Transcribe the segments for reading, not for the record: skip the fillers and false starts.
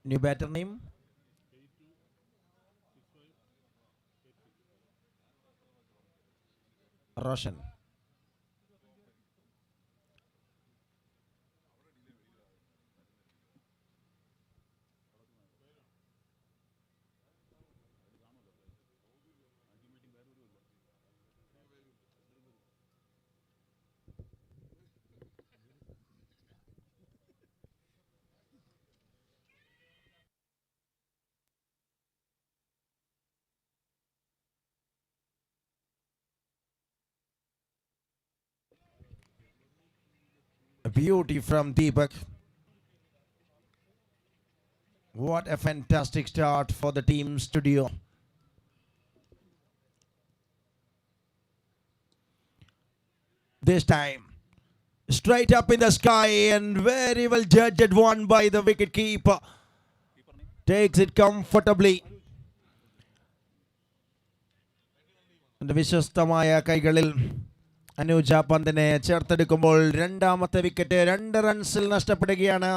New batter name? Roshan. A beauty from Deepak. What a fantastic start for the team studio. This time, straight up in the sky and very well judged one by the wicket keeper. Takes it comfortably. വിശ്വസ്തമായ കൈകളിൽ അനുജ പന്തിനെ ചേർത്തെടുക്കുമ്പോൾ രണ്ടാമത്തെ wicket 2 റൺസിൽ നഷ്ടപ്പെടുകയാണ്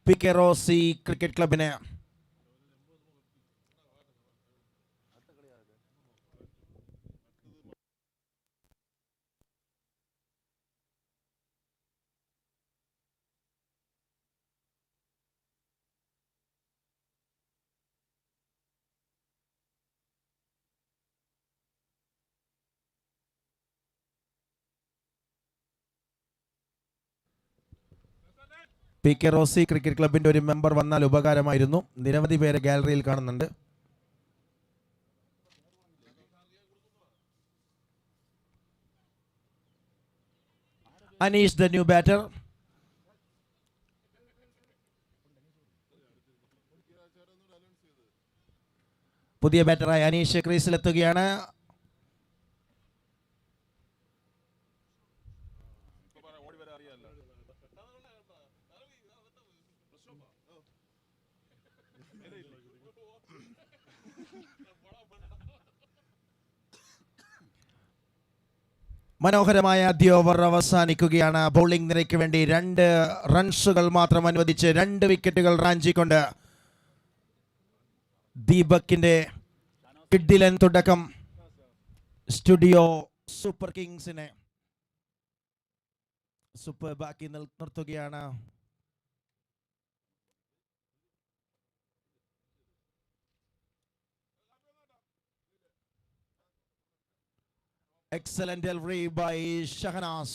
PK. Rosy cricket ക്ലബിന്. PK. Rosy cricket ക്ലബിന്റെ ഒരു member വന്നാൽ ഉപകാരമായിരുന്നു. നിരവധി പേരെ ഗാലറിയിൽ കാണുന്നുണ്ട്. Aneesh the new batter. പുതിയ ബാറ്ററായ അനീഷ് ക്രീസിലെത്തുകയാണ്. മനോഹരമായ ആദ്യ ഓവർ അവസാനിക്കുകയാണ്. ബൗളിംഗ് നിരയ്ക്ക് വേണ്ടി 2 റൺസുകൾ മാത്രം അനുവദിച്ച് 2 വിക്കറ്റുകൾ റാഞ്ചിക്കൊണ്ട് ദീപകിന്റെ കിഡിലൻ തുടക്കം സ്റ്റുഡിയോ സൂപ്പർ കിങ്സിനെ സൂപ്പർ ബാക്കി നിർത്തുകയാണ്. Excellent delivery by Shahnaz.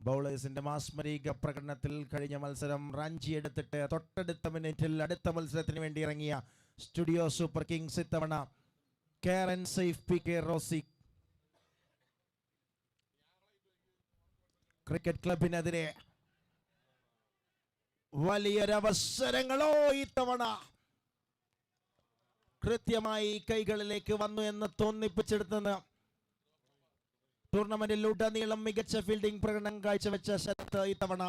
ബൗളേഴ്സിന്റെ മാസ്മരിക പ്രകടനത്തിൽ കഴിഞ്ഞ മത്സരം റാഞ്ചിയെടുത്തിട്ട് തൊട്ടടുത്ത മിനിറ്റിൽ അടുത്ത മത്സരത്തിന് വേണ്ടി ഇറങ്ങിയ സ്റ്റുഡിയോ സൂപ്പർ കിങ്സ് ഇത്തവണ കാരൻ സൈഫ് പി.കെ. റോസി ക്രിക്കറ്റ് ക്ലബിനെതിരെ വലിയൊരവസരങ്ങളോ ഇത്തവണ കൃത്യമായി കൈകളിലേക്ക് വന്നു എന്ന് തോന്നിപ്പിച്ചെടുത്തുന്ന ടൂർണമെന്റിൽ ഉടനീളം മികച്ച ഫീൽഡിംഗ് പ്രകടനം കാഴ്ചവെച്ച ശരത്ത് ഇത്തവണ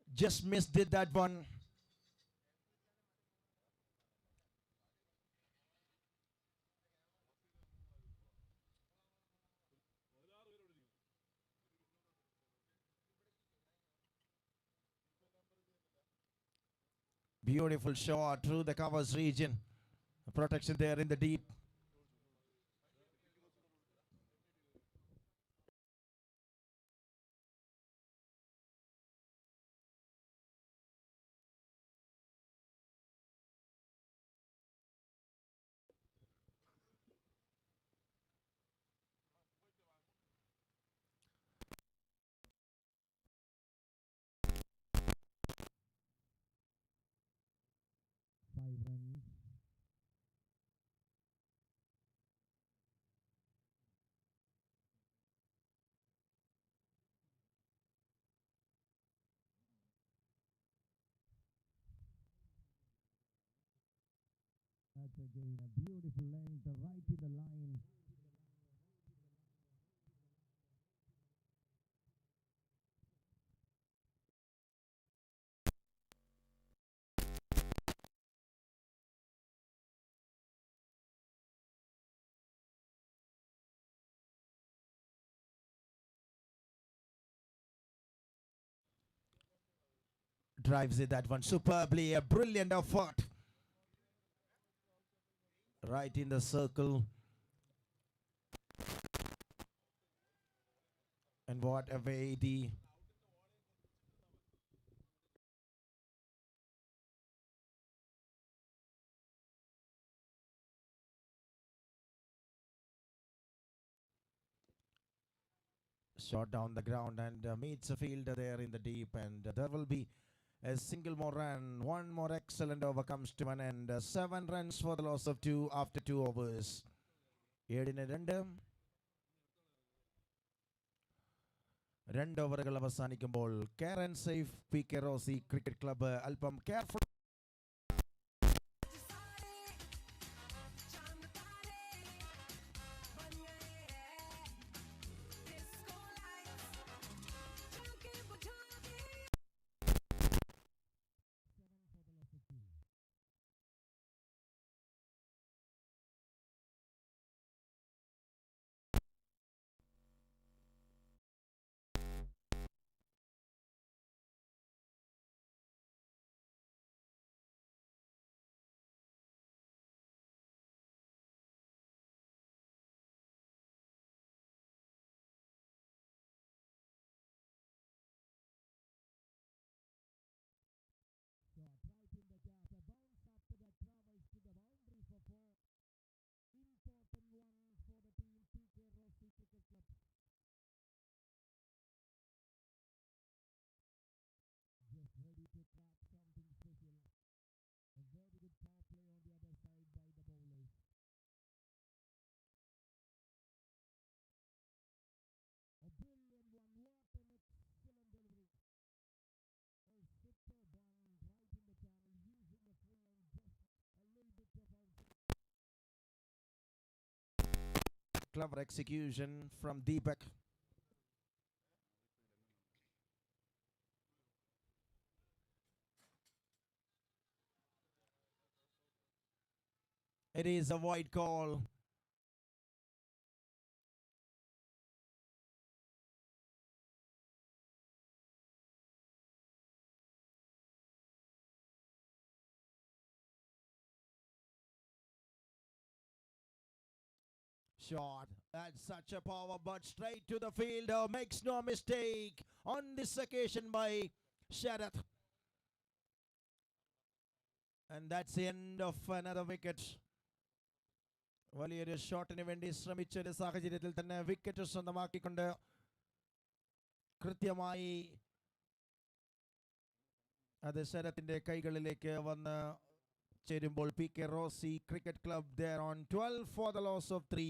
just missed it that one. Beautiful shot through the covers region. Protection there in the deep. That's again a beautiful length right to the line. drives it that one superbly. A brilliant effort. Right in the circle. And what a way the shot down the ground and meets a fielder there in the deep, and there will be a single more run. One more excellent over comes to an end. 7 runs for the loss of 2 after 2 overs. 7-2. 2 ഓവറുകൾ അവസാനിക്കുമ്പോൾ കാരൻ safe P K Rosy cricket club അല്പം careful. Clever execution from Deepak. It is a wide call. Shot. That's such a power, but straight to the fielder. Makes no mistake on this occasion by Sharath. And that's the end of another wicket. വലിയൊരു ഷോട്ടിന് വേണ്ടി ശ്രമിച്ച ഒരു സാഹചര്യത്തിൽ തന്നെ wicket സ്വന്തമാക്കിക്കൊണ്ട് കൃത്യമായി അത് ശരത്തിന്റെ കൈകളിലേക്ക് വന്ന് ചേരുമ്പോൾ P K Rosy cricket club there on 12 for the loss of 3.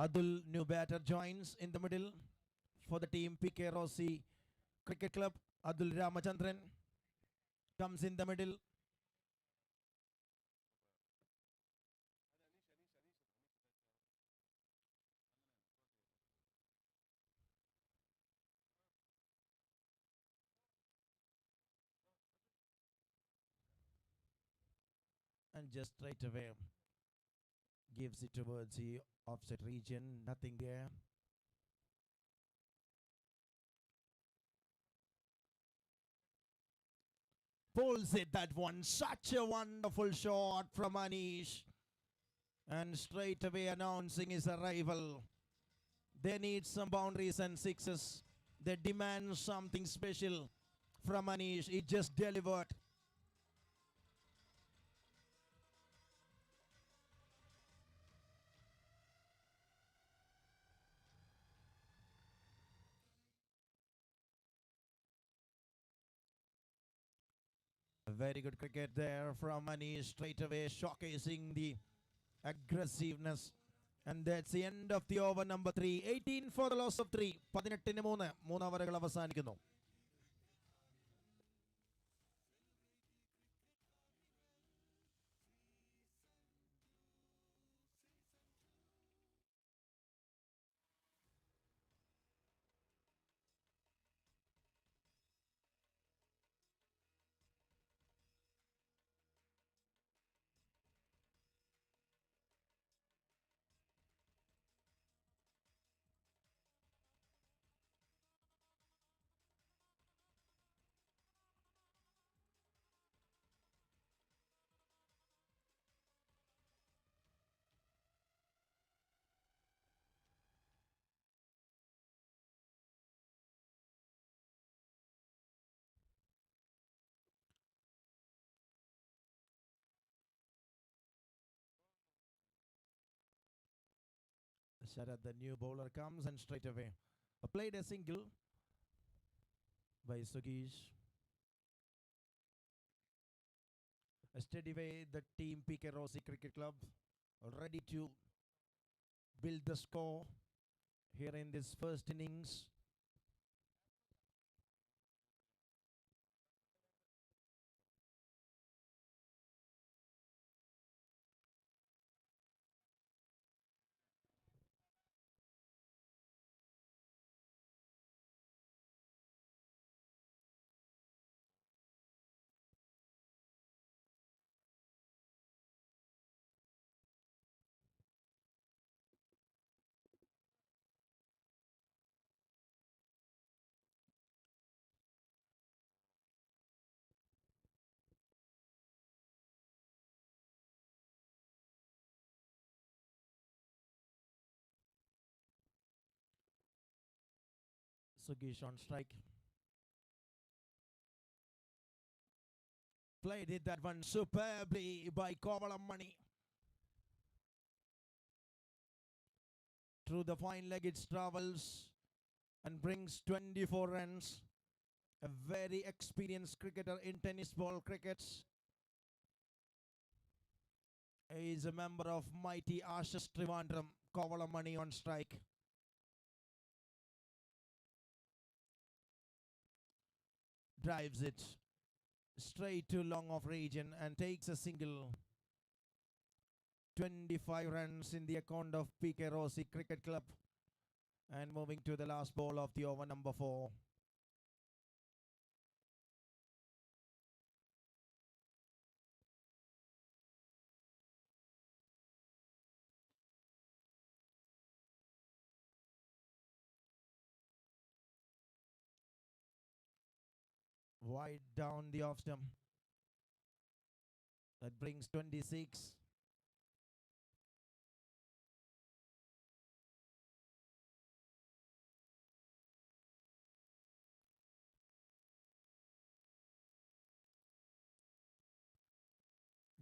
Adul, new batter, joins in the middle for the team PK Rossi Cricket Club. Adul Ramachandran comes in the middle. And just straight away gives it towards the offset region. Nothing there. Pulls it, that one. Such a wonderful shot from Anish. And straight away announcing his arrival. They need some boundaries and sixes. They demand something special from Anish. He just delivered. Very good cricket there from Anish, straight away showcasing the aggressiveness. And that's the end of the over number 3. 18 for the loss of 3. 18-3. 3 ഓവറുകൾ അവസാനിക്കുന്നു. Sharad, the new bowler, comes and straight away played a single by Sugeesh. A steady way, the team PK Rossi Cricket Club ready to build the score here in this first innings. Sugeesh on strike. Played it that one superbly by Kovalamani. Through the fine leg it travels and brings 24 runs. A very experienced cricketer in tennis ball cricket. He is a member of mighty Ashes Trivandrum. Kovalamani on strike. Drives it straight to long off region and takes a single. 25 runs in the account of PK Rossi Cricket Club. And moving to the last ball of the over, number 4. Wide down the off stump. That brings 26.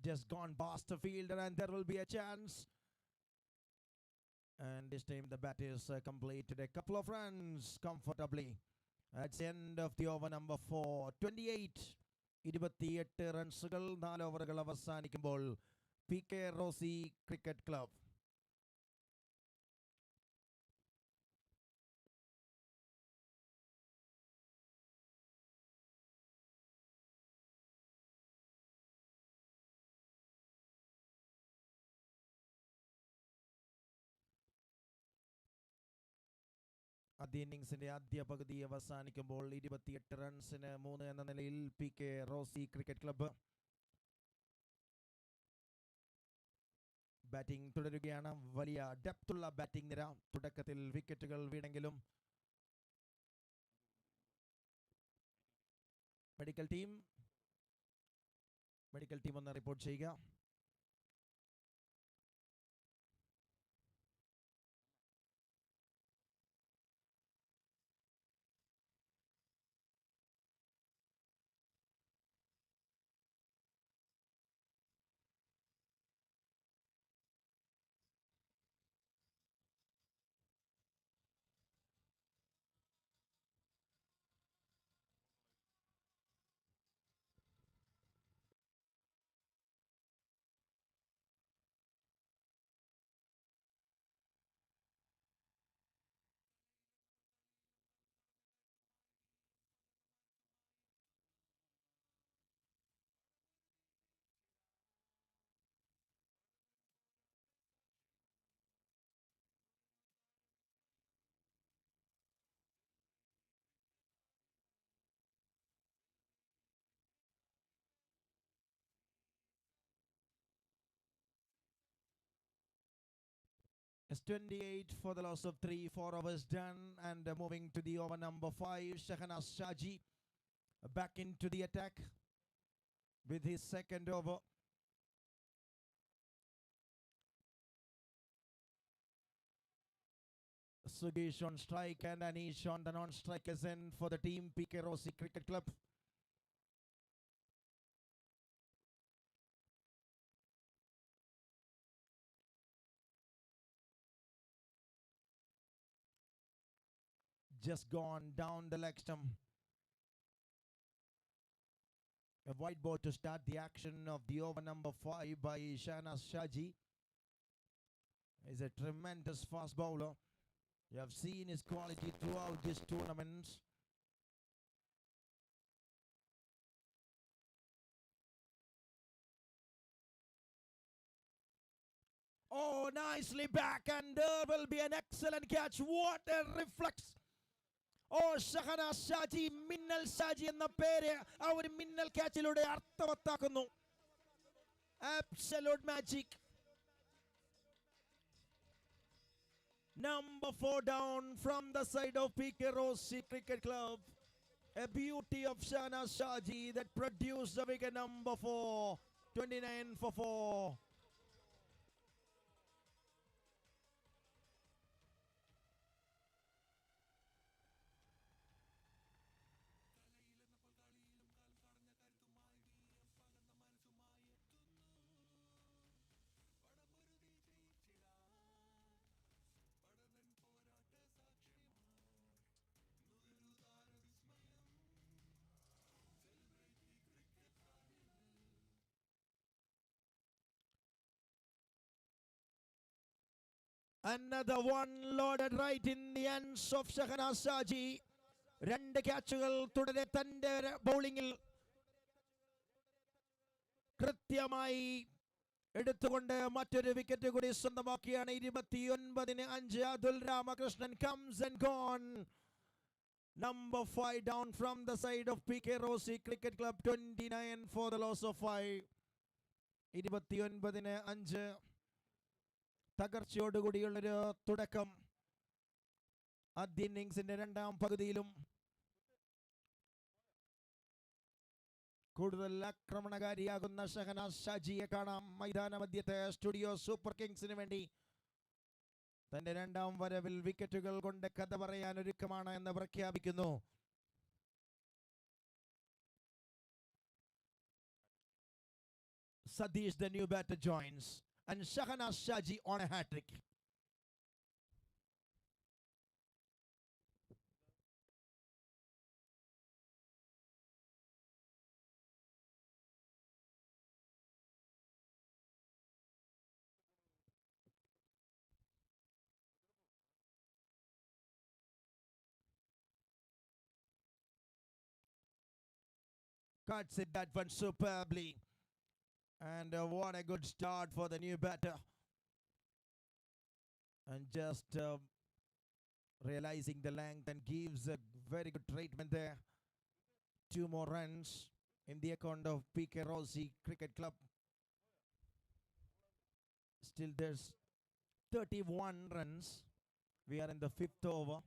Just gone past the fielder and there will be a chance. And this time the batters completed a couple of runs comfortably. That's the end of the over number 4. 28. 28 റൺസുകൾ 4 ഓവറുകൾ അവസാനിക്കുമ്പോൾ PK Rossi Cricket Club. ആദ്യ ഇന്നിംഗ്സിന്റെ ആദ്യ പകുതി അവസാനിക്കുമ്പോൾ 28 റൺസിന് 3 എന്ന നിലയിൽ PK Rossi Cricket Club. Batting തുടരുകയാണ്. വലിയ ഡെപ്തുള്ള ബാറ്റിംഗ് നിര. തുടക്കത്തിൽ വിക്കറ്റുകൾ വീണെങ്കിലും മെഡിക്കൽ ടീം ഒന്ന് റിപ്പോർട്ട് ചെയ്യുക. It's 28 for the loss of 3. 4 overs done and moving to the over number 5. Shahnas Shaji back into the attack with his second over. Sugeesh on strike and Anish on the non-strikers end for the team PK Rossi Cricket Club. just gone down the leg stump. A white ball to start the action of the over number 5 by Shahnas Shaji. He's a tremendous fast bowler. You have seen his quality throughout this tournament. Oh, nicely back, and there will be an excellent catch. What a reflex. Oh, Shahnas Shaji, Minnal Shaji എന്ന പേര് ആ ഒരു മിന്നൽ ക്യാച്ചിലൂടെ അർത്ഥവത്താക്കുന്നു. Absolute magic. Number 4 down from the side of PK Rossi Cricket Club. A beauty of Shahnas Shaji that produced the wicket number 4. 29 for 4. Another one loaded right in the ends of Shahnas Shaji. രണ്ട് ക്യാച്ചുകൾ തുടരെ തന്റെ ബൗളിംഗിൽ കൃത്യമായി എടുത്തുകൊണ്ട് മറ്റൊരു wicket കൂടി സ്വന്തമാക്കിയാണ്. 29-5. Atul Ramakrishnan comes and gone. Number 5 down from the side of PK Rossi Cricket Club. 29 for the loss of 5. 29-5. തകർച്ചയോടുകൂടിയുള്ളൊരു തുടക്കം ആദ്യ ഇന്നിംഗ്സിന്റെ രണ്ടാം പകുതിയിലും. കൂടുതൽ ആക്രമണകാരിയാകുന്ന ഷഹനാസ് ഷാജിയെ കാണാം മൈതാന മധ്യത്തെ സ്റ്റുഡിയോ സൂപ്പർ കിങ്സിന് വേണ്ടി. തന്റെ രണ്ടാം വരവിൽ വിക്കറ്റുകൾ കൊണ്ട് കഥ പറയാൻ ഒരുക്കമാണ് എന്ന് പ്രഖ്യാപിക്കുന്നു. Sadish, the new batter, joins, and Shahnas Shaji on a hat-trick. Cuts it that one superbly. And what a good start for the new batter. And just realizing the length and gives a very good treatment there. 2 more runs in the account of PK Rossi Cricket Club. Still there's 31 runs. We are in the 5th over.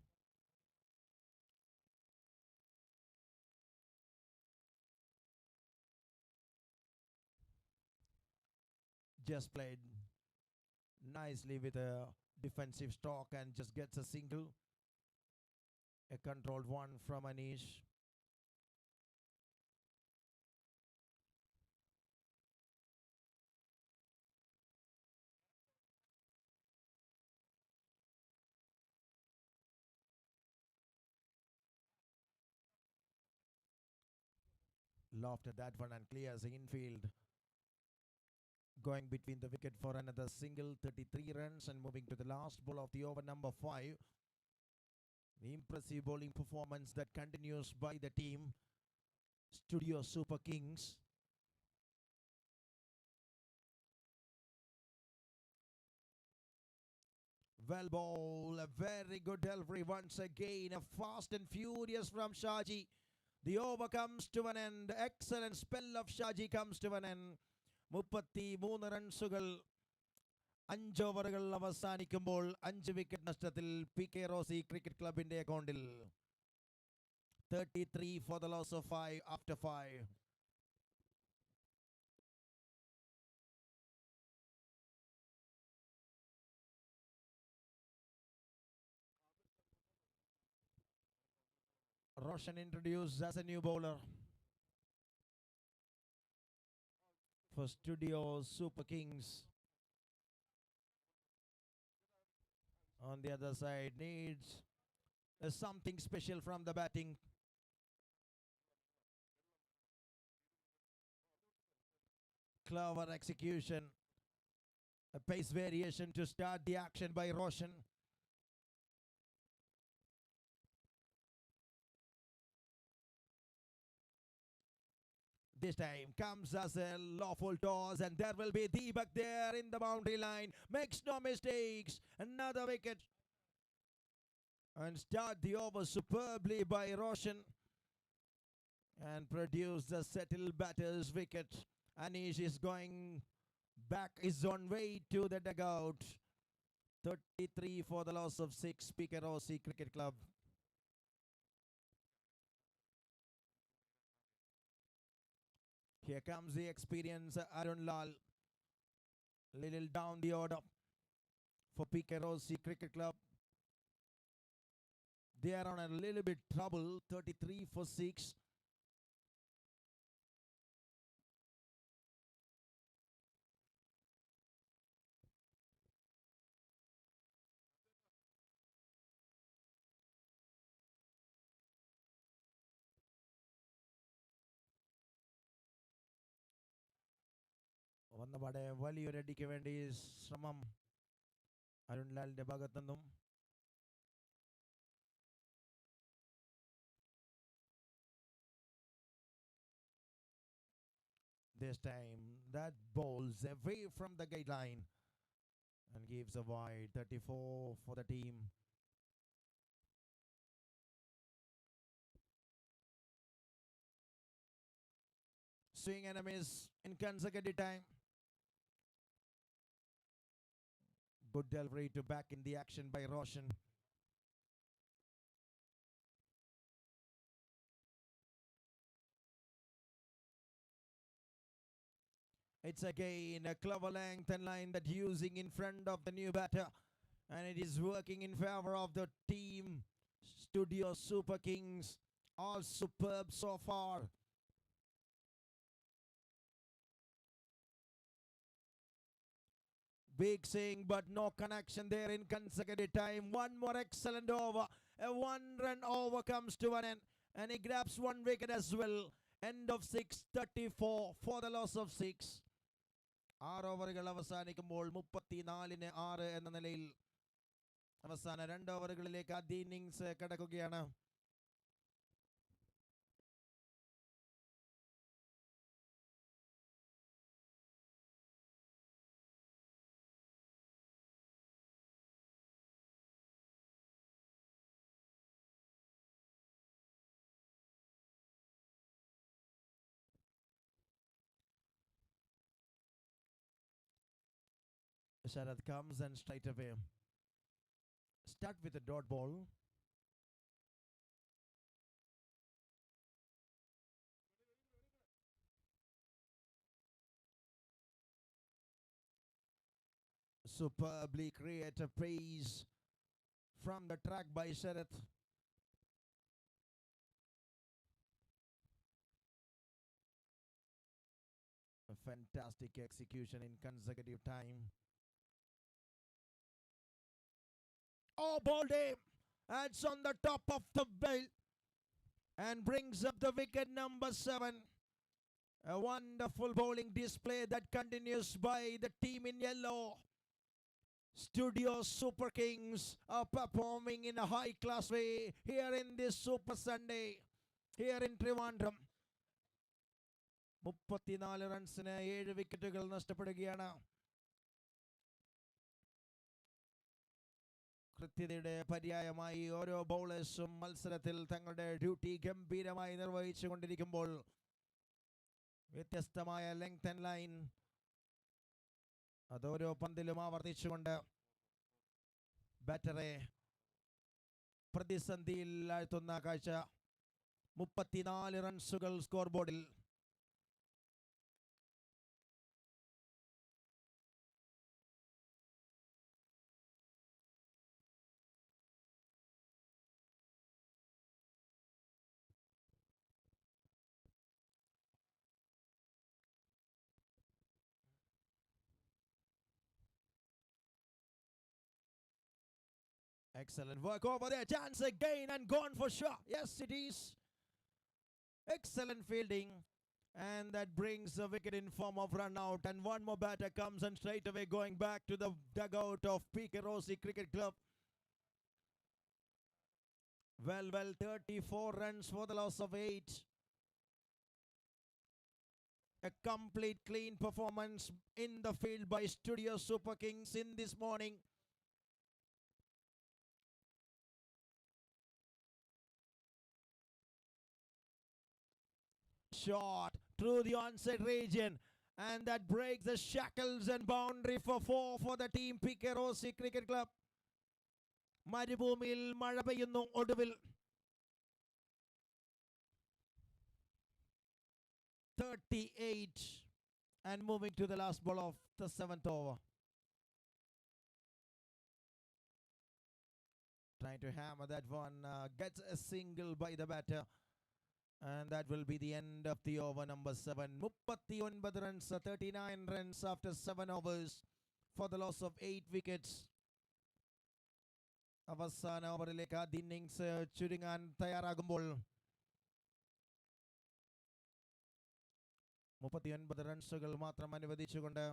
Just played nicely with a defensive stroke and just gets a single. A controlled one from Anish. Lofted that one and clears the infield. Going between the wicket for another single. 33 runs and moving to the last ball of the over number 5. The impressive bowling performance that continues by the team Studio Super Kings. Well ball, a very good delivery once again. A fast and furious from Shaji. The over comes to an end. Excellent spell of Shaji comes to an end. 33 റൺസുകൾ 5 ഓവറുകൾ അവസാനിക്കുമ്പോൾ 5 wicket നഷ്ടത്തിൽ PK Rossi cricket ക്ലബിന്റെ അക്കൗണ്ടിൽ. 33 for the loss of 5 after 5. Roshan introduced as a new bowler for Studio Super Kings. On the other side, needs something special from the batting. Clever execution. A pace variation to start the action by Roshan. This time comes as a lawful toss, and there will be Deepak there in the boundary line. Makes no mistakes. Another wicket. And start the over superbly by Roshan. And produce the settled batter's wicket. Anish is going back, is on way to the dugout. 33 for the loss of 6, Picarosi Cricket Club. Here comes the experienced Arun Lal. Little down the order for Picarosi Cricket Club. They are on a little bit trouble. 33 for 6. വന്നപാടെ വലിയൊരടിക്ക് വേണ്ടി ശ്രമം അരുൺ ലാലിന്റെ ഭാഗത്തു നിന്നും. This time that bowls away from the guideline and gives a wide. 34 for the team. Swing and a miss in consecutive time. Good delivery to back in the action by Roshan. It's again a clever length and line that using in front of the new batter, and it is working in favor of the team. Studio Super Kings, all superb so far. Big swing, but no connection there in consecutive time. One more excellent over. A one-run over comes to an end, and he grabs one wicket as well. End of 6, 34 for the loss of 6. 6 ഓവറുകൾ അവസാനിക്കുമ്പോൾ 34-ന് 6 എന്ന നിലയിൽ അവസാന 2 ഓവറുകളിലേക്ക് ആദ്യ innings കടക്കുകയാണ്. Sharad comes and straight away. Start with a dot ball. Superbly create a pace from the track by Sharad. A fantastic execution in consecutive time. Oh, ball day. That's on the top of the bill and brings up the wicket number 7. A wonderful bowling display that continues by the team in yellow. Studio Super Kings are performing in a high-class way here in this Super Sunday, here in Trivandrum. 34 റൺസിന് 7 വിക്കറ്റുകൾ നഷ്ടപ്പെടുകയാണ്. കൃത്യതയുടെ പര്യായമായി ഓരോ ബൗളേഴ്സും മത്സരത്തിൽ തങ്ങളുടെ duty ഗംഭീരമായി നിർവഹിച്ചുകൊണ്ടിരിക്കുമ്പോൾ വ്യത്യസ്തമായ length and line അതോരോ പന്തിലും ആവർത്തിച്ചുകൊണ്ട് ബാറ്ററെ പ്രതിസന്ധിയിൽ ആഴ്ത്തുന്ന കാഴ്ച. 34 റൺസുകൾ സ്കോർ ബോർഡിൽ. Excellent work over there. Chance again and gone for sure. Yes, it is. Excellent fielding. And that brings a wicket in form of run out. And one more batter comes and straight away going back to the dugout of PK Rossi Cricket Club. Well, 34 runs for the loss of 8. A complete clean performance in the field by Studio Super Kings in this morning. Shot through the onside region, and that breaks the shackles and boundary for 4 for the team PK Rossi Cricket Club. മരുഭൂമിയിൽ മഴ പെയ്യുന്നു ഒടുവിൽ 38 and moving to the last ball of the 7th over. Trying to hammer that one, gets a single by the batter. And that will be the end of the over number 7. 39 runs, 39 runs after 7 overs for the loss of 8 wickets. അവസാന ഓവറിലേക്ക് ആദ്യ innings ചുരുങ്ങാൻ തയ്യാറാകുമ്പോൾ 39 റൺസുകൾ മാത്രം അനുവദിച്ചുകൊണ്ട്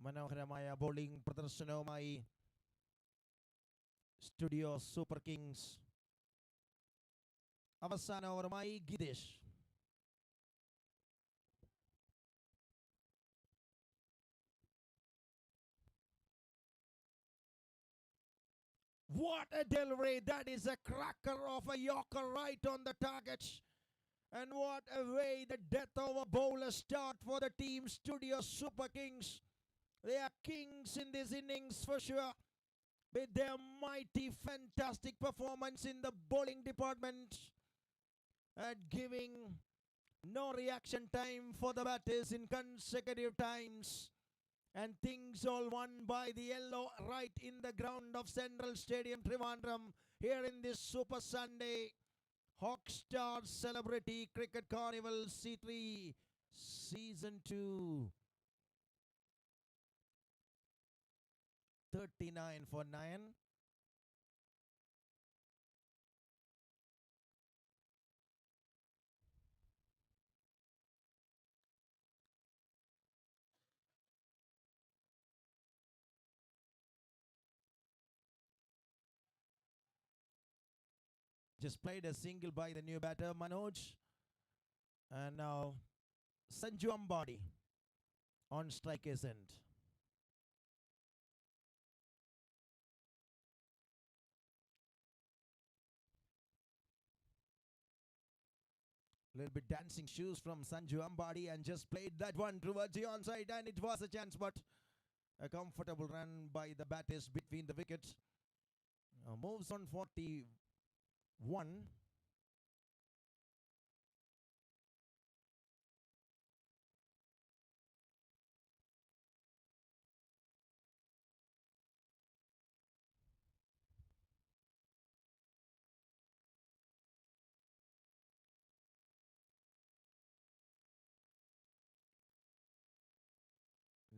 മനോഹരമായ bowling പ്രദർശനവുമായി studio Super Kings. അവസാന ഓവറുമായി Gitesh. What a delivery! That is a cracker of a Yorker right on the target. And what a way the death over bowler start for the team Studio Super Kings. They are kings in this innings for sure, with their mighty fantastic performance in the bowling department, at giving no reaction time for the batters in consecutive times. And things all won by the yellow right in the ground of Central Stadium, Trivandrum, here in this Super Sunday Hockstar Celebrity Cricket Carnival C3 Season 2. 39 for 9. Just played a single by the new batter, Manoj. And now Sanju Ambadi on striker's end. Little bit dancing shoes from Sanju Ambadi, and just played that one towards the onside, and it was a chance, but a comfortable run by the batters between the wickets. Moves on 41.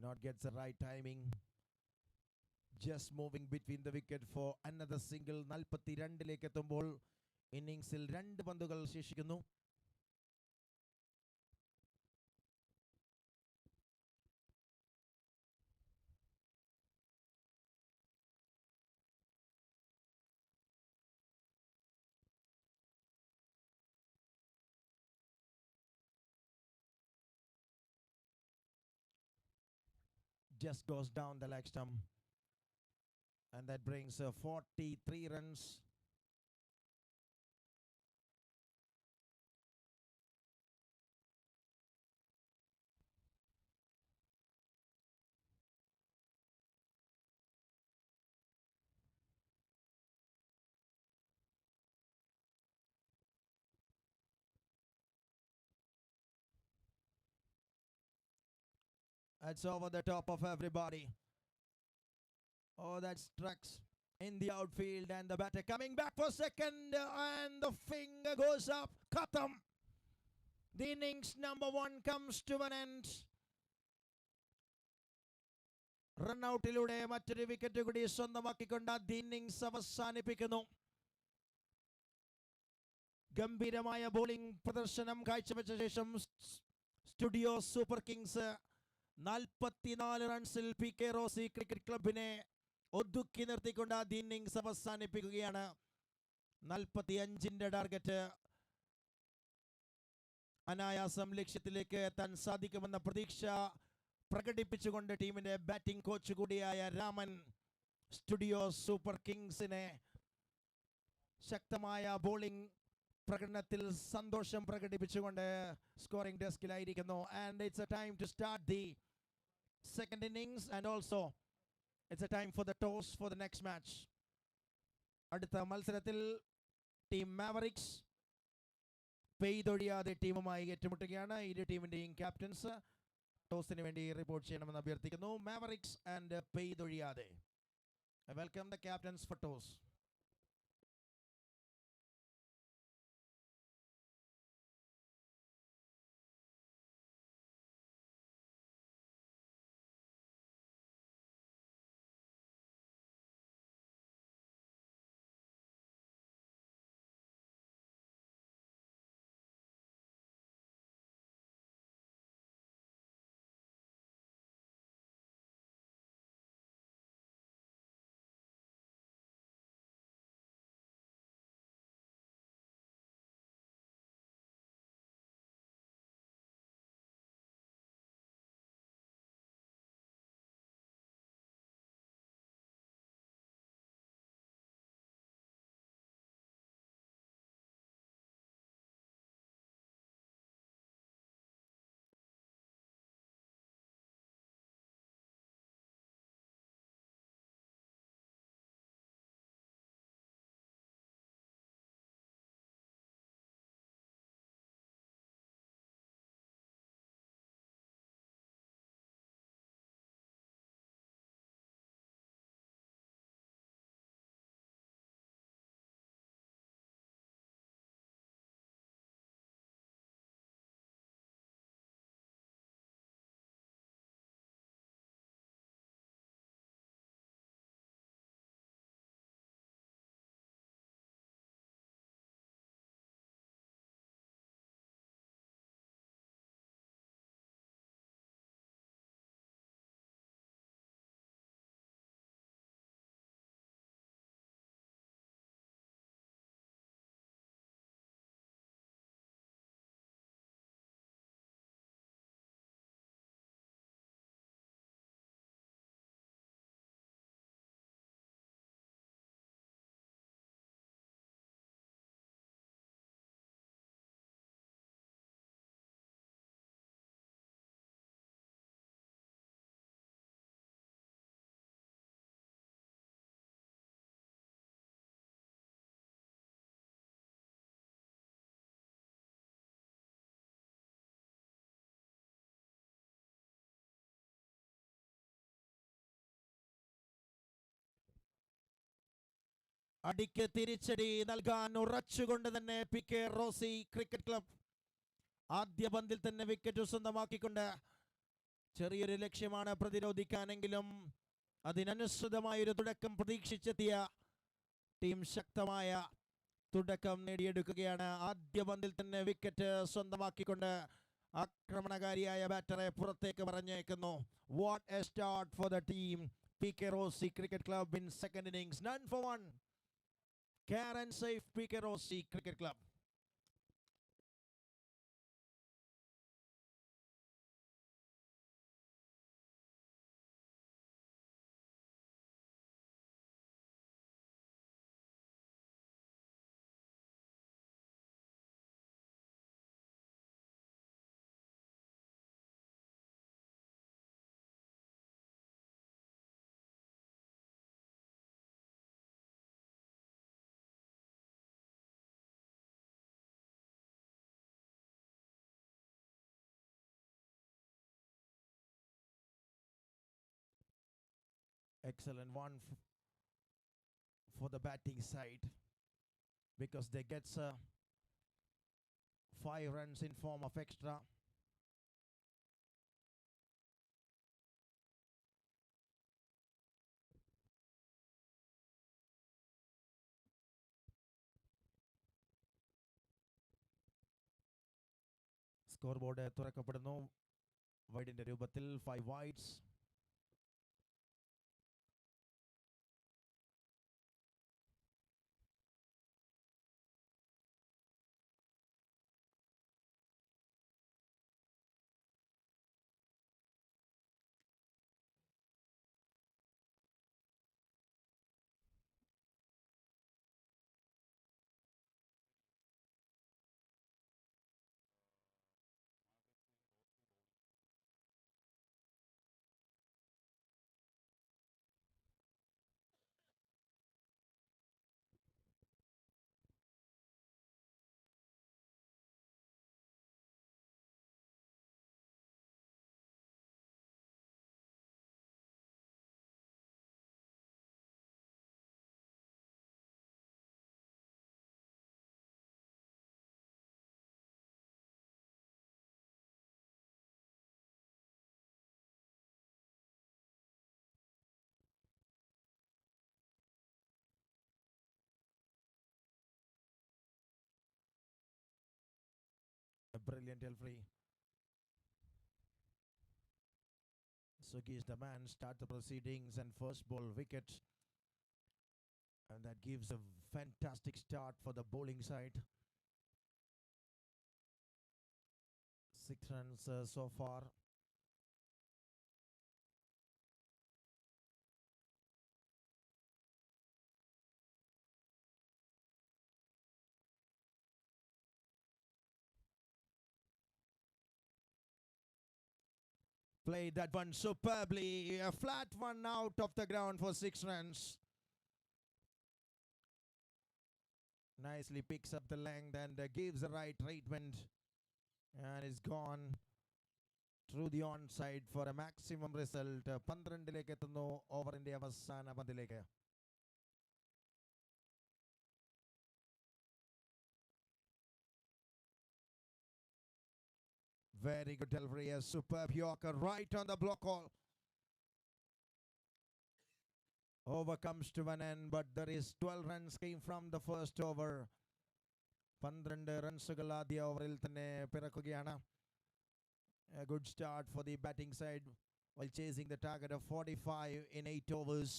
Not gets the right timing. Just moving between the wicket for another single. 42 എത്തുമ്പോൾ ഇന്നിംഗ്സിൽ 2 പന്തുകൾ ശേഷിക്കുന്നു. Just goes down the leg stump. And that brings 43 runs. That's over the top of everybody. Oh, that strikes in the outfield, and the batter coming back for second, and the finger goes up. Khatam. The innings number 1 comes to an end. റൺഔട്ടിലൂടെ മറ്റൊരു wicket കൂടി സ്വന്തമാക്കിക്കൊണ്ട് ആദ്യ innings അവസാനിപ്പിക്കുന്നു. ഗംഭീരമായ bowling പ്രദർശനം കാഴ്ചവെച്ച ശേഷം Studio Super Kings 44 റൺസിൽ P K Rosy cricket ക്ലബിനെ ഒതുക്കി നിർത്തിക്കൊണ്ട് ആദ്യ ഇന്നിംഗ്സ് അവസാനിപ്പിക്കുകയാണ്. 45 ടാർഗറ്റ് അനായാസം ലക്ഷ്യത്തിലേക്ക് എത്താൻ സാധിക്കുമെന്ന പ്രതീക്ഷ പ്രകടിപ്പിച്ചുകൊണ്ട് ടീമിന്റെ ബാറ്റിംഗ് കോച്ച് കൂടിയായ രാമൻ സ്റ്റുഡിയോ സൂപ്പർ കിങ്സിനെ ശക്തമായ ബോളിംഗ് പ്രകടനത്തിൽ സന്തോഷം പ്രകടിപ്പിച്ചുകൊണ്ട് സ്കോറിംഗ് ഡെസ്കിലായിരിക്കുന്നു. And it's a time to start the second innings and also it's a time for the toss for the next match. അടുത്ത മത്സരത്തിൽ ടീം മാവറിക്സ് പെയ്തൊഴിയാതെ ടീമുമായി ഏറ്റുമുട്ടുകയാണ്. ഇരു ടീമിന്റെയും ക്യാപ്റ്റൻസ് ടോസിന് വേണ്ടി റിപ്പോർട്ട് ചെയ്യണമെന്ന് അഭ്യർത്ഥിക്കുന്നു. Mavericks and Peythozhiyathe. Welcome the captains for toss. അടിക്ക് തിരിച്ചടി നൽകാൻ ഉറച്ചുകൊണ്ട് തന്നെ P K Rosy cricket club ആദ്യ പന്തിൽ തന്നെ വിക്കറ്റ് സ്വന്തമാക്കിക്കൊണ്ട് ചെറിയൊരു ലക്ഷ്യമാണ് പ്രതിരോധിക്കാനെങ്കിലും അതിനനുസൃതമായൊരു തുടക്കം പ്രതീക്ഷിച്ചെത്തിയ ടീം ശക്തമായ തുടക്കം നേടിയെടുക്കുകയാണ്. ആദ്യ പന്തിൽ തന്നെ വിക്കറ്റ് സ്വന്തമാക്കിക്കൊണ്ട് ആക്രമണകാരിയായ ബാറ്ററെ പുറത്തേക്ക് പറഞ്ഞേക്കുന്നു. What a start for the team P K Rosy cricket club in second innings. 9 for 1. Care and safe PK Rossi Cricket Club. Excellent one for the batting side because they get 5 runs in form of extra. Scoreboard തുറക്കപ്പെടുന്നു. വൈഡിന്റെ രൂപത്തിൽ 5 വൈഡ്സ്. A brilliant delivery. Suki is the man, start the proceedings and first ball wicket. And that gives a fantastic start for the bowling side. 6 runs so far. Played that one superbly. A flat one out of the ground for 6 runs. Nicely picks up the length and gives the right treatment. And is gone through the onside for a maximum result. 12-ലേക്ക് എത്തുന്നു ഓവറിന്റെ അവസാന പന്തിലേക്ക്. Very good delivery, a superb Yorker right on the block hole. Over comes to an end, but there is 12 runs came from the first over. 12 റൺസുകൾ ആദ്യ ഓവറിൽ തന്നെ പിറക്കുകയാണ്. A good start for the batting side while chasing the target of 45 in 8 overs.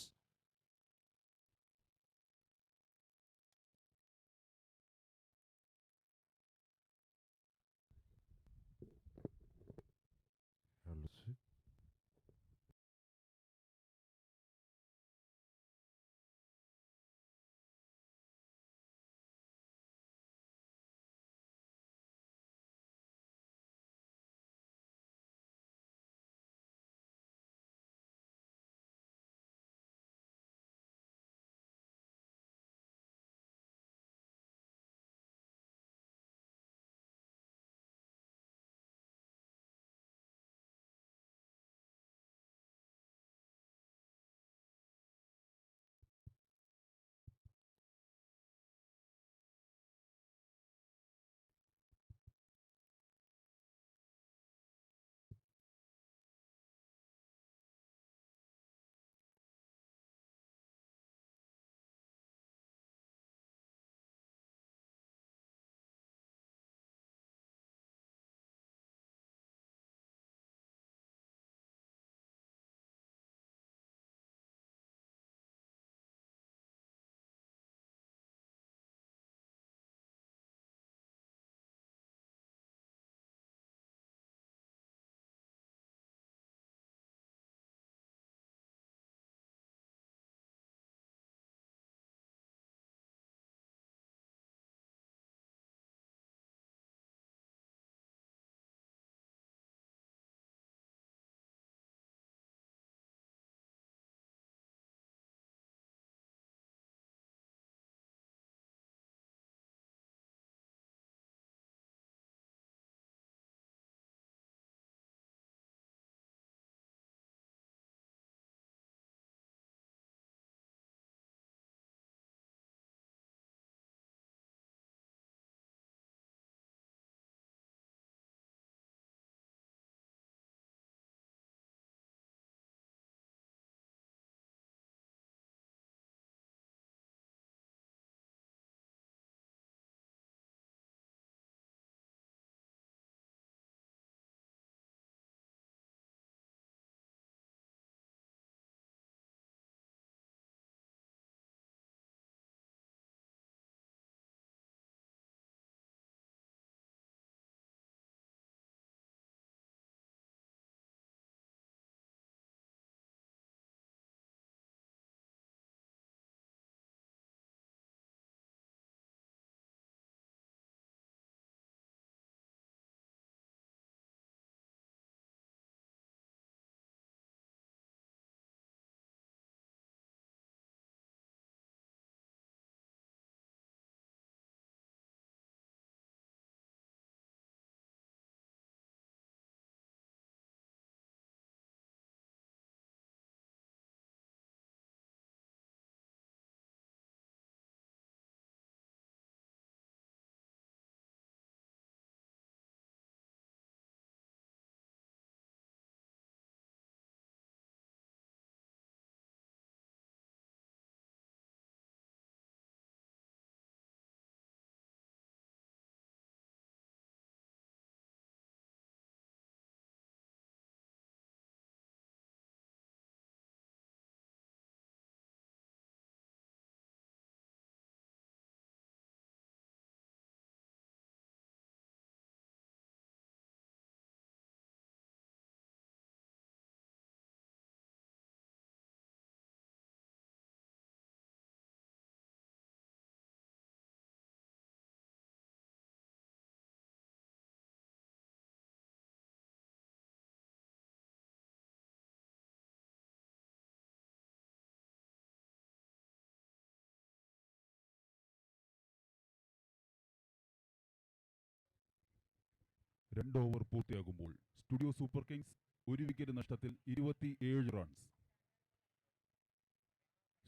2 over പൂർത്തിയാകുമ്പോൾ studio Super Kings 1 wicket നഷ്ടത്തിൽ 27 runs.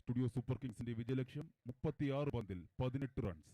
Studio super കിങ്സിന്റെ വിജയലക്ഷ്യം 36 പന്തിൽ 18 runs.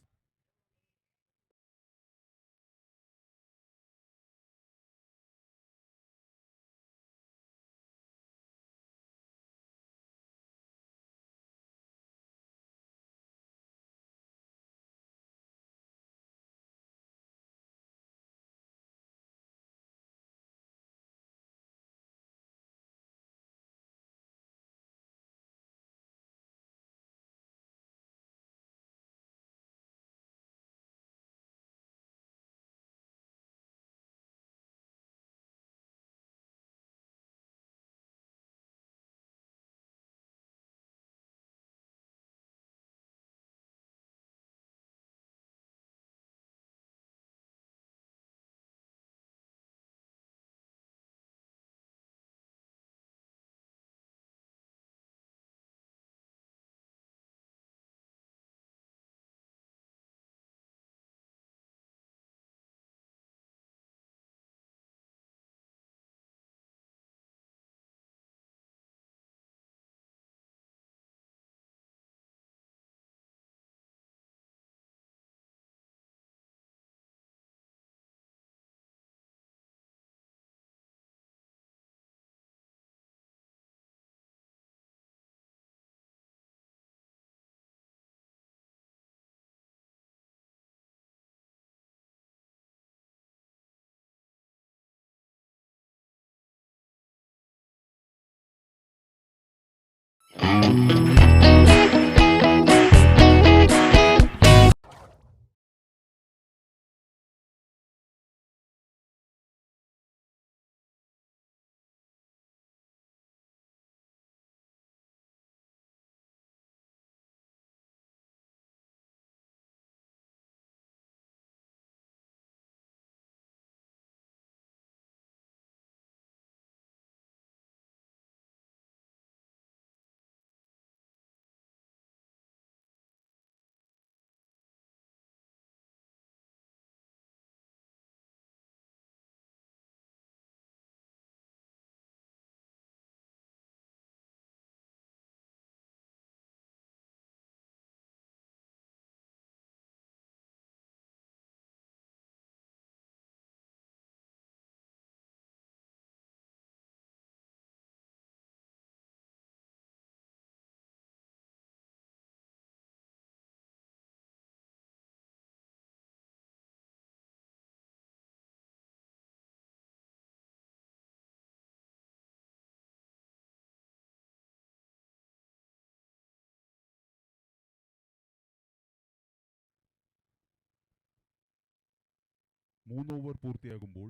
മൂന്ന് over പൂർത്തിയാകുമ്പോൾ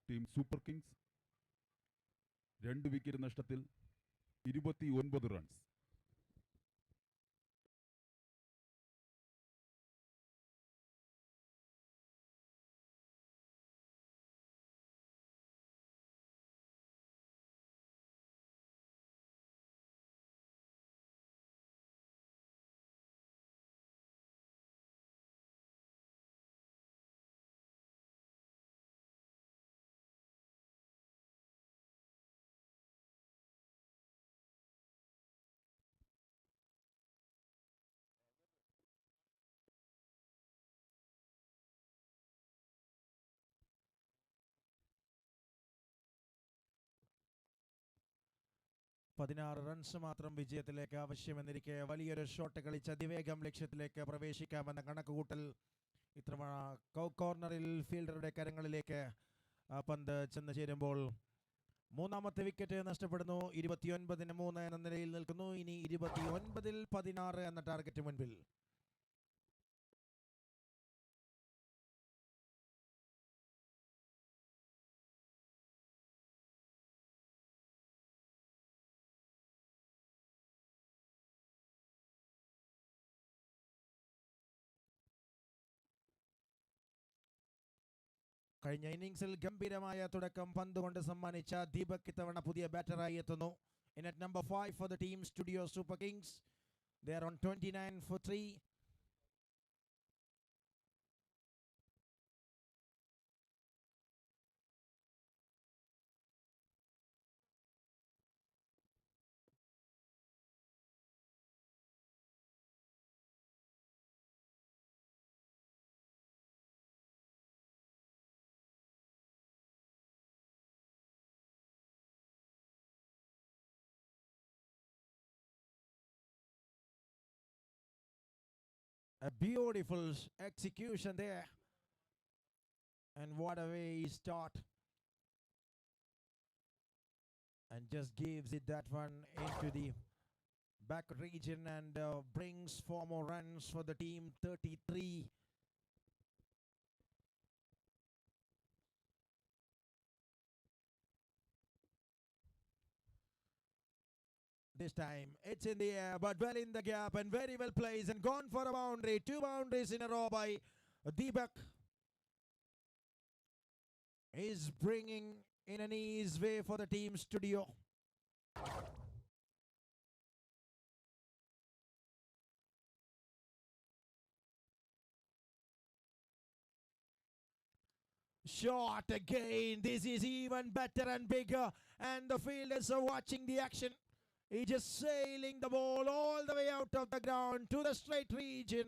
team super Kings 2 wicket നഷ്ടത്തിൽ 29 റൺസ്. പതിനാറ് റൺസ് മാത്രം വിജയത്തിലേക്ക് ആവശ്യമെന്നിരിക്കെ വലിയൊരു ഷോട്ട് കളിച്ച് അതിവേഗം ലക്ഷ്യത്തിലേക്ക് പ്രവേശിക്കാമെന്ന കണക്കുകൂട്ടൽ ഇത്തവണ കോർണറിൽ ഫീൽഡറുടെ കരങ്ങളിലേക്ക് പന്ത് ചെന്ന് ചേരുമ്പോൾ മൂന്നാമത്തെ വിക്കറ്റ് നഷ്ടപ്പെടുന്നു. 29-3 എന്ന നിലയിൽ നിൽക്കുന്നു. ഇനി 29-16 എന്ന ടാർഗറ്റ് മുൻപിൽ. കഴിഞ്ഞ ഇന്നിംഗ്സിൽ ഗംഭീരമായ തുടക്കം പന്തുകൊണ്ട് സമ്മാനിച്ച ദീപക് ഇത്തവണ പുതിയ ബാറ്ററായി എത്തുന്നു. In at number 5 for the team Studio Super Kings. They are on 29 for 3. A beautiful execution there. And what a way he start. And just gives it that one into the back region and brings 4 more runs for the team. 33. This time it's in the air, but well in the gap and very well placed and gone for a boundary. 2 boundaries in a row by Deepak. Is bringing in an ease way for the team studio. Shot again. This is even better and bigger. And the fielders are watching the action. He just sailing the ball all the way out of the ground to the straight region.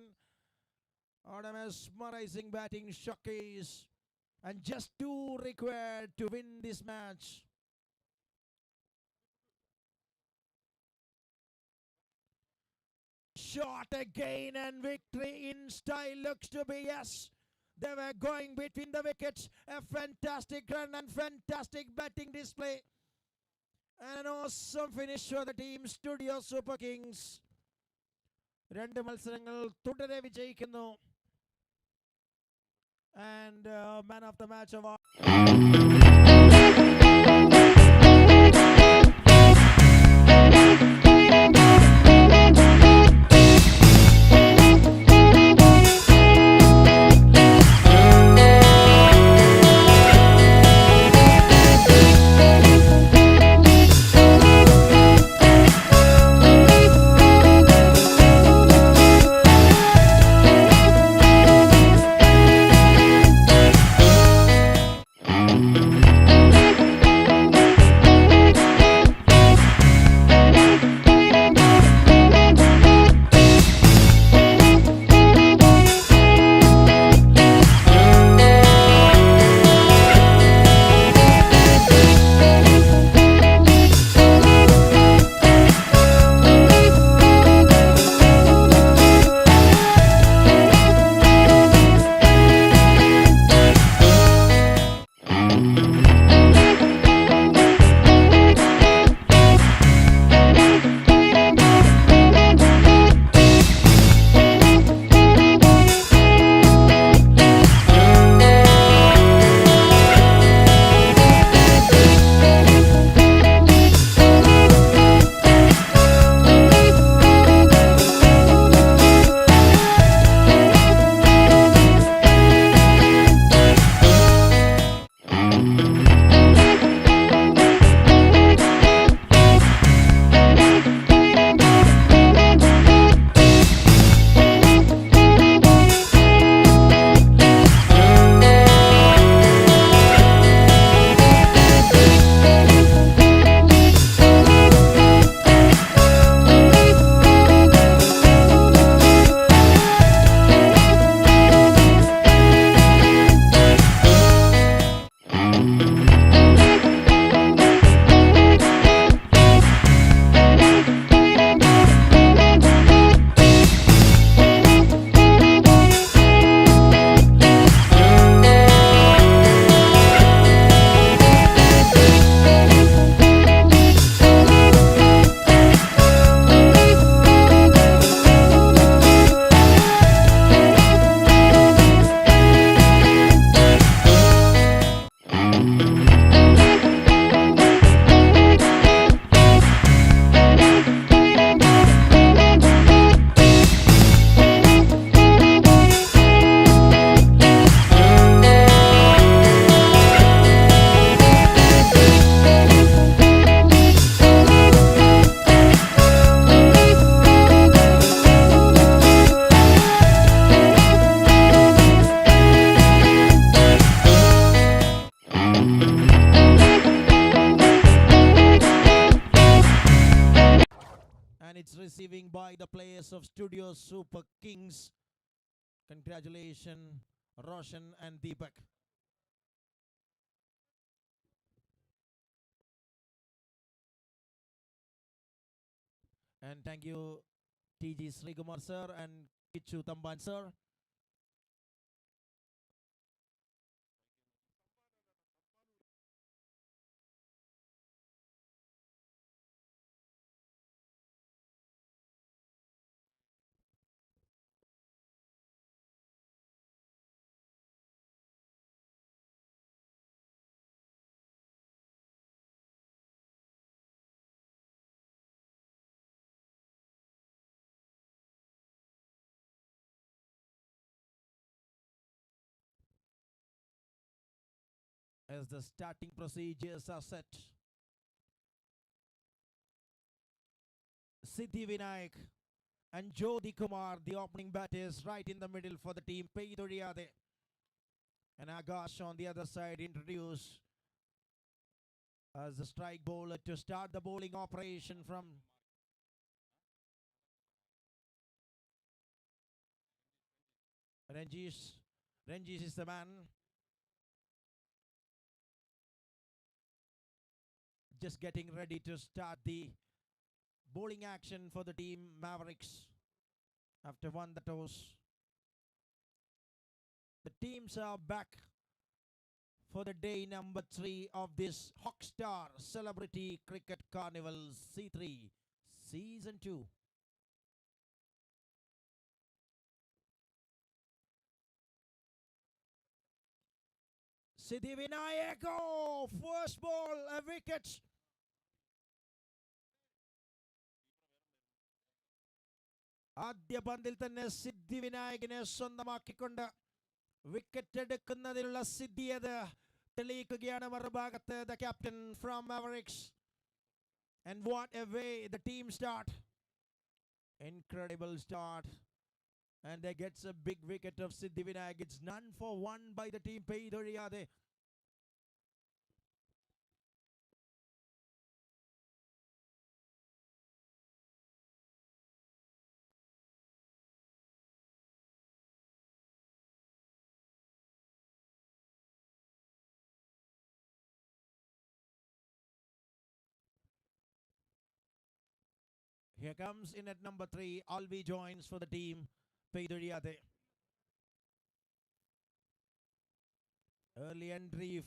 On a mesmerizing batting showcase. And just 2 required to win this match. Shot again and victory in style looks to be yes. They were going between the wickets. A fantastic run and fantastic batting display. And an awesome finish for the team Studio Super Kings. 2 മത്സരങ്ങൾ തുടരെ വിജയിക്കുന്നു. And man of the match award. Receiving by the players of Studio Super Kings. Congratulations, Roshan and Deepak. And thank you, TG Srikumar sir and Kichu Tamban, sir. As the starting procedures are set, Siddhi Vinayak and Jyoti Kumar, the opening batters, right in the middle for the team. Peiduriyade and Agash on the other side introduced as the strike bowler to start the bowling operation from Ranjish. Ranjish is the man. Just getting ready to start the bowling action for the team Mavericks after won the toss. The teams are back for the day number 3 of this Hockstar Celebrity Cricket Carnival C3 Season 2. Siddhi Vinayak, oh, first ball, a wicket. ആദ്യ പന്തിൽ തന്നെ സിദ്ധി വിനായകനെ സ്വന്തമാക്കിക്കൊണ്ട് wicket എടുക്കുന്നതിലുള്ള സിദ്ധിയത് തെളിയിക്കുകയാണ് മറുഭാഗത്ത് the captain from Mavericks. And what a way the team start. Incredible start. And they gets a big wicket of Siddhi Vinayak. It's none for one by the team Peiduriyade. Here comes in at number 3, Alvi joins for the team Peiduriyade. Early entry.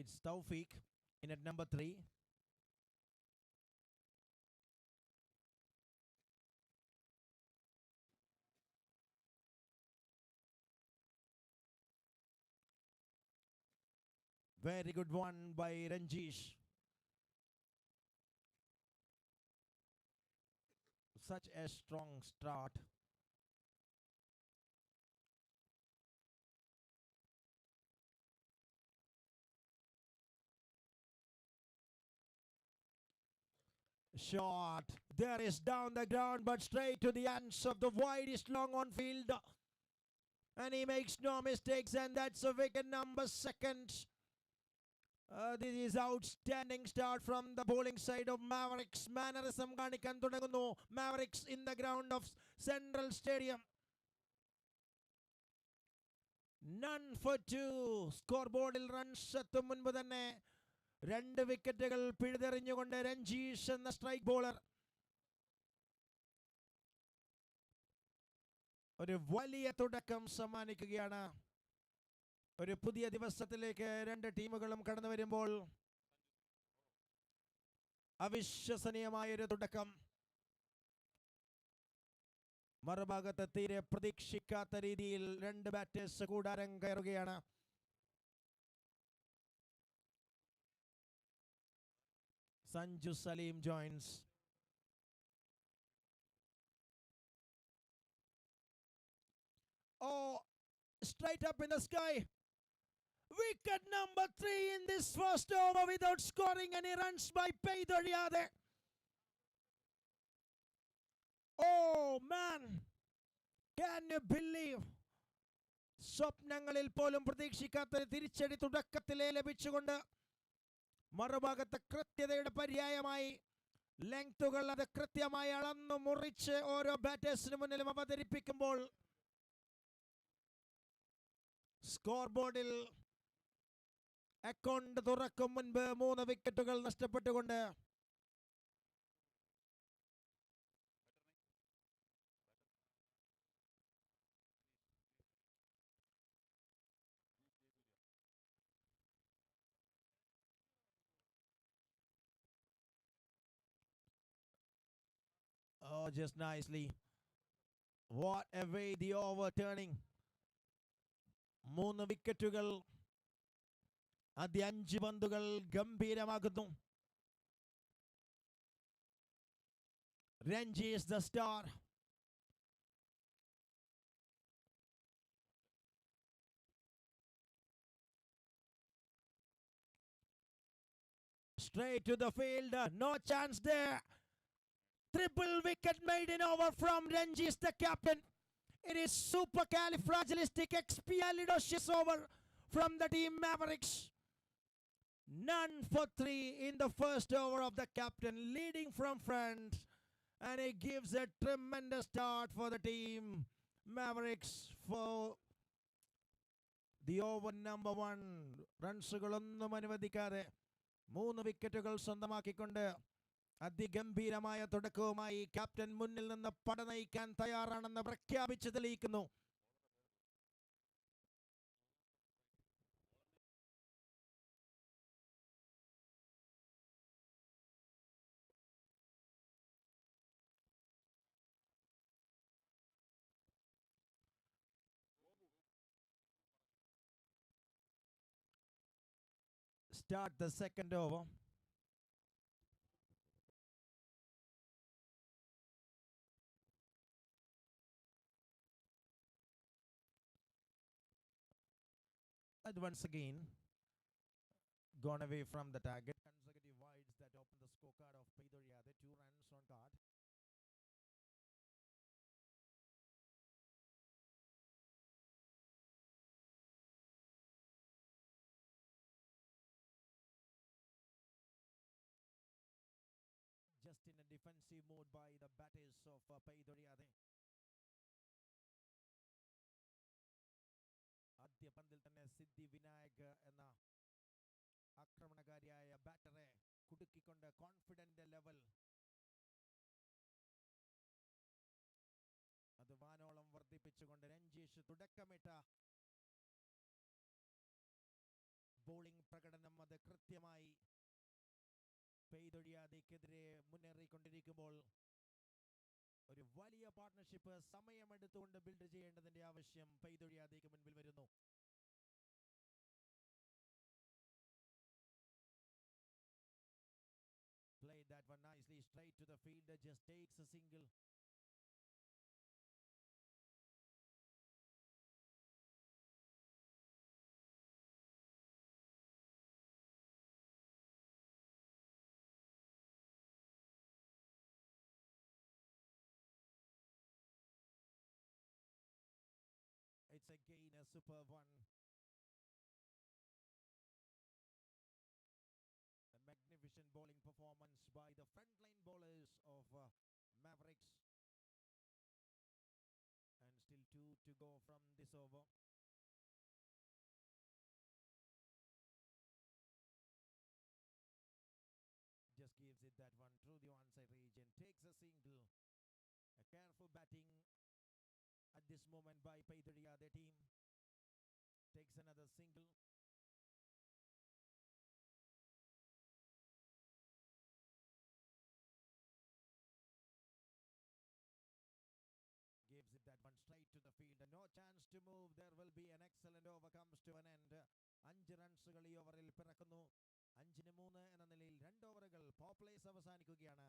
It's Tawfiq in at number 3. Very good one by Ranjish. Such a strong start. Shot. There is down the ground, but straight to the ends of the widest long on field. And he makes no mistakes, and that's a wicket number 2. This is outstanding start from the bowling side of Mavericks. Mannerism കാണിക്കാൻ തുടങ്ങുന്നു Mavericks in the ground of Central Stadium. None for 2. സ്കോർബോർഡിൽ runs എത്തും മുൻപ് തന്നെ 2 വിക്കറ്റുകൾ പിഴുതെറിഞ്ഞുകൊണ്ട് രഞ്ജീഷ് എന്ന strike bowler ഒരു വലിയ തുടക്കം സമ്മാനിക്കുകയാണ്. ഒരു പുതിയ ദിവസത്തിലേക്ക് 2 ടീമുകളും കടന്നു വരുമ്പോൾ അവിശ്വസനീയമായൊരു തുടക്കം. മറുഭാഗത്ത് തീരെ പ്രതീക്ഷിക്കാത്ത രീതിയിൽ 2 ബാറ്റേഴ്സ് കൂടാരം കയറുകയാണ്. Sanju Salim joins. Oh, straight up in the sky. Wicket number 3 in this first over without scoring any runs by Peiduriyade. Oh man, can you believe? സ്വപ്നങ്ങളിൽ പോലും പ്രതീക്ഷിക്കാത്ത തിരിച്ചടി തുടക്കത്തിലേ ലഭിച്ചുകൊണ്ട് മറുഭാഗത്ത് കൃത്യതയുടെ പര്യായമായി ലെങ്തുകൾ അത് കൃത്യമായി അളന്നു മുറിച്ച് ഓരോ ബാറ്റേഴ്സിന് മുന്നിലും അവതരിപ്പിക്കുമ്പോൾ സ്കോർ ബോർഡിൽ അക്കൗണ്ട് തുറക്കും മുൻപ് 3 വിക്കറ്റുകൾ നഷ്ടപ്പെട്ടുകൊണ്ട് Oh, just nicely. What a way the overturning. 3 വിക്കറ്റുകൾ. ആദ്യ 5 പന്തുകൾ ഗംഭീരമാകുന്നു. Ranji is the star. Straight to the field. No chance there. Triple wicket made in over from Ranji is the captain. It is supercalifragilisticexpialidocious over from the team Mavericks. None for 3 in the first over of the captain, leading from front. And he gives a tremendous start for the team Mavericks for the over number 1. റൺസുകളൊന്നും അനുവദിക്കാതെ 3 വിക്കറ്റുകൾ സ്വന്തമാക്കിക്കൊണ്ട് അതിഗംഭീരമായ തുടക്കവുമായി captain മുന്നിൽ നിന്ന് പട നയിക്കാൻ തയ്യാറാണെന്ന് പ്രഖ്യാപിച്ച് തെളിയിക്കുന്നു. Start the second over. And once again, gone away from the target. Consecutive wides that open the scorecard of Paidoriyade. 2 runs on card. Just in a defensive mode by the batters of Paidoriyade. ആദ്യ പന്തിൽ തന്നെ സിദ്ധി വിനായക് എന്ന ആക്രമണകാരിയായ ബാറ്ററെ കുടുക്കിക്കൊണ്ട് confident level അത് വാനോളം വർദ്ധിപ്പിച്ചുകൊണ്ട് രഞ്ജീഷ് തുടക്കമിട്ട bowling പ്രകടനം അത് കൃത്യമായി പെയ്തൊഴിയാതെക്കെതിരെ മുന്നേറിക്കൊണ്ടിരിക്കുമ്പോൾ ഒരു വലിയ പാർട്ണർഷിപ്പ് സമയമെടുത്തുകൊണ്ട് ബിൽഡ് ചെയ്യേണ്ടതിന്റെ ആവശ്യം പെയ്തൊഴിയാതേക്ക് മുൻപിൽ വരുന്നു. Played that one nicely straight to the fielder, just takes a single. It's again a superb one. A magnificent bowling performance by the frontline bowlers of Mavericks. And still 2 to go from this over. Just gives it that one through the onside region. Takes a single. A careful batting at this moment by Paidoriyade team. Takes another single. Gives it that one straight to the field. No chance to move. There will be an excellent over. Comes to an end. 5 റൺസുകൾ ഈ ഓവറിൽ പിറക്കുന്നു. 5-3 എന്ന നിലയിൽ 2 ഓവറുകൾ power place അവസാനിക്കുകയാണ്.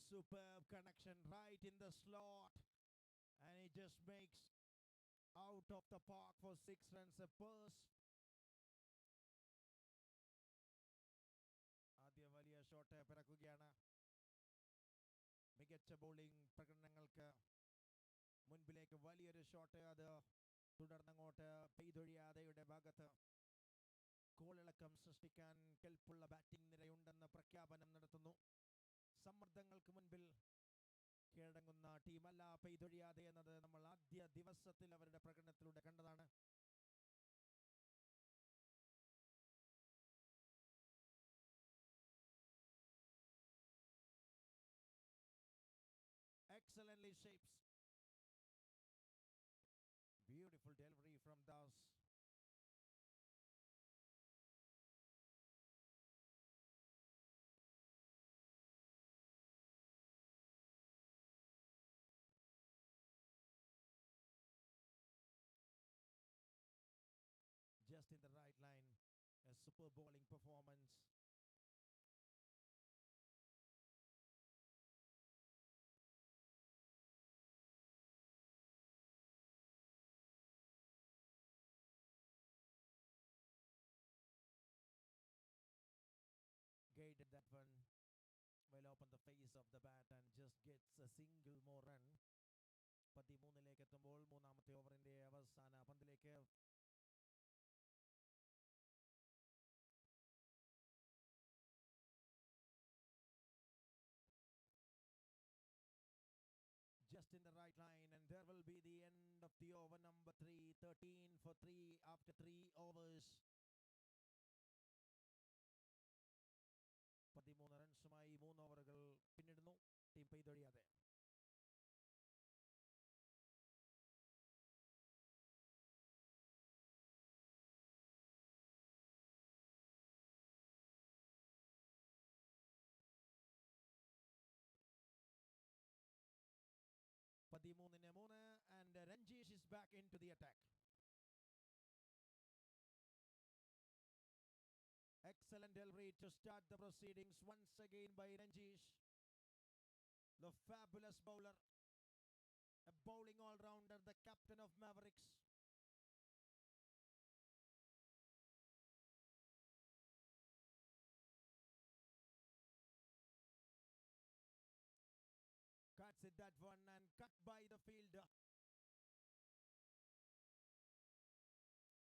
superb connection right in the slot. And he just makes out of the park for 6 runs apiece. ആദ്യ വലിയ shot പിറക്കുകയാണ്. മികച്ച bowling പ്രകടനങ്ങൾക്ക് മുൻപിലേക്ക് വലിയൊരു ഷോട്ട്, അത് തുടർന്നങ്ങോട്ട് പെയ്തൊഴിയാതെയുടെ ഭാഗത്ത് കോളിളക്കം സൃഷ്ടിക്കാൻ കെൽപ്പുള്ള ബാറ്റിംഗ് നിരയുണ്ടെന്ന പ്രഖ്യാപനം നടത്തുന്നു. സമ്മർദ്ദങ്ങൾക്ക് മുൻപിൽ കീഴടങ്ങുന്ന ടീമല്ല പെയ്തൊഴിയാതെ എന്നത് നമ്മൾ ആദ്യ ദിവസത്തിൽ അവരുടെ പ്രകടനത്തിലൂടെ കണ്ടതാണ്. Excellently shapes. Beautiful delivery from Das. Just in the right line, a super bowling performance. Guided that one well open the face of the bat and just gets a single more run. 13ലേക്ക് എത്തുമ്പോൾ മൂന്നാമത്തെ ഓവറിന്റെ അവസാന പന്തിലേക്ക് just in the right line, and there will be the end of the over number 3. 13 for 3 after 3 overs. 13 റൺസുമായി 3 ഓവറുകൾ പിന്നിടുന്നു team Peythozhiyathe. and Ranjish is back into the attack. Excellent delivery to start the proceedings once again by Ranjish, the fabulous bowler, a bowling all-rounder, the captain of Mavericks. Cuts it that one and cut by the fielder.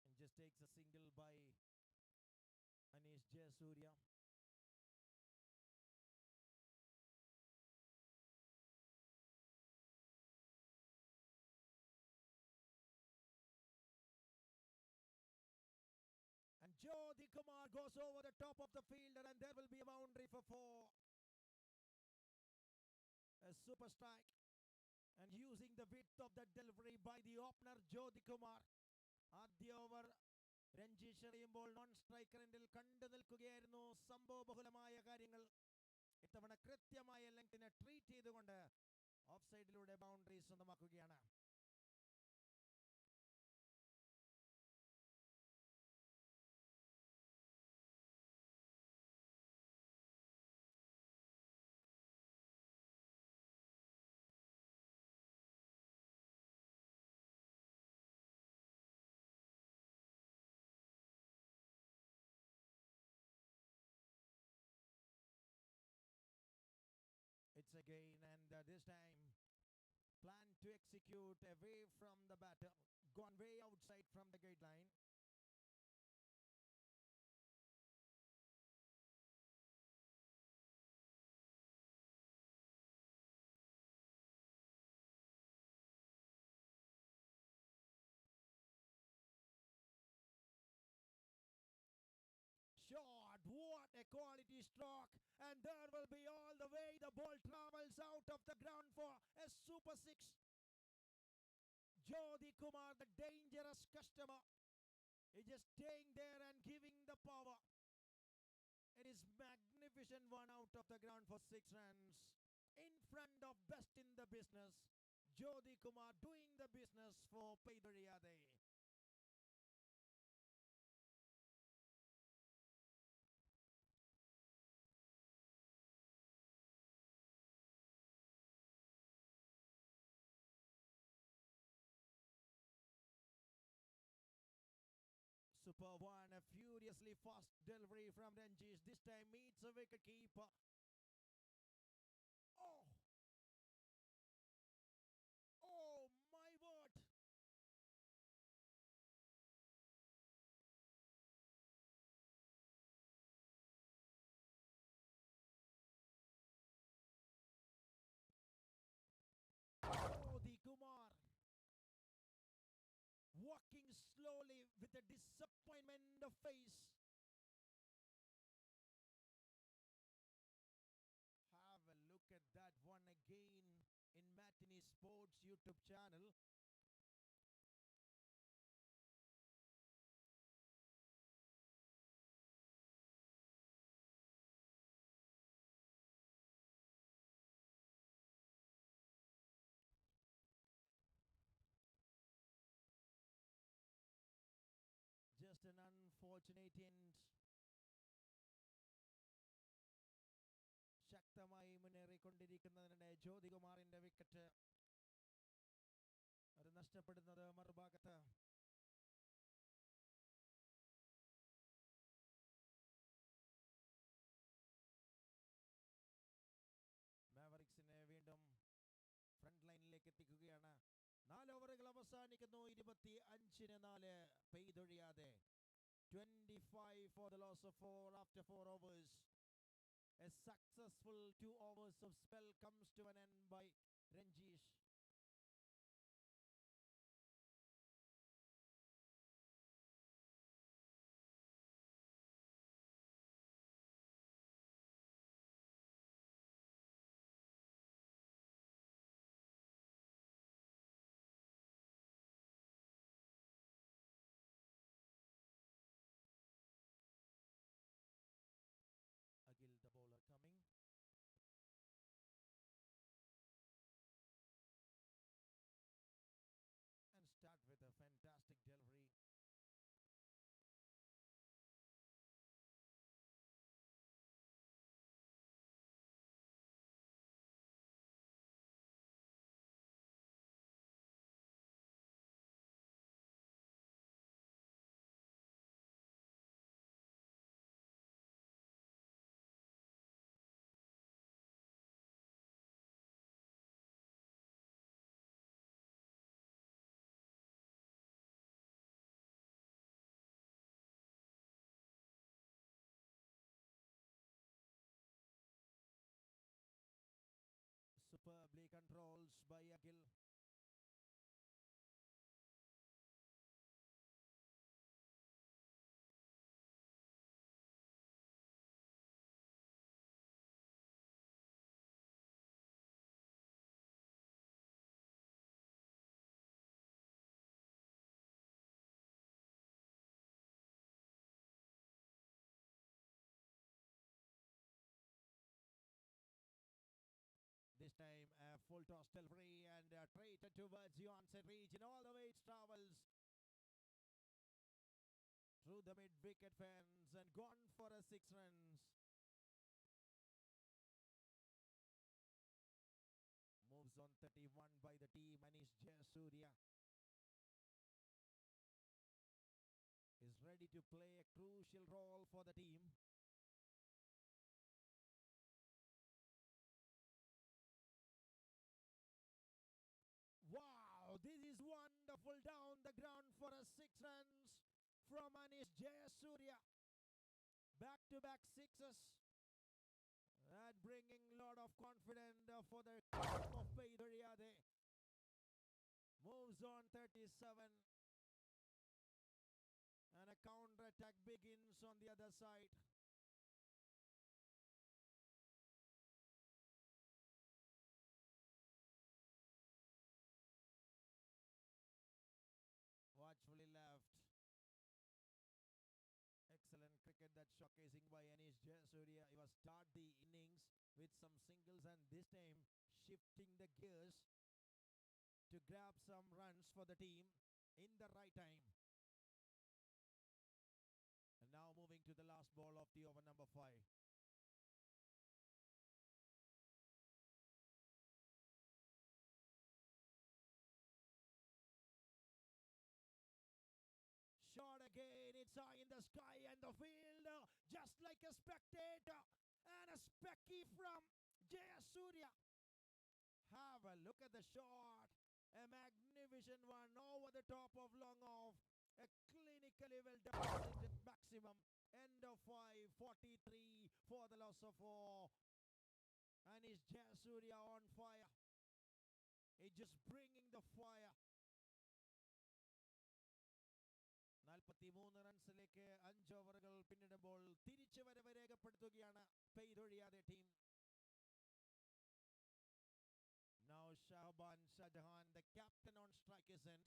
And just takes a single by Anish Jayasuriya. And Jyoti Kumar goes over the top of the fielder, and there will be a boundary for 4. A super strike, and using the width of the delivery by the opener Jyoti Kumar. ആദ്യ over Ranjeesh എറിയുമ്പോൾ non striker എൻഡിൽ കണ്ടു നിൽക്കുകയായിരുന്നു സംഭവബഹുലമായ കാര്യങ്ങൾ. ഇത്തവണ കൃത്യമായ ലെങ്തിനെ treat ചെയ്തുകൊണ്ട് of സൈഡിലൂടെ boundary സ്വന്തമാക്കുകയാണ്. It's again, and this time plan to execute away from the batter, gone way outside from the guideline. Shot, what a quality stroke, and there will be all the way the ball travels out of the ground for a super 6. Jyoti Kumar, the dangerous customer, is just staying there and giving the power. It is magnificent one out of the ground for 6 runs. In front of best in the business, Jyoti Kumar doing the business for Peidoriyade. number 1. A furiously fast delivery from Ranjish. This time meets a wicket keeper. Oh! Oh my word! Oh, the Kumar. Walking slowly with a disappointment in the face. Have a look at that one again in Matinee Sports YouTube channel. Just an unfortunate end. ശക്തമായി മുന്നേറിക്കൊണ്ടിരിക്കുന്നതിനിടെ ജ്യോതികുമാറിന്റെ wicket അത് നഷ്ടപ്പെടുന്നത് മറുഭാഗത്ത്. മാവറിക്സിനെ വീണ്ടും front ലൈനിലേക്ക് എത്തിക്കുകയാണ്. 4 ഓവറുകൾ അവസാനിക്കുന്നു. 25-4 പെയ്തൊഴിയാതെ. 25 for the loss of 4 after 4 overs. A successful 2 overs of spell comes to an end by Ranjish. Agil, the bowler, coming. And start with a fantastic delivery. Superbly controls by Agil. This time a full toss delivery and straight towards the onset region. All the way it travels through the mid-wicket fence and gone for a 6 runs. Moves on 31 by the team. Anish Jayasuriya is ready to play a crucial role for the team. Wow, this is wonderful down the ground for a 6 runs from Anish Jayasuriya. Back-to-back sixes. That bringing a lot of confidence for the of Peidoriyade. Moves on 37. And a counter-attack begins on the other side. Watchfully left. Excellent cricket that showcasing by Anish Jayasuriya. He was start the innings with some singles and this time shifting the gears to grab some runs for the team in the right time. And now moving to the last ball of the over number 5. Shot again. again. It's high in the sky and the field, just like a spectator. And a specky from Jayasuriya. Have a look at the shot. A magnificent one over the top of long off. A clinically well done maximum. End of 5, 43 for the loss of 4. And is Jayasuriya on fire? It's just bringing the fire. 43 റൺസിലേക്ക് 5 ഓവറുകൾ പിന്നിടുമ്പോൾ തിരിച്ചു വരവ് രേഖപ്പെടുത്തുകയാണ് പെയ്തൊഴിയാതെ team. Now Shahban Shahjahan, the captain on strike, isn't.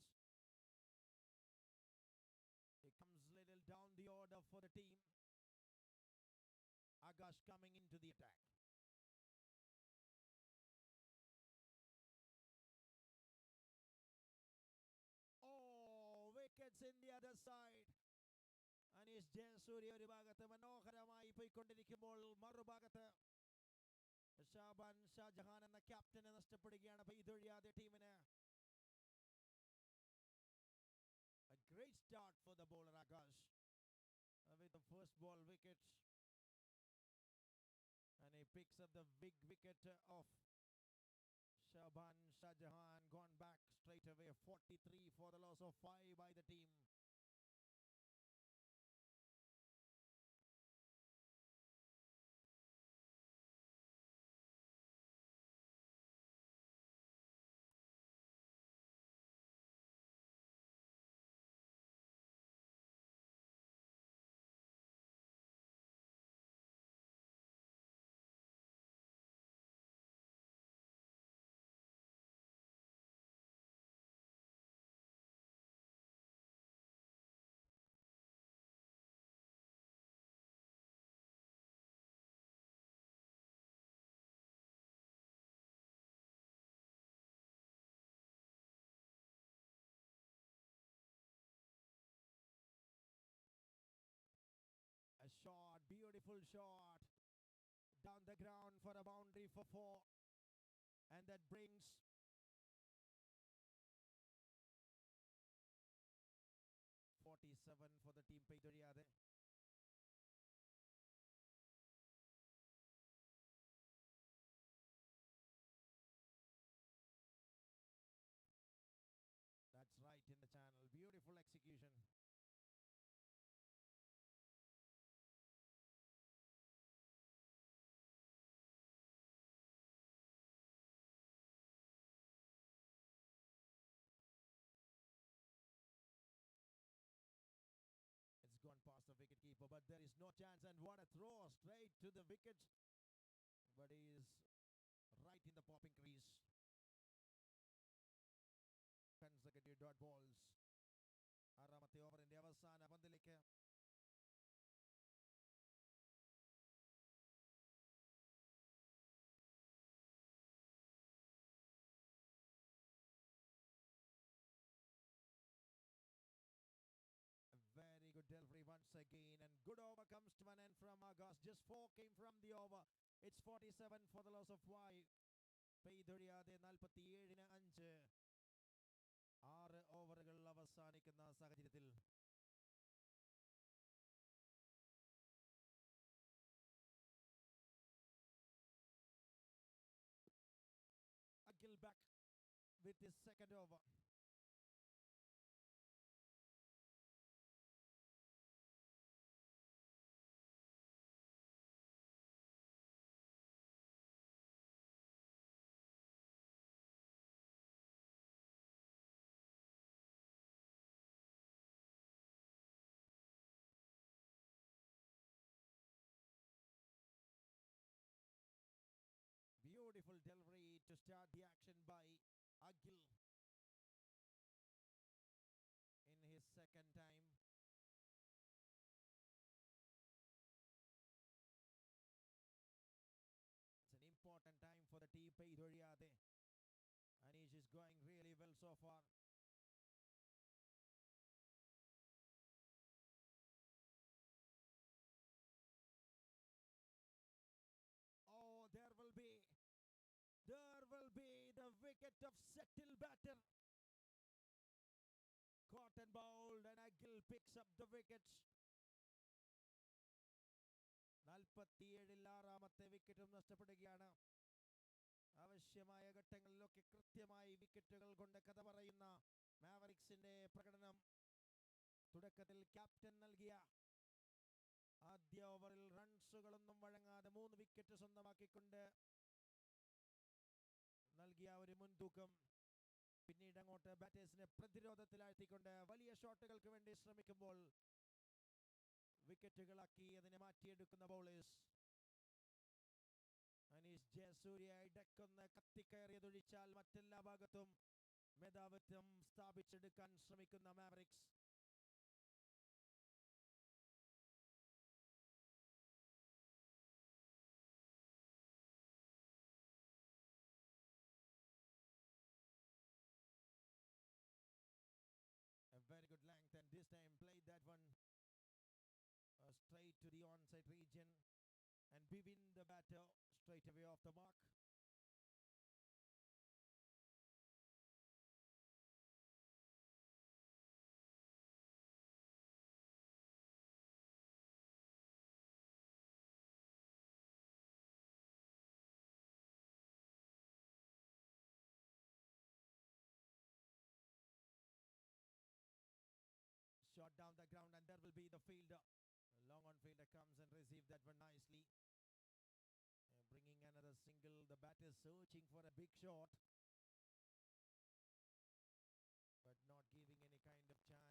He comes little down the order for the team. Akash coming into the attack. Oh, wickets in the other side. Anish Jayasuriya ഒരു ഭാഗത്ത് മനോഹരമായി പോയിക്കൊണ്ടിരിക്കുമ്പോൾ മറുഭാഗത്ത് ഷാബാൻ ഷാജഹാൻ എന്ന ക്യാപ്റ്റനെ നഷ്ടപ്പെടുകയാണ് പെയ്തൊഴിയാതെ ടീമിന്. A great start for the bowler Akash with the first ball wicket, and he picks up the big wicket of Shahban Shahjahan, gone back straight away. 43 for the loss of 5 by the team. A shot, beautiful shot, down the ground for a boundary for 4. And that brings .47 for the team Peidoriyade. That's right in the channel. Beautiful execution. It's gone past the wicketkeeper, but there is no chance. And what a throw straight to the wicket. But he is right in the popping crease. Consecutive dot balls. ആറാമത്തെ ഓവറിന്റെ അവസാന പന്തിലേക്ക് a very good delivery once again, and good over comes to an end from August. Just 4 came from the over. It's 47 for the loss of 5. പെയ്തൊഴിയാതെ 47-ന് 5. 6 ഓവറുകൾ അവസാനിക്കുന്ന സാഹചര്യത്തിൽ Akhil back with his second over. Beautiful delivery to start the action by Akhil in his second time. It's an important time for the team Peidoriyade. Anish is going really well so far. Oh, there will be the wicket of settle batter. Caught Short and bold, and Agill picks up the wickets. 47-ൽ ആറാമത്തെ വിക്കറ്റും നഷ്ടപ്പെടുകയാണ്. ആവശ്യമായ ഘട്ടങ്ങളിലൊക്കെ കൃത്യമായി വിക്കറ്റുകൾ കൊണ്ട് കഥ പറയുന്ന മാവറിക്സിന്റെ പ്രകടനം. തുടക്കത്തിൽ ക്യാപ്റ്റൻ നൽകിയ ആദ്യ ഓവറിൽ റൺസുകളൊന്നും വഴങ്ങാതെ 3 വിക്കറ്റ് സ്വന്തമാക്കിക്കൊണ്ട് നൽകിയ ഒരു മുൻതൂക്കം, പിന്നീട് അങ്ങോട്ട് ബാറ്റേഴ്സിനെ പ്രതിരോധത്തിലാഴ്ത്തിക്കൊണ്ട് വലിയ ഷോട്ടുകൾക്ക് വേണ്ടി ശ്രമിക്കുമ്പോൾ വിക്കറ്റുകളാക്കി അതിനെ മാറ്റിയെടുക്കുന്ന ബൗളേഴ്സ്. അനീഷ് ജയസൂര്യ ഇടക്കൊന്ന് കത്തിക്കയറിയതൊഴിച്ചാൽ മറ്റെല്ലാ ഭാഗത്തും മേധാവിത്വം സ്ഥാപിച്ചെടുക്കാൻ ശ്രമിക്കുന്ന Mavericks. A very good length, and this time played that one straight to the onside region, and Bivin the batter straight away off the mark. Shot down the ground, and there will be the fielder. The long on fielder comes and receives that one nicely. Bringing another single. The batter searching for a big shot, but not giving any kind of chance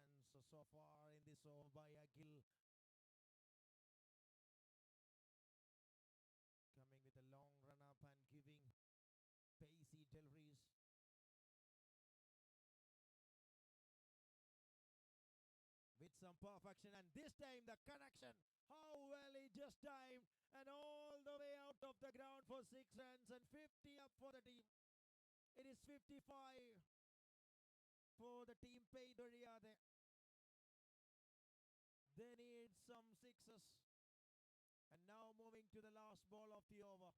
so far in this over by Agill. Coming with a long run up and giving pacey deliveries. With some perfection, and this time the connection. How well he just timed, and all the way out of the ground for 6 runs, and 50 up for the team. It is 55 for the team Peidoriyade. They need some sixes. And now moving to the last ball of the over.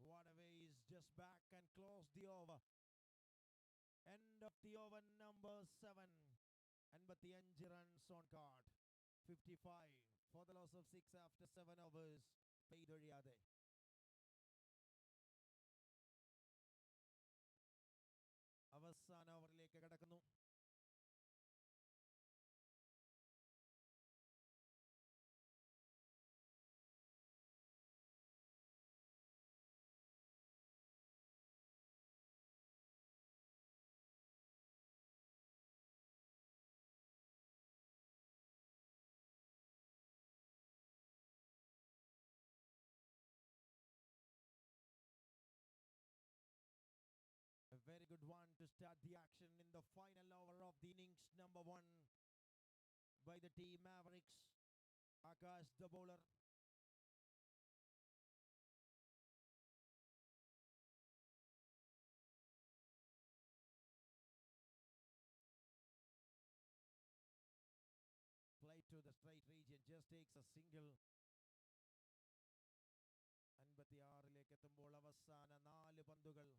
Waterway is just back and closed the over. End of the over number 7. And but the 5 runs on card. 55 for the loss of 6 after 7 overs. Peidoriyade. അവസാന ഓവറിലേക്ക് കടക്കുന്നു. A very good one to start the action in the final over of the innings number 1 by the team Mavericks. Akash the bowler. Play to the straight region, just takes a single. 56-ലേക്ക് എത്തുമ്പോൾ അവസാന 4 പന്തുകൾ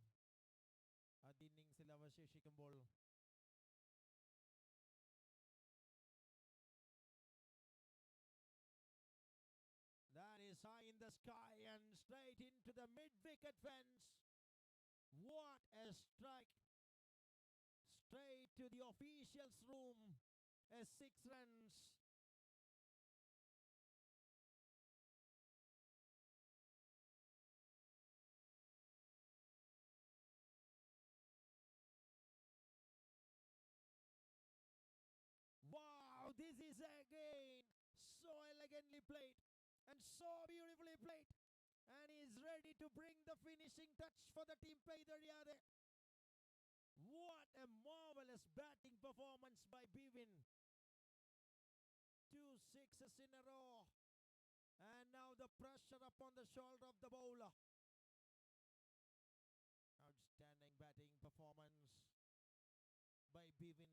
അത് ഇന്നിംഗ്സിൽ അവശേഷിക്കുമ്പോൾ that is high in the sky and straight into the mid-wicket fence. What a strike! Straight to the officials' room. A 6 runs. Wow, this is again so elegantly played and so beautifully played, and he's ready to bring the finishing touch for the team Peidoriyade. What a marvelous batting performance by Bivin. 2 sixes in a row, and now the pressure upon the shoulder of the bowler. Outstanding batting performance by Bivin.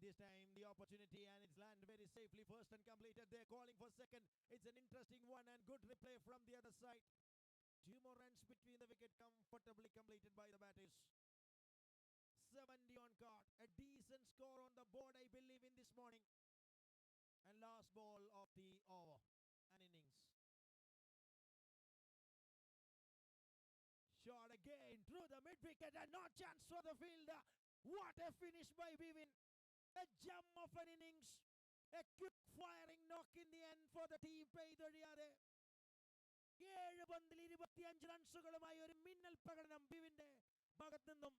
this time the opportunity, and it's landed very safely. First and completed. They're calling for second. It's an interesting one and good replay from the other side. 2 more runs between the wicket, comfortably completed by the batters. 70 on card. A decent score on the board, I believe, in this morning. And last ball of the over, an innings. Shot again through the mid wicket and no chance for the fielder. What a finish by Bivin. A gem of an innings. A quick firing knock in the end for the team. പെയ്തൊഴിയാതെ 7 പന്തിൽ 25 റൺസുകളുമായി ഒരു മിന്നൽ പ്രകടനം ബിവിന്റെ ഭാഗത്തു നിന്നും.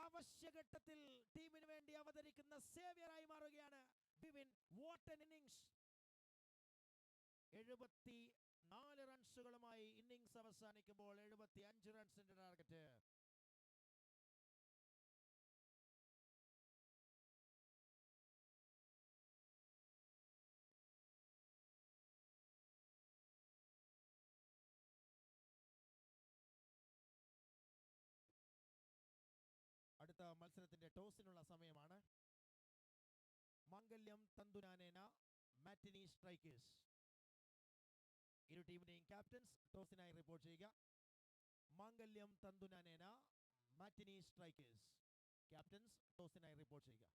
ആവശ്യഘട്ടത്തിൽ ടീമിന് വേണ്ടി അവതരിക്കുന്ന സേവ്യറായി മാറുകയാണ് ബിവിൻ. What an innings. 74 റൺസുകളുമായി ഇന്നിംഗ്സ് അവസാനിക്കുമ്പോൾ 75 റൺസിന്റെ ടാർഗറ്റ്. അടുത്ത മത്സരത്തിന്റെ ടോസിനുള്ള സമയമാണ്. Mangalyam Thanthunanena Matinee Strikers. ഇരു ടീമിന്റെയും ക്യാപ്റ്റൻസ് ടോസിനായി റിപ്പോർട്ട് ചെയ്യുക. Mangalyam Thanthunanena Matinee Strikers. Captains ടോസിനായി റിപ്പോർട്ട് ചെയ്യുക.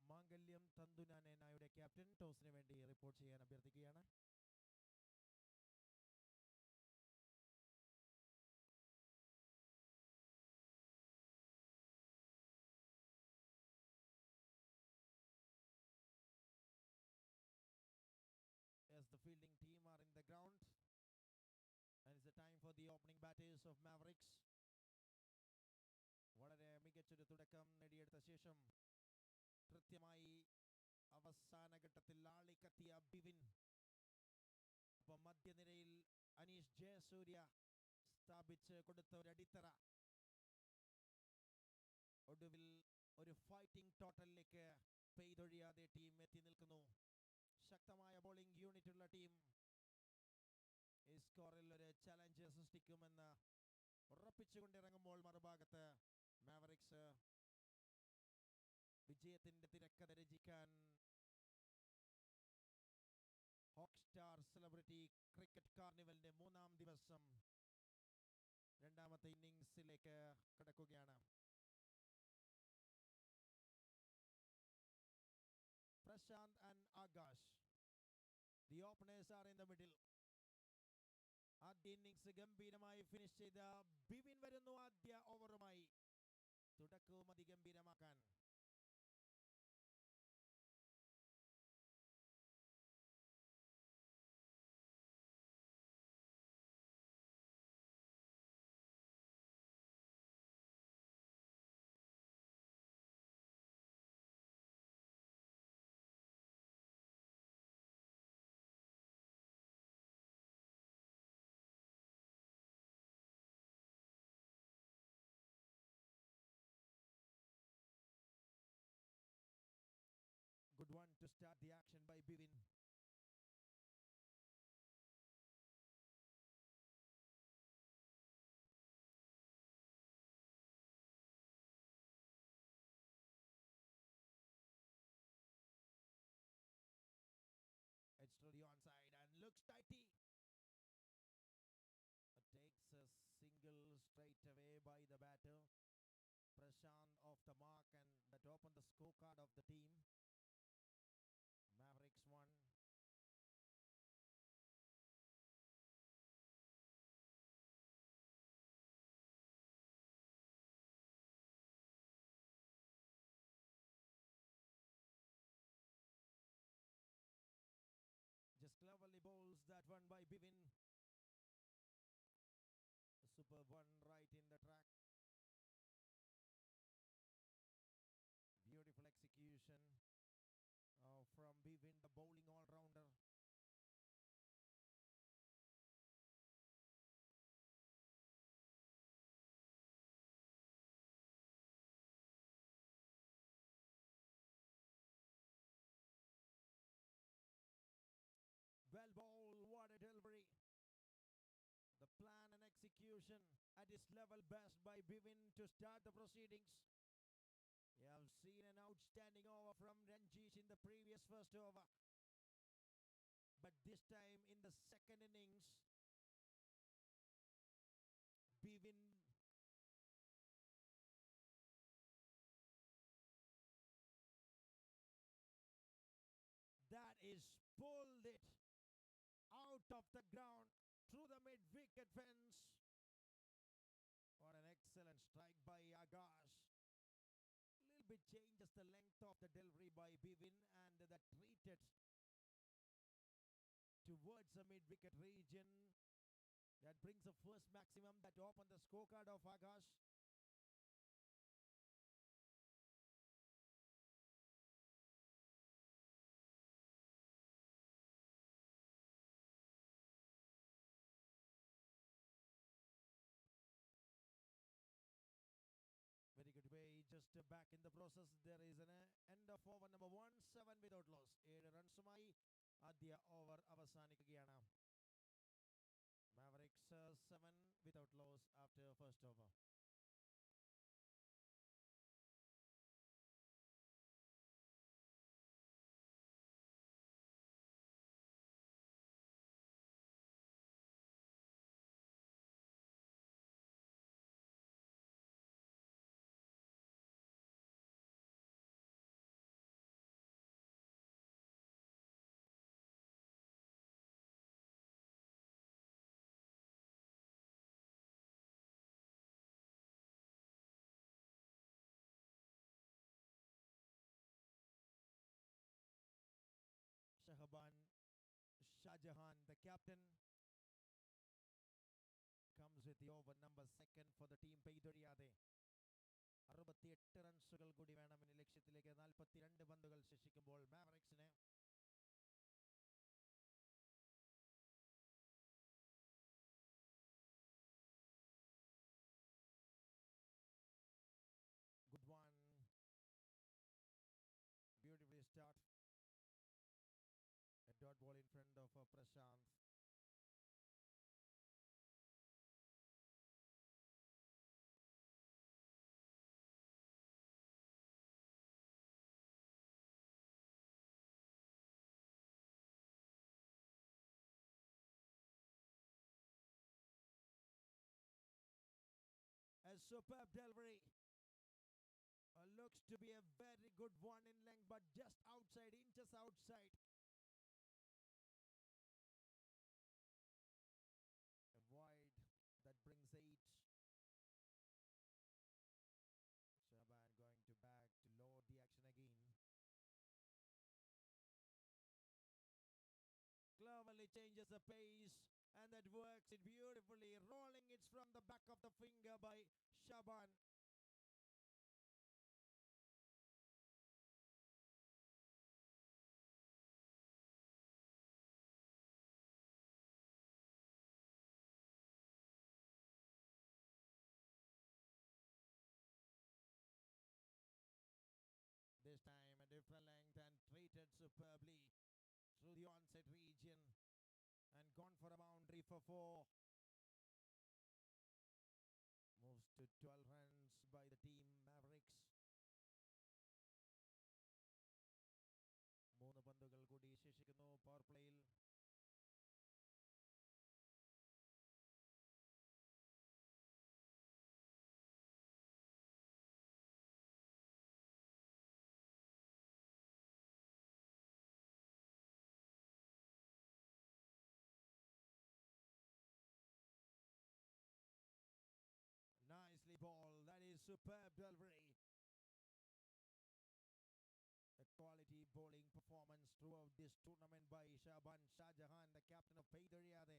മാംഗല്യം തന്തുനാനേനയുടെ ക്യാപ്റ്റൻ ടോസിന് വേണ്ടി റിപ്പോർട്ട് ചെയ്യാൻ അഭ്യർത്ഥിക്കുകയാണ്. As the fielding team are in the ground, and it's the time for the opening batters of Mavericks. വളരെ മികച്ചൊരു തുടക്കം നേടിയെടുത്ത ശേഷം കൃത്യമായി അവസാന ഘട്ടത്തിൽ ആളിക്കത്തിയ ബിവിൻ. അപ്പം മധ്യനിരയിൽ അനീഷ് ജയസൂര്യ സ്ഥാപിച്ച് കൊടുത്ത ഒരു അടിത്തറ ഒടുവിൽ ഒരു ഫൈറ്റിംഗ് ടോട്ടലിലേക്ക് പെയ്തൊഴിയാതെ ടീം എത്തി നിൽക്കുന്നു. ശക്തമായ ബോളിംഗ് യൂണിറ്റ് ഉള്ള ടീം ഈ സ്കോറിൽ ഒരു ചലഞ്ച് സൃഷ്ടിക്കുമെന്ന് ഉറപ്പിച്ചുകൊണ്ടിറങ്ങുമ്പോൾ മറുഭാഗത്ത് മാവറിക്സ് വിജയത്തിന്റെ തിരക്കഥ രചിക്കാൻ ഹോട്ട്സ്റ്റാർ സെലിബ്രിറ്റി ക്രിക്കറ്റ് കാർണിവലിന്റെ 3ാം ദിവസം 2ാമത്തെ ഇന്നിംഗ്സിലേക്ക് കടക്കുകയാണ്. Prashanth and Akash, the openers are in the middle. ആദ്യ ഇന്നിംഗ്സ് ഗംഭീരമായി ഫിനിഷ് ചെയ്ത ബിവിൻ വരുന്നു ആദ്യ ഓവറുമായി തുടക്കവും അതിഗംഭീരമാക്കാൻ. to start the action by Bivin. It's to the onside and looks tighty. Takes a single straight away by the batter. Prashant off the mark, and that opened the scorecard of the team. Mavericks 1. Just cleverly bowls that one by Bivin. A superb one right in the track. Beautiful execution from Bivin, the bowling all-rounder. Well bowled, what a delivery. The plan and execution at its level best by Bivin to start the proceedings. You have seen an outstanding over from Ranjit in the previous first over. But this time in the second innings, Bivin that is pulled it out of the ground through the mid-wicket fence. What an excellent strike by Akash. A little bit changes the length of the delivery by Bivin, and that treated towards the mid-wicket region. That brings the first maximum that opened the scorecard of Akash. Very good way, just back in the process. There is an end of over number 1, 7 without loss. 7 റൺസുമായി ആദ്യ over അവസാനിക്കുകയാണ്. Mavericks 7 without loss after first over. Shahjahan, the captain, comes with the over number 2 for the team. പെയ്തൊഴിയാതെ 68 റൺസുകൾ കൂടി വേണമെന്ന് ലക്ഷ്യത്തിലേക്ക് 42 പന്തുകൾ ശേഷിക്കുമ്പോൾ മാവറിക്സിന് good one, beautifully start. A dot ball in front of Prashant. A superb delivery. Looks to be a very good one in length, but just outside, inches outside. A wide that brings 8. Shaban going to back to load the action again. Cleverly changes the pace, and that works it beautifully, rolling it from the back of the finger by Shaban. This time a different length and treated penetrated superbly through the onset region and gone for a boundary for 4. Moves to 12 runs by the team Mavericks. 3 പന്തുകൾ കൂടി ശേഷിക്കുന്നു power പ്ലേയിൽ. Nicely ball. That is superb delivery. A quality bowling performance throughout this tournament by Shaban Shahjahan, the captain of Paidariade.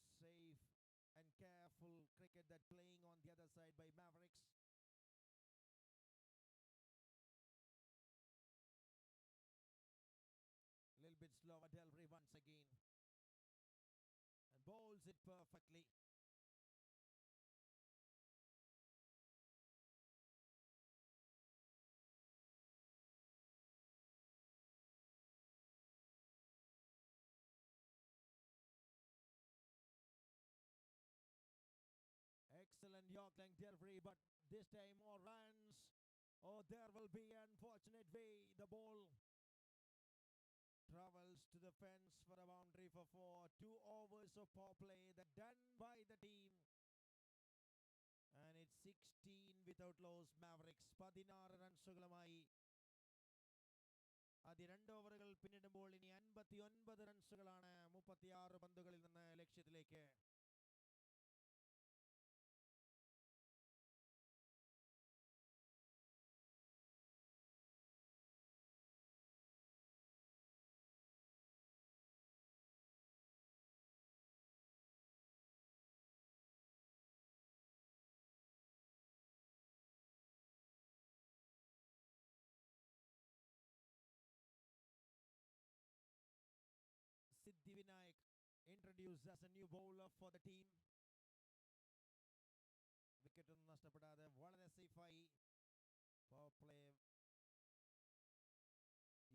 A safe and careful cricket that playing on the other side by Mavericks. A little bit slower delivery once again. And bowls it perfectly. Excellent York length delivery, but this time more runs. Oh, there will be an unfortunate way. The ball travels to the fence for a boundary for 4. 2 overs of power play that done by the team. And it's 16 without loss. Mavericks 16 റൺസുകളുമായി ആദ്യ 2 ഓവറുകൾ പിന്നിടുമ്പോൾ ഇനി 59 റൺസുകളാണ് 36 പന്തുകളിൽ നിന്ന് ലക്ഷ്യത്തിലേക്ക്. Siddhivinayak introduced as a new bowler for the team. Wicket ഒന്നും നഷ്ടപ്പെടാതെ വളരെ സേഫായി പവർ പ്ലേ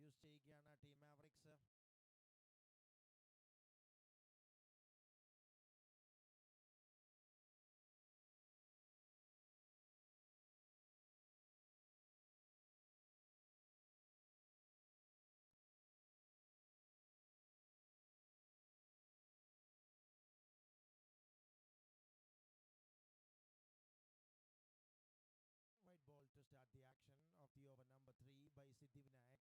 യൂസ് ചെയ്യുകയാണ് team Mavericks. White ball to start the action of the over number 3 by Siddhivinayak.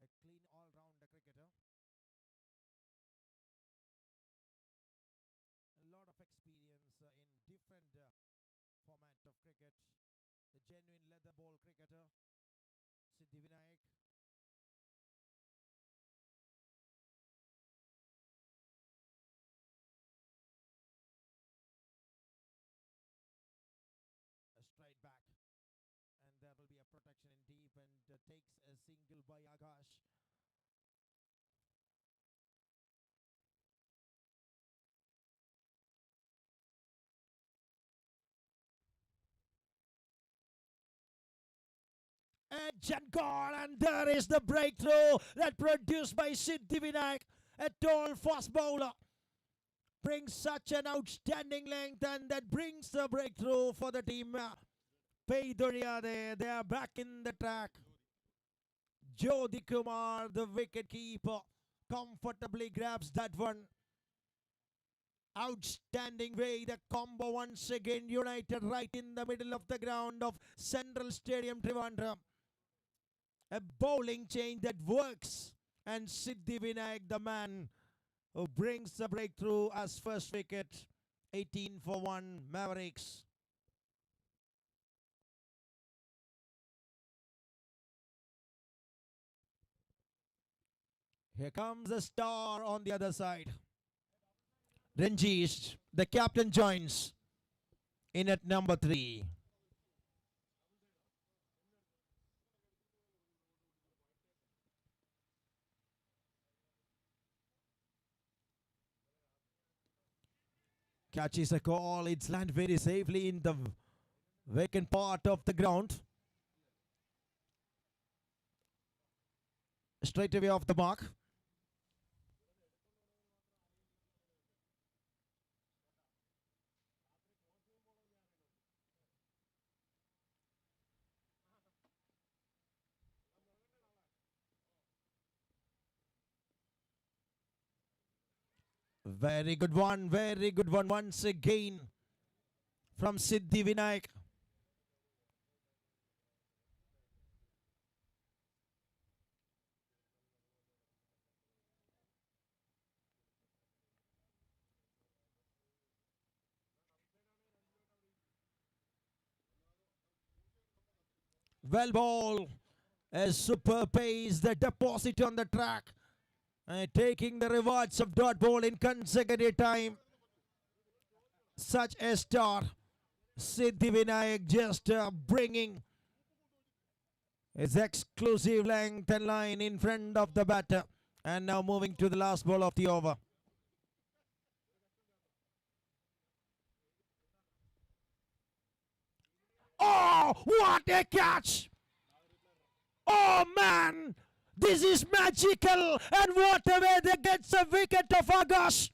A clean all-rounder cricketer. A lot of experience in different format of cricket. The genuine leather ball cricketer, Siddhivinayak. A straight back, and there will be a protection in deep, and takes a single by Akash. Edge and goal, and there is the breakthrough that produced by Siddhivinayak. A tall fast bowler brings such an outstanding length, and that brings the breakthrough for the team. Paidariade, they are back in the track. Jyoti Kumar, the wicket keeper, comfortably grabs that one. Outstanding way, the combo once again united right in the middle of the ground of Central Stadium, Trivandrum. A bowling change that works, and Siddhivinayak, the man who brings the breakthrough as first wicket. 18 for 1, Mavericks. Here comes the star on the other side. Ranjish, the captain, joins in at number 3. Catches a call. It's landed very safely in the vacant part of the ground. straight away off the mark. Very good one once again from Siddhi Vinayak. Well ball, a super pace, the deposit on the track, taking the rewards of dot ball in consecutive time. Such a star, Siddhi Vinayak just bringing his exclusive length and line in front of the batter. And now moving to the last ball of the over. Oh, what a catch! Oh man, this is magical, and what a way they gets a wicket of August.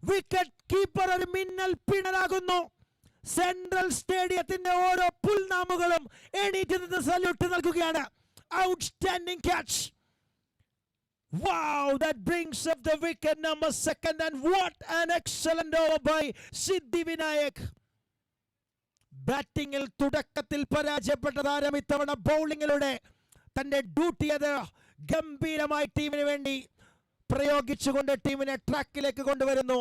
Wicket keeper ഒരു മിന്നൽ പിണരാകുന്നു. Central സ്റ്റേഡിയത്തിന്റെ ഓരോ പുൽനാമുകളും എണീറ്റ് നിന്ന് salute നൽകുകയാണ്. Outstanding catch. Wow, that brings up the wicket number second, and what an excellent over by Siddhi Vinayak. ബാറ്റിംഗിൽ തുടക്കത്തിൽ പരാജയപ്പെട്ട താരം ഇത്തവണ ബൗളിങ്ങിലൂടെ തന്റെ ഡ്യൂട്ടി അത് ഗംഭീരമായി ടീമിന് വേണ്ടി പ്രയോഗിച്ചുകൊണ്ട് ടീമിനെ ട്രാക്കിലേക്ക് കൊണ്ടുവരുന്നു.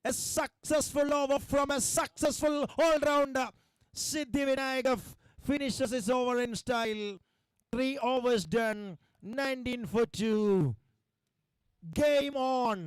A successful over from a successful all-rounder. Siddhi Vinayak finishes his over in style. 3 overs done, 19 for 2. Game on.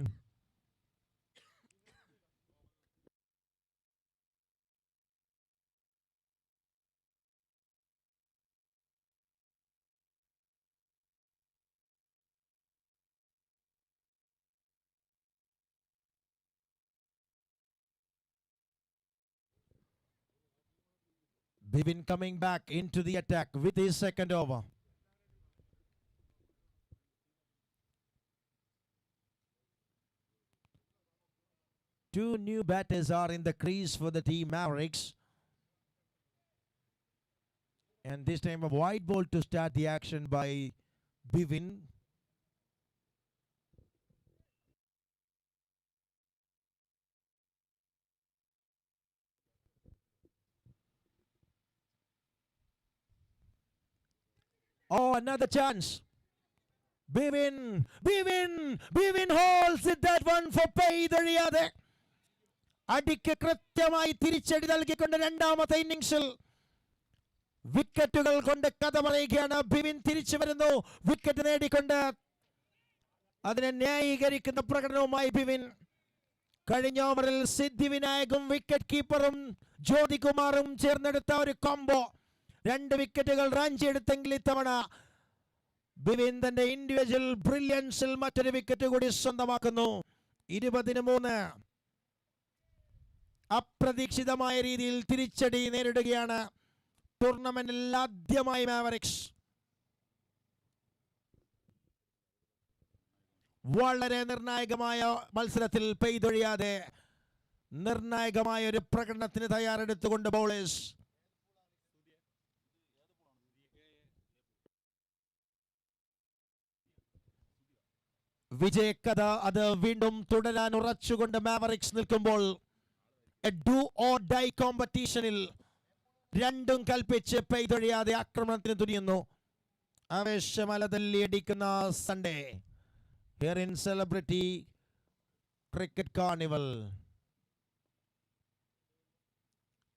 Bivin coming back into the attack with his second over. Two new batters are in the crease for the team Mavericks. And this time a wide ball to start the action by Bivin. Oh, another chance. Bivin holds it, that one for Peidhariyade. അടിക്ക് കൃത്യമായി തിരിച്ചടി നൽകിക്കൊണ്ട് രണ്ടാമത്തെ ഇന്നിംഗ്സിൽ വിക്കറ്റുകൾ കൊണ്ട് കഥ പറയുകയാണ്. ബിവിൻ തിരിച്ചു വരുന്നു വിക്കറ്റ് നേടിക്കൊണ്ട്. അതിനെ ന്യായീകരിക്കുന്ന പ്രകടനവുമായി ബിവിൻ. കഴിഞ്ഞ ഓവറിൽ സിദ്ധി വിനായകും വിക്കറ്റ് കീപ്പറും ജ്യോതികുമാറും ചേർന്നെടുത്ത ഒരു കോംബോ 2 വിക്കറ്റുകൾ റാഞ്ചി എടുത്തെങ്കിൽ ഇത്തവണ ബിവിൻ തന്റെ ഇൻഡിവിജ്വൽ ബ്രില്യൻസിൽ മറ്റൊരു വിക്കറ്റ് കൂടി സ്വന്തമാക്കുന്നു. 20-3. അപ്രതീക്ഷിതമായ രീതിയിൽ തിരിച്ചടി നേരിടുകയാണ് ടൂർണമെന്റിൽ ആദ്യമായി മാവറിക്സ്. വളരെ നിർണായകമായ മത്സരത്തിൽ പെയ്തൊഴിയാതെ നിർണായകമായ ഒരു പ്രകടനത്തിന് തയ്യാറെടുത്തുകൊണ്ട് ബൗളേഴ്സ്. വിജയക്കഥ അത് വീണ്ടും തുടരാൻ ഉറച്ചുകൊണ്ട് മാവറിക്സ് നിൽക്കുമ്പോൾ എ ഡു ഓർ ഡൈ കോമ്പറ്റീഷനിൽ രണ്ടും കൽപ്പിച്ച് പെയ്തൊഴിയാതെ ആക്രമണത്തിന് തുനിയുന്നു. ആവേശമലതല്ലിയടിക്കുന്ന Sunday here in celebrity cricket carnival.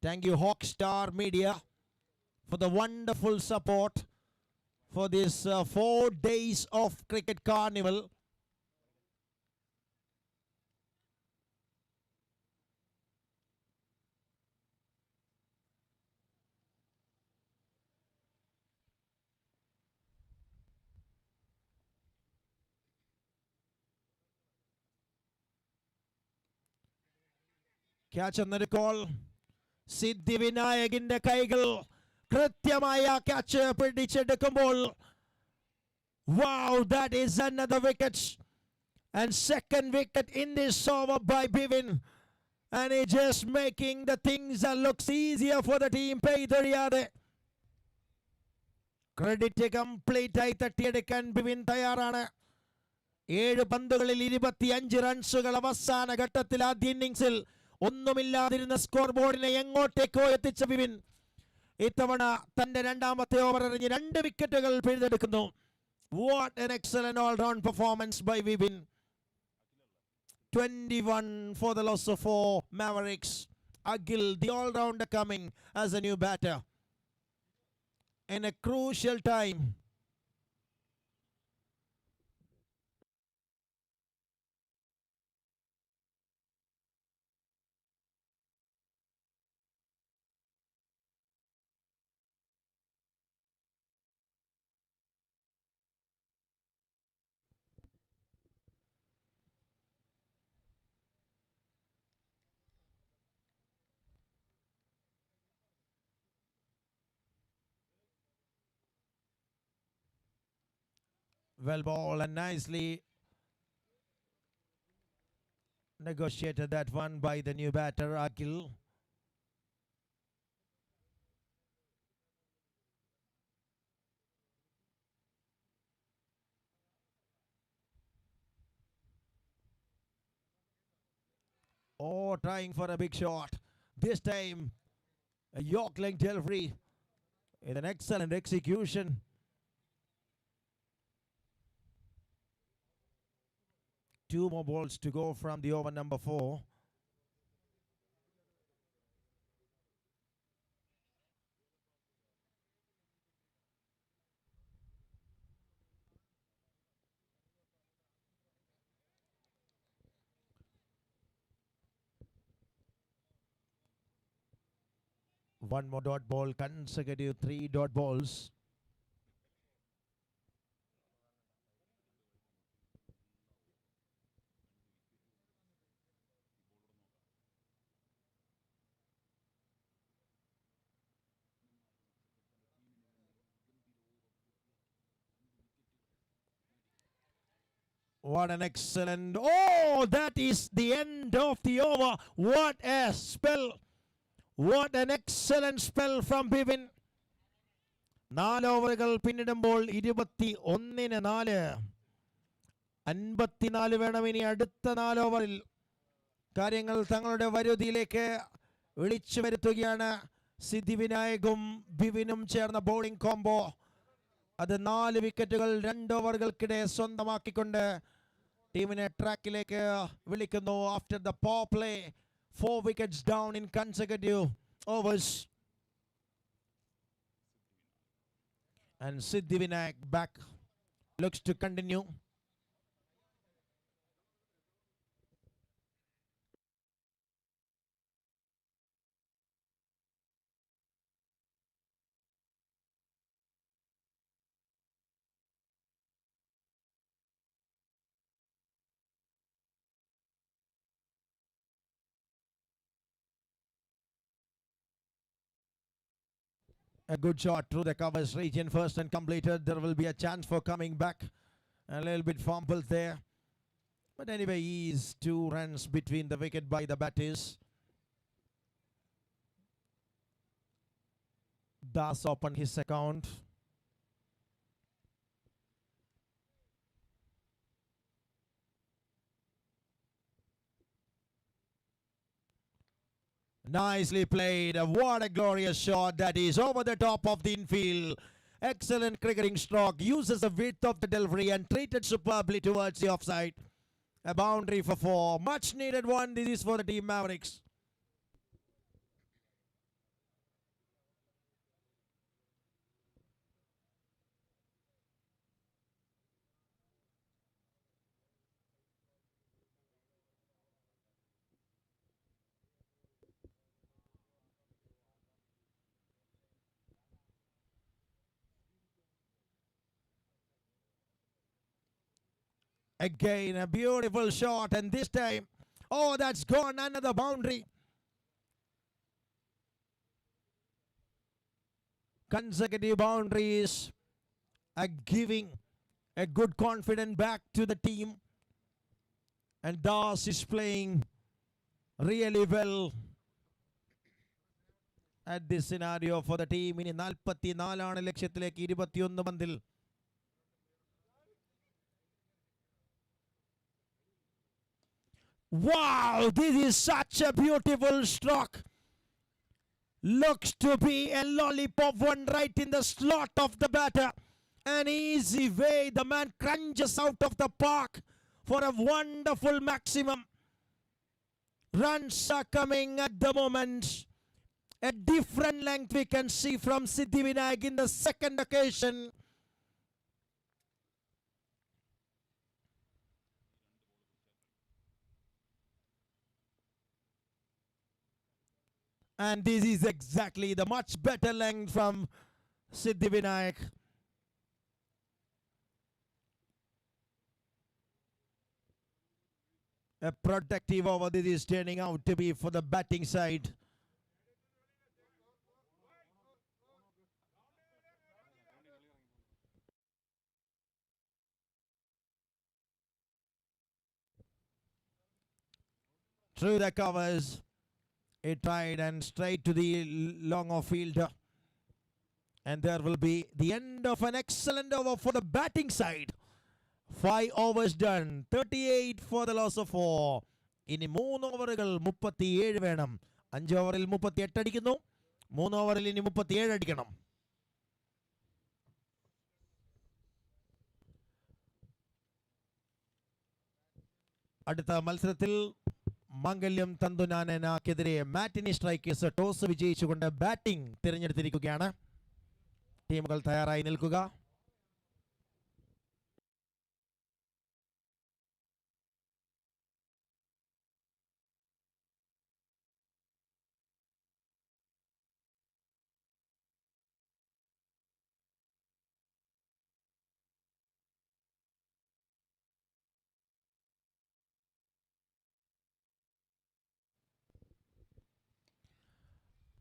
Thank you Hockstar Media for the wonderful support for this 4 days of Cricket Carnival. Catch എന്നൊരു കോൾ. സിദ്ധി വിനായകിന്റെ കൈകൾ കൃത്യമായ catch പിടിച്ചെടുക്കുമ്പോൾ Wow, that is another wicket. And second wicket in this over by Bivin. And it's just making the things that looks easier for the team. Peidariade. Credit complete ആയി തട്ടിയെടുക്കാൻ ബിവിൻ തയ്യാറാണ്. 7 പന്തുകളിൽ 25 റൺസുകൾ അവസാന ഘട്ടത്തിൽ ആദ്യ ഇന്നിംഗ്സിൽ ഒന്നുമില്ലാതിരുന്ന സ്കോർ ബോർഡിനെ എങ്ങോട്ടേക്കോ എത്തിച്ച ബിവിൻ ഇത്തവണ തന്റെ രണ്ടാമത്തെ ഓവർ എറിഞ്ഞ് 2 വിക്കറ്റുകൾ പിഴുതെടുക്കുന്നു. What an excellent all-round performance by Bivin. 21 for the loss of 4 Mavericks. Agil, the all-rounder, coming as a new batter in a crucial time. Well ball and nicely negotiated that one by the new batter Agil. Oh, trying for a big shot. This time a York length delivery in an excellent execution. Two more balls to go from the over number 4. One more dot ball, consecutive 3 dot balls. What an excellent... Oh, that is the end of the over. What a spell. What an excellent spell from Bivin. 4 ഓവറുകൾ പിന്നിടുമ്പോൾ 21-4. 54 വേണം ഇനി അടുത്ത 4 ഓവറിൽ. കാര്യങ്ങൾ തങ്ങളുടെ വരുതിയിലേക്ക് വിളിച്ചു വരുത്തുകയാണ്. സിദ്ധി വിനായകും ബിവിനും ചേർന്ന bowling combo. അത് 4 വിക്കറ്റുകൾ 2 ഓവറുകൾക്കിടെ സ്വന്തമാക്കിക്കൊണ്ട് ടീമിനെ ട്രാക്കിലേക്ക് വിളിക്കുന്നു. After the power play 4 wickets down in consecutive overs. And Siddhi Vinayak back, looks to continue. A good shot through the covers region first and completed. There will be a chance for coming back. A little bit fumbled there. But anyway, he's 2 runs between the wicket by the batters. Das opened his account. Nicely played. What a glorious shot that is over the top of the infield. Excellent cricketing stroke. Uses the width of the delivery and treated superbly towards the offside. A boundary for 4. Much needed one. This is for the team Mavericks. Again, a beautiful shot, and this time, oh, that's gone, another boundary. Consecutive boundaries are giving A good confidence back to the team. And Das is playing really well at this scenario for the team. ഇനി 44 ലക്ഷ്യത്തിലേക്ക് 21 പന്തിൽ. Wow, this is such a beautiful stroke. Looks to be a lollipop one right in the slot of the batter. An easy way. The man crunches out of the park for a wonderful maximum. Runs are coming at the moment. A different length we can see from Siddhivinayak in the second occasion. And this is exactly the much better length from Siddhivinayak. A protective over. This is turning out to be for the batting side. Through the covers. It tried and straight to the long off fielder. And there will be the end of an excellent over for the batting side. 5 overs done. 38 for the loss of 4. ഇനി 3 ഓവറുകൾ 37 വേണം. 5 ഓവറിൽ 38 അടിക്കുന്നു. 3 ഓവറിൽ ഇനി 37 അടിക്കണം. അടുത്ത മത്സരത്തിൽ മംഗല്യം തന്തുനാനെതിരെ മാറ്റിനി strikers toss വിജയിച്ചുകൊണ്ട് batting തിരഞ്ഞെടുത്തിരിക്കുകയാണ്. ടീമുകൾ തയ്യാറായി നിൽക്കുക.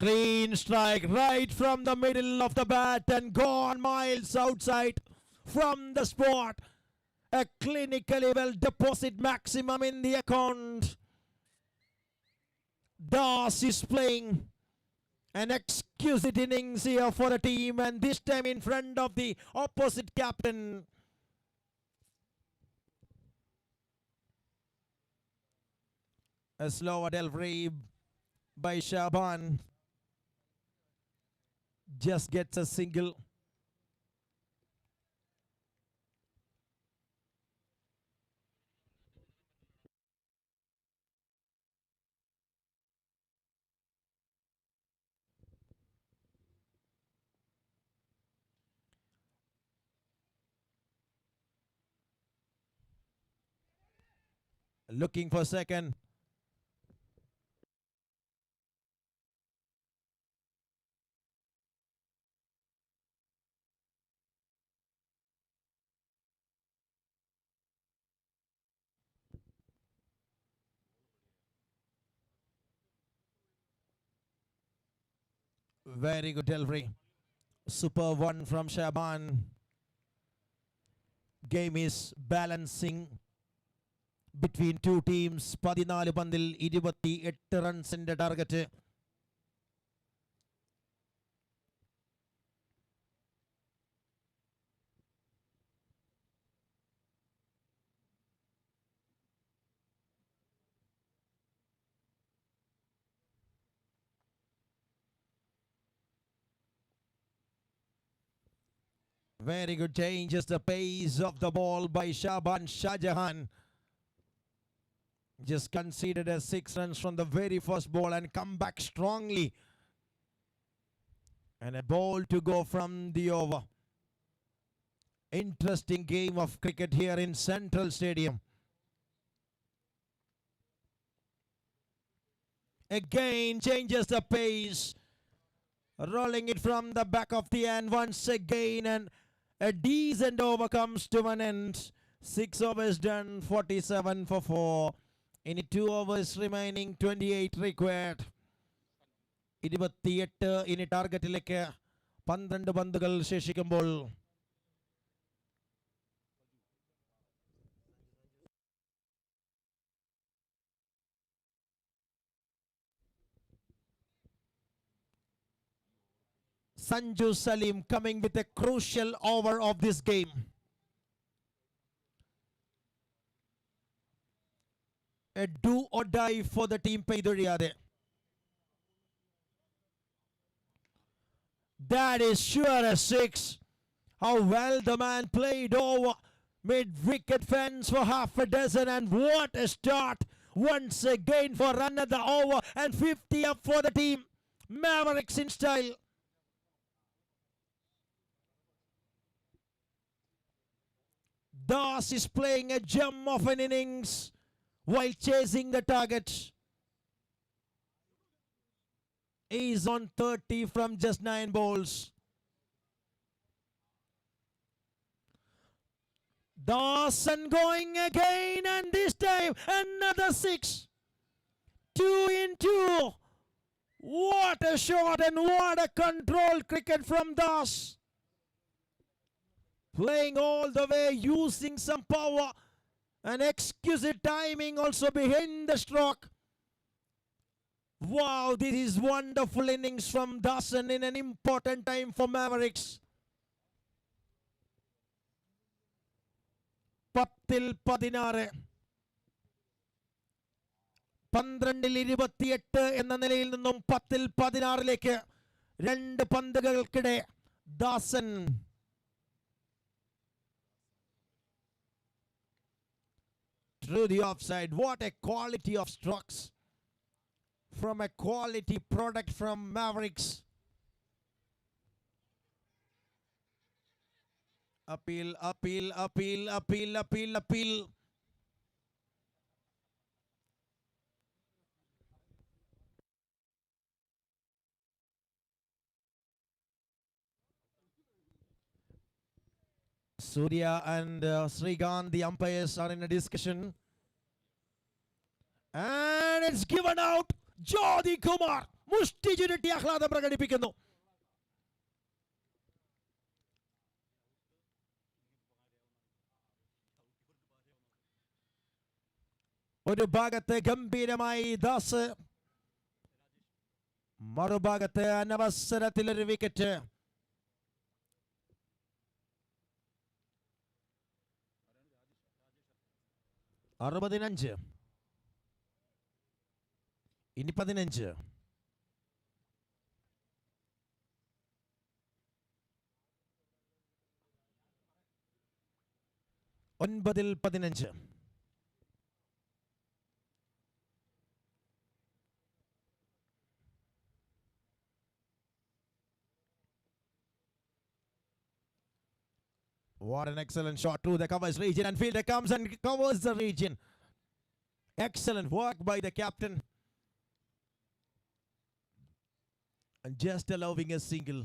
Clean strike right from the middle of the bat and gone miles outside from the spot. A clinically well deposit maximum in the account. Das is playing an exquisite innings here for the team, and this time in front of the opposite captain. A slower delivery by Shaban. Just gets a single. Looking for second. Very good delivery. Super one from Shaban. Game is balancing between two teams. 14 പന്തിൽ 28 റൺസിന്റെ target. Very good changes the pace of the ball by Shaban Shahjahan. Just conceded a 6 runs from the very first ball and come back strongly. And a ball to go from the over. Interesting game of cricket here in Central Stadium. Again changes the pace. Rolling it from the back of the end once again, and a decent over comes to an end. 6 overs done, 47 for 4. In 2 overs remaining, 28 required. 28 ഇനി ടാർഗറ്റിലേക്ക് 12 പന്തുകൾ ശേഷിക്കുമ്പോൾ Sanju Salim coming with a crucial over of this game. A do or die for the team Peiduriyade. That is sure a 6. How well the man played over mid-wicket fence for half a dozen, and what a start once again for another over, and 50 up for the team. Mavericks in style. Das is playing a gem of an innings while chasing the target. He's on 30 from just 9 balls. Dawson going again, and this time another 6. 2 in 2. What a shot and what a control cricket from Das. Playing all the way, using some power and exquisite timing also behind the stroke. Wow, this is wonderful innings from Dawson in an important time for Mavericks. 10-16. 12-28 എന്ന നിലയിൽ നിന്നും 10-16 രണ്ട് പന്തുകൾക്കിടെ ദാസൻ through the offside. What a quality of strokes from a quality product from Mavericks. Appeal. Surya and Srikanth, the umpires, are in a discussion. And it's given out. Jyoti Kumar മുഷ്ടി ചുരുട്ടി ആഹ്ലാദം പ്രകടിപ്പിക്കുന്നു. ഒരു ഭാഗത്ത് ഗംഭീരമായി ദാസ്, മറുഭാഗത്ത് അനവസരത്തിൽ ഒരു വിക്കറ്റ്. അറുപതിനഞ്ച്, ഇനി 15. ഒൻപതിൽ 15. What an excellent shot to the covers region, and fielder comes and covers the region. Excellent work by the captain. And just allowing a single.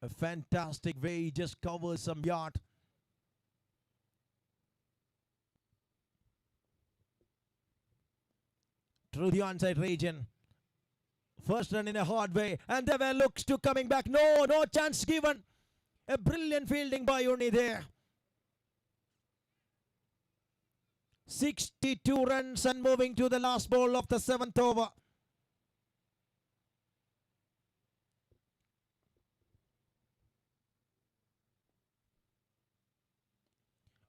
A fantastic way, he just covers some yard. Through the onside region. First run in a hard way, and Deva looks to coming back. No chance given. A brilliant fielding by Uni there. 62 runs and moving to the last ball of the 7th over.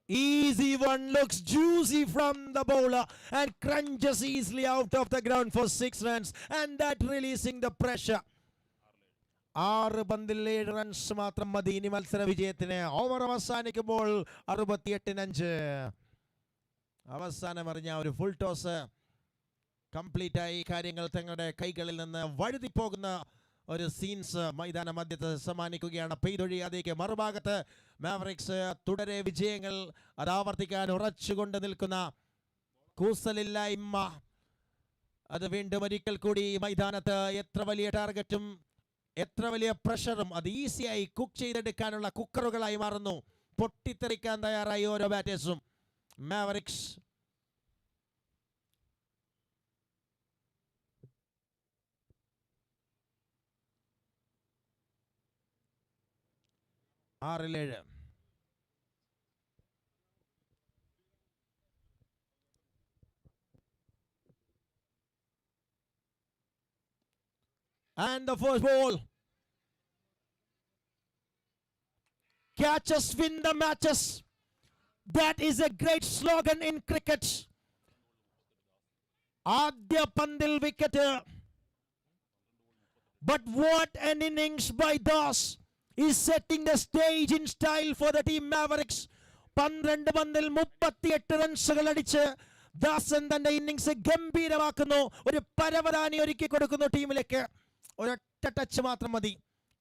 Easy one, looks juicy from the bowler and crunches easily out of the ground for 6 runs, and that releasing the pressure. 6 പന്തിൽ 7 runs മാത്രം മതി ഇനി മത്സര വിജയത്തിന്. Over അവസാനിക്കുമ്പോൾ 68-5. അവസാനം അറിഞ്ഞ ഒരു ഫുൾ ടോസ് കംപ്ലീറ്റ് ആയി കാര്യങ്ങൾ തങ്ങളുടെ കൈകളിൽ നിന്ന് വഴുതിപ്പോകുന്ന ഒരു സീൻസ് മൈതാന മധ്യത്ത് സമ്മാനിക്കുകയാണ് പെയ്തൊഴിയാതേക്ക്. മറുഭാഗത്ത് മാവറിക്സ് തുടരെ വിജയങ്ങൾ അത് ആവർത്തിക്കാൻ ഉറച്ചുകൊണ്ട് നിൽക്കുന്ന കൂസലില്ലായ്മ അത് വീണ്ടും ഒരിക്കൽ കൂടി മൈതാനത്ത് എത്ര വലിയ ടാർഗറ്റും എത്ര വലിയ പ്രഷറും അത് ഈസിയായി കുക്ക് ചെയ്തെടുക്കാനുള്ള കുക്കറുകളായി മാറുന്നു. പൊട്ടിത്തെറിക്കാൻ തയ്യാറായി ഓരോ ബാറ്റേഴ്സും. Mavericks ആറിലേഴ്. And the first ball. catches win the matches. That is a great slogan in cricket. ആദ്യ പന്തിൽ wicket. But what an innings by Das is setting the stage in style for the team Mavericks. 12 പന്തിൽ 38 റൺസുകൾ അടിച്ച് ദാസൻ തന്റെ innings ഗംഭീരമാക്കുന്നു. ഒരു പരവതാനി ഒരുക്കി കൊടുക്കുന്നു ടീമിലേക്ക്. ഒരൊറ്റ ടച്ച് മാത്രം മതി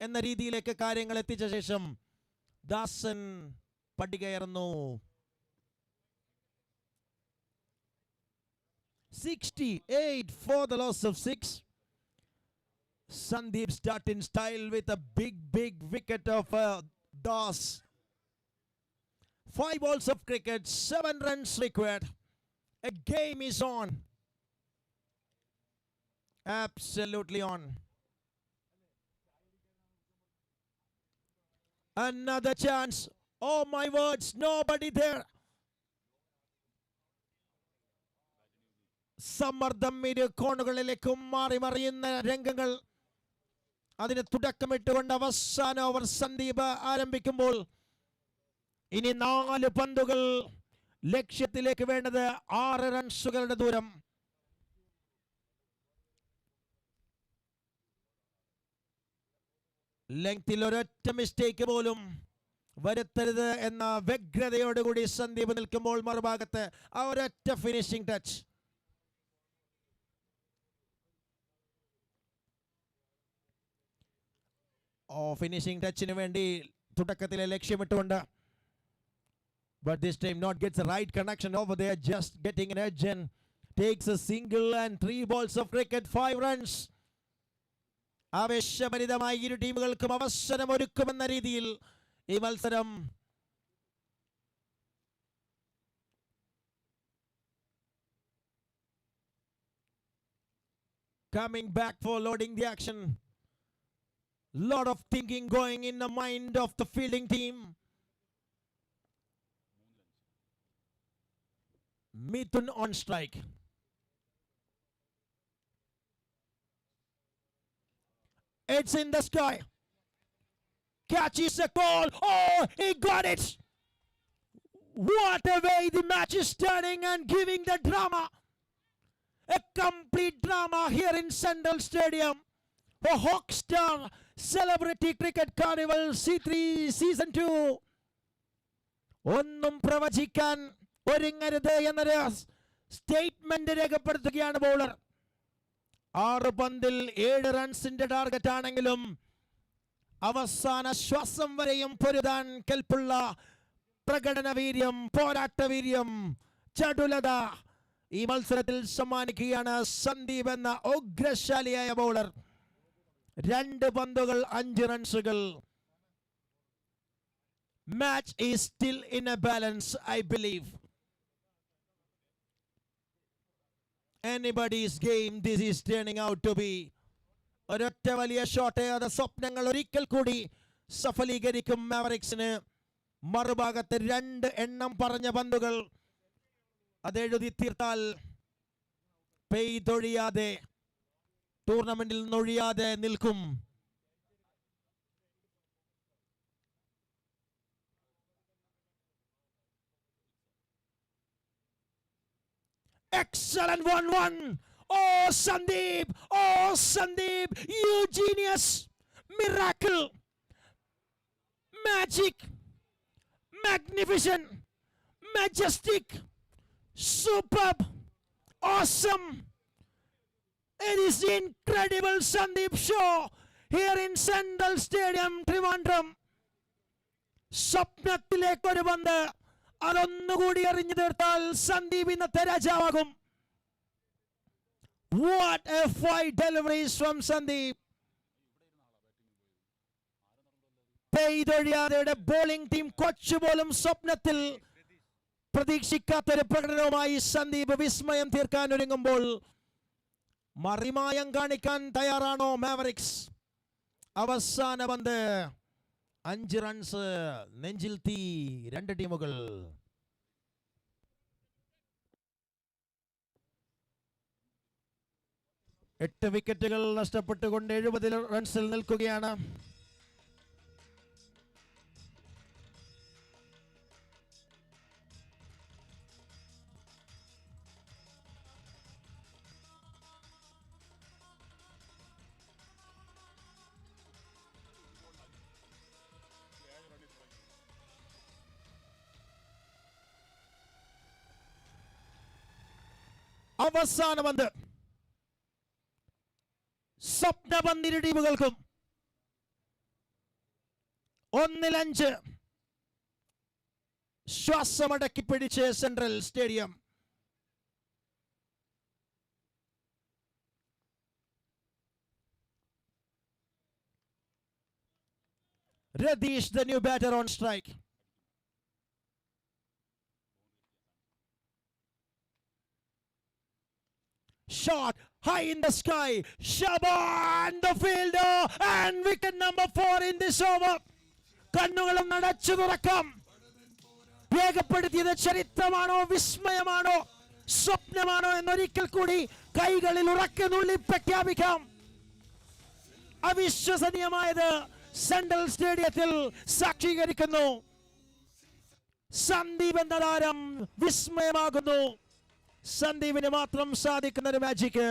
എന്ന രീതിയിലേക്ക് കാര്യങ്ങൾ എത്തിച്ച ശേഷം ദാസൻ പടികയറുന്നു. 68 for the loss of 6. Sandeep start in style with a big wicket of Das. 5 balls of cricket, 7 runs required. A game is on. Absolutely on. Another chance. Oh my words, nobody there. സമ്മർദ്ദം ഇരു കോണുകളിലേക്കും മാറി മറിയുന്ന രംഗങ്ങൾ. അതിന് തുടക്കമിട്ടുകൊണ്ട് അവസാന over Sandeep ആരംഭിക്കുമ്പോൾ ഇനി 4 പന്തുകൾ. ലക്ഷ്യത്തിലേക്ക് വേണ്ടത് 6 റൺസുകളുടെ ദൂരം. ലെങ്ത്തിൽ ഒരൊറ്റ മിസ്റ്റേക്ക് പോലും വരുത്തരുത് എന്ന വ്യഗ്രതയോടുകൂടി സന്ദീപ് നിൽക്കുമ്പോൾ മറുഭാഗത്ത് ആ ഒരൊറ്റ ഫിനിഷിംഗ് ടച്ച്. ഫിനിഷിംഗ് ടച്ചിന് വേണ്ടി തുടക്കത്തിലെ ലക്ഷ്യമിട്ടുകൊണ്ട്. But this time not gets the right connection over there, just getting an edge and takes a single and 3 balls of cricket, 5 runs. ആവേശഭരിതമായി ഇരു ടീമുകൾക്കും അവസരം ഒരുക്കുമെന്ന രീതിയിൽ ഈ മത്സരം coming back for loading the action. Lot of thinking going in the mind of the fielding team. Mithun on strike. It's in the sky. Catches the ball. Oh, he got it. What a way the match is turning and giving the drama. A complete drama here in Central Stadium. For Hockstar Celebrity Cricket Carnival C3 Season 2. ഒന്നും പ്രവചിക്കാൻ ഒരുങ്ങരുത് എന്നൊരു statement രേഖപ്പെടുത്തുകയാണ് bowler. 6 പന്തിൽ 7 റൺസിന്റെ target ആണെങ്കിലും അവസാന ശ്വാസം വരെയും പൊരുതാൻ കെൽപ്പുള്ള പ്രകടന വീര്യം, പോരാട്ട വീര്യം, ചടുലത ഈ മത്സരത്തിൽ സമ്മാനിക്കുകയാണ് സന്ദീപ് എന്ന ഉഗ്രശാലിയായ ബൗളർ. 2 പന്തുകൾ 5 റൺസുകൾ. Match is still in a balance, I believe. Anybody's game this is turning out to be. ഒരൊറ്റ വലിയ ഷോട്ട് അത് സ്വപ്നങ്ങൾ ഒരിക്കൽ കൂടി സഫലീകരിക്കും മാവറിക്സിന്. മറുഭാഗത്ത് 2 എണ്ണം പറഞ്ഞ പന്തുകൾ അതെഴുതി തീർത്താൽ പെയ്തൊഴിയാതെ ടൂർണമെന്റിൽ നിന്നൊഴിയാതെ നിൽക്കും. Excellent 1-1. Oh Sandeep, oh Sandeep, you genius, miracle, magic, magnificent, majestic, superb, awesome. It is incredible Sandeep show here in Central Stadium, Trivandrum. സ്വപ്നത്തിലേക്കൊരു പന്ത് അതൊന്നുകൂടി എറിഞ്ഞു തീർത്താൽ സന്ദീപ് ഇന്നത്തെ രാജാവാകും. What a 5 deliveries from Sandeep. പെയ്തൊഴിയാതെയുടെ ബോളിംഗ് ടീം കൊച്ചുപോലും സ്വപ്നത്തിൽ പ്രതീക്ഷിക്കാത്തൊരു പ്രകടനവുമായി സന്ദീപ് വിസ്മയം തീർക്കാൻ ഒരുങ്ങുമ്പോൾ മറിമായം കാണിക്കാൻ തയ്യാറാണോ മാവറിക്സ്? അവസാന പന്ത് 5 റൺസ്, നെഞ്ചിൽ തീ 2 ടീമുകൾ. എട്ട് വിക്കറ്റുകൾ നഷ്ടപ്പെട്ടുകൊണ്ട് 70 റൺസിൽ നിൽക്കുകയാണ്. അവസാന പന്ത്. സ്വപ്നപന്തിന് ടീമുകൾക്കും 1-5. ശ്വാസമടക്കി പിടിച്ച് central stadium. Radish, the new batter on strike. Shot high in the sky. Shaban, the fielder, and wicket number 4 in this over. കണ്ണുകളും നടച്ചു തുറക്കാം. രേഖപ്പെടുത്തിയത് ചരിത്രമാണോ വിസ്മയമാണോ സ്വപ്നമാണോ എന്നൊരിക്കൽ കൂടി കൈകളിൽ ഉറക്കെ നുള്ളി പ്രഖ്യാപിക്കാം. അവിശ്വസനീയമായത് സെൻട്രൽ സ്റ്റേഡിയത്തിൽ സാക്ഷീകരിക്കുന്നു. സന്ദീപ് എന്ന താരം വിസ്മയമാകുന്നു. സന്ദീപിന് മാത്രം സാധിക്കുന്ന ഒരു മാജിക്.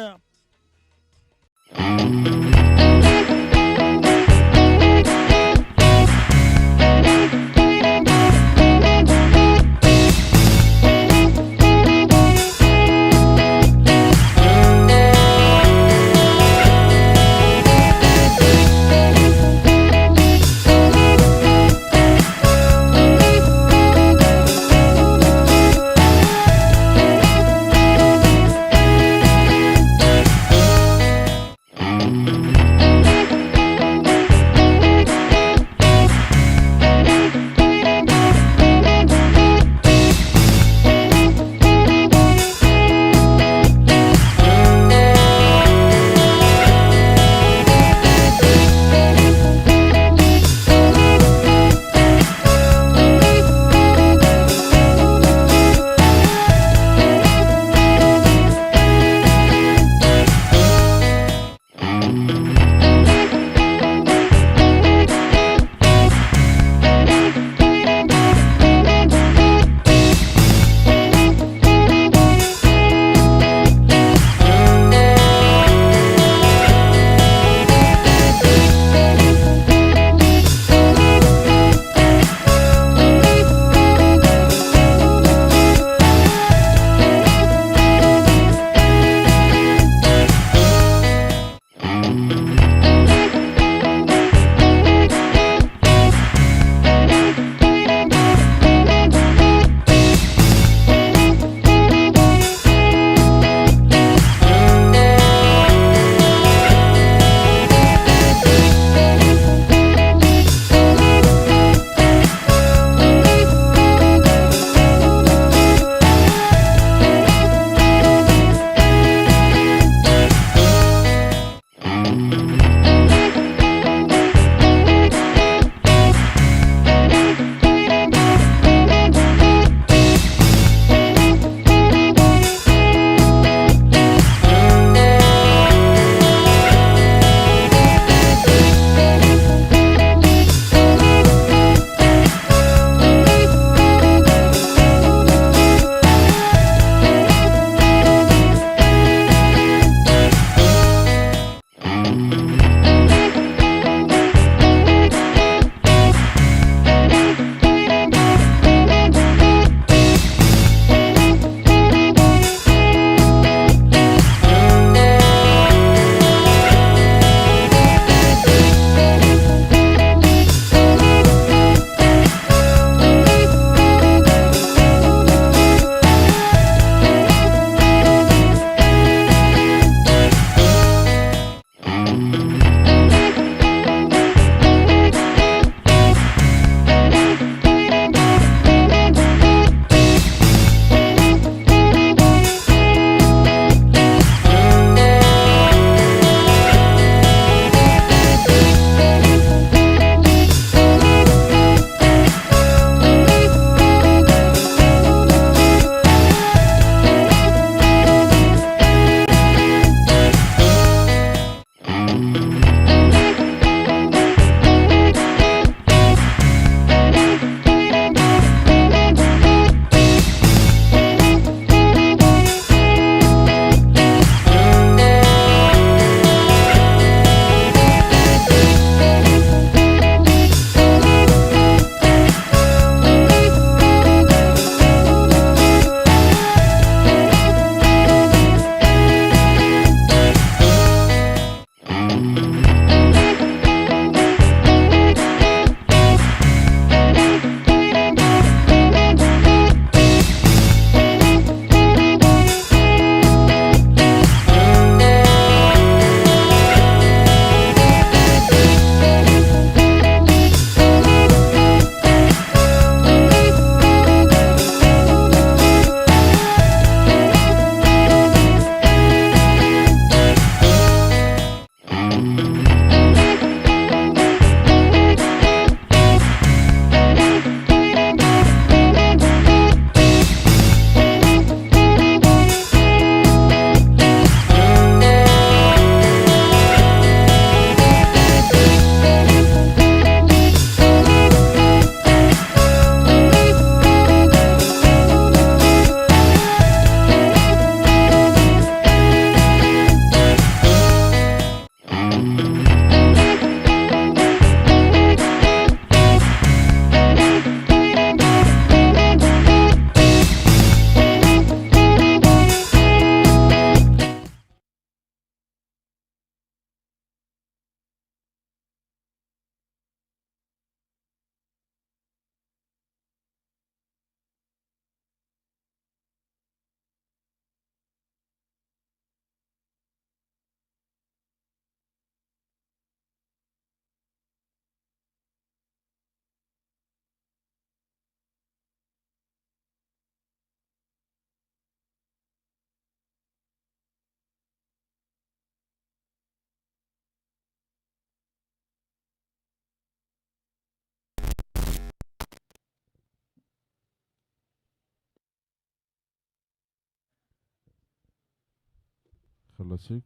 Fellowship.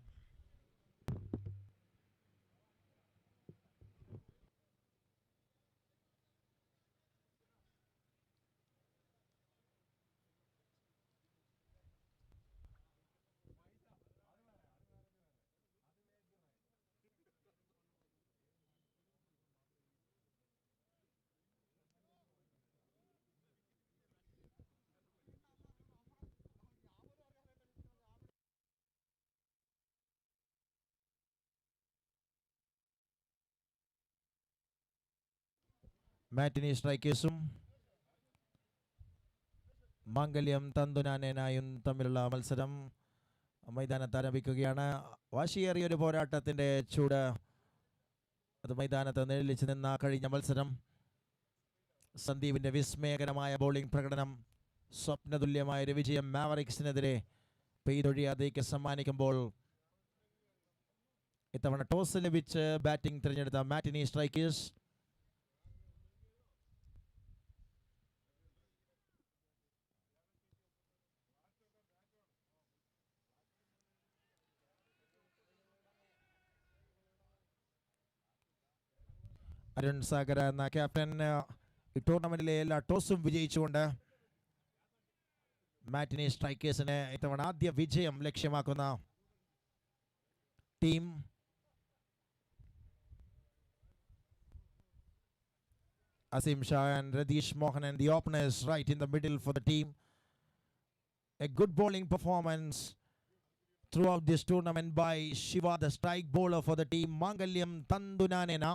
മാറ്റിനി സ്ട്രൈക്കേഴ്സും മാംഗല്യം തന്തുനാനേനായും തമ്മിലുള്ള മത്സരം മൈതാനത്ത് ആരംഭിക്കുകയാണ്. വാശിയേറിയ ഒരു പോരാട്ടത്തിന്റെ ചൂട് അത് മൈതാനത്ത് നിഴലിച്ചു നിന്ന കഴിഞ്ഞ മത്സരം. സന്ദീപിന്റെ വിസ്മയകരമായ ബോളിംഗ് പ്രകടനം, സ്വപ്നതുല്യമായ ഒരു വിജയം മാവറിക്സിനെതിരെ പെയ്തൊഴിയാതേക്ക് സമ്മാനിക്കുമ്പോൾ ഇത്തവണ ടോസ് ലഭിച്ച് ബാറ്റിംഗ് തിരഞ്ഞെടുത്ത മാറ്റിനി സ്ട്രൈക്കേഴ്സ് അരുൺ സാഗർ എന്ന ക്യാപ്റ്റൻ ഈ ടൂർണമെന്റിലെ എല്ലാ ടോസും വിജയിച്ചുകൊണ്ട് മാറ്റിനി സ്ട്രൈക്കേഴ്സിന് ഇത്തവണ ആദ്യ വിജയം ലക്ഷ്യമാക്കുന്ന team. Asim Shah and Radish Mohan and the openers right in the middle for the team. A good bowling performance throughout this tournament by Shiva, the strike bowler for the team. Mangalyam Tandunanena.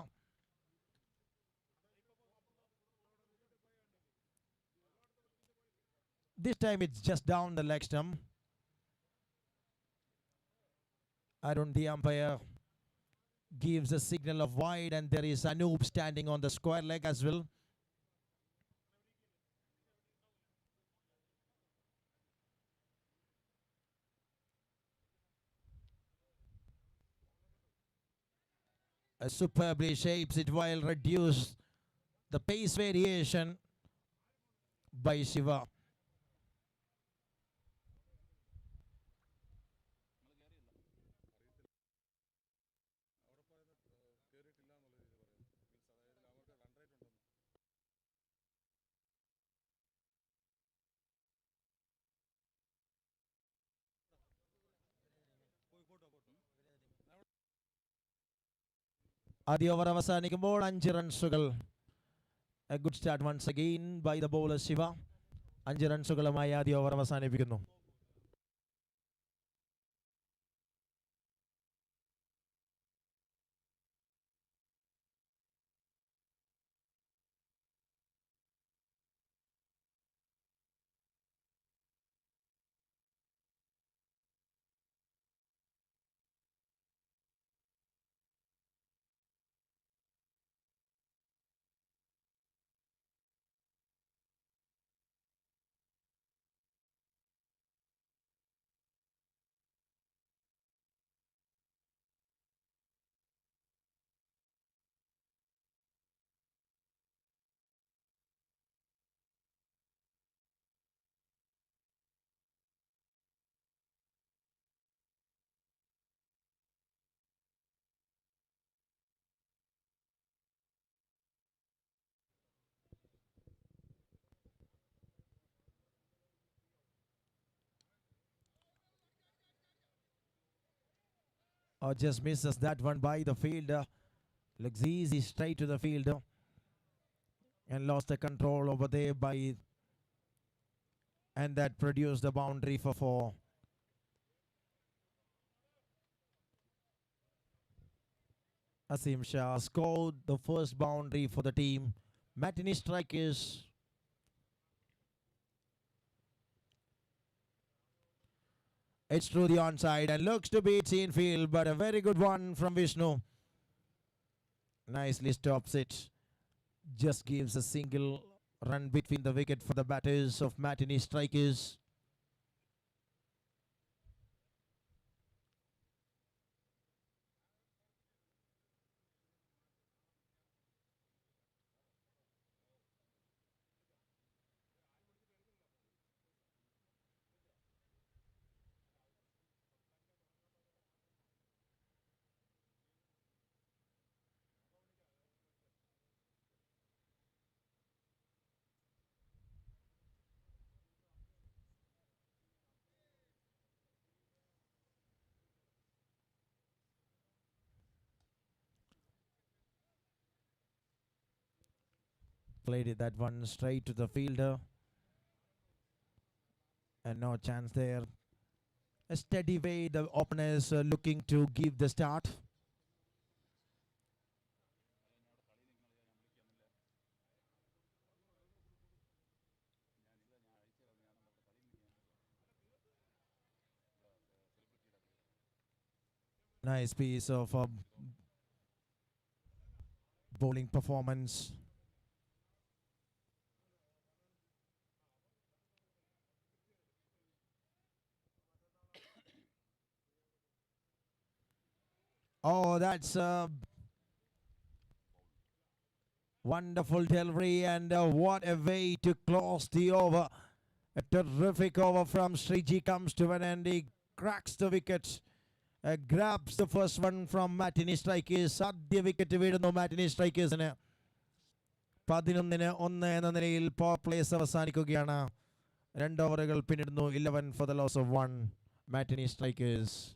This time it's just down the leg stump. Arun, the umpire, gives a signal of wide, and there is Anoop standing on the square leg as well. Superbly shapes it while reduce the pace variation by Shiva. ആദ്യ over അവസാനിക്കുമ്പോൾ 5 റൺസുകൾ. A good start once again by the bowler Shiva. 5 റൺസുകളുമായി ആദ്യ over അവസാനിപ്പിക്കുന്നു. Just misses that one by the fielder. Looks easy straight to the fielder. And lost the control over there by... And that produced the boundary for 4. Asim Shah scored the first boundary for the team. Matinee strikers. It's through the onside and looks to be its infield, but a very good one from Vishnu. Nicely stops it. Just gives a single run between the wicket for the batters of Matinee strikers. Played it that one straight to the fielder. And no chance there. A steady way the openers are looking to give the start. Nice piece of bowling performance. Oh, that's a wonderful delivery, and what a way to close the over. A terrific over from Sriji comes to an end. He cracks the wicket, grabs the first one from MATINEE strikers. ആദ്യ wicket വീഴുന്നു MATINEE സ്ട്രൈക്കേഴ്സിന്. 11-1 എന്ന നിലയിൽ power place അവസാനിക്കുകയാണ്. 2 ഓവറുകൾ പിന്നിടുന്നു. 11 for the loss of 1. MATINEE strikers.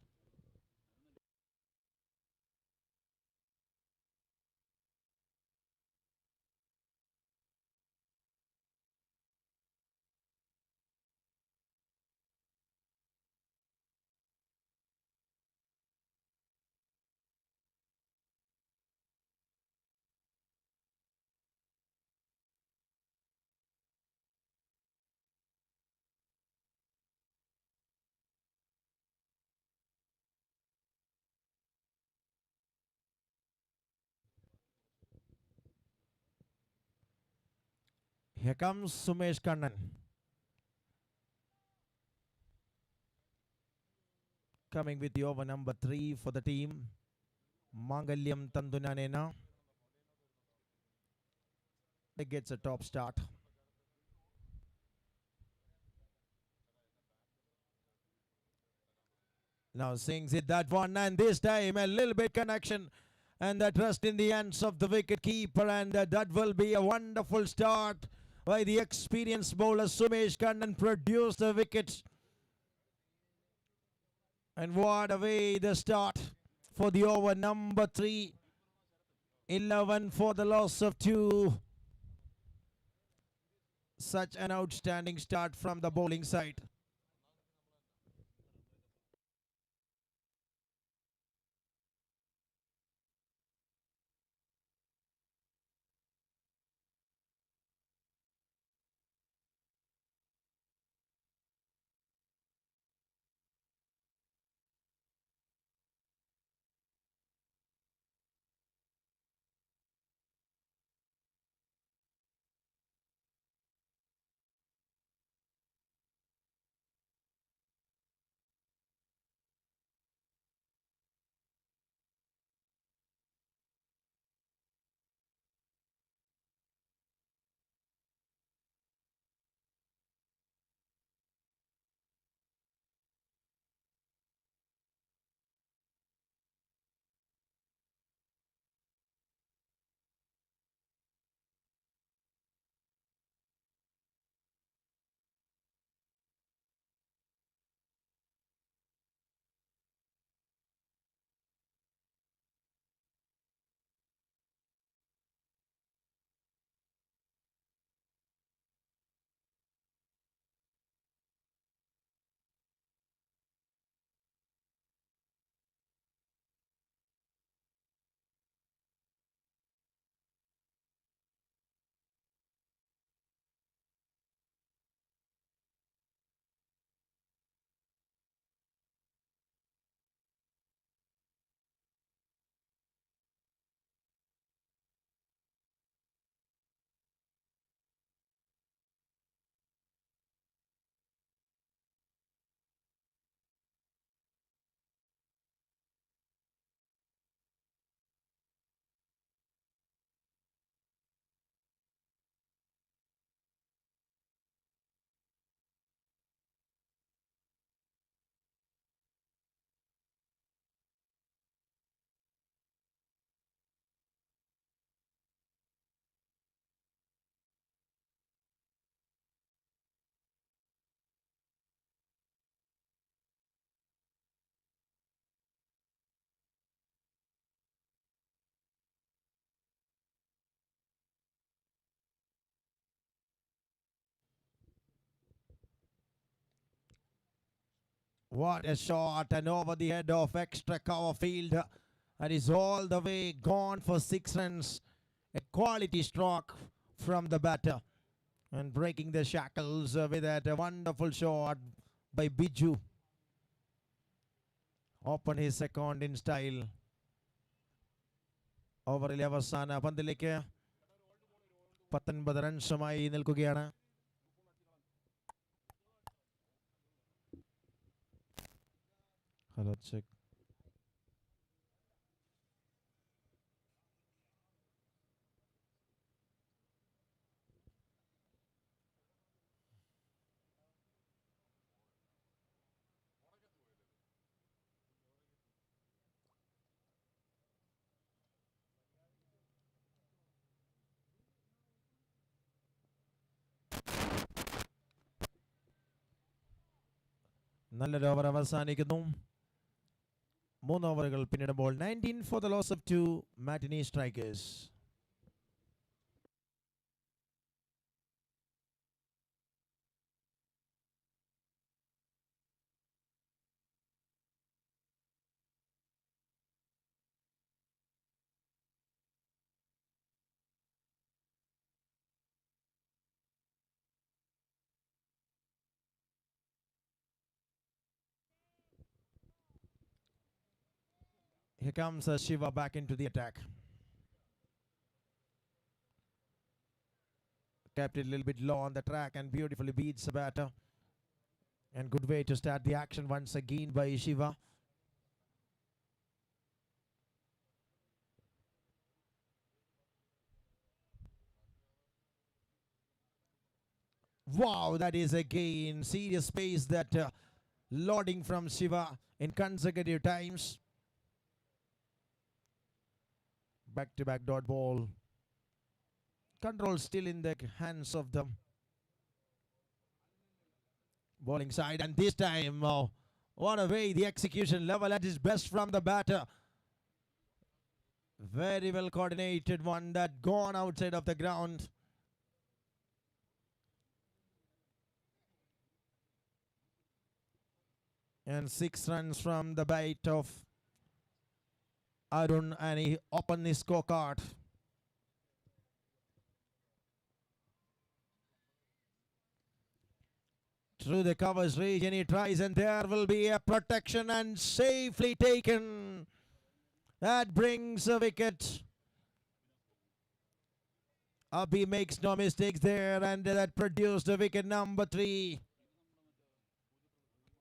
Here comes Sumesh Kannan. Coming with the over number 3 for the team. Mangalyam Tandunanena. He gets a top start. Now sings it that one, and this time a little bit connection, and that rest in the hands of the wicket keeper, and that will be a wonderful start by the experienced bowler Sumesh Kannan. Produced the wicket, and what a way the start for the over number 3. 11 for the loss of 2. Such an outstanding start from the bowling side. What a shot, and over the head of extra cover field. And is all the way gone for 6 runs. A quality stroke from the batter. And breaking the shackles with that wonderful shot by Biju. Open his second in style. ഓവറിലെ അവസാന പന്തിലേക്ക് 19 റൺസുമായി നിൽക്കുകയാണ്. Hello check. നല്ലൊരു over അവസാനിക്കുന്നു. 3 ഓവറുകൾ പിന്നിടുമ്പോൾ 19 for the loss of 2 matinee strikers. Here comes Shiva back into the attack. Kept it a little bit low on the track and beautifully beats the batter. And good way to start the action once again by Shiva. Wow, that is again serious pace, that loading from Shiva in consecutive times. Back-to-back dot ball. Control still in the hands of the bowling side, and this time, what a way, the execution level at its best from the batter. Very well coordinated one that gone outside of the ground. And 6 runs from the bite of Arun, and he opened his scorecard. Through the covers region he tries, and there will be a protection and safely taken. That brings a wicket. Abhi makes no mistakes there, and that produced a wicket number 3.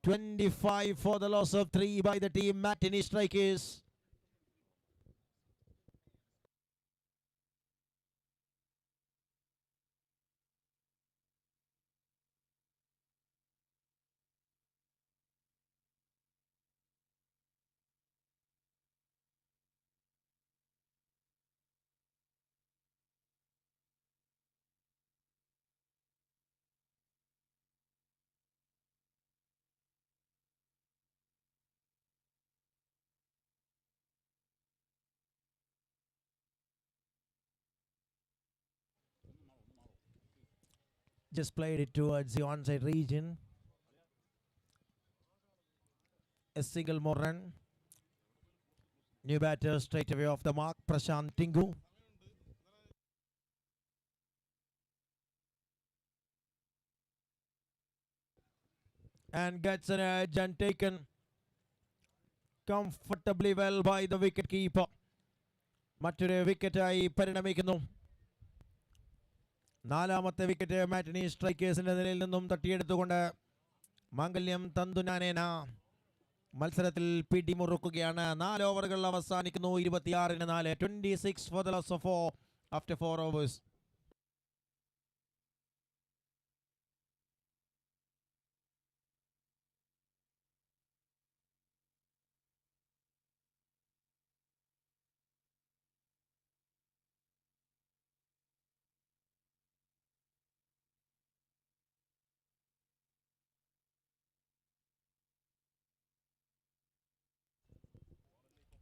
25 for the loss of 3 by the team matinee strikers. Just played it towards the onside region. A single more run. New batter straight away off the mark, Prashant Tingu. And gets an edge and taken comfortably well by the wicket keeper. മറ്റൊരു വിക്കറ്റായി പരിണമിക്കുന്നു. 4ാമത്തെ wicket മാറ്റിനി സ്ട്രൈക്കേഴ്സിന്റെ നിലയിൽ നിന്നും തട്ടിയെടുത്തുകൊണ്ട് മാംഗല്യം തന്തുനാനേന മത്സരത്തിൽ പിടിമുറുക്കുകയാണ്. 4 ഓവറുകൾ അവസാനിക്കുന്നു. 26-4. 26 for the loss of 4 after 4 overs.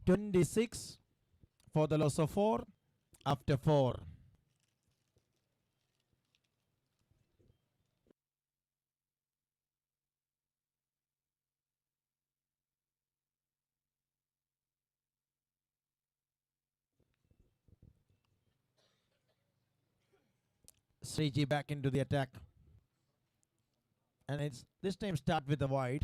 $26 for the loss of 4 after 4. Sriji back into the attack. And it's this time start with the wide.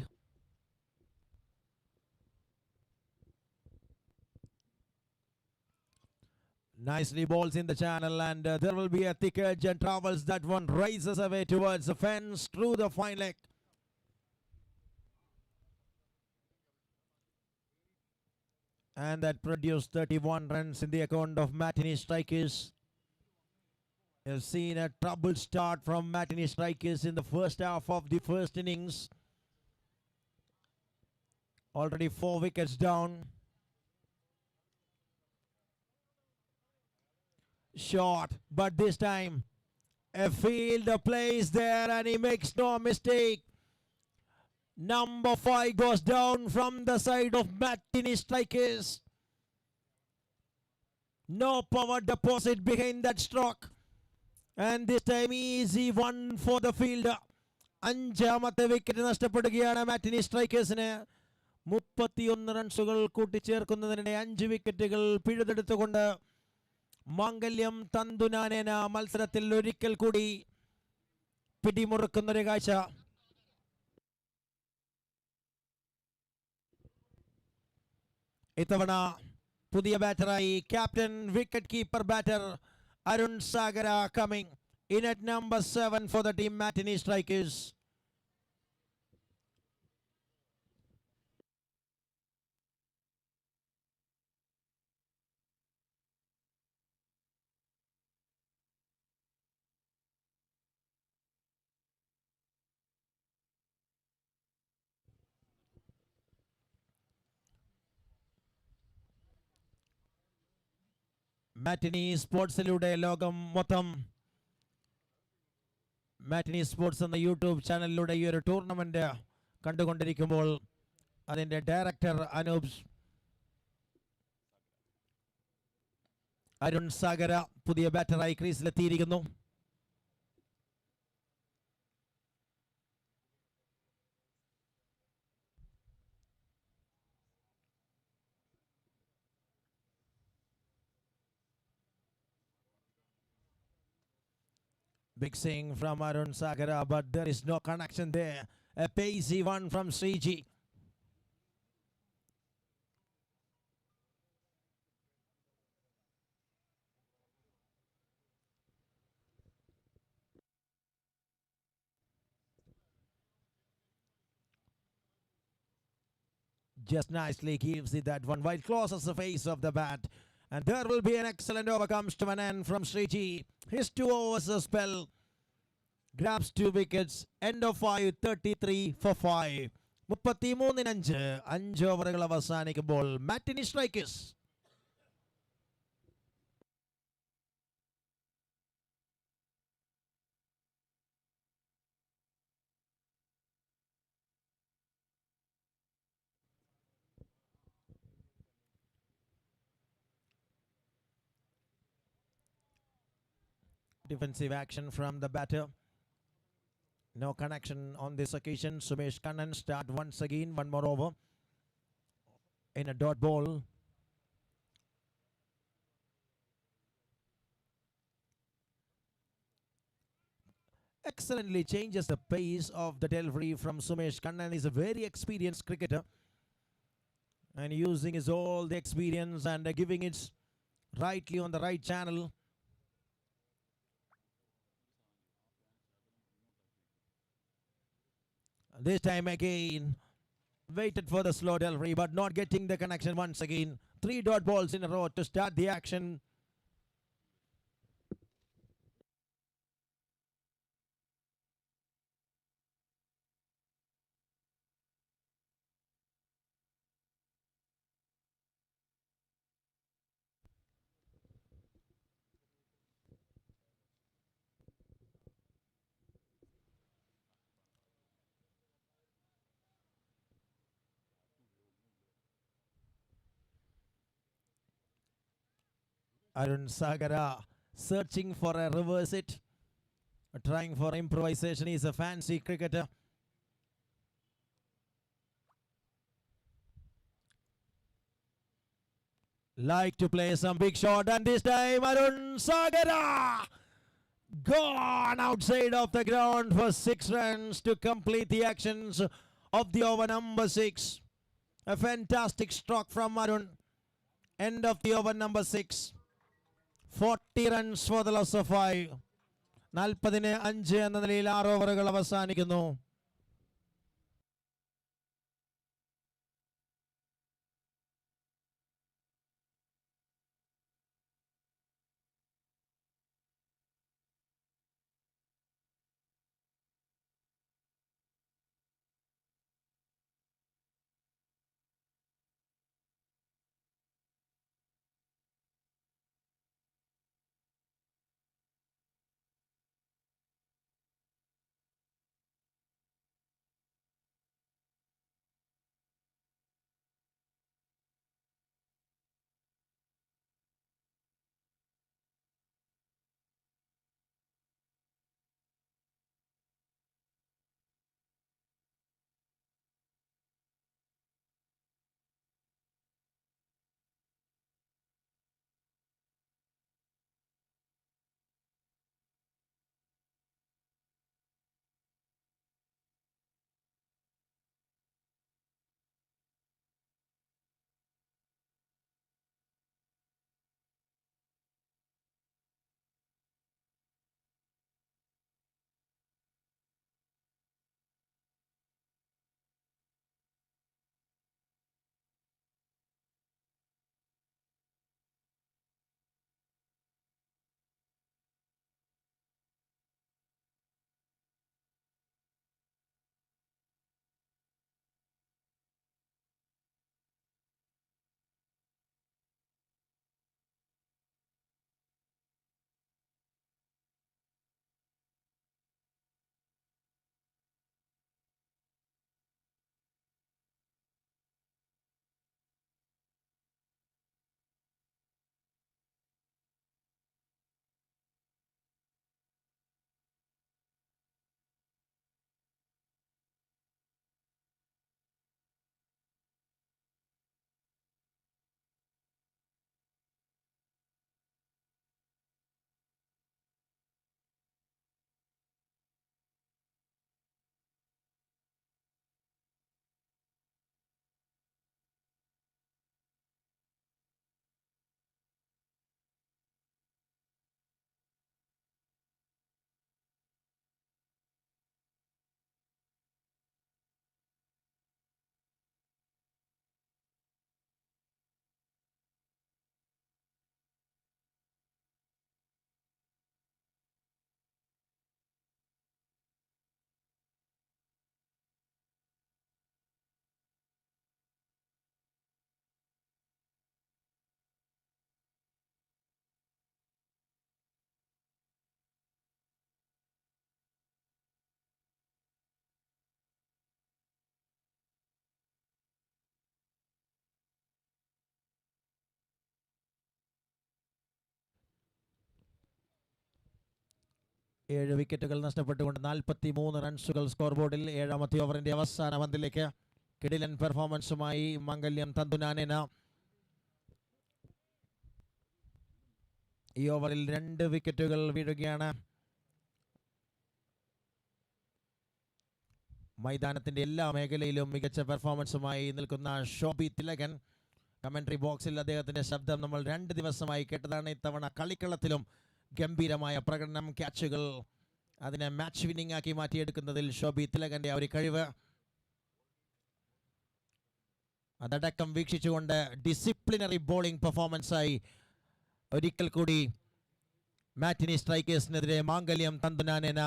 Nicely balls in the channel, and there will be a thick edge and travels that one, rises away towards the fence through the fine leg. And that produced 31 runs in the account of Matinee Strikers. You've seen a troubled start from Matinee Strikers in the first half of the first innings. Already 4 wickets down. Shot, but this time a fielder plays there and he makes no mistake. Number 5 goes down from the side of Matinee Strikers. No power deposit behind that stroke. And this time easy one for the fielder. അഞ്ചാമത്തെ wicket നഷ്ടപ്പെടുകയാണ് മാറ്റിനി സ്ട്രൈക്കേഴ്സിന്. 31 റൺസുകൾ കൂട്ടിച്ചേർക്കുന്നതിനിടെ 5 വിക്കറ്റുകൾ പിഴുതെടുത്തുകൊണ്ട് മാംഗല്യം തന്തുനാനേന മത്സരത്തിൽ ഒരിക്കൽ കൂടി പിടിമുറുക്കുന്നൊരു കാഴ്ച. ഇത്തവണ പുതിയ ബാറ്ററായി captain wicket keeper batter Arun Sagara coming in at number 7 for the team Matinee Strikers. Matinee സ്പോർട്സിലൂടെ ലോകം മൊത്തം മാറ്റിനി സ്പോർട്സ് എന്ന യൂട്യൂബ് ചാനലിലൂടെ ഈ ഒരു ടൂർണമെന്റ് കണ്ടുകൊണ്ടിരിക്കുമ്പോൾ അതിൻ്റെ ഡയറക്ടർ അരുൺ സാഗര പുതിയ ബാറ്ററായി ക്രീസിലെത്തിയിരിക്കുന്നു. Big swing from Arun Sagara, but there is no connection there. A pacey one from Sriji. Just nicely gives it that one wide, closes the face of the bat. And there will be an excellent over, comes to an end from Sriji. His 2 overs a spell. Grabs 2 wickets. End of 5, 33 for 5. 33-5. 5 ഓവറുകൾ അവസാനിക്കുമ്പോൾ മാറ്റിനി strikers defensive action from the batter. No connection on this occasion. Sumesh Kannan start once again. One more over in a dot ball. Excellently changes the pace of the delivery from Sumesh Kannan. He's a very experienced cricketer and using his all the experience and giving it rightly on the right channel. This time again, waited for the slow delivery, but not getting the connection once again. 3 dot balls in a row to start the action. Arun Sagara searching for a reverse hit, trying for improvisation. He's a fancy cricketer. Like to play some big shot, and this time Arun Sagara Gone outside of the ground for 6 runs to complete the actions of the over number 6. A fantastic stroke from Arun. End of the over number 6. 40 runs for the loss of 5. 40-5 എന്ന നിലയിൽ 6 ഓവറുകൾ അവസാനിക്കുന്നു. ഏഴ് വിക്കറ്റുകൾ നഷ്ടപ്പെട്ടുകൊണ്ട് 43 റൺസുകൾ score ബോർഡിൽ. ഏഴാമത്തെ ഓവറിന്റെ അവസാന പന്തിലേക്ക് കിടിലൻ പെർഫോമൻസുമായി മംഗല്യം തന്തുനാനേന. ഈ ഓവറിൽ 2 വിക്കറ്റുകൾ വീഴുകയാണ്. മൈതാനത്തിന്റെ എല്ലാ മേഖലയിലും മികച്ച പെർഫോമൻസുമായി നിൽക്കുന്ന ശോഭി തിലകൻ. കമന്ററി ബോക്സിൽ അദ്ദേഹത്തിന്റെ ശബ്ദം നമ്മൾ 2 ദിവസമായി കേട്ടതാണ്. ഇത്തവണ കളിക്കളത്തിലും ഗംഭീരമായ പ്രകടനം, ക്യാച്ചുകൾ, അതിനെ മാച്ച് വിന്നിംഗ് ആക്കി മാറ്റിയെടുക്കുന്നതിൽ ശോഭി തിലകന്റെ ആ ഒരു കഴിവ്. അതടക്കം വീക്ഷിച്ചുകൊണ്ട് ഡിസിപ്ലിനറി ബോളിംഗ് പെർഫോമൻസായി ഒരിക്കൽ കൂടി മാറ്റിനി സ്ട്രൈക്കേഴ്സിനെതിരെ മാംഗല്യം തന്തുനാനേന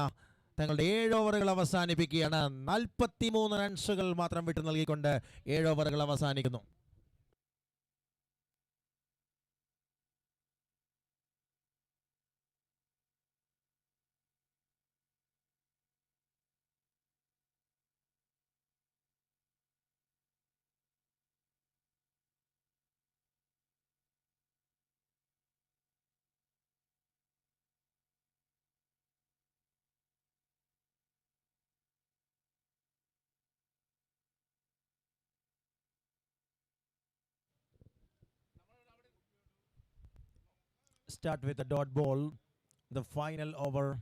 തങ്ങളുടെ 7 ഓവറുകൾ അവസാനിപ്പിക്കുകയാണ്. 43 റൺസുകൾ മാത്രം വിട്ടു നൽകിക്കൊണ്ട് 7 ഓവറുകൾ അവസാനിക്കുന്നു. Start with a dot ball. The final over.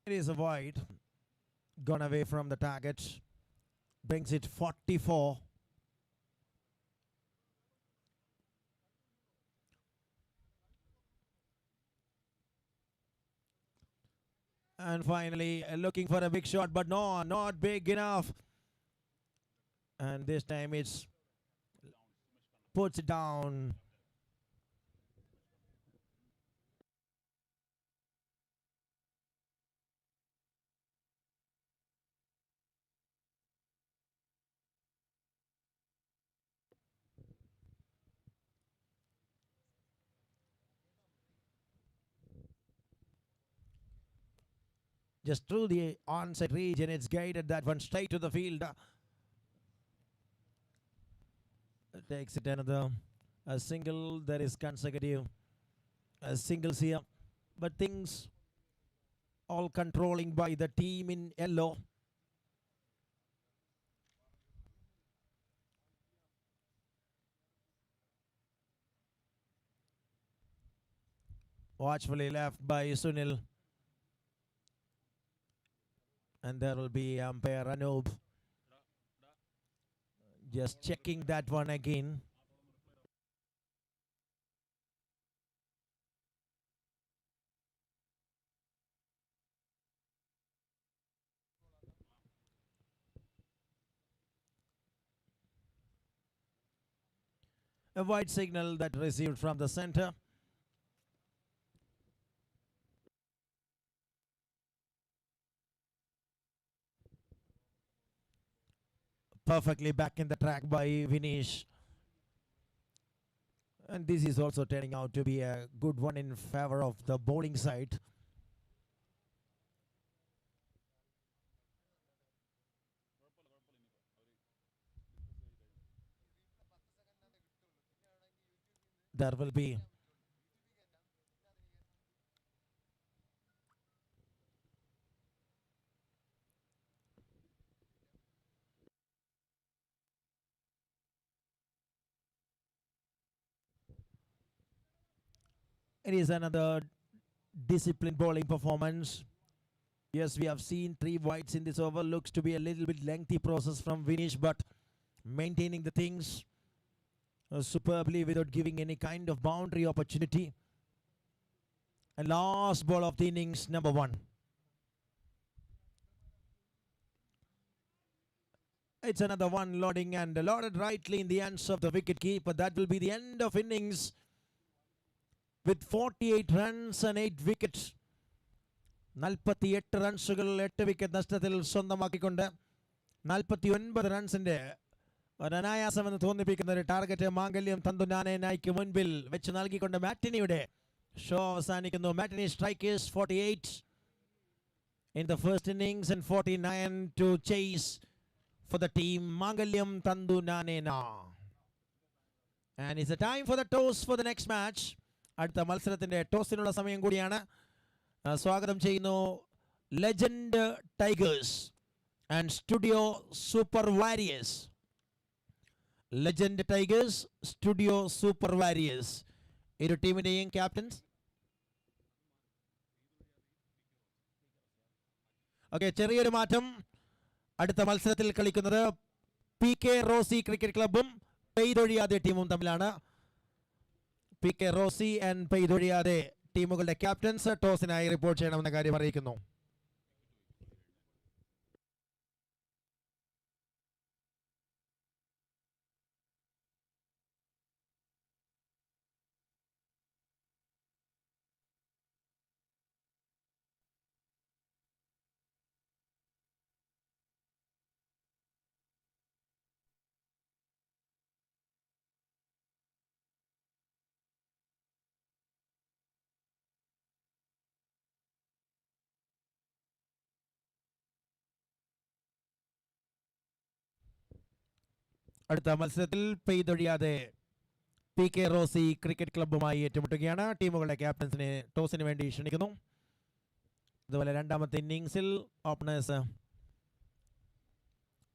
It is a wide. Gone away from the target. Brings it 44. And finally looking for a big shot, but no, not big enough. And this time it's puts it down. Just through the onside region, it's guided that one straight to the field. Takes it another a single. There is consecutive singles here, but things all controlling by the team in yellow. Watchfully left by Sunil. And there will be umpire Anub just checking that one again. A white signal that received from the center. Perfectly back in the track by Vinesh. And this is also turning out to be a good one in favor of the bowling side. There will be it is another disciplined bowling performance. Yes, we have seen 3 wides in this over. Looks to be a little bit lengthy process from Vinesh, but maintaining the things superbly without giving any kind of boundary opportunity. And last ball of the innings, number 1. It's another one loading and loaded rightly in the hands of the wicket keeper. That will be the end of innings with 48 runs and 8 wickets. 48 റൺസുകൾ 8 wicket നഷ്ടത്തിൽ സ്വന്തമാക്കിക്കൊണ്ട് 49 റൺസിന്റെ ഒരു അനായാസമെന്ന് തോന്നിപ്പിക്കുന്ന ഒരു target മാംഗല്യം തന്തുനാനേനായിക്ക് മുൻപിൽ വെച്ച് നൽകിക്കൊണ്ട് മാറ്റിനിയുടെ show അവസാനിക്കുന്നു. മാറ്റിനി strikers 48 in the first innings and 49 to chase for the team Mangalyam Tandunanena. And it's a time for the toss for the next match. അടുത്ത മത്സരത്തിന്റെ ടോസിനുള്ള സമയം കൂടിയാണ്. സ്വാഗതം ചെയ്യുന്നു legend tigers and studio Super Warriors. Legend Tigers, Studio Super warriors, ഇരു ടീമിന്റെയും captains. Okay, ചെറിയൊരു മാറ്റം. അടുത്ത മത്സരത്തിൽ കളിക്കുന്നത് PK റോസി ക്രിക്കറ്റ് ക്ലബും പെയ്തൊഴിയാതെ ടീമും തമ്മിലാണ്. PK റോസി ആൻഡ് പെയ്തൊഴിയാതെ ടീമുകളുടെ ക്യാപ്റ്റൻസ് ടോസിനായി റിപ്പോർട്ട് ചെയ്യണമെന്ന കാര്യം അറിയിക്കുന്നു. അടുത്ത മത്സരത്തിൽ പെയ്തൊഴിയാതെ PK റോസി ക്രിക്കറ്റ് ക്ലബ്ബുമായി ഏറ്റുമുട്ടുകയാണ്. ടീമുകളുടെ ക്യാപ്റ്റൻസിനെ ടോസിന് വേണ്ടി ക്ഷണിക്കുന്നു. അതുപോലെ രണ്ടാമത്തെ ഇന്നിംഗ്സിൽ ഓപ്പണേഴ്സ്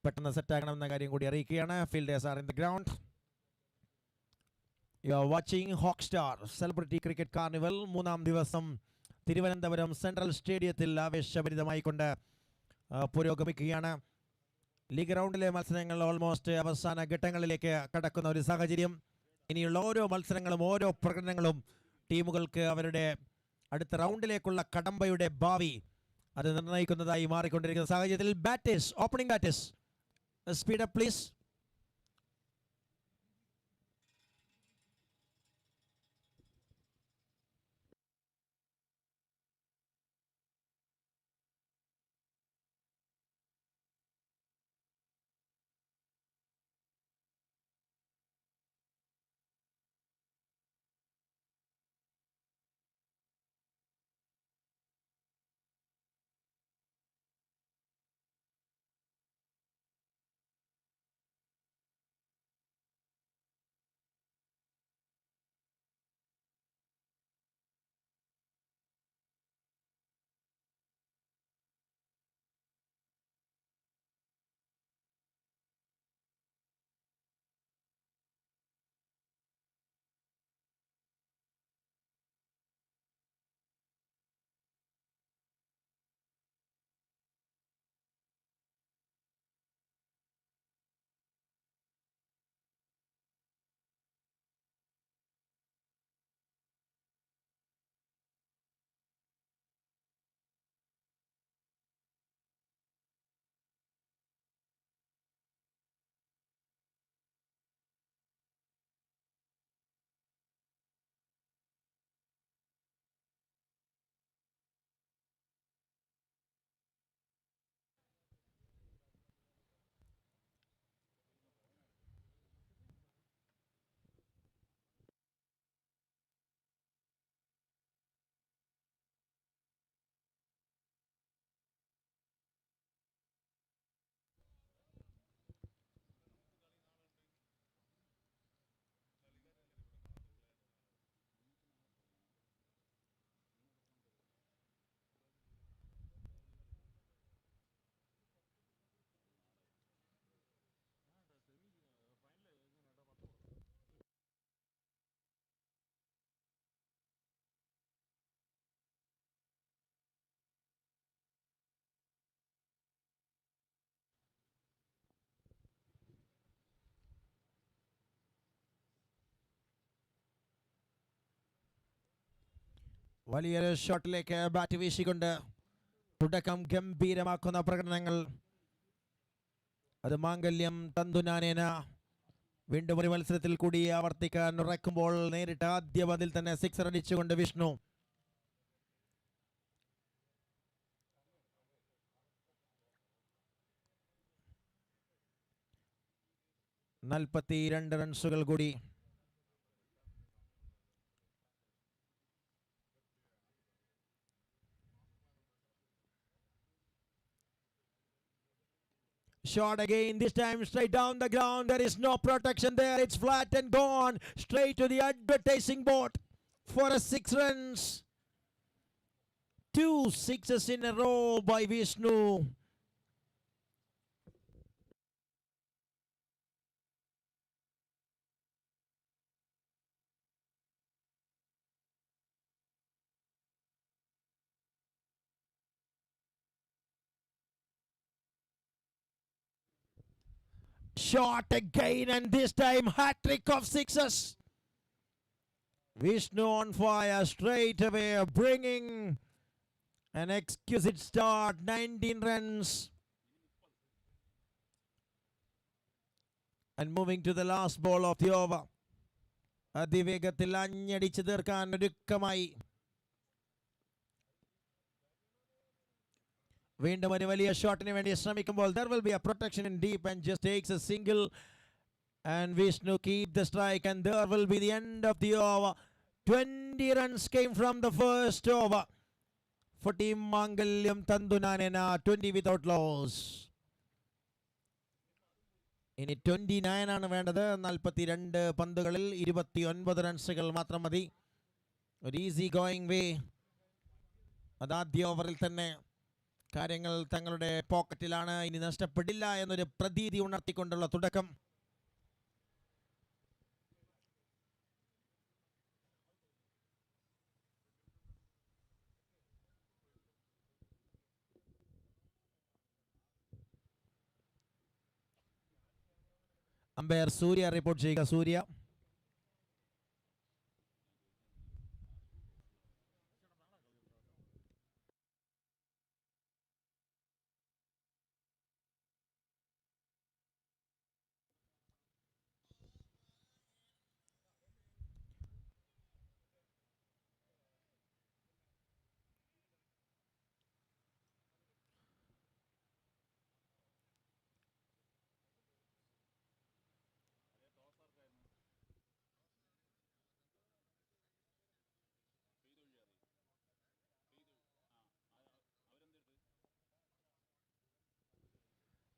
പെട്ടെന്ന് സെറ്റാക്കണമെന്ന കാര്യം കൂടി അറിയിക്കുകയാണ്. Fielders are in the ground. You are watching Hawk star celebrity cricket carnival. മൂന്നാം ദിവസം തിരുവനന്തപുരം സെൻട്രൽ സ്റ്റേഡിയത്തിൽ ആവേശഭരിതമായിക്കൊണ്ട് പുരോഗമിക്കുകയാണ്. ലീഗ് റൗണ്ടിലെ മത്സരങ്ങൾ ഓൾമോസ്റ്റ് അവസാന ഘട്ടങ്ങളിലേക്ക് കടക്കുന്ന ഒരു സാഹചര്യം. ഇനിയുള്ള ഓരോ മത്സരങ്ങളും ഓരോ പ്രകടനങ്ങളും ടീമുകൾക്ക് അവരുടെ അടുത്ത റൗണ്ടിലേക്കുള്ള കടമ്പയുടെ ഭാവി അത് നിർണ്ണയിക്കുന്നതായി മാറിക്കൊണ്ടിരിക്കുന്ന സാഹചര്യത്തിൽ batters, opening batters, speed up please. വലിയൊരു ഷോട്ടിലേക്ക് ബാറ്റ് വീശിക്കൊണ്ട് തുടക്കം ഗംഭീരമാക്കുന്ന പ്രകടനങ്ങൾ. അത് മാംഗല്യം തന്തുനാനേന വീണ്ടും ഒരു മത്സരത്തിൽ കൂടി ആവർത്തിക്കാൻ ഉറക്കുമ്പോൾ നേരിട്ട് ആദ്യ പന്തിൽ തന്നെ സിക്സർ അടിച്ചുകൊണ്ട് വിഷ്ണു. നാൽപ്പത്തിരണ്ട് റൺസുകൾ കൂടി. Shot again, this time straight down the ground. There is no protection there. It's flat and gone. Straight to the advertising board for a 6 runs. 2 sixes in a row by Vishnu. Shot again, and this time hat-trick of sixes. Vishnu on fire straight away, bringing an exquisite start. 19 runs. And moving to the last ball of the over. അതിവേഗത്തിൽ അഞ്ഞടിച്ച് തീർക്കാൻ ഒരുക്കമായി. വീണ്ടും ഒരു വലിയ ഷോട്ടിന് വേണ്ടി ശ്രമിക്കുമ്പോൾ there will be a protection in deep and just takes a single, and Vishnu keep the strike, and there will be the end of the over. 20 runs came from the first over for team Mangalyam Tandunanena, 20 without loss. ഇനി 29 ആണ് വേണ്ടത്. 42 പന്തുകളിൽ 29 റൺസുകൾ മാത്രം മതി. ഒരു easy going വേ. അതാദ്യ ഓവറിൽ തന്നെ കാര്യങ്ങൾ തങ്ങളുടെ പോക്കറ്റിലാണ്, ഇനി നഷ്ടപ്പെടില്ല എന്നൊരു പ്രതീതി ഉണർത്തിക്കൊണ്ടുള്ള തുടക്കം. അമ്പയർ സൂര്യ റിപ്പോർട്ട് ചെയ്യുക. സൂര്യ.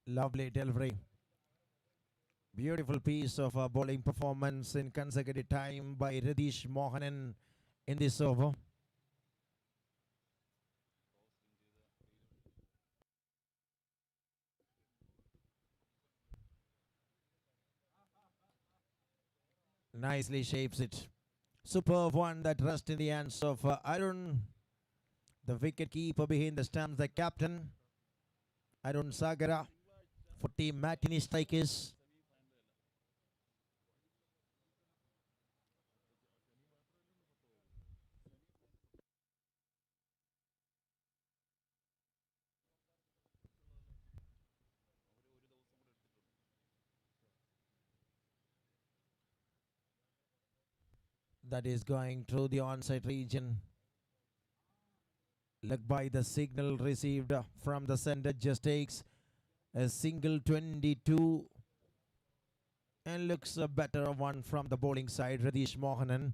Lovely delivery. Beautiful piece of bowling performance in consecutive time by Ridish Mohanan in this over. Nicely shapes it. Superb one that rests in the hands of Arun, the wicket keeper behind the stumps, the captain, Arun Sagara, for team MATINEE strikers. That is going through the onside region. Look by the signal received from the center, just takes a single 22 and looks a better one from the bowling side. Ridish Mohanan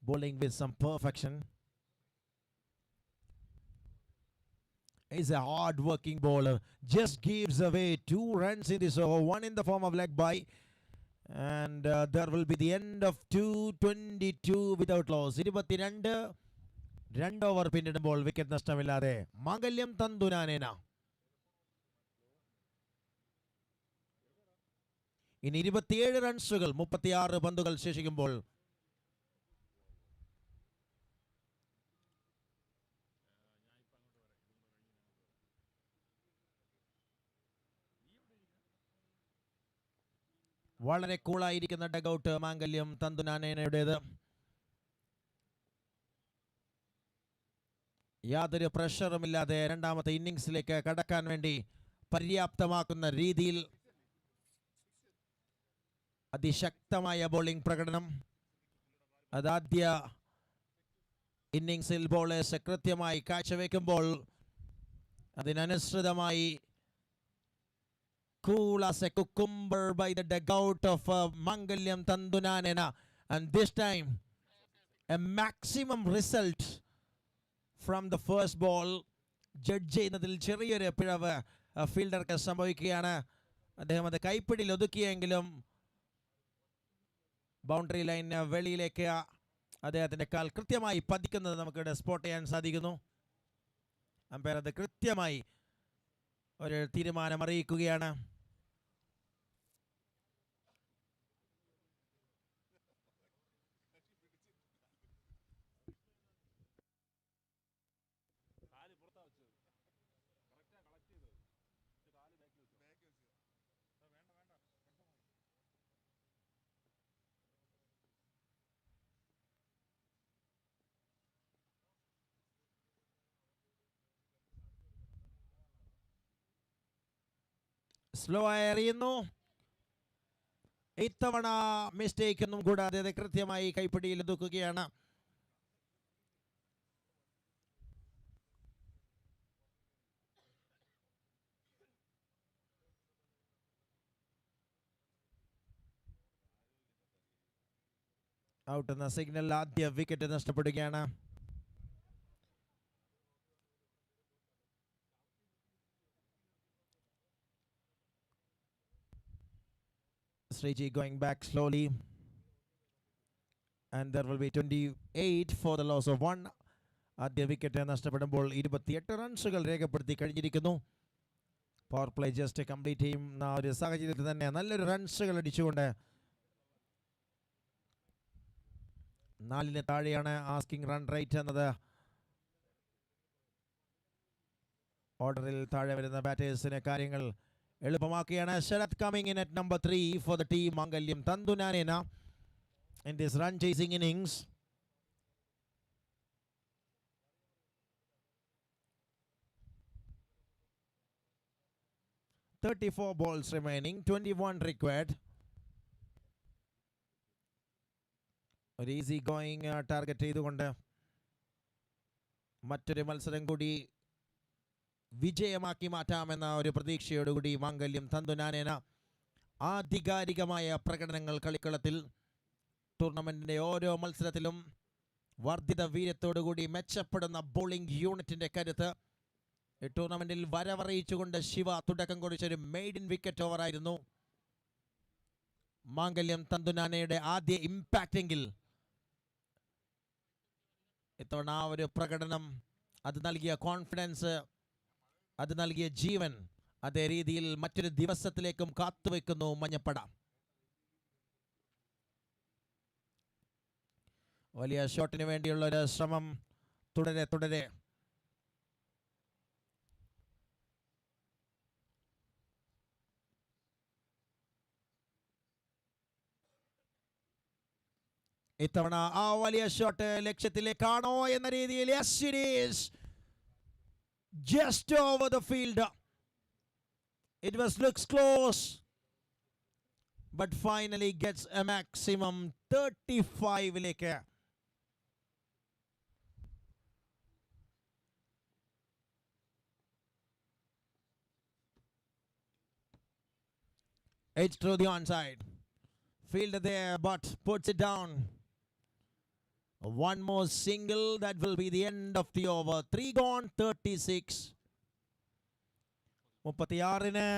bowling with some perfection. He's a hard working bowler, just gives away 2 runs in this over, one in the form of leg bye, and there will be the end of 222 without loss. 22 2 over പിന്നിടുമ്പോൾ wicket നഷ്ടമില്ലാതെ മാംഗല്യം തന്തുനാനേന. ഇനി 27 റൺസുകൾ 36 പന്തുകൾ ശേഷിക്കുമ്പോൾ. വളരെ കൂളായിരിക്കുന്ന ഡഗൌട്ട് മാംഗല്യം തന്തുനാനേനയുടേത്. യാതൊരു പ്രഷറുമില്ലാതെ രണ്ടാമത്തെ ഇന്നിങ്സിലേക്ക് കടക്കാൻ വേണ്ടി പര്യാപ്തമാക്കുന്ന രീതിയിൽ അതിശക്തമായ ബോളിംഗ് പ്രകടനം. അതാദ്യ ഇന്നിങ്സിൽ ബോളേഴ്സ് കൃത്യമായി കാഴ്ചവെക്കുമ്പോൾ അതിനനുസൃതമായി cool as a cucumber by the dugout of Mangalyam Tandunanena, and this time a maximum result from the first ball. Judge ചെയ്യുന്നതിൽ ചെറിയൊരു പിഴവ് ഫീൽഡർക്ക് സംഭവിക്കുകയാണ്. അദ്ദേഹം അത് കൈപ്പിടിയിൽ ഒതുക്കിയെങ്കിലും ബൗണ്ടറി ലൈൻ വെളിയിലേക്ക് അദ്ദേഹത്തിൻ്റെ കാൽ കൃത്യമായി പതിക്കുന്നത് നമുക്കിവിടെ സ്പോട്ട് ചെയ്യാൻ സാധിക്കുന്നു. അമ്പയർ അത് കൃത്യമായി ഒരു തീരുമാനം അറിയിക്കുകയാണ്. സ്ലോ ആയി എറിയുന്നു. ഇത്തവണ മിസ്റ്റേക്ക് ഒന്നും കൂടാതെ അത് കൃത്യമായി കൈപ്പിടിയിൽ ഒതുക്കുകയാണ്. ഔട്ട് എന്ന സിഗ്നൽ ആദ്യ വിക്കറ്റ് നഷ്ടപ്പെടുകയാണ്. Sriji going back slowly, and there will be 28 for the loss of 1. ആദ്യ വിക്കറ്റ് നഷ്ടപ്പെടുമ്പോൾ 28 റൺസുകൾ രേഖപ്പെടുത്തി കഴിഞ്ഞിരിക്കുന്നു. പവർ പ്ലേ ജസ്റ്റ് കംപ്ലീറ്റ് ചെയ്യുന്ന ഒരു സാഹചര്യത്തിൽ തന്നെ നല്ലൊരു റൺസുകൾ അടിച്ചുകൊണ്ട് 4 താഴെയാണ് ആസ്കിംഗ് റൺ റേറ്റ് എന്നത്. ഓർഡറിൽ താഴെ വരുന്ന ബാറ്റേഴ്സിന് കാര്യങ്ങൾ എളുപ്പമാക്കുകയാണ്. Sarath coming in at number 3 for the team Mangalyam Thanthunanena in this run chasing innings. "34 balls remaining, 21 required." ഒരു ഈസി ഗോയിങ് ടാർഗറ്റ് ചെയ്തുകൊണ്ട് മറ്റൊരു മത്സരം കൂടി വിജയമാക്കി മാറ്റാമെന്ന ഒരു പ്രതീക്ഷയോടുകൂടി മാംഗല്യം തന്തുനാനേന ആധികാരികമായ പ്രകടനങ്ങൾ കളിക്കളത്തിൽ. ടൂർണമെന്റിന്റെ ഓരോ മത്സരത്തിലും വർദ്ധിത വീര്യത്തോടുകൂടി മെച്ചപ്പെടുന്ന ബോളിംഗ് യൂണിറ്റിന്റെ കരുത്ത് ഈ ടൂർണമെന്റിൽ വരവറിയിച്ചുകൊണ്ട് ശിവ തുടക്കം കുറിച്ചൊരു മെയ്ഡ് ഇൻ വിക്കറ്റ് ഓവറായിരുന്നു മാംഗല്യം തന്തുനാനയുടെ ആദ്യ ഇമ്പാക്റ്റ് എങ്കിൽ ഇത്തവണ ആ ഒരു പ്രകടനം, അത് നൽകിയ കോൺഫിഡൻസ്, അത് നൽകിയ ജീവൻ അതേ രീതിയിൽ മറ്റൊരു ദിവസത്തിലേക്കും കാത്തുവെക്കുന്നു മഞ്ഞപ്പട. വലിയ ഷോട്ടിന് വേണ്ടിയുള്ള ഒരു ശ്രമം തുടരെ. ഇത്തവണ ആ വലിയ ഷോട്ട് ലക്ഷ്യത്തിലേക്കാണോ എന്ന രീതിയിൽ yes it is, just over the field. It looks close, but finally gets a maximum 35ലേക്ക്. It's through the onside. Fielder there, but puts it down. One more single, that will be the end of the over. 3 gone, 36. 36-ന്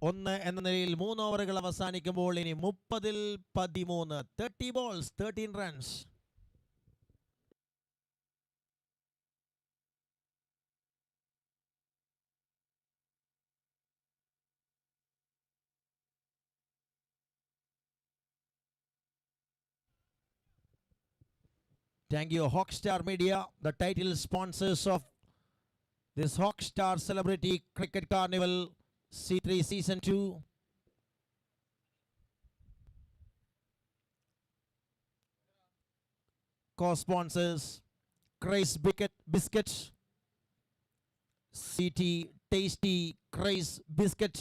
1 എന്ന നിലയിൽ 3 ഓവറുകൾ അവസാനിക്കുമ്പോൾ ഇനി 30-13. 30 balls, 13 runs. Thank you, Hawkstar Media, the title sponsors of this Hawkstar Celebrity Cricket Carnival C3 Season 2. Co-sponsors Craze Biscuit, CT Tasty Craze Biscuit,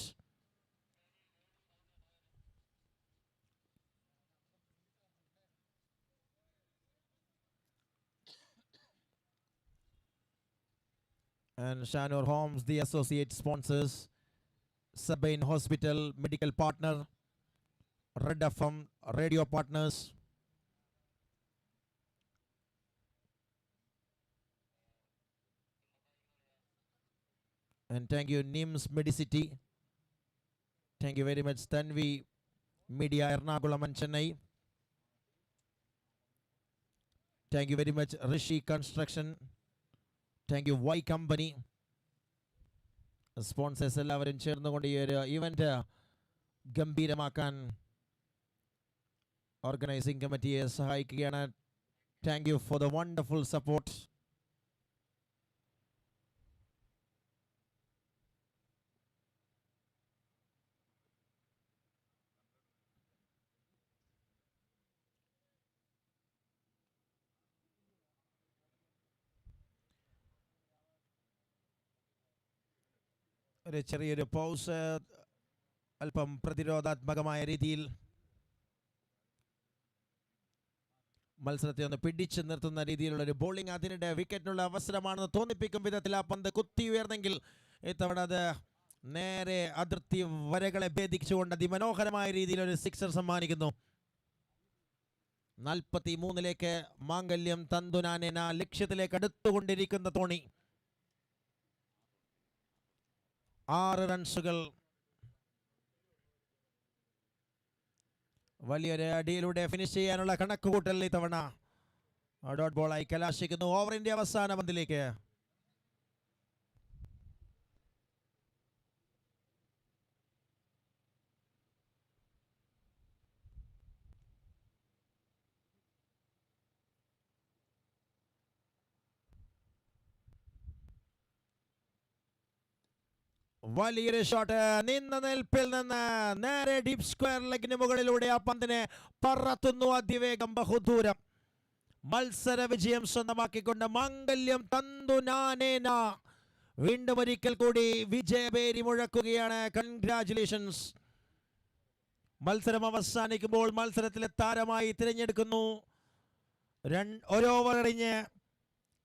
and Shanur Homes, the associate sponsors. Sabine Hospital, medical partner. Red FM, radio partners. And thank you, NIMS Medicity. Thank you very much, Tanvi Media, Ernakulam and Chennai. Thank you very much, Rishi Construction. Thank you, Y Company. Sponsors എല്ലാവരും ചേർന്നുകൊണ്ട് ഈ ഒരു event ഗംഭീരമാക്കാൻ organising കമ്മിറ്റിയെ സഹായിക്കുകയാണ്. Thank you for the wonderful support. ഒരു ചെറിയൊരു pause, അല്പം പ്രതിരോധാത്മകമായ രീതിയിൽ മത്സരത്തെ ഒന്ന് പിടിച്ചു നിർത്തുന്ന രീതിയിലുള്ള ഒരു ബോളിംഗ്. അതിനിടെ വിക്കറ്റിനുള്ള അവസരമാണെന്ന് തോന്നിപ്പിക്കും വിധത്തിൽ ആ പന്ത് കുത്തി ഉയർന്നെങ്കിൽ ഇത്തവണ അത് നേരെ അതിർത്തി വരകളെ ഭേദിച്ചുകൊണ്ട് അതിമനോഹരമായ രീതിയിൽ ഒരു സിക്സർ സമ്മാനിക്കുന്നു. 43ലേക്ക് മാംഗല്യം തന്തുനാനേന ലക്ഷ്യത്തിലേക്ക് അടുത്തുകൊണ്ടിരിക്കുന്ന തോണി. 6 റൺസുകൾ വലിയൊരു അടിയിലൂടെ ഫിനിഷ് ചെയ്യാനുള്ള കണക്കുകൂട്ടൽ ഇത്തവണ ഡോട്ട് ബോളായി കലാശിക്കുന്നു. ഓവറിന്റെ അവസാന പന്തിലേക്ക് വലിയൊരു ഷോട്ട്. നിന്ന നിൽപ്പിൽ നിന്ന് നേരെ ഡീപ് സ്ക്വയർ ലെഗിന് മുകളിലൂടെ ആ പന്തിനെ പറത്തുന്നു അതിവേഗം ബഹുദൂരം. മത്സര വിജയം സ്വന്തമാക്കിക്കൊണ്ട് മംഗല്യം തന്തുനാനേന വീണ്ടും ഒരിക്കൽ കൂടി വിജയപേരി മുഴക്കുകയാണ്. കൺഗ്രാറ്റുലേഷൻസ്. മത്സരം അവസാനിക്കുമ്പോൾ മത്സരത്തിലെ താരമായി തിരഞ്ഞെടുക്കുന്നു. ഒരു ഓവർ എറിഞ്ഞ്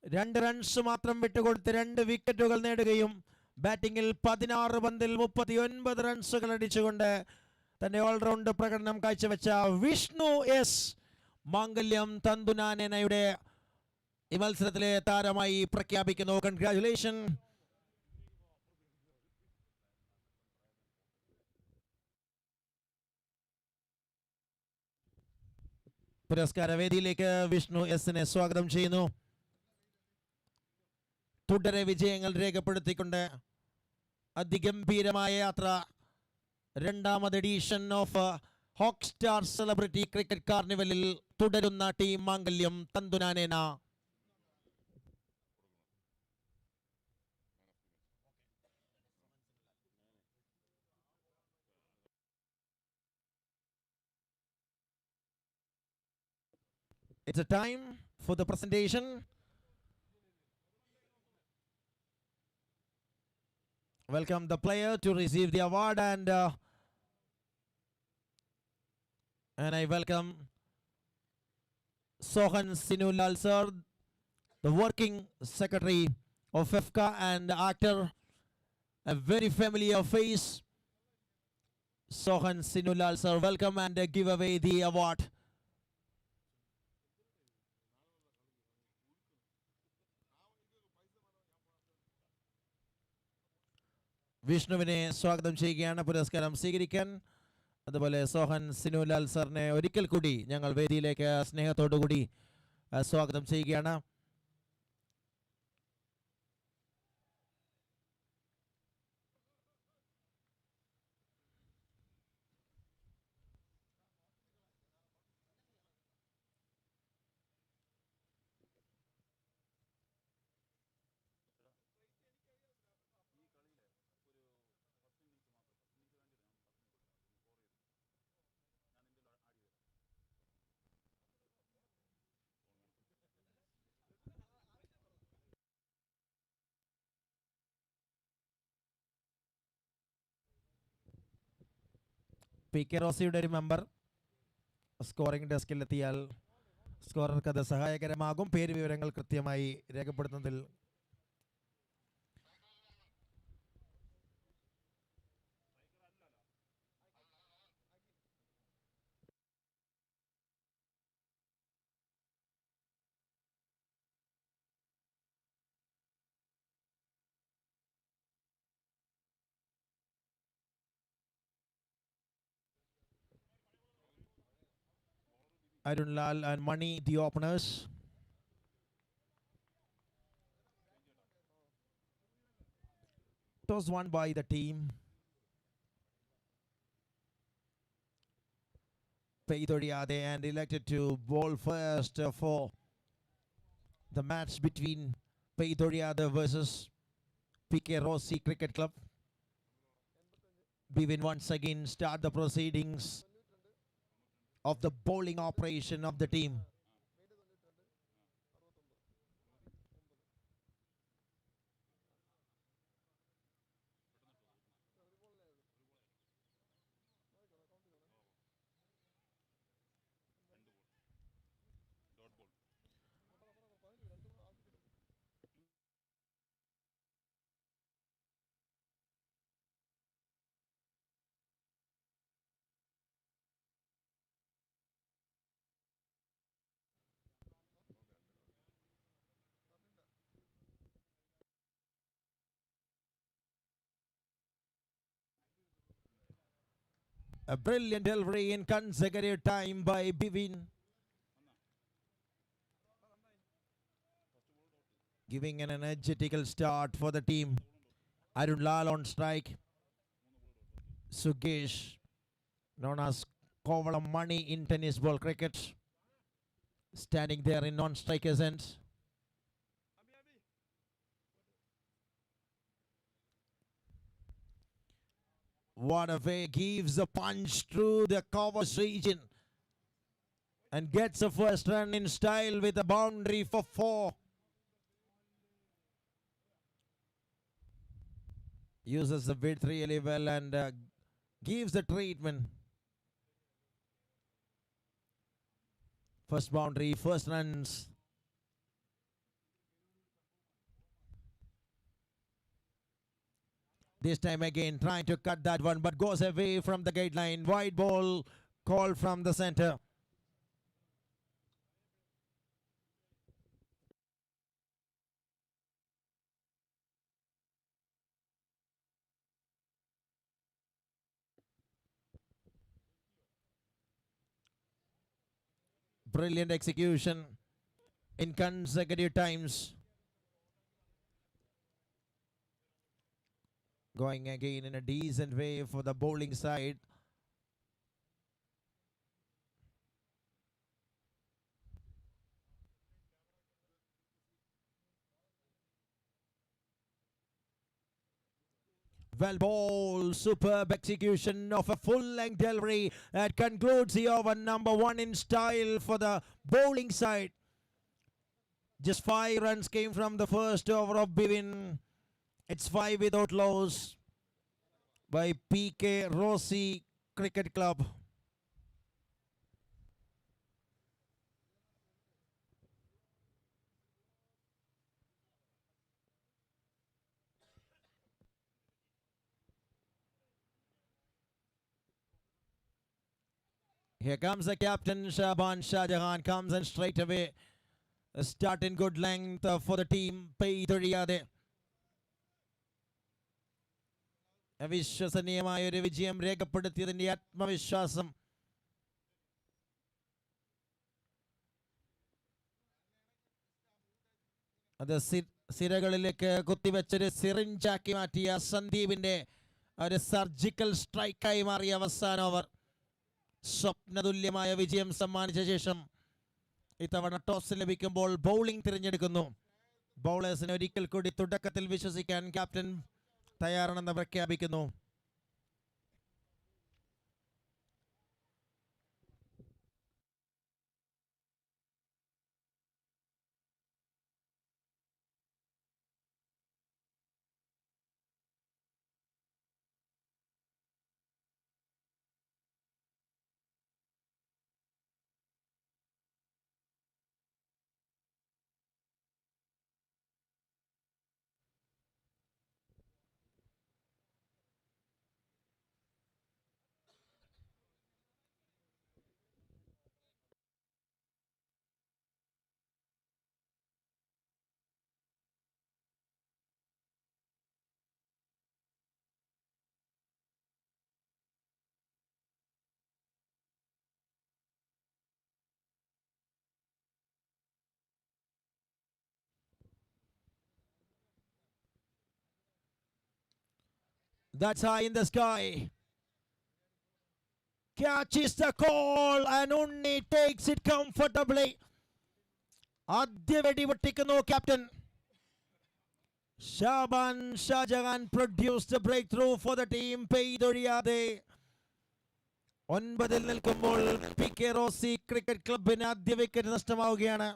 2 റൺസ് മാത്രം വിട്ടുകൊടുത്ത് 2 വിക്കറ്റുകൾ നേടുകയും ബാറ്റിംഗിൽ 16 പന്തിൽ 39 റൺസുകൾ അടിച്ചുകൊണ്ട് തന്റെ ഓൾറൗണ്ട് പ്രകടനം കാഴ്ചവെച്ച വിഷ്ണു എസ് മാംഗല്യം തന്തുനാനയുടെ ഈ മത്സരത്തിലെ താരമായി പ്രഖ്യാപിക്കുന്നു. കൺഗ്രാറ്റുലേഷൻ. പുരസ്കാര വേദിയിലേക്ക് വിഷ്ണു എസിനെ സ്വാഗതം ചെയ്യുന്നു. തുടരെ വിജയങ്ങൾ രേഖപ്പെടുത്തിക്കൊണ്ട് അതിഗംഭീരമായ യാത്ര. രണ്ടാമത് edition of hoc star celebrity cricket കാർണിവലിൽ തുടരുന്ന team Mangalyam Thanthunanena. It's a time for the presentation. Welcome the player to receive the award, and I welcome Sohan Sinulal sir, the working secretary of Fefka and actor, a very familiar face. Sohan Sinulal sir, welcome and give away the award. വിഷ്ണുവിനെ സ്വാഗതം ചെയ്യുകയാണ് പുരസ്കാരം സ്വീകരിക്കാൻ. അതുപോലെ സോഹൻ സിനുലാൽ സാറിനെ ഒരിക്കൽ കൂടി ഞങ്ങൾ വേദിയിലേക്ക് സ്നേഹത്തോടുകൂടി സ്വാഗതം ചെയ്യുകയാണ്. പി കെ റോസിയുടെ ഒരു മെമ്പർ സ്കോറിംഗ് ഡെസ്കിലെത്തിയാൽ സ്കോറർക്ക് അത് സഹായകരമാകും. പേര് വിവരങ്ങൾ കൃത്യമായി രേഖപ്പെടുത്തുന്നതിൽ. Arun Lal and Mani, the openers. Toss won by the team. Peidoriade and elected to bowl first for the match between Peidoriade versus PK Rossi Cricket Club. We will once again start the proceedings of the bowling operation of the team. A brilliant delivery in consecutive time by Bivin. giving an energetical start for the team. Arun Lal on strike. Sugesh, known as Kovalam Money in tennis ball cricket, standing there in non-strikers end. What a way, gives a punch through the covers region and gets a first run in style with a boundary for 4. Uses the width really well and gives the treatment. First boundary, first runs. This time again trying to cut that one, but goes away from the gate line. Wide ball call from the center. Brilliant execution in consecutive times. Going again in a decent way for the bowling side. Well ball, superb execution of a full-length delivery that concludes the over number 1 in style for the bowling side. Just 5 runs came from the first over of Bivin. It's 5 without loss by PK Rossi Cricket Club. Here comes the captain, Shaban Shahjahan, comes and straight away start in good length for the team. Peiduriyade. അവിശ്വസനീയമായ ഒരു വിജയം രേഖപ്പെടുത്തിയതിന്റെ ആത്മവിശ്വാസം അത് സിരകളിലേക്ക് കുത്തിവെച്ചൊരു സിറിഞ്ചാക്കി മാറ്റിയ സന്ദീപിന്റെ ഒരു surgical സ്ട്രൈക്കായി മാറിയ അവസാന over. സ്വപ്നതുല്യമായ വിജയം സമ്മാനിച്ച ശേഷം ഇത്തവണ ടോസ് ലഭിക്കുമ്പോൾ ബൗളിംഗ് തിരഞ്ഞെടുക്കുന്നു. ബൗളേഴ്സിനെ ഒരിക്കൽ കൂടി തുടക്കത്തിൽ വിശ്വസിക്കാൻ ക്യാപ്റ്റൻ തയ്യാറാണെന്ന് പ്രഖ്യാപിക്കുന്നു. That's high in the sky. Catches the call and Unni takes it comfortably. ആദ്യ വെടി പൊട്ടിക്കുന്നു captain. Shaban Shahjahan produced a breakthrough for the team. Peythozhiyathe 9 നിൽക്കുമ്പോൾ PK Rossi ക്രിക്കറ്റ് ക്ലബിന് ആദ്യ വിക്കറ്റ് നഷ്ടമാവുകയാണ്.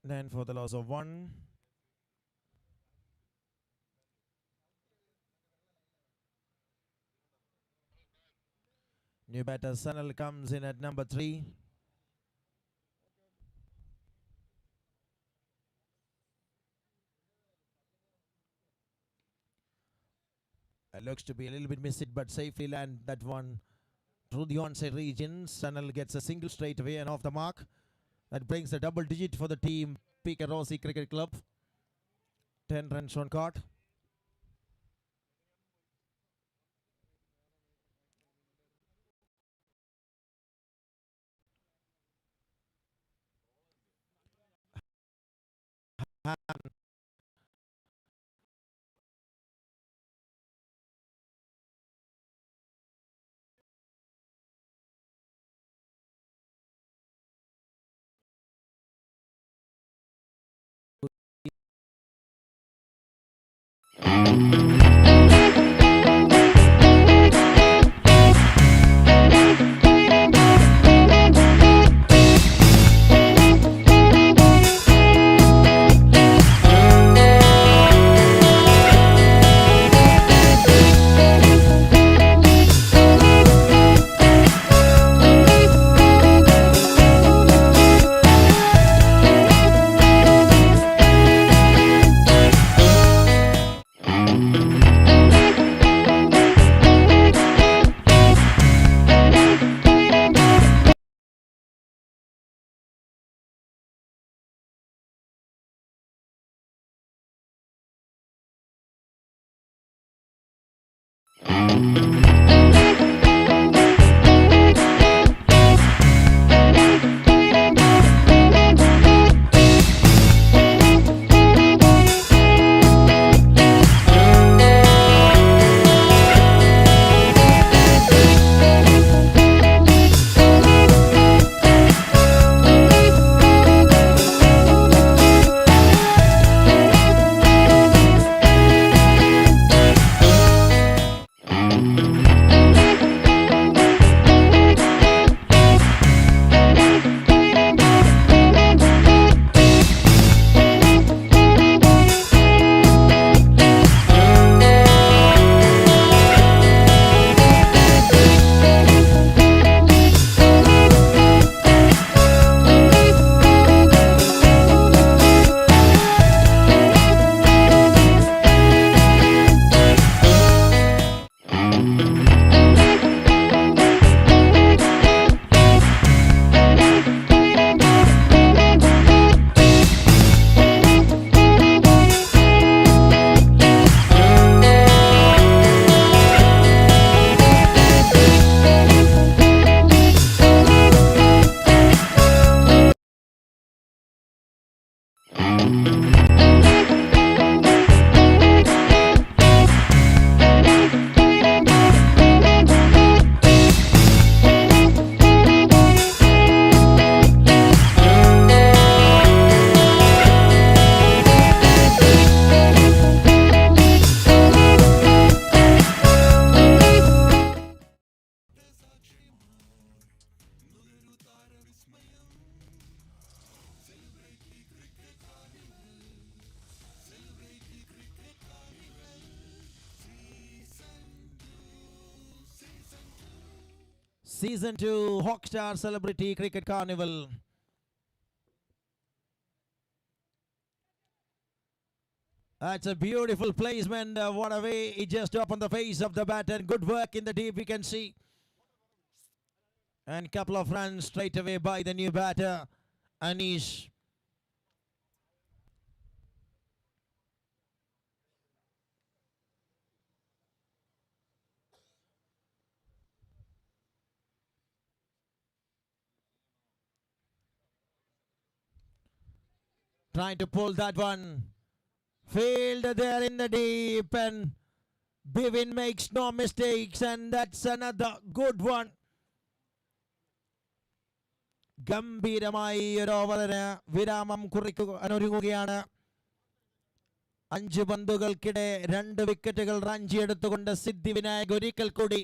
Then for the loss of 1. New batter Sanal comes in at number 3. Looks to be a little bit missed, but safely land that one through the onside region. Sanal gets a single straight away and off the mark. That brings a double digit for the team P.K. Rossi Cricket Club. 10 runs on card. Season 2 Hawkstar Celebrity Cricket Carnival. That's a beautiful placement. What a way it just opened the face of the batter. Good work in the deep, we can see. And couple of runs straight away by the new batter, Anish. Trying to pull that one. Field there in the deep, and Bivin makes no mistakes, and that's another good one. ഗംഭീരമായി ഒരു ഓവറിന് വിരാമം കുറിക്കുകയാണ്. 5 പന്തുകൾക്കിടെ 2 വിക്കറ്റുകൾ റാഞ്ചി എടുത്തുകൊണ്ട് സിദ്ധി വിനായക് ഒരിക്കൽ കൂടി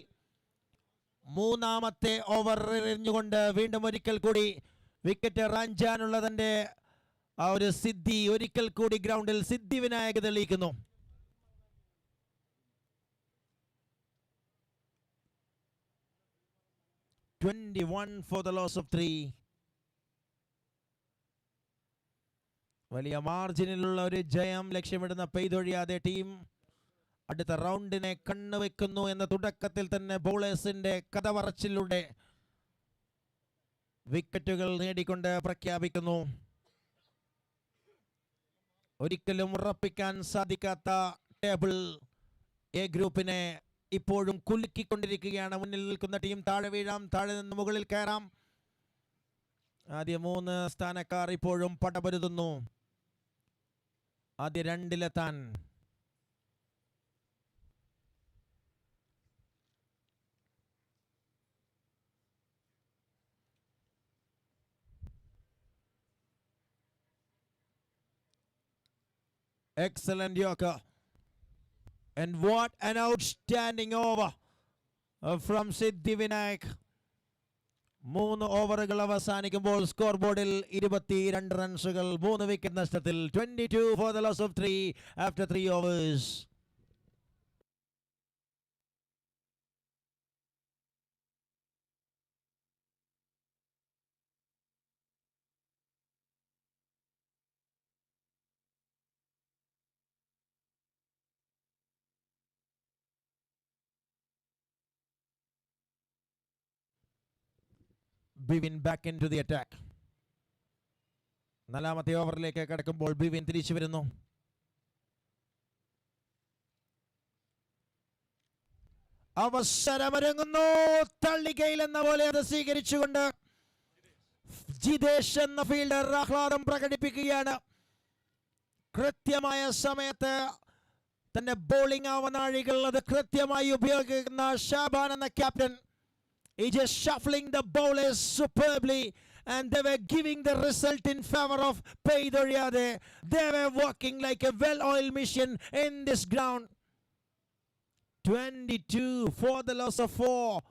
മൂന്നാമത്തെ over എറിഞ്ഞുകൊണ്ട് വീണ്ടും ഒരിക്കൽ കൂടി വിക്കറ്റ് റാഞ്ചാനുള്ളതിന്റെ ആ ഒരു സിദ്ധി ഒരിക്കൽ കൂടി ഗ്രൗണ്ടിൽ സിദ്ധി വിനായക് തെളിയിക്കുന്നു. $21 for the loss of 3. വലിയ മാർജിനിലുള്ള ഒരു ജയം ലക്ഷ്യമിടുന്ന പെയ്തൊഴിയാതെ ടീം. അടുത്ത റൗണ്ടിനെ കണ്ണുവെക്കുന്നു എന്ന തുടക്കത്തിൽ തന്നെ ബോളേഴ്സിന്റെ കഥ പറച്ചിലൂടെ വിക്കറ്റുകൾ നേടിക്കൊണ്ട് പ്രഖ്യാപിക്കുന്നു. ഒരിക്കലും ഉറപ്പിക്കാൻ സാധിക്കാത്ത ടേബിൾ എ ഗ്രൂപ്പിനെ ഇപ്പോഴും കുലുക്കിക്കൊണ്ടിരിക്കുകയാണ്. മുന്നിൽ നിൽക്കുന്ന ടീം താഴെ വീഴാം, താഴെ നിന്ന് മുകളിൽ കയറാം. ആദ്യ 3 സ്ഥാനക്കാർ ഇപ്പോഴും പടപൊരുതുന്നു ആദ്യ 2-ലെത്താൻ. Excellent Yorker. And what an outstanding over from Siddhi Vinayak. 3 ഓവറുകൾ അവസാനിക്കുമ്പോൾ സ്കോർ ബോർഡിൽ 22 റൺസുകൾ, 3 വിക്കറ്റ് നഷ്ടത്തിൽ. 22 for the loss of 3 after 3 overs. Bivin back into the attack. 4ാമത്തെ ഓവറിലേക്ക് കടക്കുമ്പോൾ ബിവിൻ തിരിച്ചു വരുന്നു. അവസരമൊരുങ്ങുന്നു. തള്ളിക്കയിൽ എന്ന പോലെ അത് സ്വീകരിച്ചുകൊണ്ട് ജിതേഷ് എന്ന ഫീൽഡർ ആഹ്ലാദം പ്രകടിപ്പിക്കുകയാണ്. കൃത്യമായ സമയത്ത് തന്റെ ബോളിംഗ് ആവനാഴികൾ അത് കൃത്യമായി ഉപയോഗിക്കുന്ന ഷാബാൻ എന്ന captain. He just shuffling the bowlers superbly, and they were giving the result in favor of Peidoriade. They were working like a well-oiled machine in this ground. 22 for the loss of 4.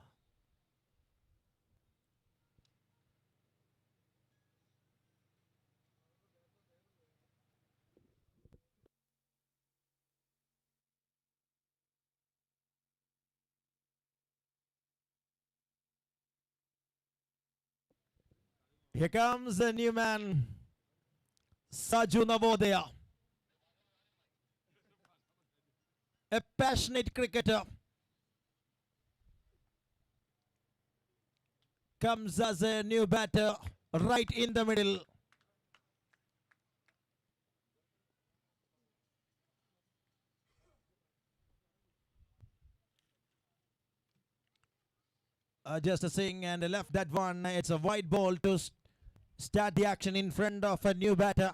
Here comes the new man, Saju Navodaya. A passionate cricketer. Comes as a new batter right in the middle. Just a swing and left that one. It's a wide ball to start the action in front of a new batter.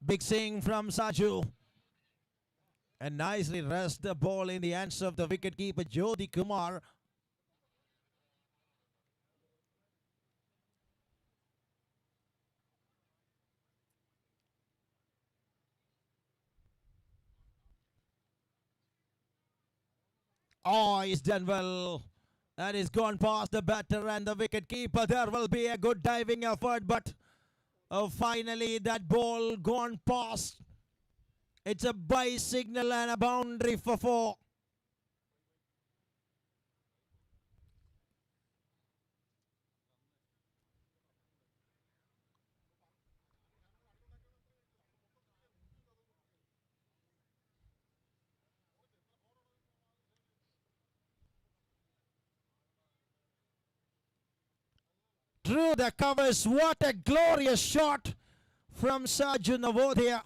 Big swing from Saju. And nicely rest the ball in the hands of the wicketkeeper Jyoti Kumar. Oh, he's done well. That is gone past the batter and the wicket keeper. There will be a good diving effort, but finally that ball gone past. It's a bye signal and a boundary for 4. Through the covers, what a glorious shot from Saju Navodaya.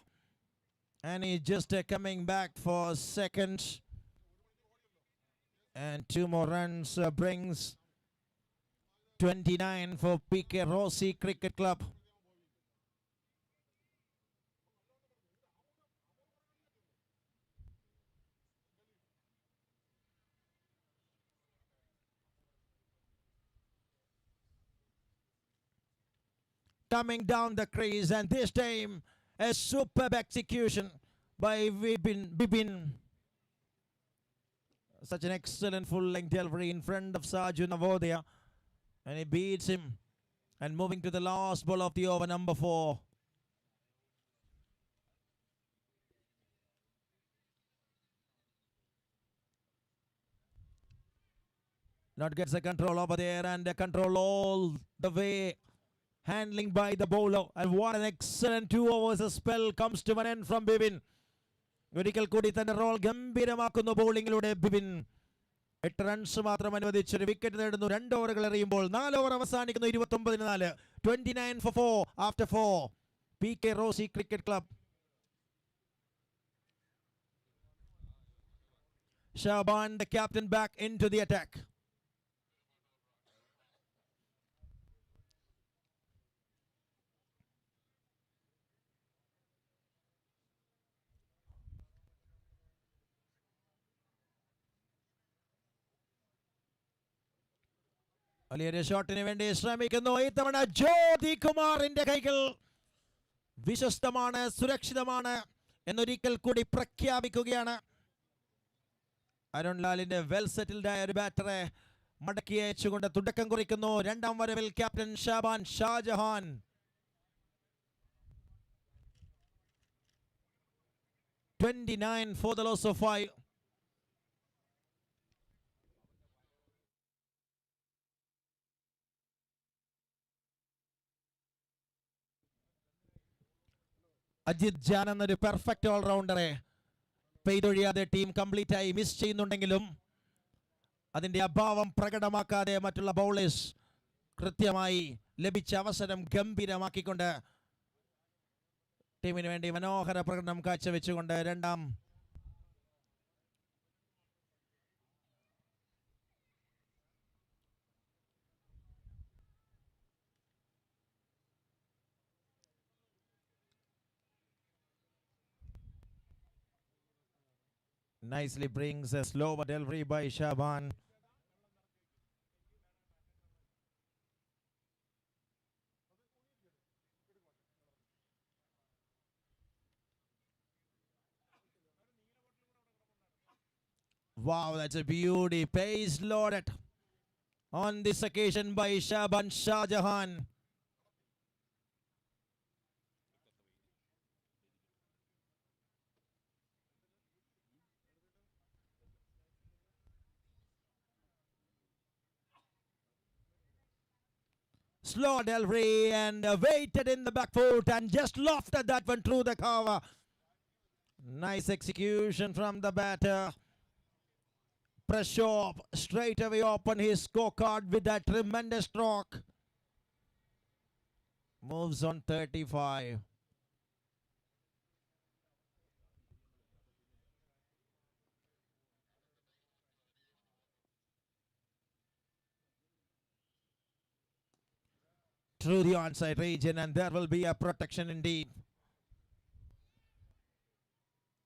And he's just coming back for second. And 2 more runs brings 29 for PK Rossi Cricket Club. Coming down the crease, and this time a superb execution by Bibin. Such an excellent full-length delivery in front of Saju Navodaya, and he beats him. And moving to the last ball of the over, number 4. Not gets the control over there and the control all the way. Handling by the bowler. And what an excellent 2 overs. A spell comes to an end from Bibin. ഒരിക്കൽ കൂടി തന്റെ role ഗംഭീരമാക്കുന്നു ബൗളിങ്ങിലൂടെ Bibin. 8 runs മാത്രം അനുവദിച്ചൊരു wicket നേടുന്നു. 2 ഓവറുകൾ എറിയുമ്പോൾ 4 over അവസാനിക്കുന്നു 29-4. 29 for 4 after 4. PK Rossi Cricket Club. Shaban, the captain, back into the attack. വലിയൊരു ഷോട്ടിന് വേണ്ടി ശ്രമിക്കുന്നു. ഇത്തവണ ജ്യോതി കുമാറിന്റെ കൈകൾ വിശ്വസ്തമാണ്, സുരക്ഷിതമാണ് എന്നൊരിക്കൽ കൂടി പ്രഖ്യാപിക്കുകയാണ്. അരുൺ ലാലിന്റെ വെൽ സെറ്റിൽഡ് ആയ ഒരു ബാറ്ററെ മടക്കി അയച്ചുകൊണ്ട് തുടക്കം കുറിക്കുന്നു. 2ാം വരവിൽ captain Shaban Shajahan. $29 for the loss of 5. Ajith Jan എന്നൊരു പെർഫെക്റ്റ് ഓൾറൗണ്ടറെ പെയ്തൊഴിയാതെ ടീം കംപ്ലീറ്റ് ആയി മിസ് ചെയ്യുന്നുണ്ടെങ്കിലും അതിന്റെ അഭാവം പ്രകടമാക്കാതെ മറ്റുള്ള ബൗളേഴ്സ് കൃത്യമായി ലഭിച്ച അവസരം ഗംഭീരമാക്കിക്കൊണ്ട് ടീമിന് വേണ്ടി മനോഹര പ്രകടനം കാഴ്ചവെച്ചുകൊണ്ട് 2ാം nicely brings a slower delivery by Shaban. Wow, that's a beauty. Pace loaded on this occasion by Shaban Shahjahan. Slow delivery and waited in the back foot and just lofted that one through the cover. Nice execution from the batter. Prashov straight away open his scorecard with that tremendous stroke. Moves on 35. Through the onside region, and there will be a protection indeed.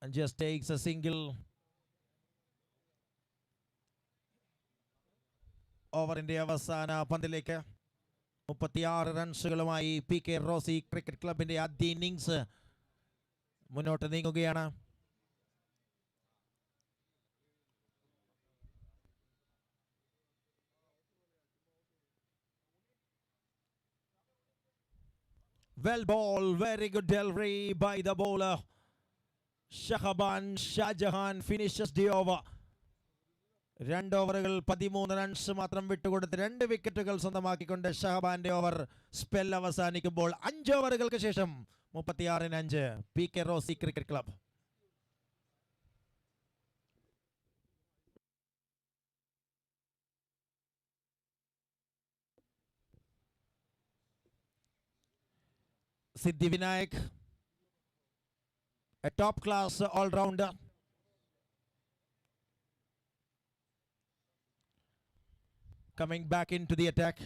And just takes a single. ഓവറിന്റെ അവസാന പന്തിലേക്ക് 36 റൺസുകളുമായി PK Rossi cricket ക്ലബിന്റെ ആദ്യ innings മുന്നോട്ട് നീങ്ങുകയാണ്. Well ball, very good delivery by the bowler. Shaban Shahjahan finishes the over. 2 ഓവറുകൾ 13 runs മാത്രം വിട്ടുകൊടുത്ത് 2 വിക്കറ്റുകൾ സ്വന്തമാക്കിക്കൊണ്ട് ഷഹബാന്റെ over spell അവസാനിക്കുമ്പോൾ 5 ഓവറുകൾക്ക് ശേഷം 36-5 PK Rossi cricket club. Siddhi Vinayak, a top class all-rounder. Coming back into the attack.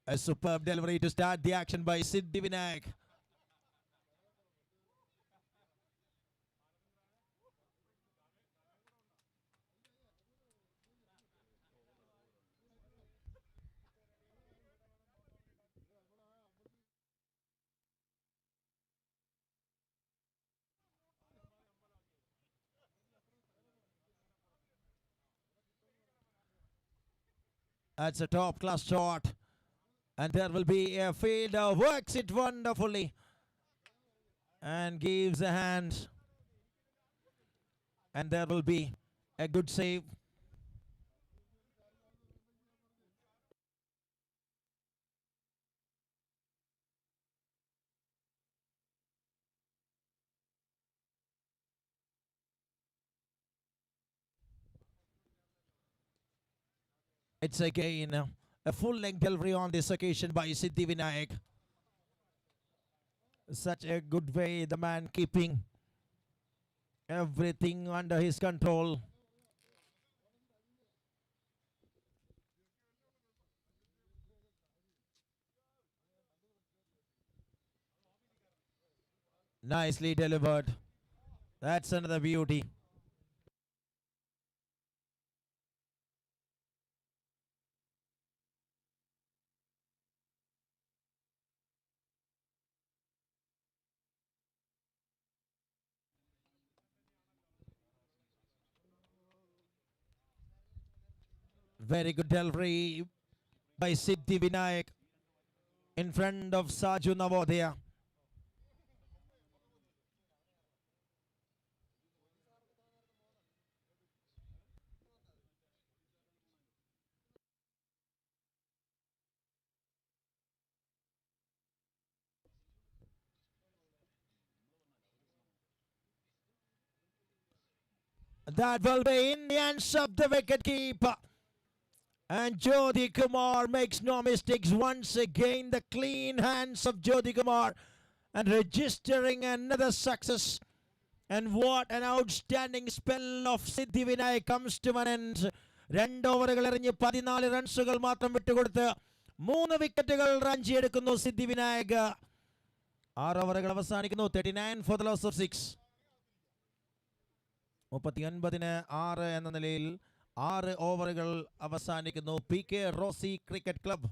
A superb delivery to start the action by Siddhi Vinayak. That's a top class shot. And there will be a fielder works it wonderfully and gives a hand. And there will be a good save. It's again a full-length delivery on this occasion by Siddhi Vinayak. Such a good way, the man keeping everything under his control. Nicely delivered. That's another beauty. Very good delivery by Siddhi Vinayak in front of Saju Navodaya. That will be in the hands of the wicket keeper. And Jyoti Kumar makes no mistakes once again. The clean hands of Jyoti Kumar and registering another success. And what an outstanding spell of Siddhi Vinayak comes to an end. 2 ഓവറുകൾ എറിഞ്ഞ് 14 റൺസുകൾ മാത്രം വിട്ടുകൊടുത്ത് 3 വിക്കറ്റുകൾ റാഞ്ചി എടുക്കുന്നു സിദ്ധി വിനായക്. 6 ഓവറുകൾ അവസാനിക്കുന്നു. 39 for the loss of 6. 39-ന് 6 എന്ന നിലയിൽ 6 ഓവറുകൾ അവസാനിക്കുന്നു. PK Rosy cricket club.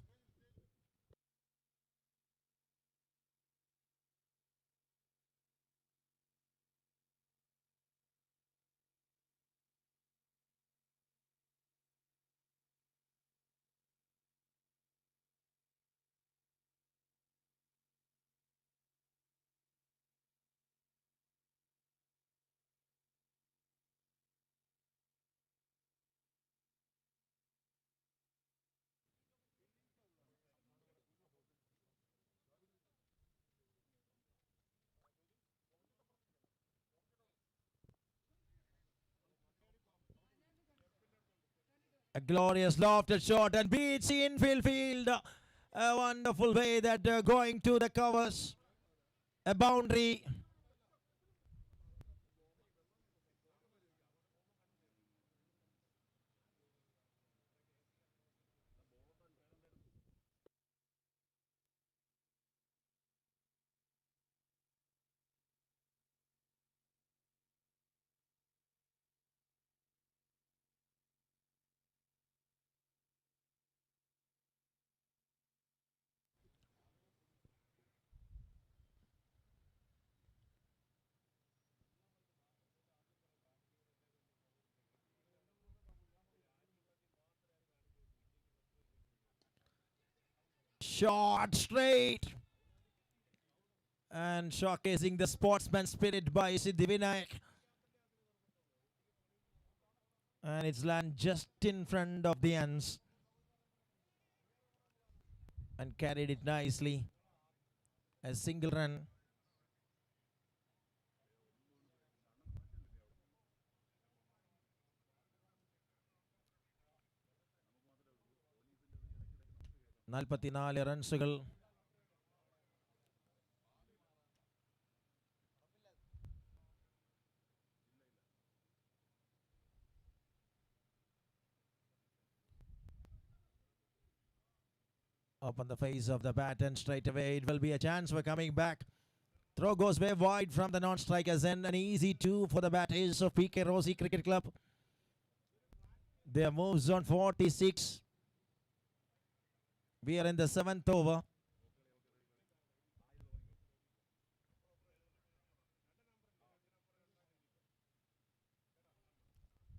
A glorious lofted shot and beats the infield field. A wonderful way that going to the covers. A boundary. Shot straight. And showcasing the sportsman spirit by Siddhi Vinayak. And it's land just in front of the ends. And carried it nicely. A single run. നാൽപ്പത്തിനാല് റൺസുകൾ. Up on the face of the bat and straight away it will be a chance for coming back. Throw goes way wide from the non-strikers and an easy 2 for the batters of PK Rosie Cricket Club. Their moves on 46. We are in the 7th over.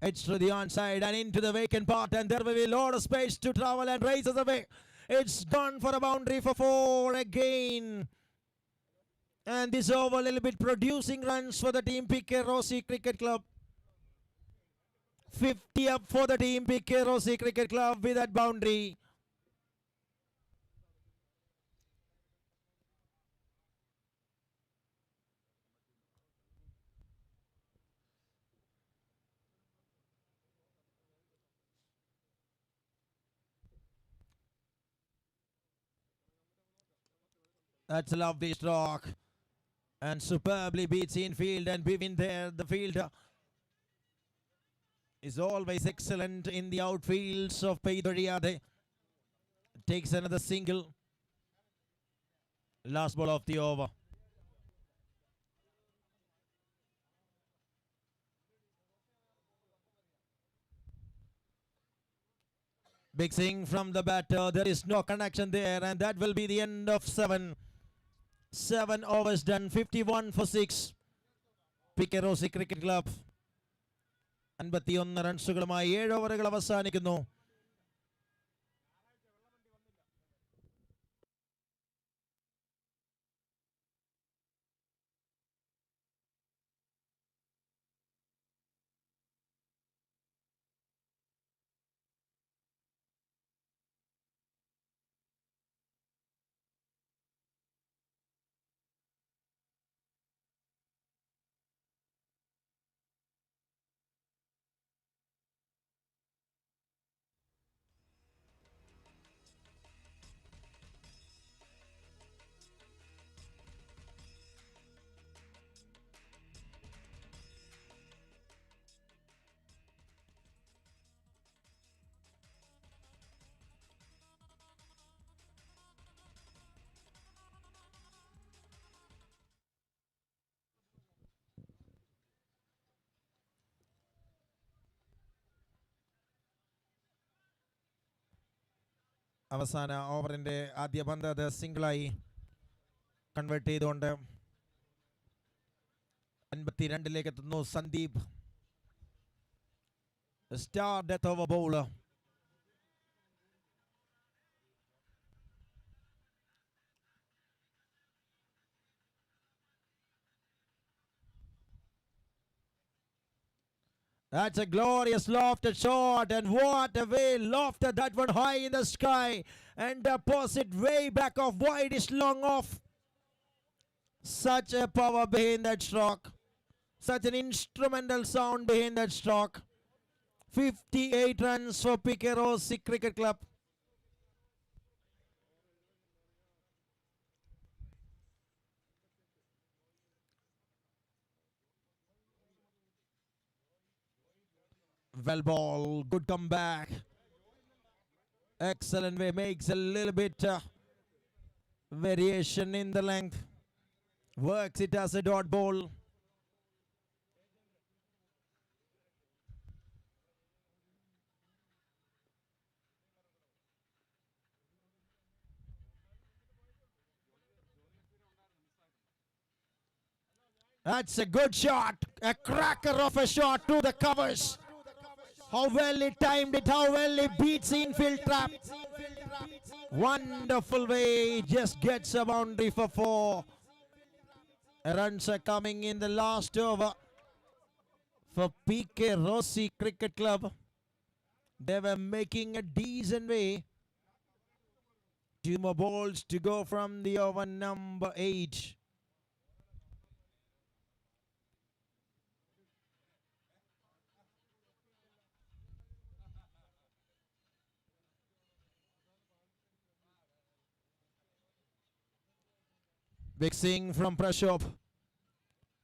It's to the onside and into the vacant part, and there will be a lot of space to travel and races away. It's gone for a boundary for 4 again. And this over a little bit producing runs for the team PK Rossi Cricket Club. 50 up for the team PK Rossi Cricket Club with that boundary. That's a lovely stroke. And superbly beats infield and Bivin there. The fielder is always excellent in the outfields of Peidoriade. Takes another single. Last ball of the over. Big swing from the batter. There is no connection there, and that will be the end of 7. 7 overs done. 51 for 6. PK Rossi Cricket Club 51 റൺസുകളുമായി 7 ഓവറുകൾ അവസാനിക്കുന്നു. അവസാന ഓവറിന്റെ ആദ്യ പന്ത് അത് സിംഗിളായി convert ചെയ്തുകൊണ്ട് 52 എത്തുന്നു Sandeep. Star death over bowler. That's a glorious lofted shot, and what a way lofted that one high in the sky and deposit way back off, widest long off. Such a power behind that stroke, such an instrumental sound behind that stroke. 58 runs for PK Rossi Cricket Club. Well ball, good comeback. Excellent way, makes a little bit variation in the length. Works it as a dot ball. That's a good shot, a cracker of a shot to the covers. How well he timed it, how well he beats infield trap. Wonderful way, just gets a boundary for 4. Runs are coming in the last over for PK Rossi Cricket Club. They were making a decent way. 2 more balls to go from the over number 8. Big swing from Prashop,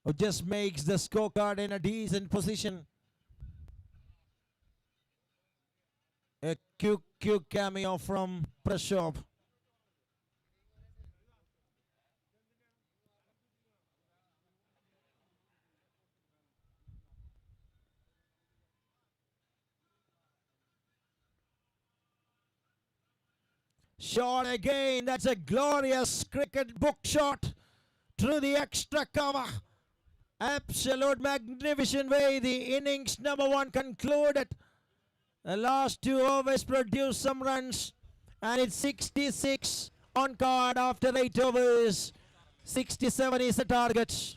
who just makes the scorecard in a decent position. A quick cameo from Prashop. Shot again, that's a glorious cricket book shot through the extra cover. Absolute magnificent way the innings number 1 concluded. The last 2 overs produced some runs, and it's 66 on card after 8 overs. 67 is the target.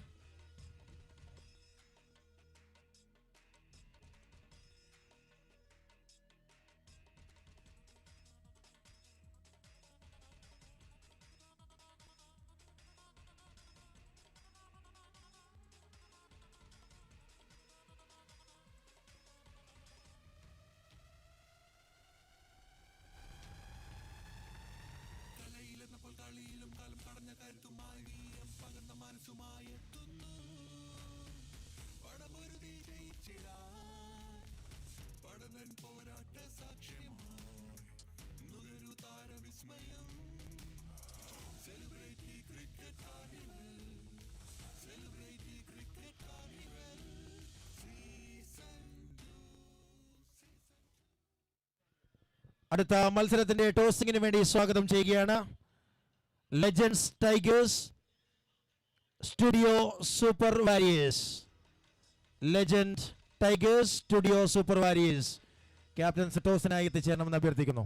അടുത്ത മത്സരത്തിന്റെ ടോസിങ്ങിന് വേണ്ടി സ്വാഗതം ചെയ്യുകയാണ് Legends Tigers Studio Super Warriors. Legend Tigers Studio Super Warriors captain ടോസിനായി എത്തിച്ചേരണമെന്ന് അഭ്യർത്ഥിക്കുന്നു.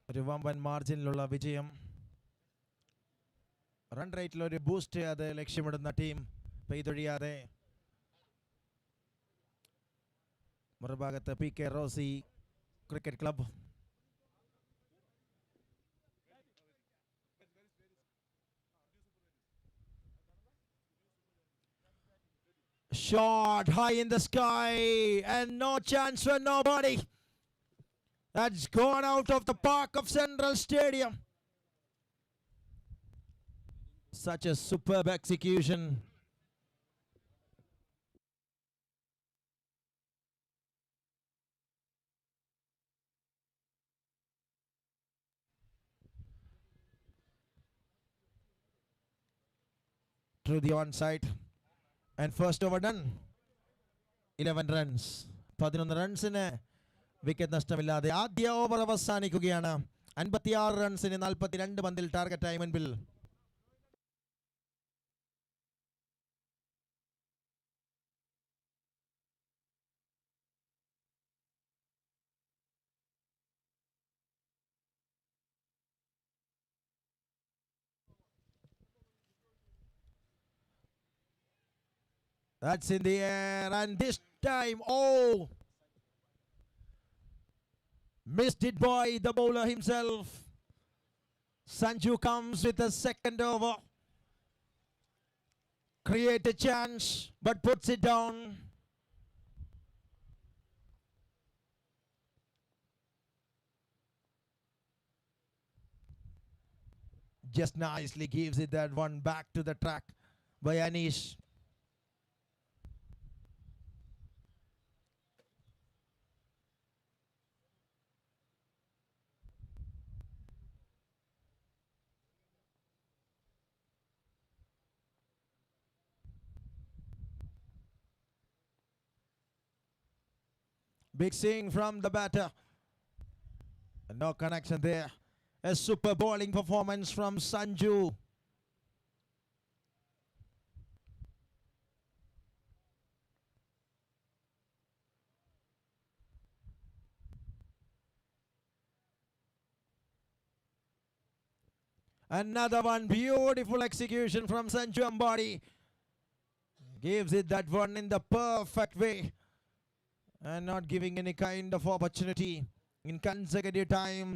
ഒരു വമ്പൻ മാർജിനിലുള്ള വിജയം. റൺ റേറ്റിൽ ഒരു ബൂസ്റ്റ് അത് ലക്ഷ്യമിടുന്ന ടീം പെയ്തൊഴിയാതെ മറുഭാഗത്ത് PK Rosy cricket club. Shot high in the sky and no chance for nobody. That's gone out of the park of Central Stadium. Such a superb execution. Through the onside. And first over done. 11 runs. 11 റൺസിന് wicket നഷ്ടമില്ലാതെ ആദ്യ over അവസാനിക്കുകയാണ്. 56 റൺസിന് 42 പന്തിൽ ടാർഗറ്റായി മുൻപിൽ. That's in the air, and this time, oh, missed it by the bowler himself. Sanju comes with a second over. Create a chance, but puts it down. Just nicely gives it that one back to the track by Anish. Big swing from the batter. No connection there. A super bowling performance from Sanju. Another one, beautiful execution from Sanju Ambari. Gives it that one in the perfect way. And not giving any kind of opportunity in consecutive time.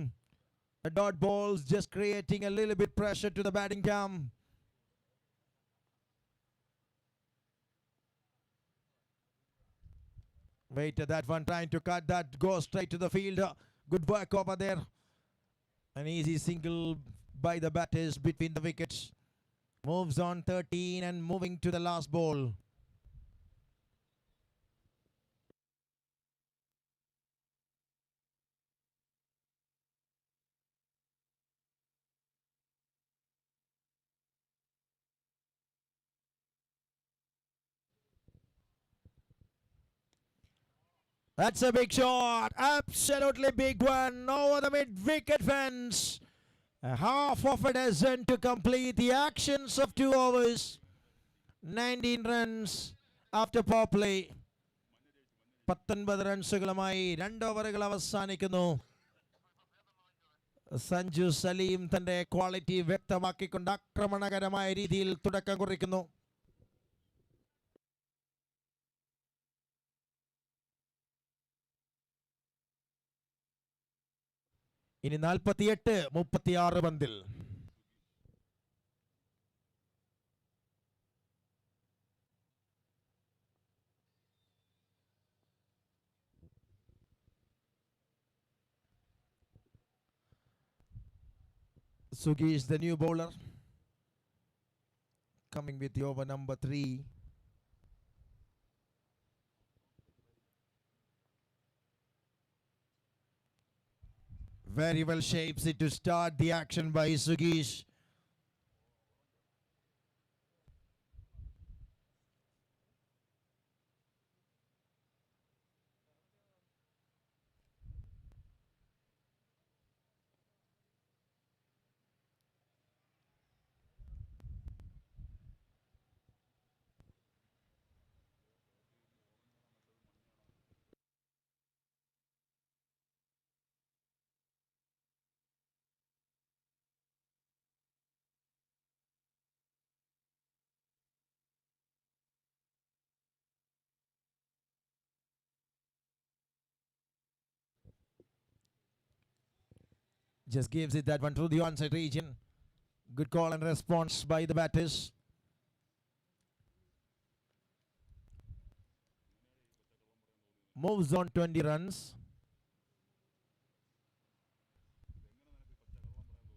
The dot balls just creating a little bit pressure to the batting camp. Waited that one, trying to cut that, go straight to the fielder. Good work over there. An easy single by the batters between the wickets. Moves on 13 and moving to the last ball. That's a big shot. Absolutely big one over the mid-wicket fence. Half of a dozen to complete the actions of 2 overs. 19 runs after power play. 19 റൺസുകളുമായി 2 ഓവറുകൾ അവസാനിക്കുന്നു. സഞ്ജു സലീം തന്റെ quality വ്യക്തമാക്കിക്കൊണ്ട് ആക്രമണകരമായ രീതിയിൽ തുടക്കം കുറിക്കുന്നു. ഇനി 48 36 പന്തിൽ. Sugeesh, the new bowler, coming with the over number 3. Very well shapes it to start the action by Sugeesh. Just gives it that one through the onside region. Good call and response by the batters. Moves on 20 runs.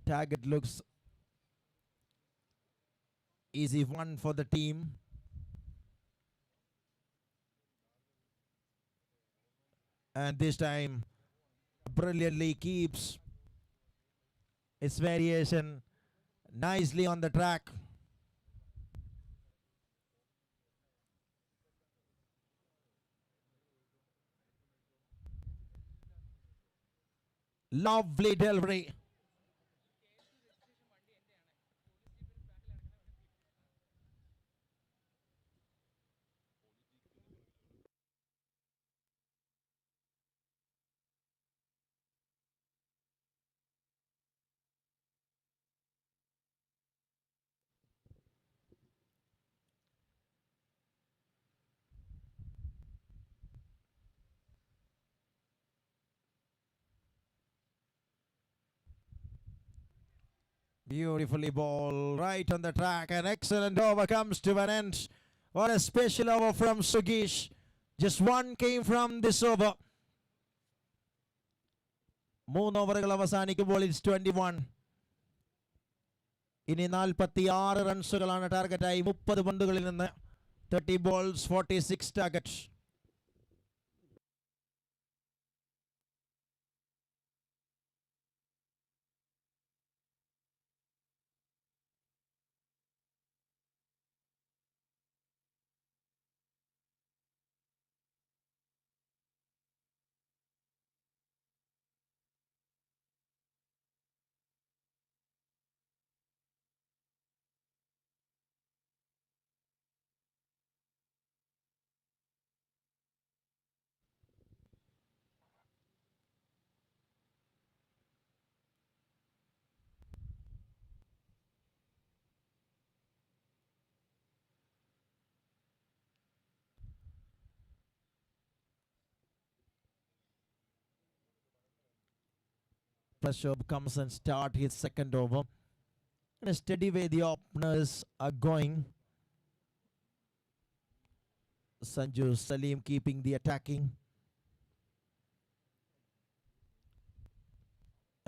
Target looks easy one for the team. And this time brilliantly keeps its variation nicely on the track. Lovely delivery. Beautifully ball right on the track. An excellent over comes to an end. What a special over from Sugeesh. Just one came from this over. 3 ഓവറുകൾ അവസാനിക്കുമ്പോൾ it's 21. ഇനി 46 റൺസുകളാണ് ടാർഗറ്റായി 30 പന്തുകളിൽ നിന്ന്. 30 balls, 46 targets. Prashov comes and start his second over. In a steady way the openers are going. Sanju Salim keeping the attacking.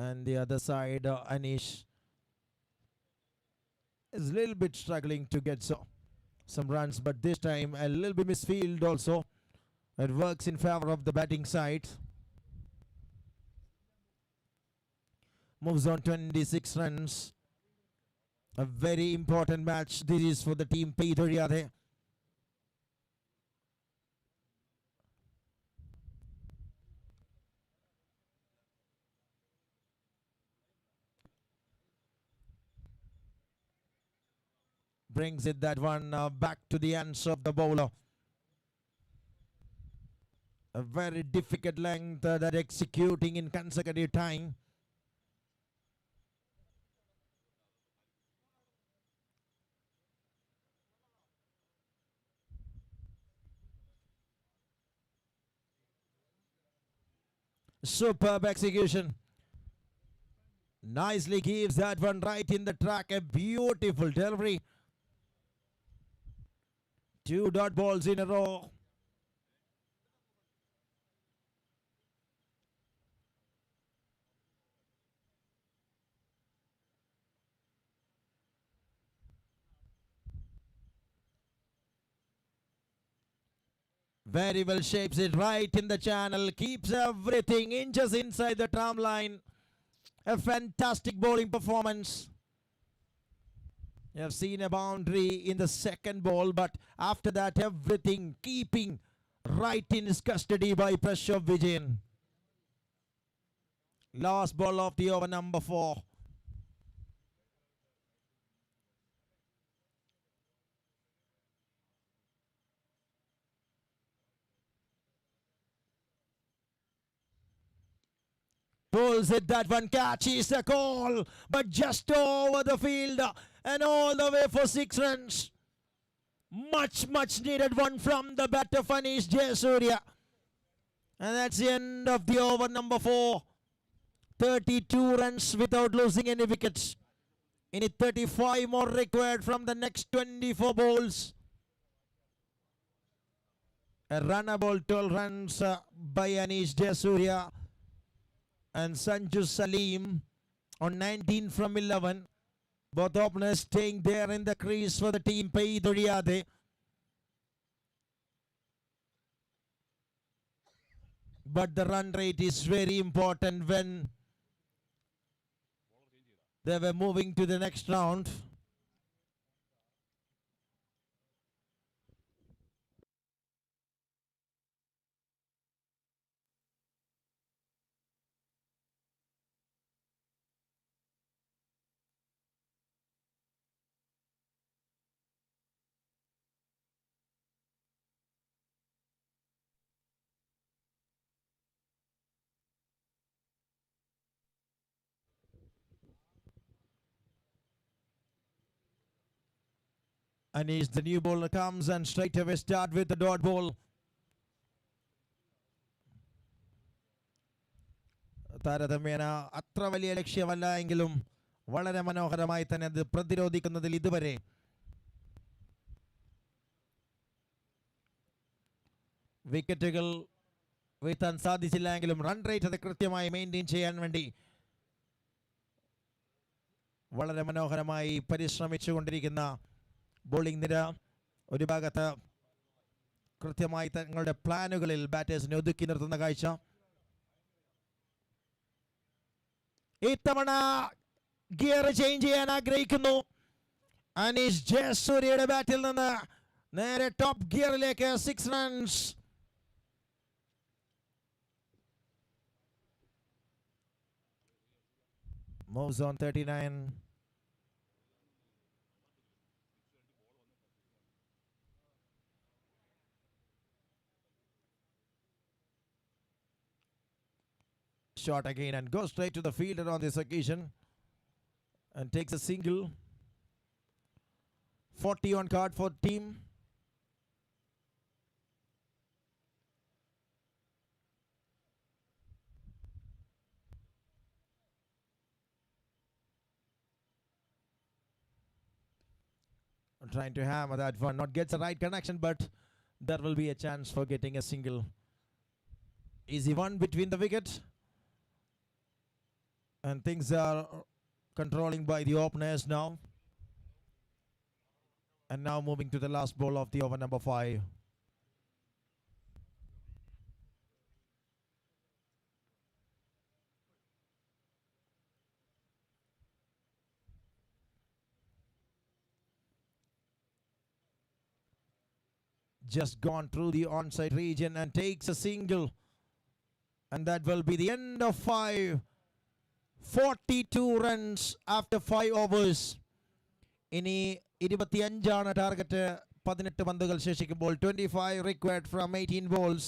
And the other side Anish is a little bit struggling to get some runs, but this time a little bit misfield also. It works in favor of the batting side. Moves on 26 runs. A very important match this is for the team Peidoriyade. Brings it that one back to the hands of the bowler. A very difficult length that executing in consecutive time. Superb execution. Nicely gives that one right in the track. A beautiful delivery. 2 dot balls in a row. Very well shapes it right in the channel. Keeps everything inches inside the tram line. A fantastic bowling performance. You have seen a boundary in the second ball, but after that everything keeping right in his custody by Prashov Vijayan. Last ball of the over, number 4. Pulls it, that one catches the call, but just over the field and all the way for 6 runs. Much needed one from the batter Fanish Jayasuriya. And that's the end of the over, number 4. 32 runs without losing any wickets. In 35 more required from the next 24 balls. A runnable 12 runs by Anish Jayasuriya and Sanju Salim on 19 from 11. Both openers staying there in the crease for the team. Peiduriyade. But the run rate is very important when they were moving to the next round. Anish, the new bowler, comes and straight away start with the dot ball. താരതമ്യേന അത്ര വലിയ ലക്ഷ്യമല്ല എങ്കിലും വളരെ മനോഹരമായി തന്നെ അത് പ്രതിരോധിക്കുന്നതിൽ ഇതുവരെ വിക്കറ്റുകൾ വീഴ്ത്താൻ സാധിച്ചില്ല എങ്കിലും റൺ റേറ്റ് അത് കൃത്യമായി മെയിൻറ്റെയിൻ ചെയ്യാൻ വേണ്ടി വളരെ മനോഹരമായി പരിശ്രമിച്ചുകൊണ്ടിരിക്കുന്ന ബോളിംഗ് നിര. ഒരു ഭാഗത്ത് കൃത്യമായി തങ്ങളുടെ പ്ലാനുകളിൽ ബാറ്റേഴ്സിനെ ഒതുക്കി നിർത്തുന്ന കാഴ്ച. ഇത്തവണ ഗിയർ ചേഞ്ച് ചെയ്യാൻ ആഗ്രഹിക്കുന്നു. അനീഷ് ജയസൂര്യയുടെ ബാറ്റിൽ നിന്ന് നേരെ top ഗിയറിലേക്ക് 6 runs. Moves on 39. Shot again and goes straight to the fielder on this occasion and takes a single. 40 on card for team. Trying to hammer that one, not gets the right connection, but there will be a chance for getting a single. Easy one between the wicket, and things are controlling by the openers now. And now moving to the last ball of the over, number 5. Just gone through the onside region and takes a single, and that will be the end of 5. 42 runs after 5 overs. ഇനി 25 target. 18 പന്തുകൾ ശേഷിക്കുമ്പോൾ 25 required from 18 balls.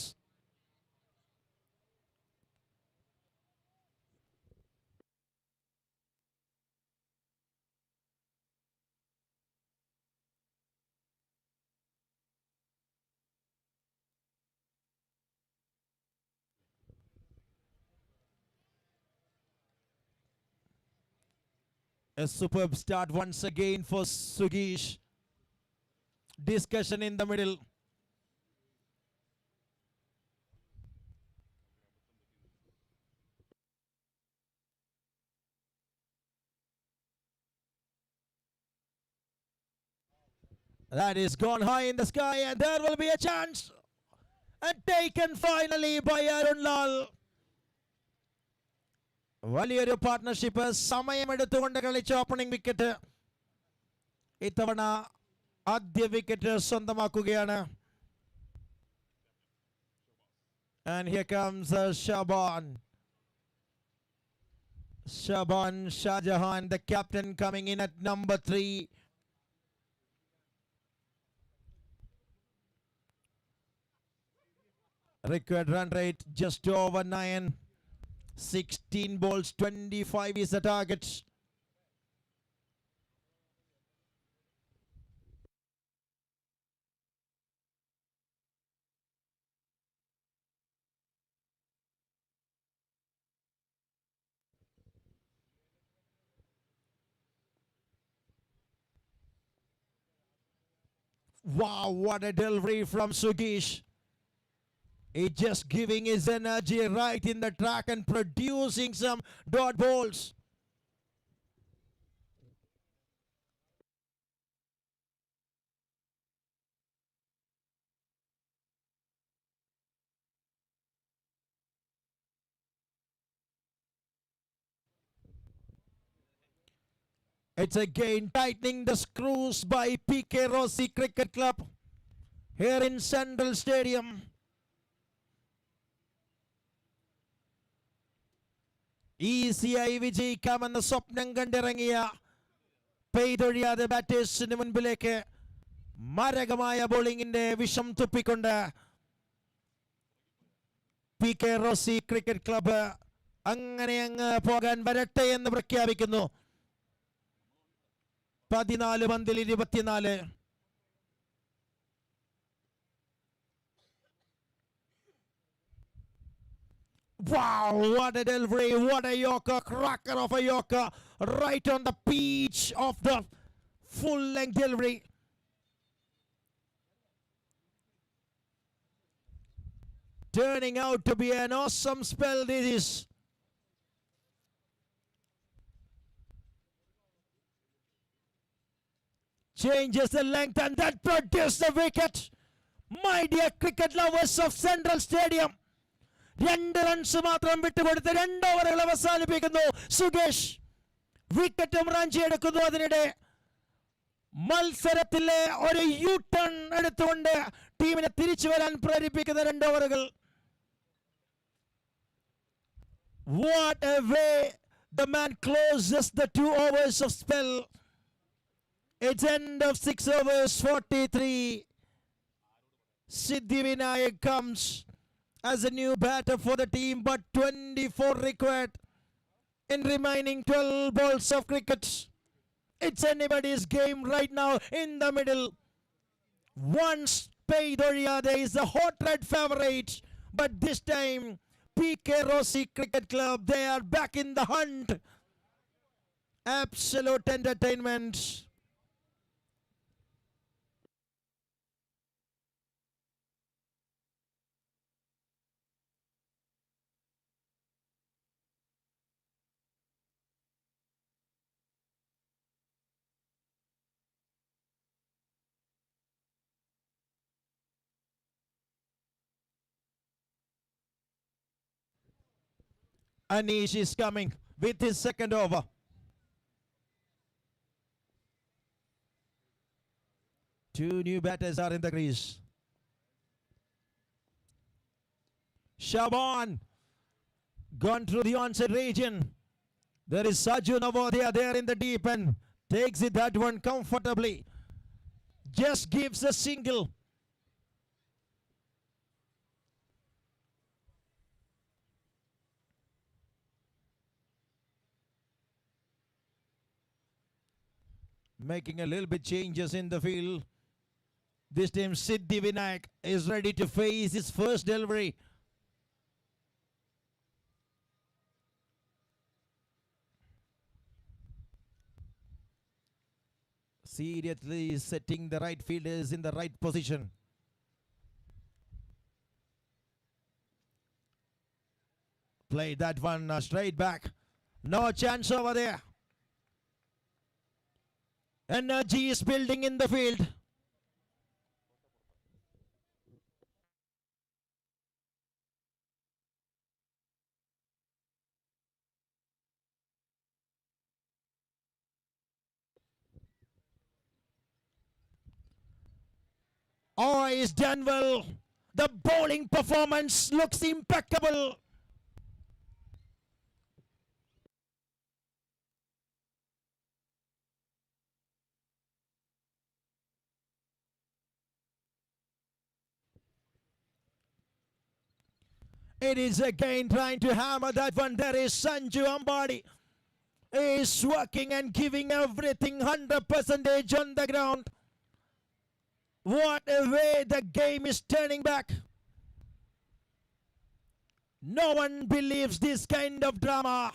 A superb start once again for Sugeesh. Discussion in the middle. That is gone high in the sky, and there will be a chance. And taken finally by Arun Lal. വലിയൊരു partnership സമയമെടുത്തുകൊണ്ട് കളിച്ച opening wicket ഇത്തവണ ആദ്യ wicket സ്വന്തമാക്കുകയാണ്. And here comes Shaban Shahjahan, the captain, coming in at number 3. Required run rate just over 9. 16 balls, 25 is the target. Wow, what a delivery from Sugesh. He's just giving his energy right in the track and producing some dot balls. It's again tightening the screws by PK Rossi Cricket Club here in Central Stadium. ഈസിയായി വിജയിക്കാമെന്ന സ്വപ്നം കണ്ടിറങ്ങിയ പെയ്തൊഴിയാതെ ബാറ്റേഴ്സിന് മുൻപിലേക്ക് മാരകമായ ബോളിംഗിന്റെ വിഷം തുപ്പിക്കൊണ്ട് P K Rosy cricket club അങ്ങനെ അങ്ങ് പോകാൻ വരട്ടെ എന്ന് പ്രഖ്യാപിക്കുന്നു. 14 പന്തിൽ 24. Wow, what a delivery, what a yorker, cracker of a yorker, right on the pitch of the full length delivery. Turning out to be an awesome spell this is. Changes the length and that produces the wicket. My dear cricket lovers of Central Stadium. 2 runs മാത്രം വിട്ടുകൊടുത്ത് 2 ഓവറുകൾ അവസാനിപ്പിക്കുന്നു സുകേഷ്. വിക്കറ്റും runs എടുക്കുന്നു. അതിനിടെ മത്സരത്തിലെ ഒരു U turn എടുത്തുകൊണ്ട് ടീമിനെ തിരിച്ചു വരാൻ പ്രേരിപ്പിക്കുന്ന 2 ഓവറുകൾ. What a way the man closes the 2 overs of spell. It's end of 6 overs, 43. Siddhi Vinayak comes as a new batter for the team, but 24 required in remaining 12 balls of cricket. It's anybody's game right now in the middle. Once Peidoriade is the hot red favorite, but this time PK Rossi Cricket Club, they are back in the hunt. Absolute entertainment. Anish is coming with his second over. Two new batters are in the crease. Shaban gone through the onset region. There is Sajun Navodaya there in the deep end. Takes it that one comfortably. Just gives a single. Making a little bit changes in the field. This time Siddhi Vinayak is ready to face his first delivery. Seriously setting the right fielders in the right position. Play that one straight back. No chance over there. Energy is building in the field. Oh, he's done well. The bowling performance looks impeccable. It is again trying to hammer that one. There is Sanju Ambadi. He is working and giving everything 100% on the ground. What a way the game is turning back. No one believes this kind of drama.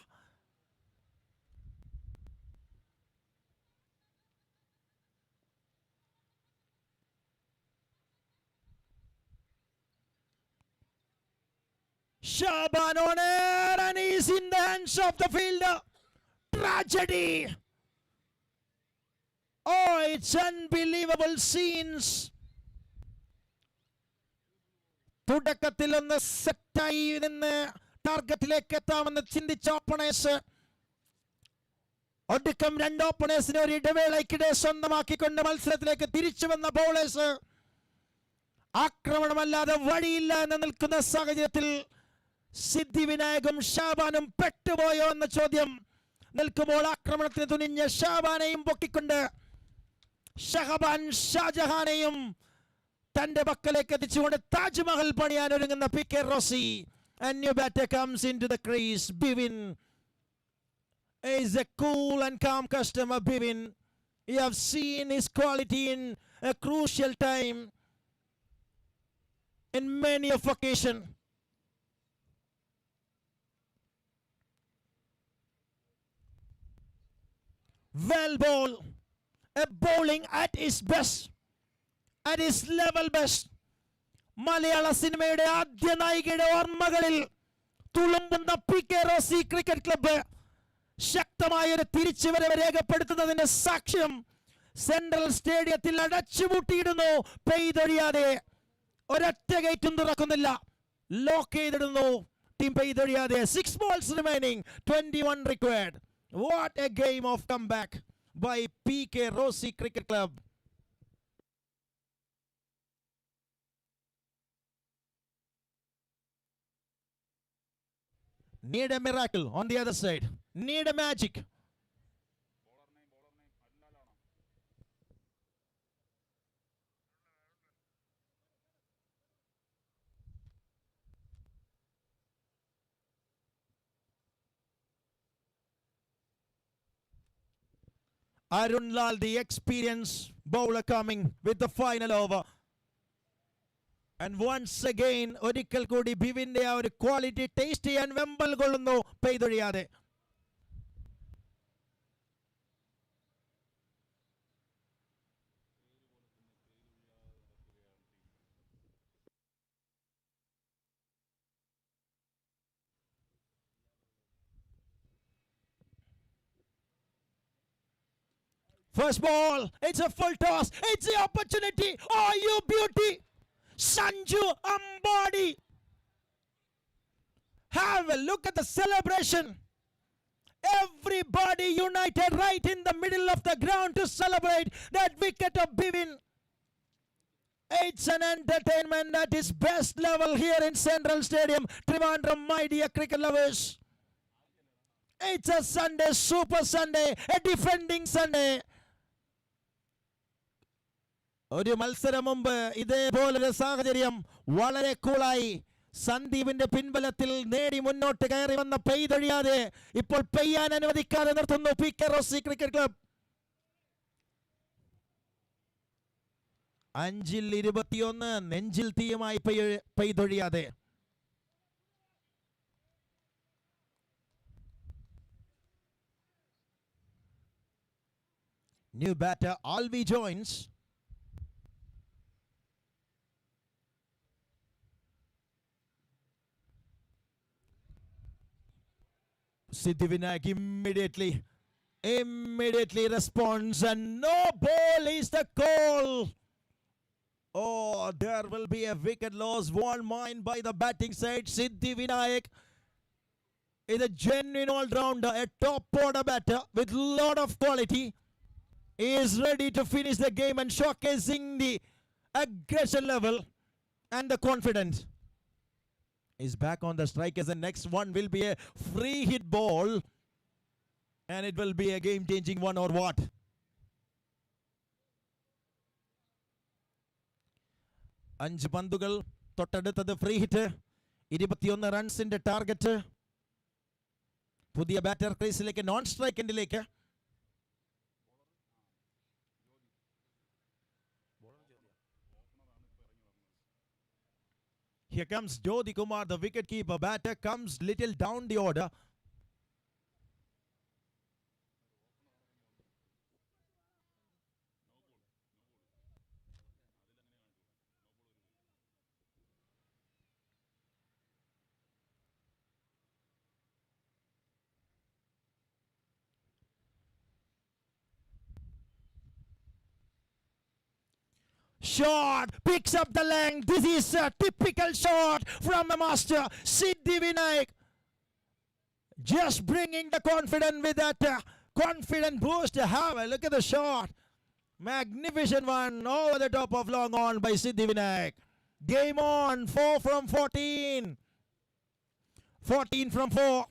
Shaban on air and he's in the hands of the fielder. Tragedy. Oh, it's unbelievable scenes. തുടക്കത്തിൽ ഒന്ന് സെറ്റായി നിന്ന് ടാർഗറ്റിലേക്ക് എത്താമെന്ന് ചിന്തിച്ച openers ഒടുക്കം രണ്ട് ഓപ്പണേഴ്സിനെ ഒരു ഇടവേളയ്ക്കിടെ സ്വന്തമാക്കിക്കൊണ്ട് മത്സരത്തിലേക്ക് തിരിച്ചു വന്ന ബൗളേഴ്സ് ആക്രമണമല്ലാതെ വഴിയില്ല എന്ന് നിൽക്കുന്ന സാഹചര്യത്തിൽ സിദ്ധിവിനായകും ഷാബാനും പെട്ടുപോയോ എന്ന ചോദ്യം നിൽക്കുമ്പോൾ ആക്രമണത്തിന് തുനിഞ്ഞ ഷാബാനെയും പൊക്കിക്കൊണ്ട് ഷഹബാൻ ഷാജഹാനെയും തന്റെ പക്കലേക്ക് എത്തിച്ചുകൊണ്ട് താജ്മഹൽ പണിയാൻ ഒരുങ്ങുന്ന P K Rosy. A new batter comes into the crease. Bivin is a cool and calm customer. Bivin, you have seen his quality in a crucial time in many of occasion. Well ball, a bowling at his best, at his level best. മലയാള സിനിമയുടെ ആദ്യ നായികയുടെ ഓർമ്മകളിൽ തുളുമ്പുന്ന P K Rosy cricket club ശക്തമായ ഒരു തിരിച്ചുവരവ് രേഖപ്പെടുത്തുന്നതിന്റെ സാക്ഷ്യം central സ്റ്റേഡിയത്തിൽ അടച്ചുപൂട്ടിയിടുന്നു. പെയ്തൊഴിയാതെ ഒരൊറ്റ ഗേറ്റും തുറക്കുന്നില്ല. ലോക്ക് ചെയ്തിടുന്നു team Peythozhiyathe. 6 balls remaining, 21 required. What a game of comeback by PK Rossi Cricket Club. Need a miracle on the other side. Need a magic. Arun Lal, the experienced bowler, coming with the final over. And once again, ഒരിക്കൽ കൂടി ബിവിന്റെ ആ ഒരു quality taste ചെയ്യാൻ വെമ്പൽ കൊള്ളുന്നു പെയ്തൊഴിയാതെ. First ball, it's a full toss, it's the opportunity. Oh, you beauty, Sanju Ambadi. Have a look at the celebration. Everybody united right in the middle of the ground to celebrate that wicket of Bivin. It's an entertainment at its best level here in Central Stadium, Trivandrum, my dear cricket lovers. It's a Sunday, super Sunday, a defending Sunday. ഒരു മത്സരം മുമ്പ് ഇതേപോലൊരു സാഹചര്യം വളരെ കൂളായി സന്ദീപിന്റെ പിൻബലത്തിൽ നേടി മുന്നോട്ട് കയറി വന്ന പെയ്തൊഴിയാതെ ഇപ്പോൾ പെയ്യാൻ അനുവദിക്കാതെ നിർത്തുന്നു P K Rosy cricket club. 5-21 നെഞ്ചിൽ തീയുമായി പെയ്തൊഴിയാതെ. New batter Alvi joins. Siddhivinayak immediately responds, and no ball is the call. Oh, there will be a wicket loss, one mind by the batting side. Siddhivinayak is a genuine all-rounder, a top order batter with lot of quality. He is ready to finish the game and showcasing the aggression level and the confidence. Is back on the strike as the next one will be a free hit ball, and it will be a game-changing one or what? അഞ്ച് പന്തുകൾ തൊട്ടടുത്തത് free hit. 21 റൺസിന്റെ target. പുതിയ batter ക്രീസിലേക്ക് non strike എൻഡിലേക്ക്. Here comes Jyoti Kumar, the wicket-keeper. Batter comes little down the order. Shot, picks up the length. This is a typical shot from a master, Siddhivinayak. Just bringing the confidence with that confident boost. Have a look at the shot. Magnificent one over the top of long on by Siddhivinayak. Game on, 4 from 14. 14 from 4.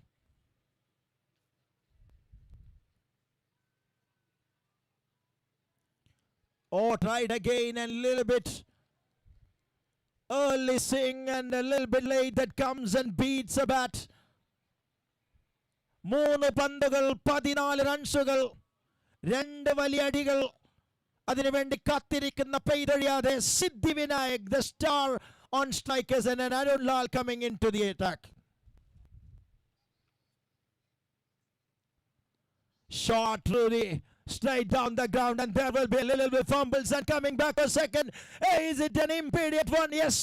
Oh, tried again and a little bit early swing and a little bit late that comes and beats a bat. 3 പന്തുകൾ 14 റൺസുകൾ 2 വലിയ അടികൾ അതിനുവേണ്ടി കാത്തിരിക്കുന്ന പെയ്തൊഴിയാതെ സിദ്ധിവിനായക് the star on strikers and an Arun Lal coming into the attack. Shot through the straight down the ground and there will be a little bit fumbles and coming back a second. Hey, is it an immediate one? Yes.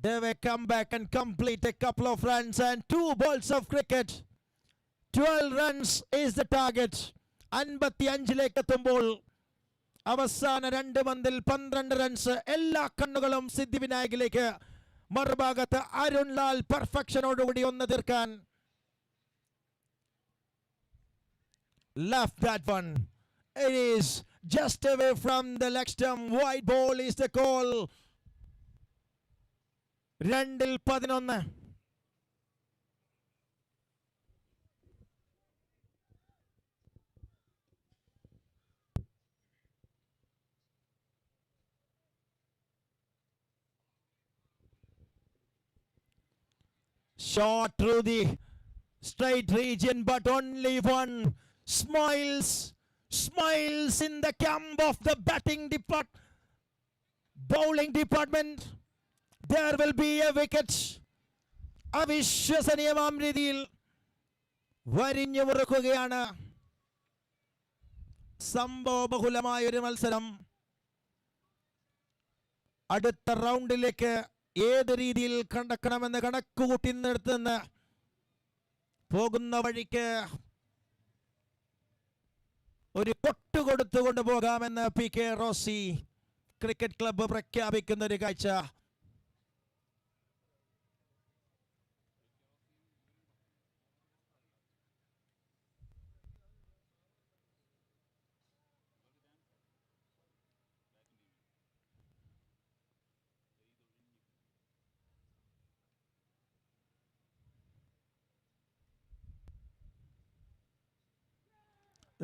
They will come back and complete a couple of runs and 2 balls of cricket. 12 runs is the target. 55 എത്തുമ്പോൾ അവസാന 2 പന്തിൽ 12 runs. എല്ലാ കണ്ണുകളും സിദ്ധിവിനായകിലേക്ക്. മറുഭാഗത്ത് അരുൺ ലാൽ പെർഫെക്ഷനോടുകൂടി ഒന്ന് തീർക്കാൻ. Left that one. It is just away from the leg stump. Wide ball is the call. 2-11. Shot through the straight region, but only one. Smiles in the camp of the batting bowling department. There will be a wicket. അവിശ്വസനീയമാം രീതിയിൽ വരിഞ്ഞു മുറുക്കുകയാണ്. സംഭവബഹുലമായൊരു മത്സരം. അടുത്ത റൗണ്ടിലേക്ക് ഏത് രീതിയിൽ കടക്കണമെന്ന് കണക്കുകൂട്ടി നിർത്തുന്ന പോകുന്ന വഴിക്ക് ഒരു പൊട്ട് കൊടുത്തുകൊണ്ട് പോകാമെന്ന് PK റോസി ക്രിക്കറ്റ് ക്ലബ്ബ് പ്രഖ്യാപിക്കുന്ന ഒരു കാഴ്ച.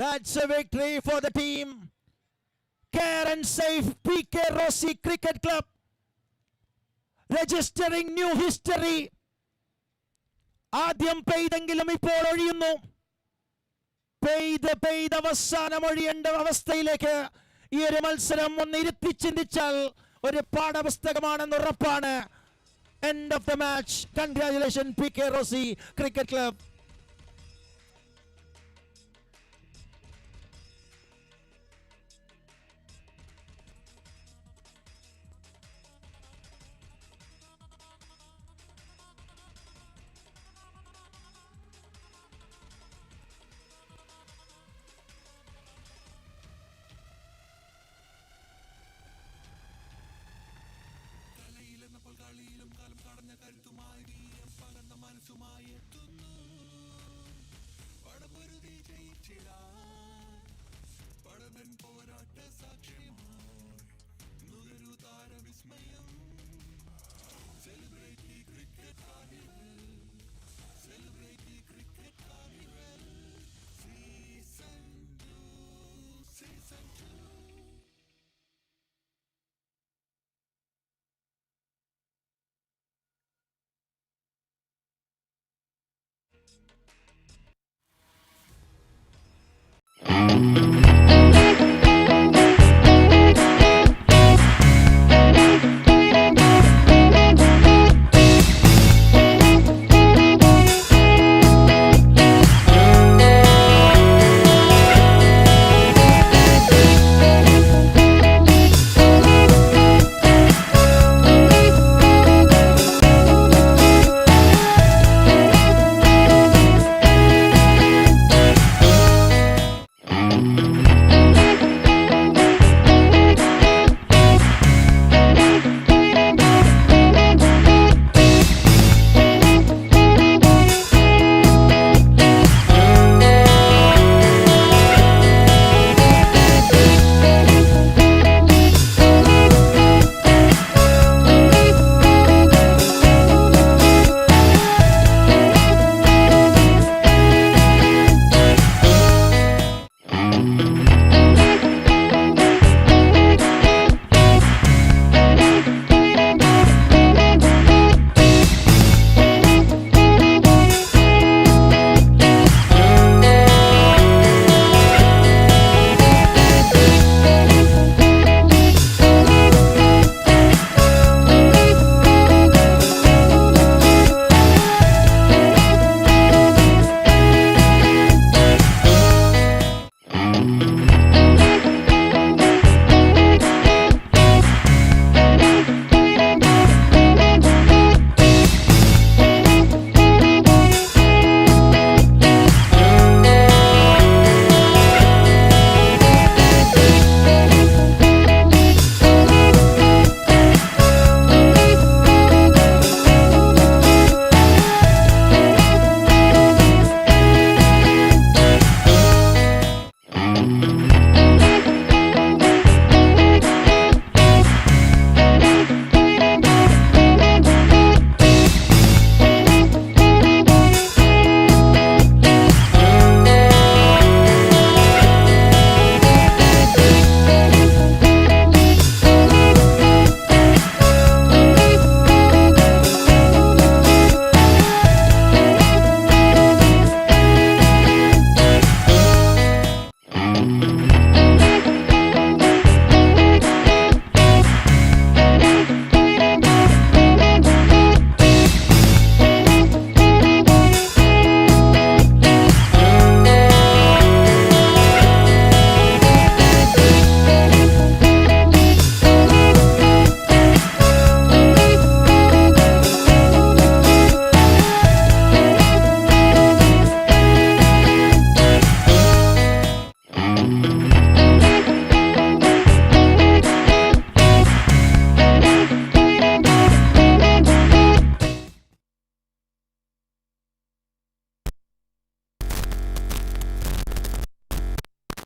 That's a victory for the team. Care and Safe PK Rossi Cricket Club registering new history. ആദ്യം പെയ്തെങ്കിലും ഇപ്പോൾ ഒഴിയുന്നു. പെയ്ത് അവസാനം ഒഴിയേണ്ട അവസ്ഥയിലേക്ക് ഈ ഒരു മത്സരം ഒന്ന് ഇരുത്തി ചിന്തിച്ചാൽ ഒരു പാഠപുസ്തകമാണെന്ന് ഉറപ്പാണ്. End of the match. Congratulations PK Rossi Cricket Club.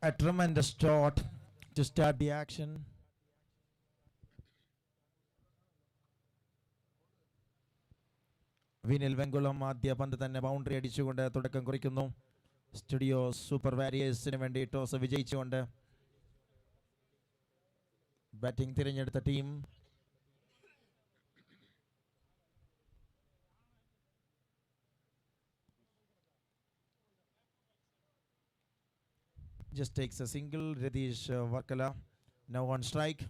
A tremendous start to start the action. Vinil വെങ്കുളം ആദ്യ പന്ത് തന്നെ ബൗണ്ടറി അടിച്ചുകൊണ്ട് തുടക്കം കുറിക്കുന്നു. സ്റ്റുഡിയോ സൂപ്പർ വാരിയേഴ്സിന് വേണ്ടി ടോസ് വിജയിച്ചുകൊണ്ട് ബാറ്റിംഗ് തിരഞ്ഞെടുത്ത team just takes a single. Radish Varkala now on strike.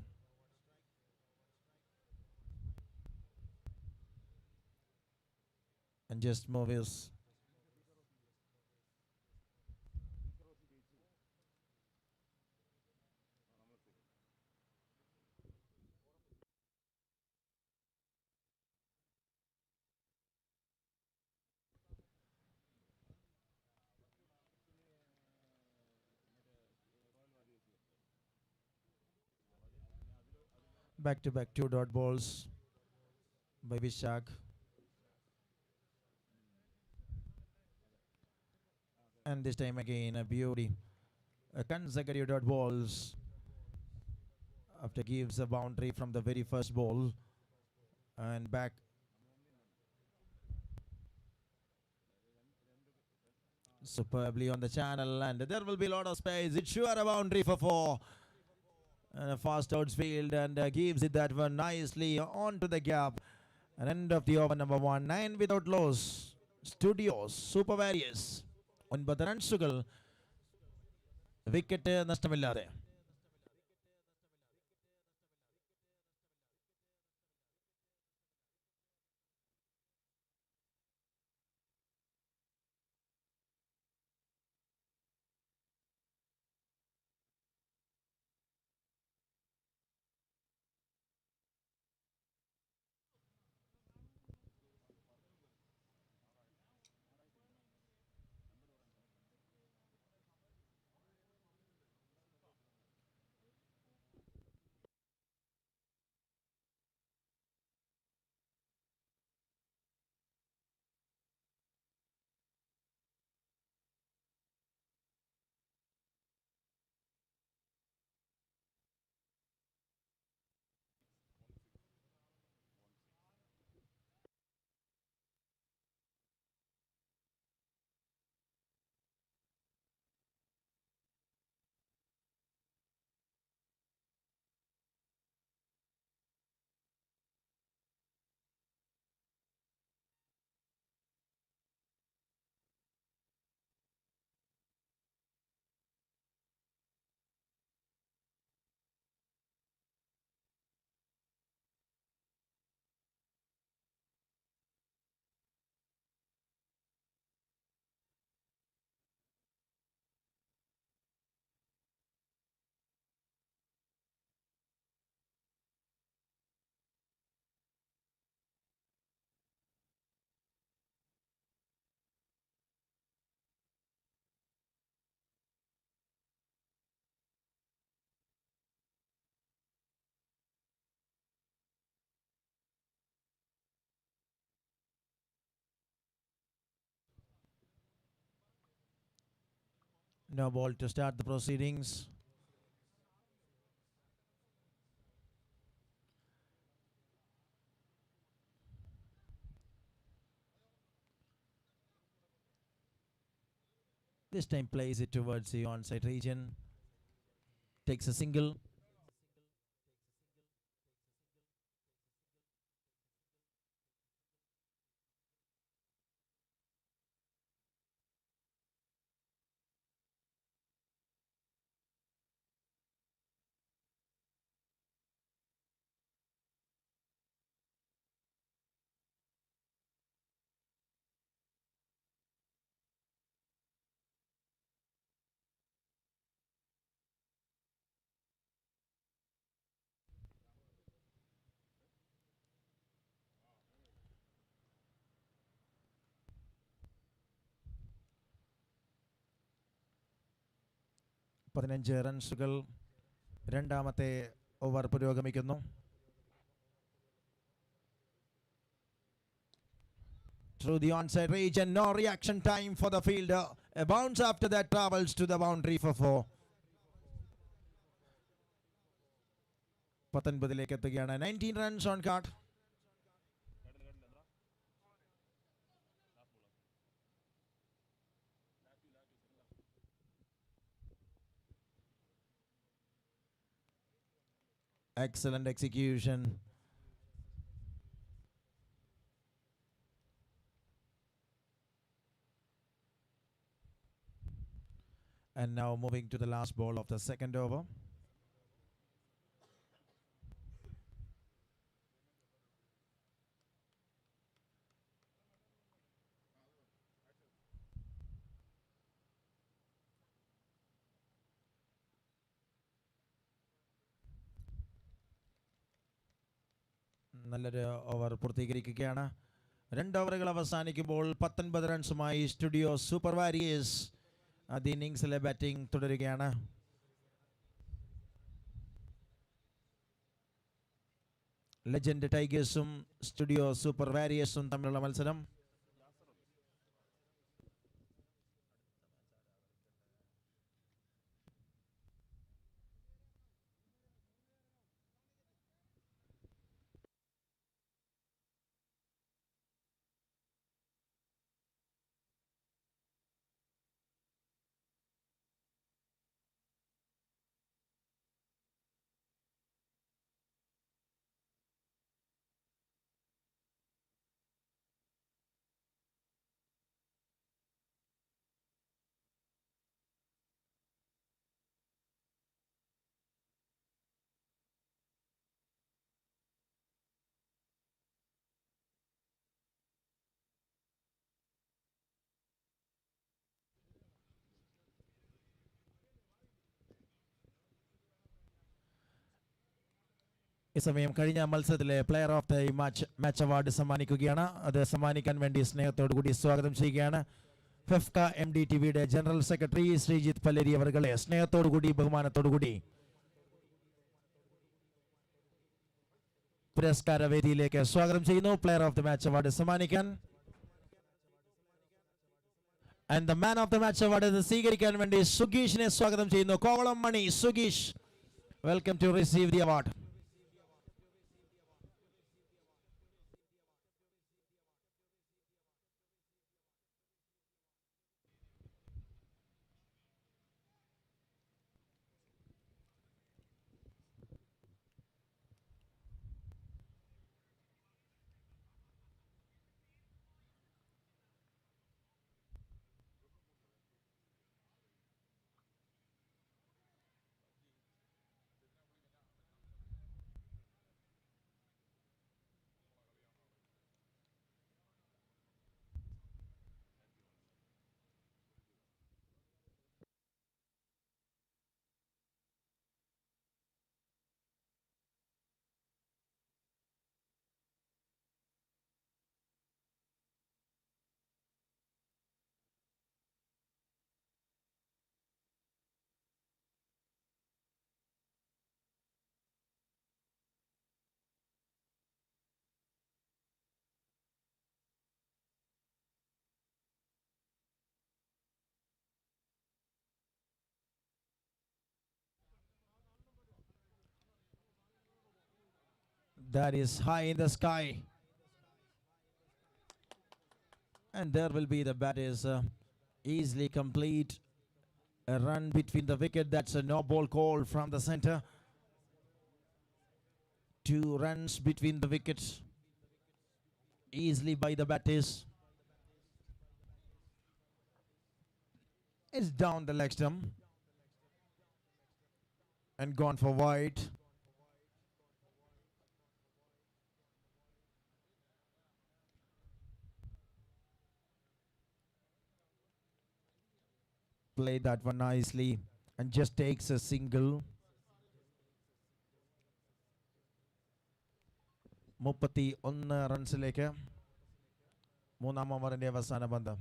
And just move his back-to-back 2-dot balls by Vishak. And this time again a beauty. A consecutive dot balls after gives a boundary from the very first ball and back. Superbly on the channel, and there will be a lot of space. It's sure a boundary for 4. And a fast outfield and gives it that one nicely onto the gap. And end of the over number 1. 9 without loss. Studios Super Warriors 9 റൺസുകൾ wicket നഷ്ടമില്ലാതെ. No ball to start the proceedings. This time plays it towards the onside region. Takes a single. പതിനഞ്ച് റൺസുകൾ രണ്ടാമത്തെ over പുരോഗമിക്കുന്നു. Through the onside region, no reaction time for the fielder. A bounce after that travels to the boundary for 4. 19 എത്തുകയാണ്. 19 runs on card. Excellent execution. And now moving to the last ball of the second over. നല്ലൊരു over പൂർത്തീകരിക്കുകയാണ്. 2 ഓവറുകൾ അവസാനിക്കുമ്പോൾ 19 റൺസുമായി Studio Super Warriors ആദ്യ ഇന്നിംഗ്സിലെ batting തുടരുകയാണ്. Legend ടൈഗേഴ്സും സ്റ്റുഡിയോ സൂപ്പർ വാരിയേഴ്സും തമ്മിലുള്ള മത്സരം. ഈ സമയം കഴിഞ്ഞ മത്സരത്തിലെ player of the match award സമ്മാനിക്കുകയാണ്. അത് സമ്മാനിക്കാൻ വേണ്ടി സ്നേഹത്തോടു കൂടി സ്വാഗതം ചെയ്യുകയാണ് ഫെഫ്ക MDTVയുടെ ജനറൽ സെക്രട്ടറി ശ്രീജിത്ത് പല്ലേരി അവരുടെ സ്നേഹത്തോടു കൂടി ബഹുമാനത്തോടു കൂടി പുരസ്കാര വേദിയിലേക്ക് സ്വാഗതം ചെയ്യുന്നു. Player of the match award സമ്മാനിക്കാൻ and the man of the match award സ്വീകരിക്കാൻ വേണ്ടി സുഗീഷിനെ സ്വാഗതം ചെയ്യുന്നു. കോവളം മണി സുഗീഷ്, welcome to receive the award. That is high in the sky. And there will be the bat is easily complete. A run between the wicket. That's a no ball call from the center. 2 runs between the wickets. Easily by the batters. It's down the leg stump. And gone for wide. Play that one nicely and just takes a single. 31 റൺസിലേക്ക് മൂന്നാം ഓവറിന്റെ അവസാന പന്ത്.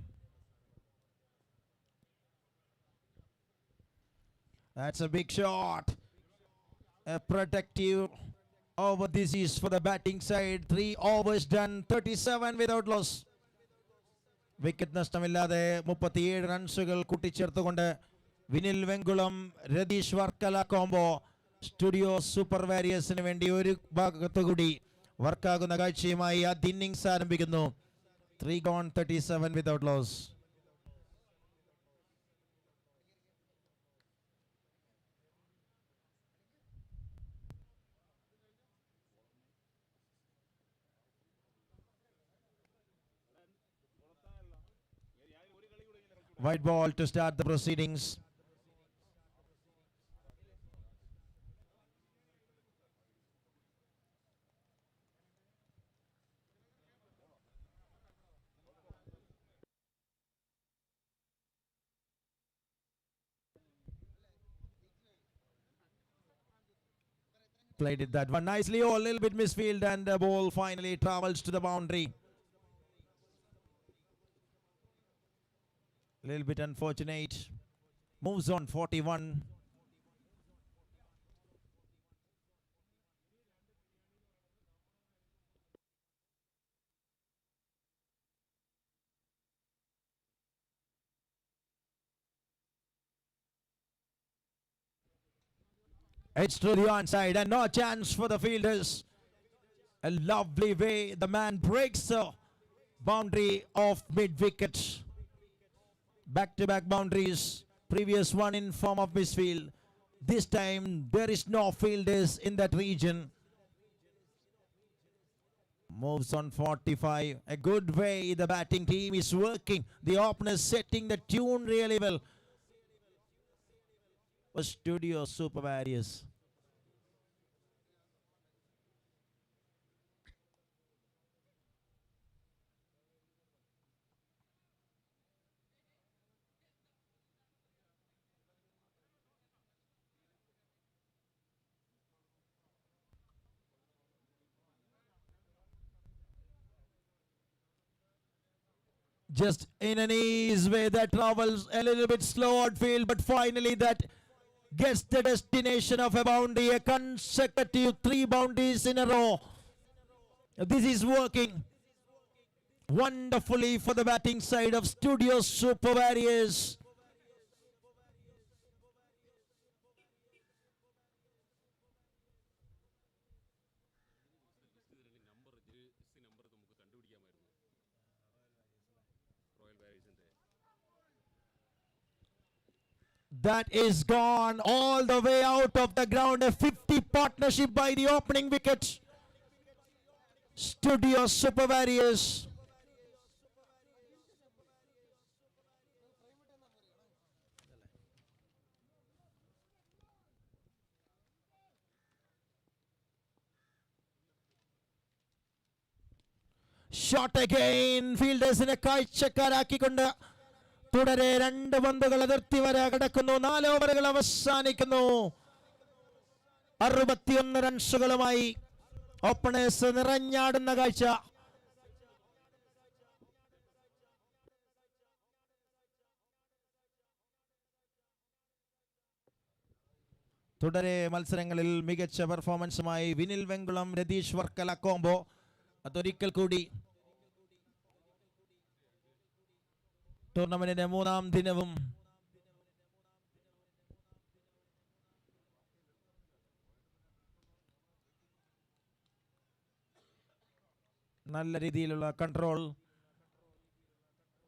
That's a big shot. A protective over. This is for the batting side. 3 overs done, 37 without loss. Wicket നഷ്ടമില്ലാതെ 37 റൺസുകൾ കൂട്ടിച്ചേർത്തുകൊണ്ട് Vinil Vengulam Ratheesh Varkala combo Studio Super വാരിയേഴ്സിന് വേണ്ടി ഒരു ഭാഗത്തുകൂടി വർക്കാകുന്ന കാഴ്ചയുമായി ആദ്യ ഇന്നിംഗ്സ് ആരംഭിക്കുന്നു. 3 gone 37 without loss. White ball to start the proceedings. Played it that one nicely. Oh, a little bit misfield, and the ball finally travels to the boundary. A little bit unfortunate. Moves on 41. It's to the onside and no chance for the fielders. A lovely way the man breaks the boundary of mid-wicket. Back-to-back boundaries. Previous one in form of misfield. This time there is no fielders in that region. Moves on 45. A good way the batting team is working. The openers setting the tune really well. For Studio Super Warriors. Just in an ease way that travels a little bit slow outfield, but finally that gets the destination of a boundary, a consecutive 3 boundaries in a row. This is working wonderfully for the batting side of Studio Super Warriors. That is gone all the way out of the ground. A 50 partnership by the opening wicket. Studio Super Warriors. Shot again. Fielders in a കാഴ്ചക്കാരാക്കിക്കൊണ്ട് തുടരെ 2 പന്തുകൾ അതിർത്തി വരെ കടക്കുന്നു. 4 ഓവറുകൾ അവസാനിക്കുന്നു. 61 റൺസുകളുമായി openers നിറഞ്ഞാടുന്ന കാഴ്ച. തുടരെ മത്സരങ്ങളിൽ മികച്ച പെർഫോമൻസുമായി വിനിൽ വെങ്കുളം രതീഷ് വർക്കല കോംബോ. അതൊരിക്കൽ കൂടി ടൂർണമെന്റിന്റെ 3ാം ദിനവും നല്ല രീതിയിലുള്ള കൺട്രോൾ,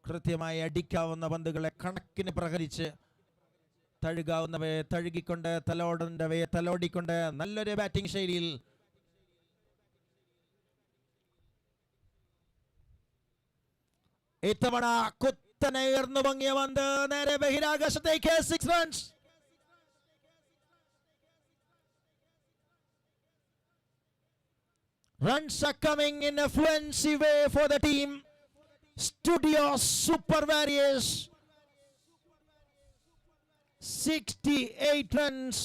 കൃത്യമായി അടിക്കാവുന്ന പന്തുകളെ കണക്കിന് പ്രഹരിച്ച് തഴുകാവുന്നവയെ തഴുകിക്കൊണ്ട് തലോടേണ്ടവയെ തലോടിക്കൊണ്ട് നല്ലൊരു ബാറ്റിംഗ് ശൈലിയിൽ ഇത്തവണ കുത്തനെ ഉയർന്നു പൊങ്ങിയ പന്ത് നേരെ ബഹിരാകാശത്തേക്ക്. 6 runs. Runs are coming in a fluency way for the team. Studio Super Warriors. 68 runs.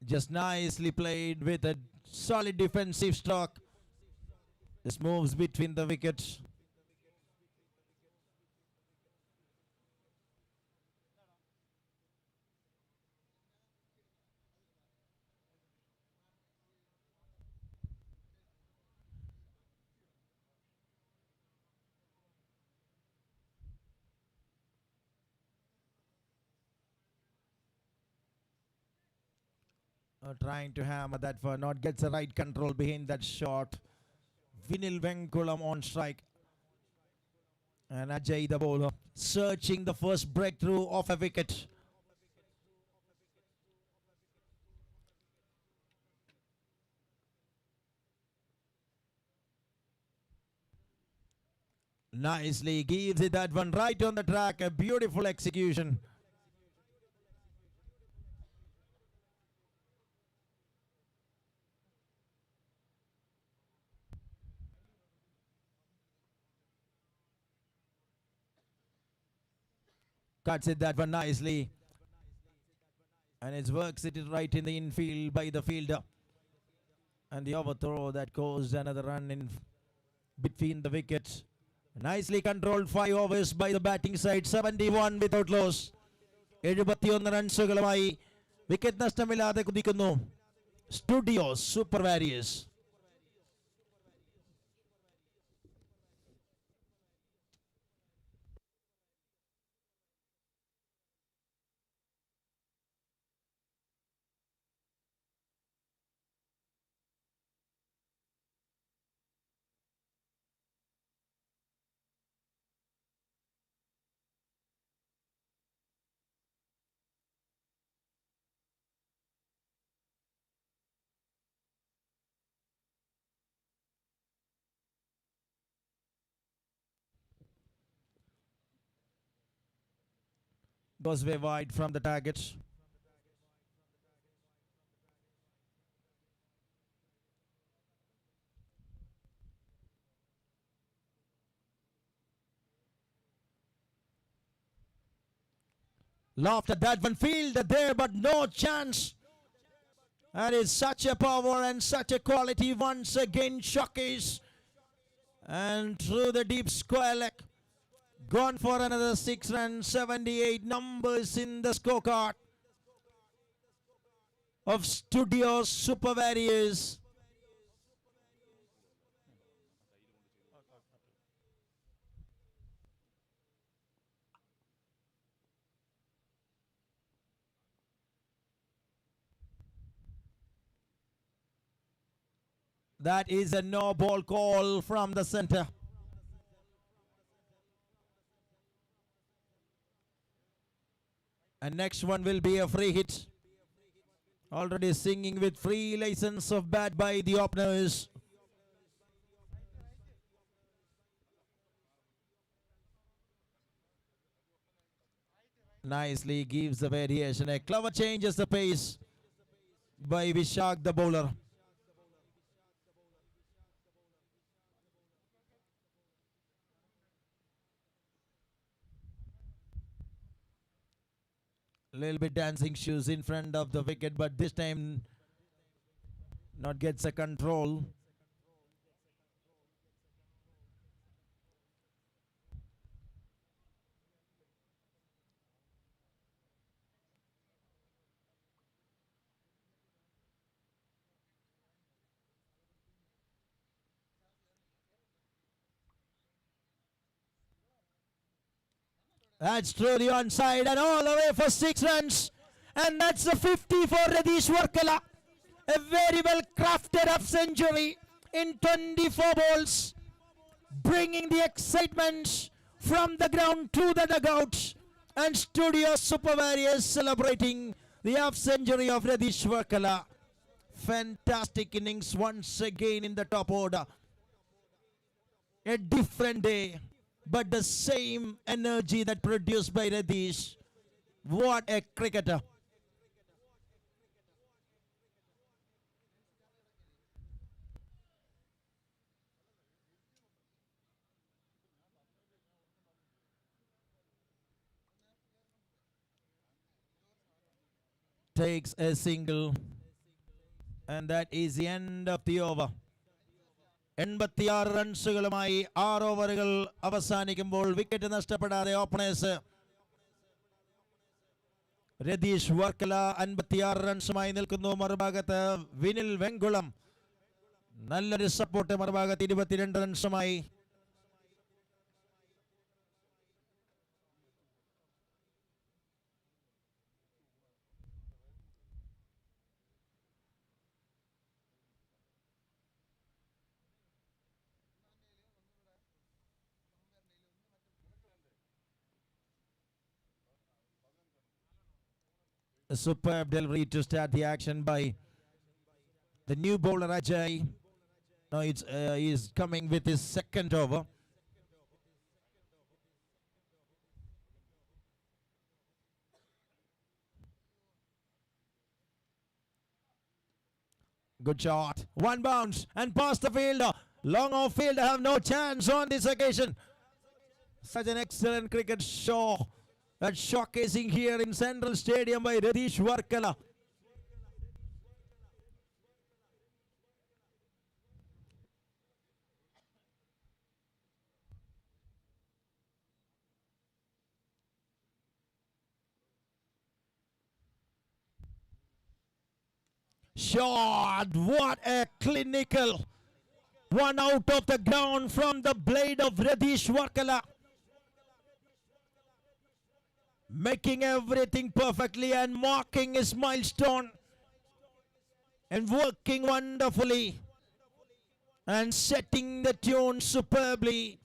Just nicely played with a solid defensive stroke. This moves between the wickets. Trying to hammer that for not gets the right control behind that shot. Vinil Venkulam on strike. And Ajay the bowler searching the first breakthrough of a wicket. Nicely gives it that one right on the track. A beautiful execution. Cuts it that one nicely. And it works it right in the infield by the fielder. And the overthrow that caused another run in between the wickets. Nicely controlled 5 overs by the batting side. 71 without loss. 71 റൺസുകളുമായി wicket നഷ്ടമില്ലാതെ കുതിക്കുന്നു Studio Super Warriors. Goes way wide from the target. Loft at that one, field there, but no chance. That is such a power and such a quality once again showcase. And through the deep square leg. Gone for another 6 runs, 78 numbers in the scorecard of Studio Super Warriors. That is a no ball call from the center. And next one will be a free hit. Already singing with free license of bat by the openers. Nicely gives the variation. A clever changes the pace by Vishak the bowler. Little bit dancing shoes in front of the wicket, but this time not gets a control. That's truly onside and all the way for 6 runs. And that's a 50 for Radish Warkala. A very well crafted up century in 24 balls. Bringing the excitement from the ground to the dugout. And Studio Super Warriors celebrating the half century of Radish Warkala. Fantastic innings once again in the top order. A different day, but the same energy that produced by Radish. What a cricketer. Takes a single, and that is the end of the over. 86 റൺസുകളുമായി 6 ഓവറുകൾ അവസാനിക്കുമ്പോൾ wicket നഷ്ടപ്പെടാതെ openers Ratheesh Varkala 56 റൺസുമായി നിൽക്കുന്നു. മറുഭാഗത്ത് വിനിൽ വെങ്കുളം നല്ലൊരു support മറുഭാഗത്ത് 22 റൺസുമായി. A superb delivery to start the action by the new bowler Ajay. Now he's coming with his second over. Good shot. One bounce and past the fielder. Long off fielder have no chance on this occasion. Such an excellent cricket show that's showcasing here in Central Stadium by Radish Varkala. Shot. What a clinical one out of the ground from the blade of Radish Varkala. Making everything perfectly and marking his milestone. And working wonderfully. And setting the tune superbly.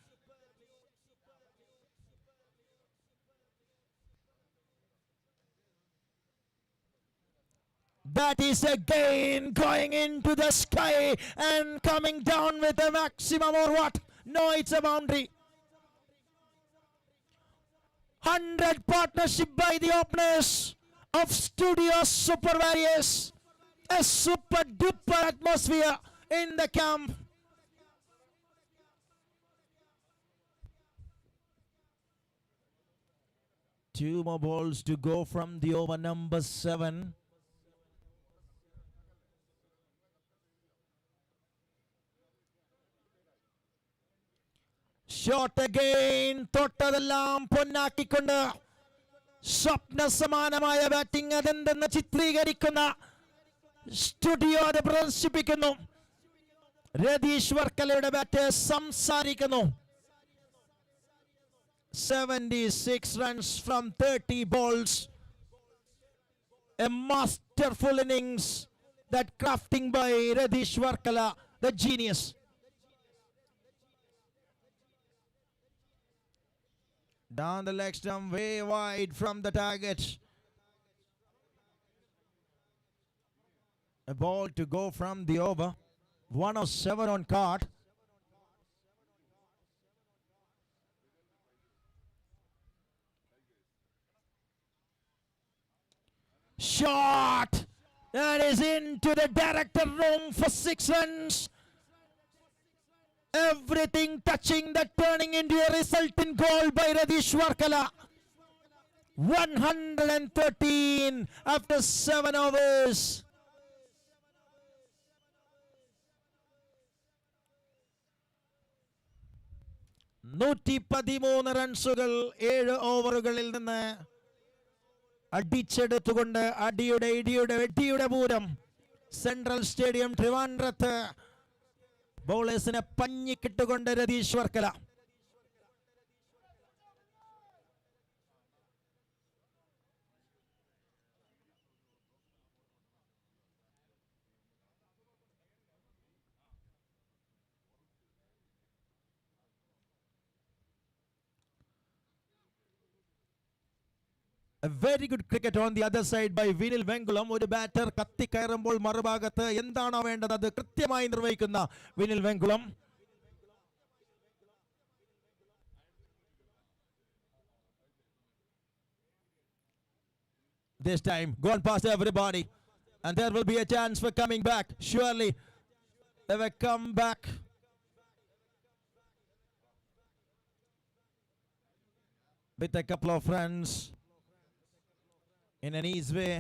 That is again going into the sky and coming down with a maximum or what? No, it's a boundary. 100 partnership by the openers of Studio Super Warriors. A super duper atmosphere in the camp. Two more balls to go from the over number 7. Shot again. തൊട്ടതെല്ലാം പൊന്നാക്കിക്കൊണ്ട് സ്വപ്ന സമാനമായ batting അതെന്തെന്ന് ചിത്രീകരിക്കുന്ന studio അത് പ്രദർശിപ്പിക്കുന്നു. Ratheesh വർക്കലയുടെ bat സംസാരിക്കുന്നു. 76 runs from 30 balls. A masterful innings that crafting by Radish Varkala, the genius. Down the leg stump, way wide from the target. A ball to go from the over. 107 on card. Shot! That is into the director room for 6 runs. Everything touching that, turning into a resultant goal by Radish Varkala. 113 after 7 overs. നൂറ്റി 13 റൺസുകൾ 7 ഓവറുകളിൽ നിന്ന് അടിച്ചെടുത്തുകൊണ്ട് അടിയുടെ ഇടിയുടെ വെട്ടിയുടെ Pooram central stadium ട്രിവാൻഡ്രത്ത് ബൗളേഴ്സിനെ പഞ്ഞിക്കിട്ടുകൊണ്ട് Ratheesh Varkala. A very good cricket on the other side by Vinil Vengulam. ഒരു batter കത്തിക്കയറുമ്പോൾ മറുഭാഗത്ത് എന്താണോ വേണ്ടത് അത് കൃത്യമായി നിർവഹിക്കുന്ന Vinil Venkulam. This time gone past everybody and there will be a chance for coming back. Surely they will come back. With a couple of runs in an easy way.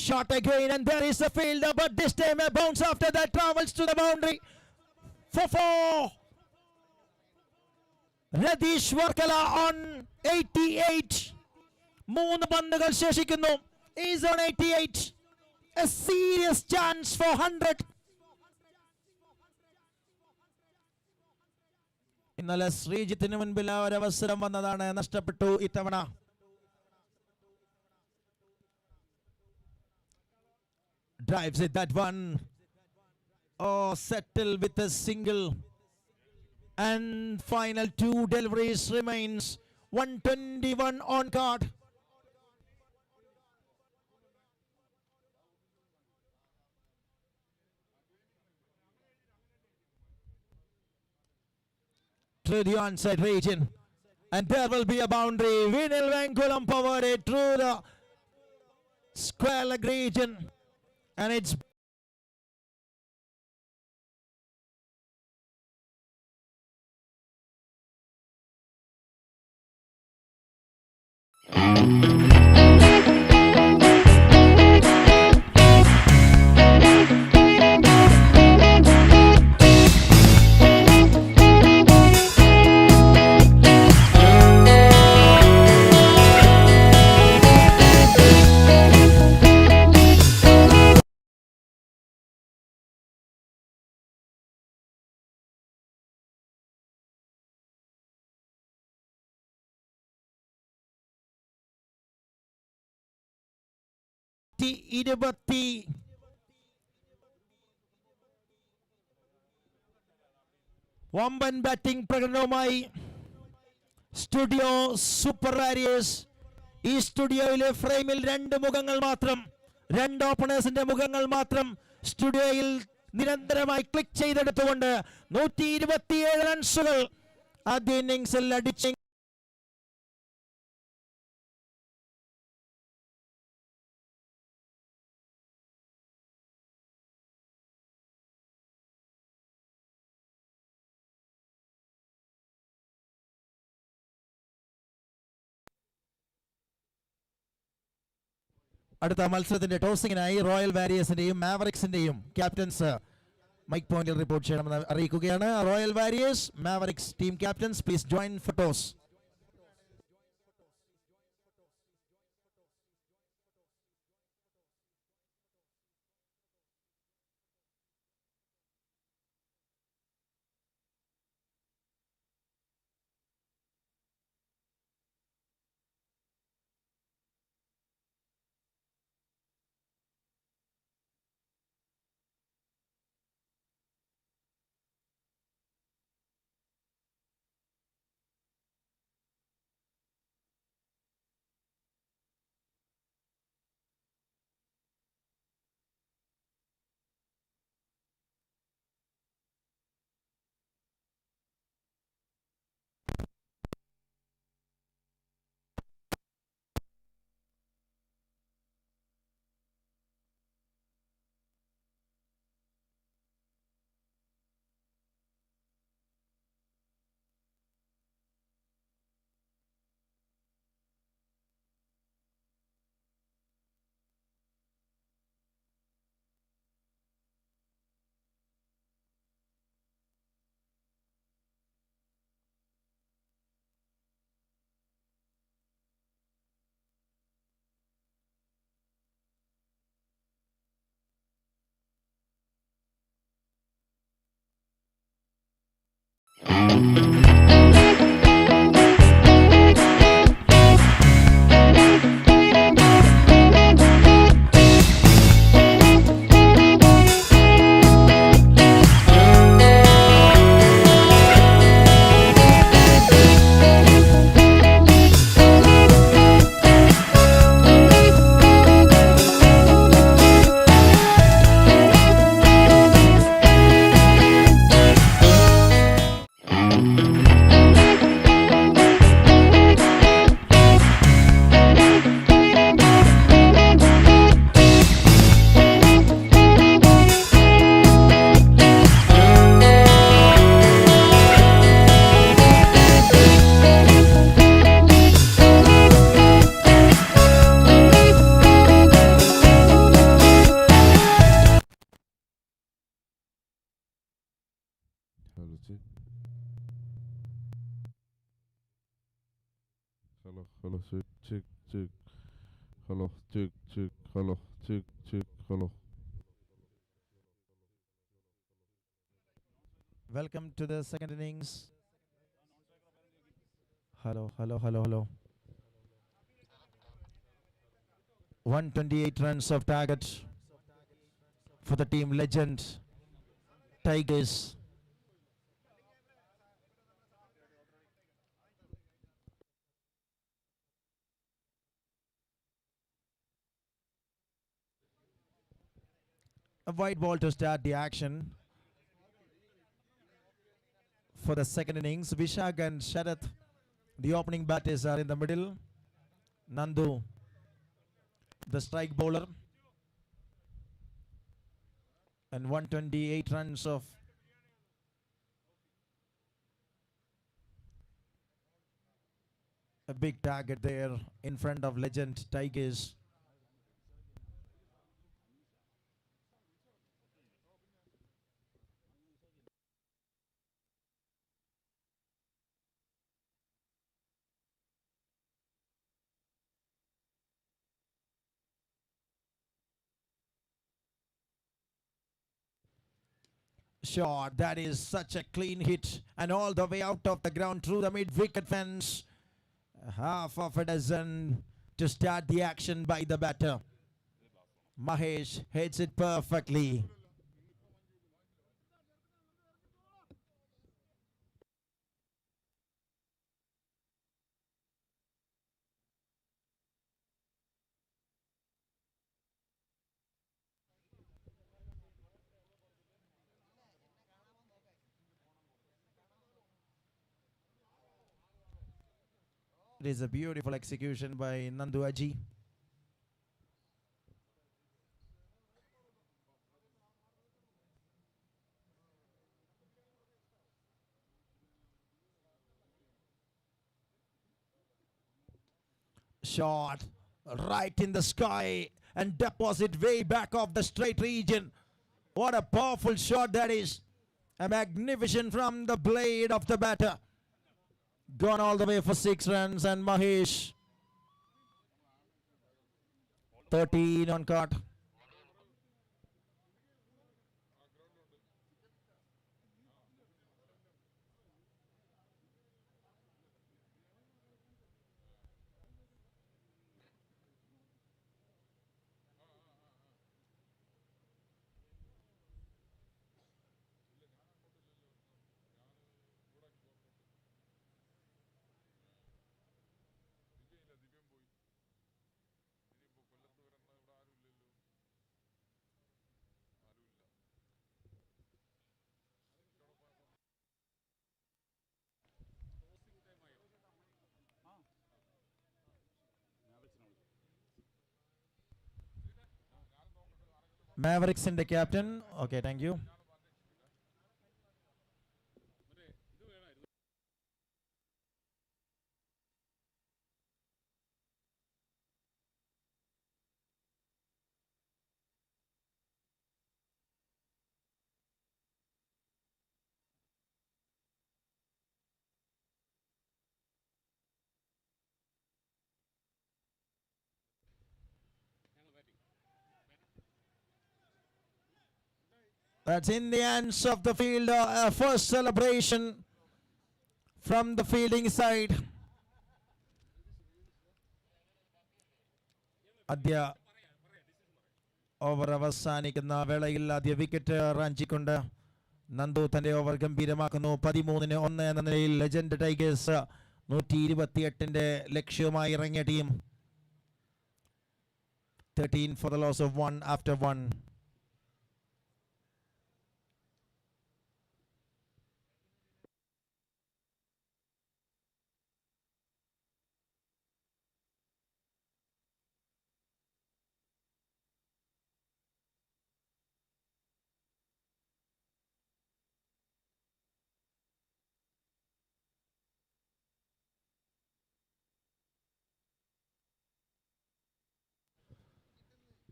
Shot again and there is a fielder, but this time a bounce after that travels to the boundary for 4. Radish Varkala on 88. 3 പന്തുകൾ ശേഷിക്കുന്നു. Is on 88. A serious chance for 100. ഇന്നലെ ശ്രീജിത്തിന് മുൻപിൽ ആ ഒരു അവസരം വന്നതാണ്, നഷ്ടപ്പെട്ടു ഇത്തവണ. Drives it, that one. Oh, settle with a single. And final 2 deliveries remains. 121 on card. Through the onside region. And there will be a boundary. Vinil Venkulam powered it through the square leg region. And it's ഇരുപത്തി വമ്പൻ batting പ്രകടനവുമായി studio Super warriors. ഈ സ്റ്റുഡിയോയിലെ ഫ്രെയിമിൽ രണ്ട് മുഖങ്ങൾ മാത്രം, രണ്ട് ഓപ്പണേഴ്സിന്റെ മുഖങ്ങൾ മാത്രം സ്റ്റുഡിയോയിൽ നിരന്തരമായി ക്ലിക്ക് ചെയ്തെടുത്തുകൊണ്ട് 127 റൺസുകൾ ആദ്യ ഇന്നിംഗ്സിൽ അടിച്ച് അടുത്ത മത്സരത്തിന്റെ ടോസിങ്ങിനായി റോയൽ വാരിയേഴ്സിന്റെയും മാവറിക്സിന്റെയും ക്യാപ്റ്റൻസ് മൈക്ക് പോയിന്റിൽ റിപ്പോർട്ട് ചെയ്യണമെന്ന് അറിയിക്കുകയാണ്. Royal warriors, Mavericks team captains, please join four toss. Hello, check. Hello, check. Hello, check. Hello. Welcome to the second innings. Hello. 128 runs of target for the team legend Tigers. A white ball to start the action for the second innings. Vishak and Sharath, the opening batters, are in the middle. Nandu, the strike bowler. And 128 runs of a big target there in front of legend Tigers. Shot, that is such a clean hit, and all the way out of the ground through the mid-wicket fence. Half of a dozen to start the action by the batter. Mahesh hits it perfectly. It is a beautiful execution by Nandu Aji. Shot right in the sky and deposit way back off the straight region. What a powerful shot that is. A magnificent from the blade of the batter. Gone all the way for 6 runs, and Mahesh 13 on card. Mavericks in the captain. Okay, thank you. That's in the hands of the fielder. First celebration from the fielding side. ആദ്യ over അവസാനിക്കുന്ന വേളയിൽ ആദ്യ wicket റാഞ്ചിക്കൊണ്ട് Nandu തന്റെ over ഗംഭീരമാക്കുന്നു. 13-1 എന്ന നിലയിൽ legend tigers 128ന്റെ ലക്ഷ്യവുമായി ഇറങ്ങിയ team. 13 for the loss of 1 after 1.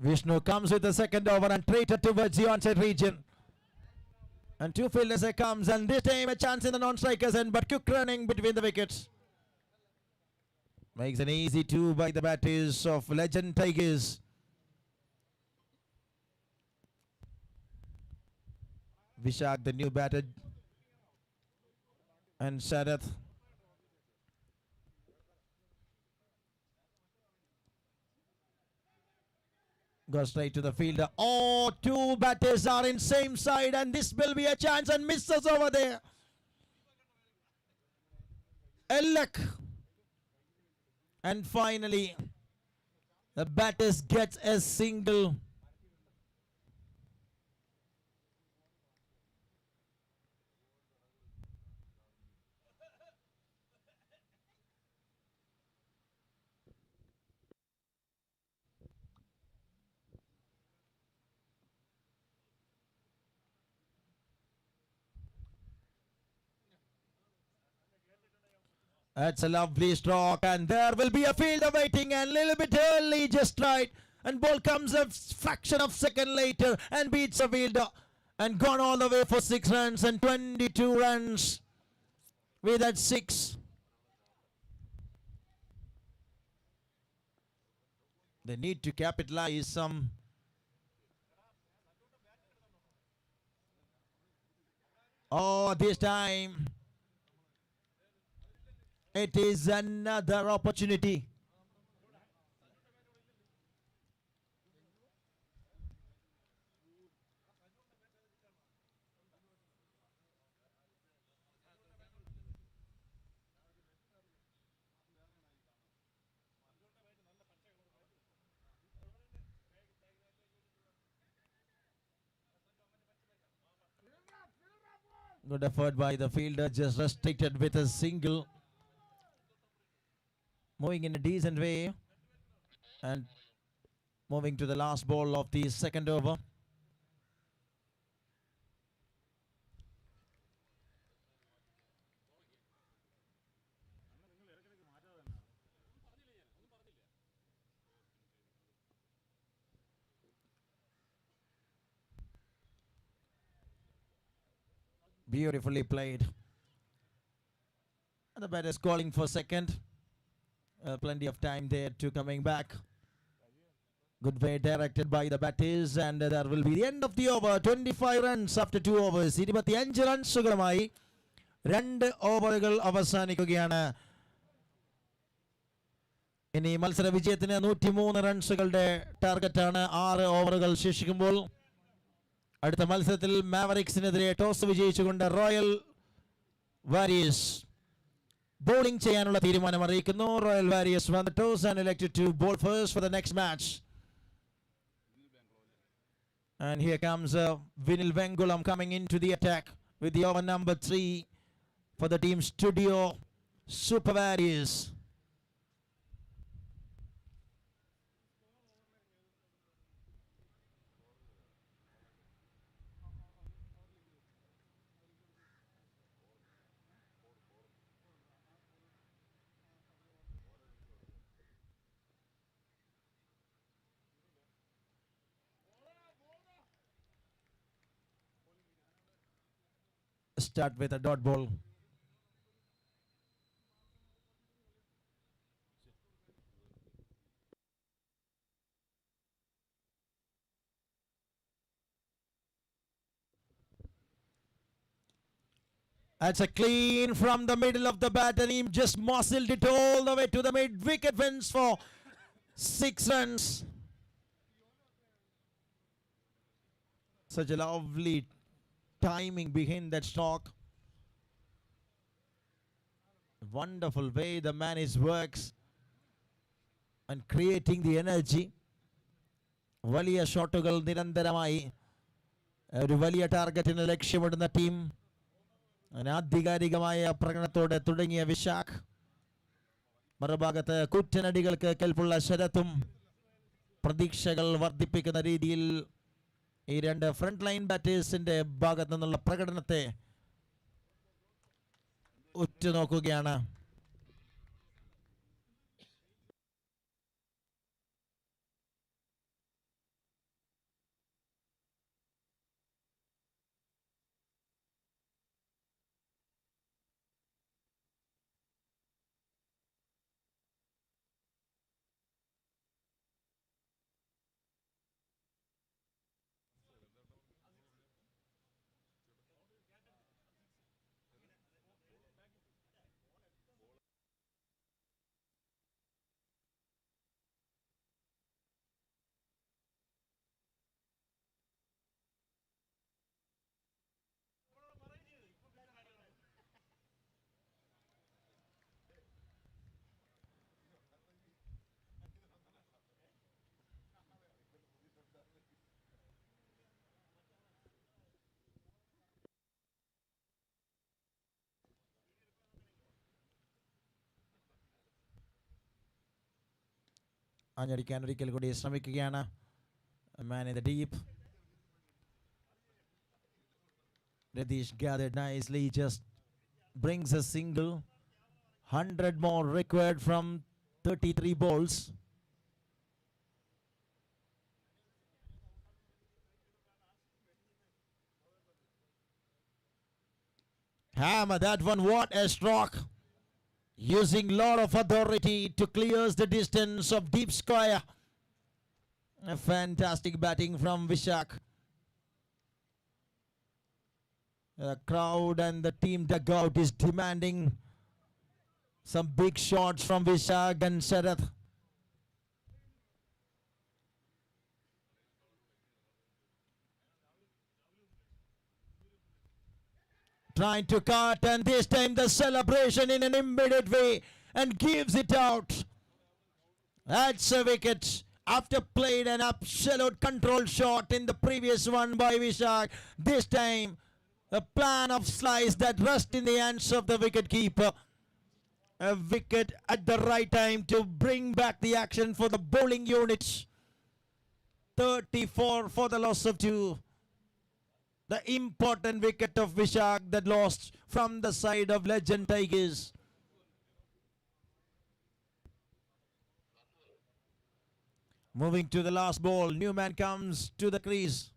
Vishnu comes with the second over and traded towards the onside region. And two fielders here comes, and this time a chance in the non-strikers end, but quick running between the wickets. Makes an easy 2 by the batters of Legend Tigers. Vishak, the new batter, and Sharath. Goes straight to the fielder. Oh, two batters are in same side, and this will be a chance, and misses over there. Elek. And finally, the batters gets a single. That's a lovely stroke, and there will be a fielder waiting, and a little bit early, just right. And ball comes a fraction of second later and beats a fielder and gone all the way for 6 runs and 22 runs with that 6. They need to capitalize some. Oh, this time it is another opportunity. Good effort by the fielder, just restricted with a single. Moving in a decent way and moving to the last ball of the second over. Beautifully played. And the batter is calling for second. Plenty of time there to coming back. Good way directed by the batters, and there will be the end of the over. 25 runs after 2 overs. 25 റൺസുകളുമായി 2 ഓവറുകൾ അവസാനിക്കുകയാണ്. ഇനി മത്സര വിജയത്തിന് 103 റൺസുകളുടെ ടാർഗറ്റാണ് 6 ഓവറുകൾ ശേഷിക്കുമ്പോൾ. അടുത്ത മത്സരത്തിൽ മാവറിക്സിനെതിരെ toss വിജയിച്ചുകൊണ്ട് royal warriors bowling ചെയ്യാനുള്ള തീരുമാനം അറിയിക്കുന്നു. Royal warriors won the toss and elected to bowl first for the next match. And here comes Vinil Vengulam coming into the attack with the over number 3 for the team Studio Super Warriors. Start with a dot ball. That's a clean from the middle of the bat, and he just muscled it all the way to the mid-wicket fence for 6 runs. Such a lovely timing behind that stroke. Wonderful way the man is works and creating the energy. വലിയ ഷോട്ടുകൾ നിരന്തരമായി ഒരു വലിയ ടാർഗറ്റിന് ലക്ഷ്യമിടുന്ന team. അനാധികാരികമായ പ്രകടനത്തോടെ തുടങ്ങിയ വിശാഖ്, മറുഭാഗത്ത് കുറ്റനടികൾക്ക് കെൽപ്പുള്ള ശരത്തും പ്രതീക്ഷകൾ വർദ്ധിപ്പിക്കുന്ന രീതിയിൽ ഈ 2 ഫ്രണ്ട് ലൈൻ ബാറ്റേഴ്സിന്റെ ഭാഗത്തു നിന്നുള്ള പ്രകടനത്തെ ഉറ്റുനോക്കുകയാണ്. ആഞ്ഞടിക്കാൻ ഒരിക്കൽ കൂടി ശ്രമിക്കുകയാണ്. Man in the deep. Radish gathered nicely, just brings a single. 100 more required from 33 balls. Hammer that one, what a stroke. Using lot of authority to clears the distance of deep square. A fantastic batting from Vishak. The crowd and the team dugout is demanding some big shots from Vishak and Sharath. Trying to cut, and this time the celebration in an immediate way and gives it out. That's a wicket. After played an absolute control shot in the previous one by Vishak, this time a plan of slice that rests in the hands of the wicket keeper. A wicket at the right time to bring back the action for the bowling units. 34 for the loss of 2. The important wicket of Vishak that lost from the side of Legend Tigers. Moving to the last ball, Newman comes to the crease.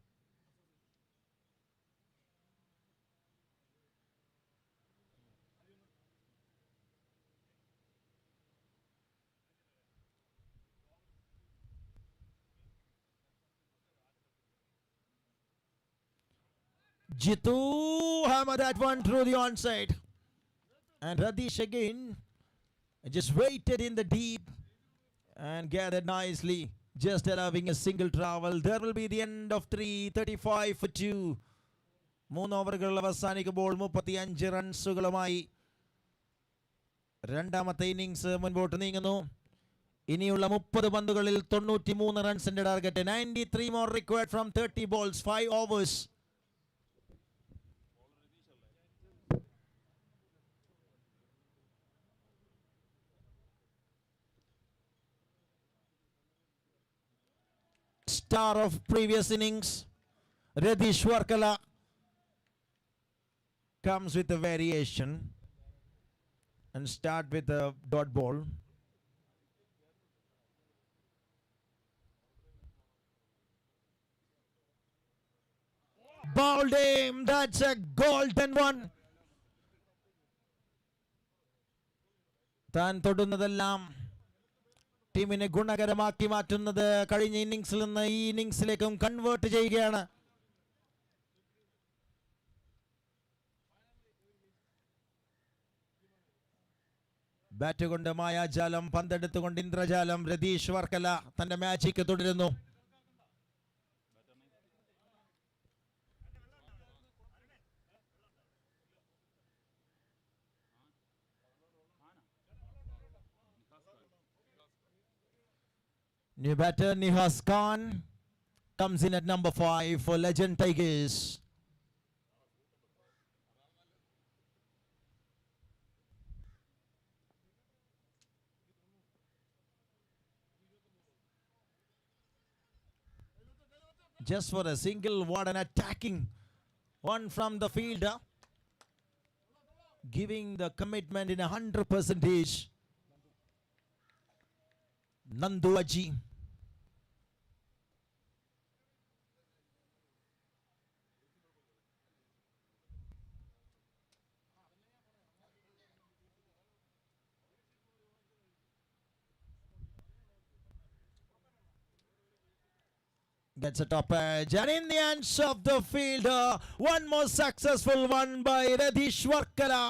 Jitu hammer that one through the onside. And Radish again just waited in the deep and gathered nicely, just allowing a single travel. There will be the end of 3, 35 for 2. 3 ഓവറുകൾ അവസാനിക്കുമ്പോൾ 35 റൺസുകളുമായി രണ്ടാമത്തെ innings മുൻപോട്ട് നീങ്ങുന്നു. ഇനിയുള്ള 30 പന്തുകളിൽ 93 റൺസിന്റെ target. 93 more required from 30 balls, 5 overs. Star of previous innings, Radish Warkala, comes with a variation and start with a dot ball. Bowled him, that's a golden one. താൻ തൊടുന്നതെല്ലാം ടീമിനെ ഗുണകരമാക്കി മാറ്റുന്നത് കഴിഞ്ഞ ഇന്നിംഗ്സിൽ നിന്ന് ഈ ഇന്നിംഗ്സിലേക്കും കൺവേർട്ട് ചെയ്യുകയാണ്. ബാറ്റ് കൊണ്ട് മായാജാലം, പന്തെടുത്തുകൊണ്ട് ഇന്ദ്രജാലം. രതീഷ് വർക്കല തന്റെ മാജിക്ക് തുടരുന്നു. New batter Nihas Khan comes in at number 5 for Legend Tigers. Just for a single, what an attacking one from the fielder, giving the commitment in 100%. Nandu Aji. Gets a top edge, and in the hands of the fielder, one more successful one by Radish Warkala.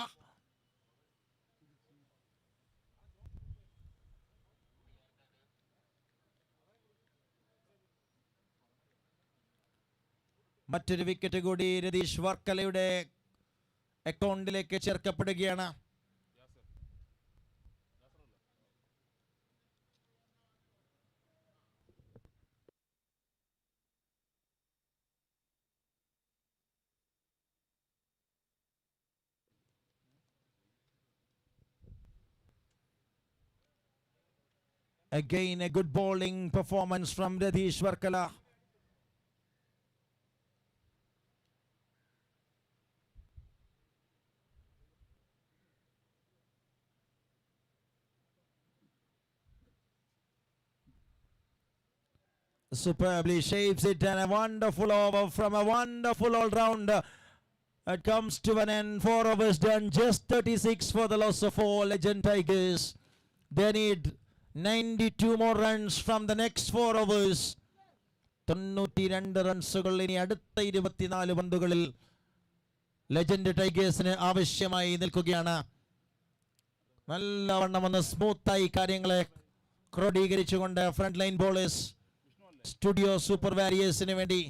മറ്റൊരു wicket കൂടി രതീഷ് വർക്കലയുടെ അക്കൗണ്ടിലേക്ക് ചേർക്കപ്പെടുകയാണ്. Again, a good bowling performance from Radish Warkala. superbly shapes it, and a wonderful over from a wonderful all-rounder. It comes to an end. 4 overs done, just 36 for the loss of 4 Legend Tigers. They need 92 more runs from the next 4 overs. 92 റൺസുകൾ ഇനി അടുത്ത 24 പന്തുകളിൽ legend ടൈഗേഴ്സിന് ആവശ്യമായി നിൽക്കുകയാണ്. നല്ലവണ്ണം ഒന്ന് സ്മൂത്തായി കാര്യങ്ങളെ ക്രോഡീകരിച്ചുകൊണ്ട് front line bowlers Studio Super വാരിയേഴ്സിന് വേണ്ടി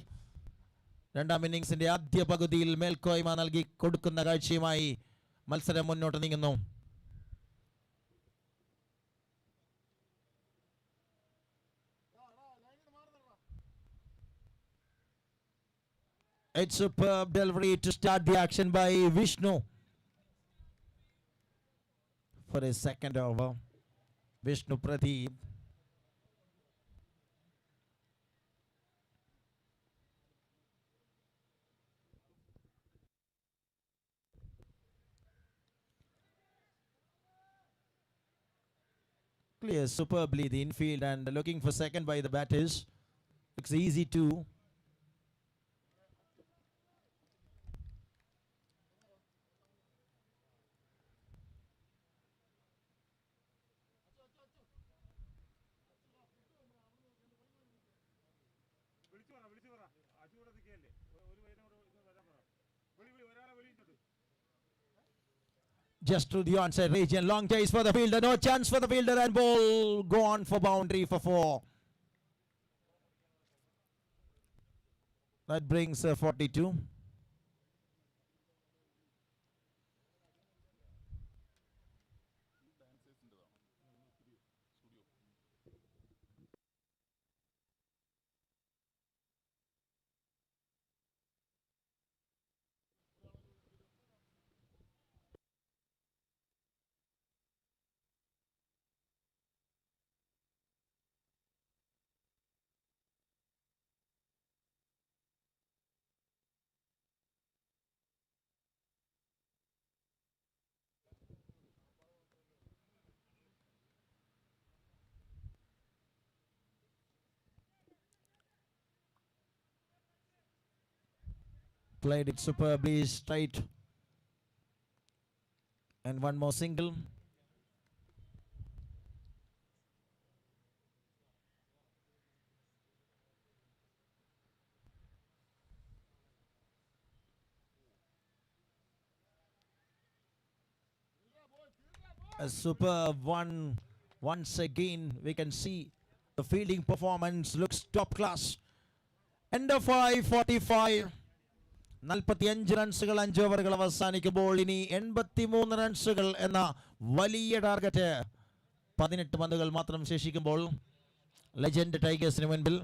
രണ്ടാം ഇന്നിംഗ്സിന്റെ ആദ്യ പകുതിയിൽ മേൽക്കോയ്മ നൽകി കൊടുക്കുന്ന കാഴ്ചയുമായി മത്സരം മുന്നോട്ട് നീങ്ങുന്നു. It's superb delivery to start the action by Vishnu for his second over. Vishnu Pradeep. Clears superbly the infield and looking for second by the batters. Looks easy too. Just through the onside region, long chase for the fielder, no chance for the fielder, and ball gone for boundary for 4. That brings 42. Played it superbly straight. And one more single. A superb one. Once again, we can see the fielding performance looks top class. End of 5:45. 45 റൺസുകൾ 5 ഓവറുകൾ അവസാനിക്കുമ്പോൾ ഇനി 83 റൺസുകൾ എന്ന വലിയ target 18 പന്തുകൾ മാത്രം ശേഷിക്കുമ്പോൾ legend ടൈഗേഴ്സിന് മുൻപിൽ.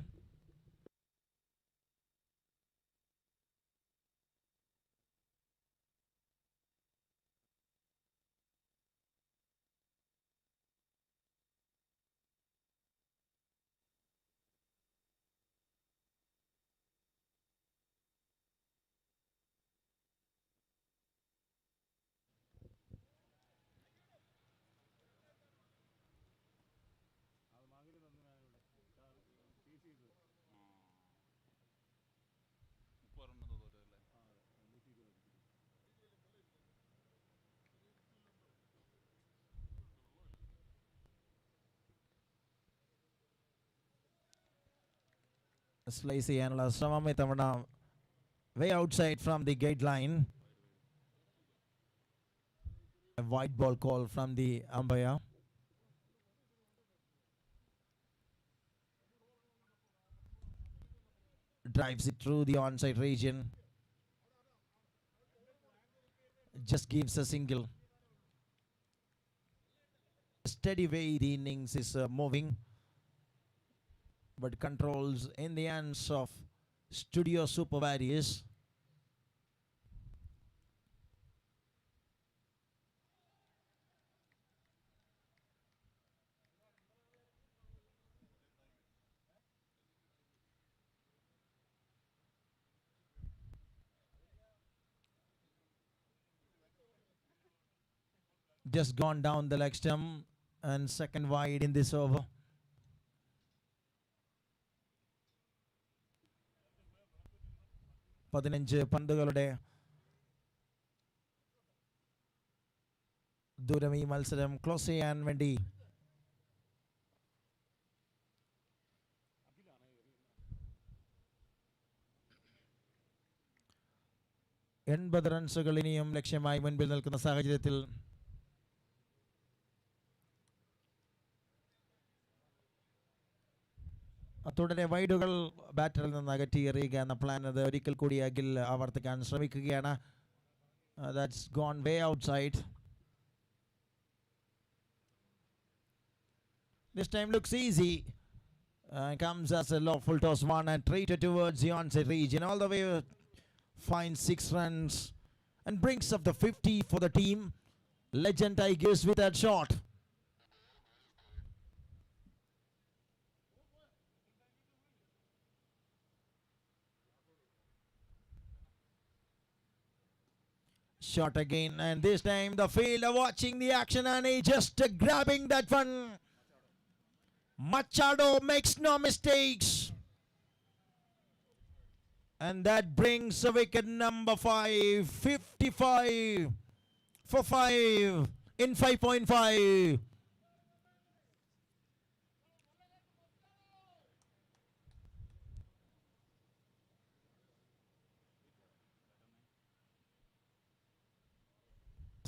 Slice ചെയ്യാനുള്ള ശ്രമം ഇത്തവണ way outside from the gate line. A white ball call from the umpire. Drives it through the onside region. Just gives a single. Steady way the innings is moving, but controls in the hands of Studio Super Warriors. Just gone down the leg stump and second wide in this over. 15 പന്തുകളുടെ ദൂരം ഈ മത്സരം close ചെയ്യാൻ വേണ്ടി 80 റൺസുകൾ ഇനിയും ലക്ഷ്യമായി മുൻപിൽ നിൽക്കുന്ന സാഹചര്യത്തിൽ തുടരെ വൈഡുകൾ ബാറ്ററിൽ നിന്ന് അകറ്റി എറിയുക എന്ന പ്ലാൻ അത് ഒരിക്കൽ കൂടി അഖിൽ ആവർത്തിക്കാൻ ശ്രമിക്കുകയാണ്. That's gone way outside. This time looks easy. Comes as a low full toss one and treated towards the onside region. All the way finds 6 runs and brings up the 50 for the team. Legend Tigers with that shot. Shot again, and this time the fielder watching the action and he just grabbing that one. Machado makes no mistakes. And that brings a wicket number 5, 55 for 5 in 5.5.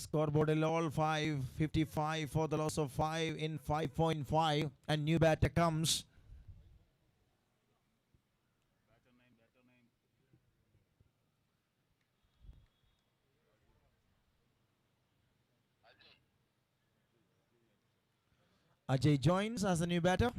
Scoreboard all 5, 55 for the loss of 5 in 5.5, and new batter comes. Ajay joins as the new batter.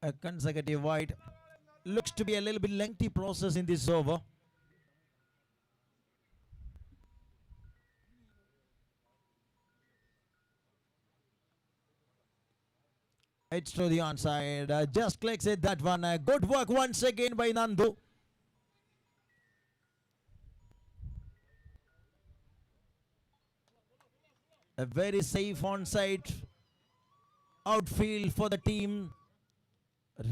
A consecutive wide. Looks to be a little bit lengthy process in this over. It's to the onside. Just clicks it, that one. Good work once again by Nandu. A very safe onside outfield for the team.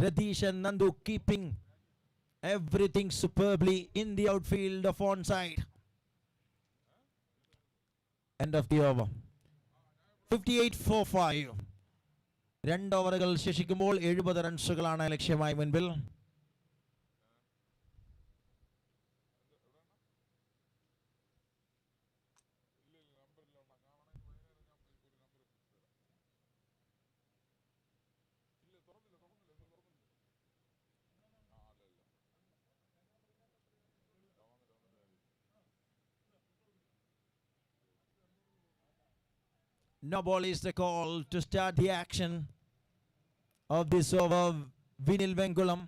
Radish and Nandu keeping everything superbly in the outfield of onside. End of the over. 58 for 5. 2 ഓവറുകൾ ശേഷിക്കുമ്പോൾ 70 റൺസുകളാണ് ലക്ഷ്യമായി മുൻപിൽ. No ball is the call to start the action of this over. Vinil Vengulam.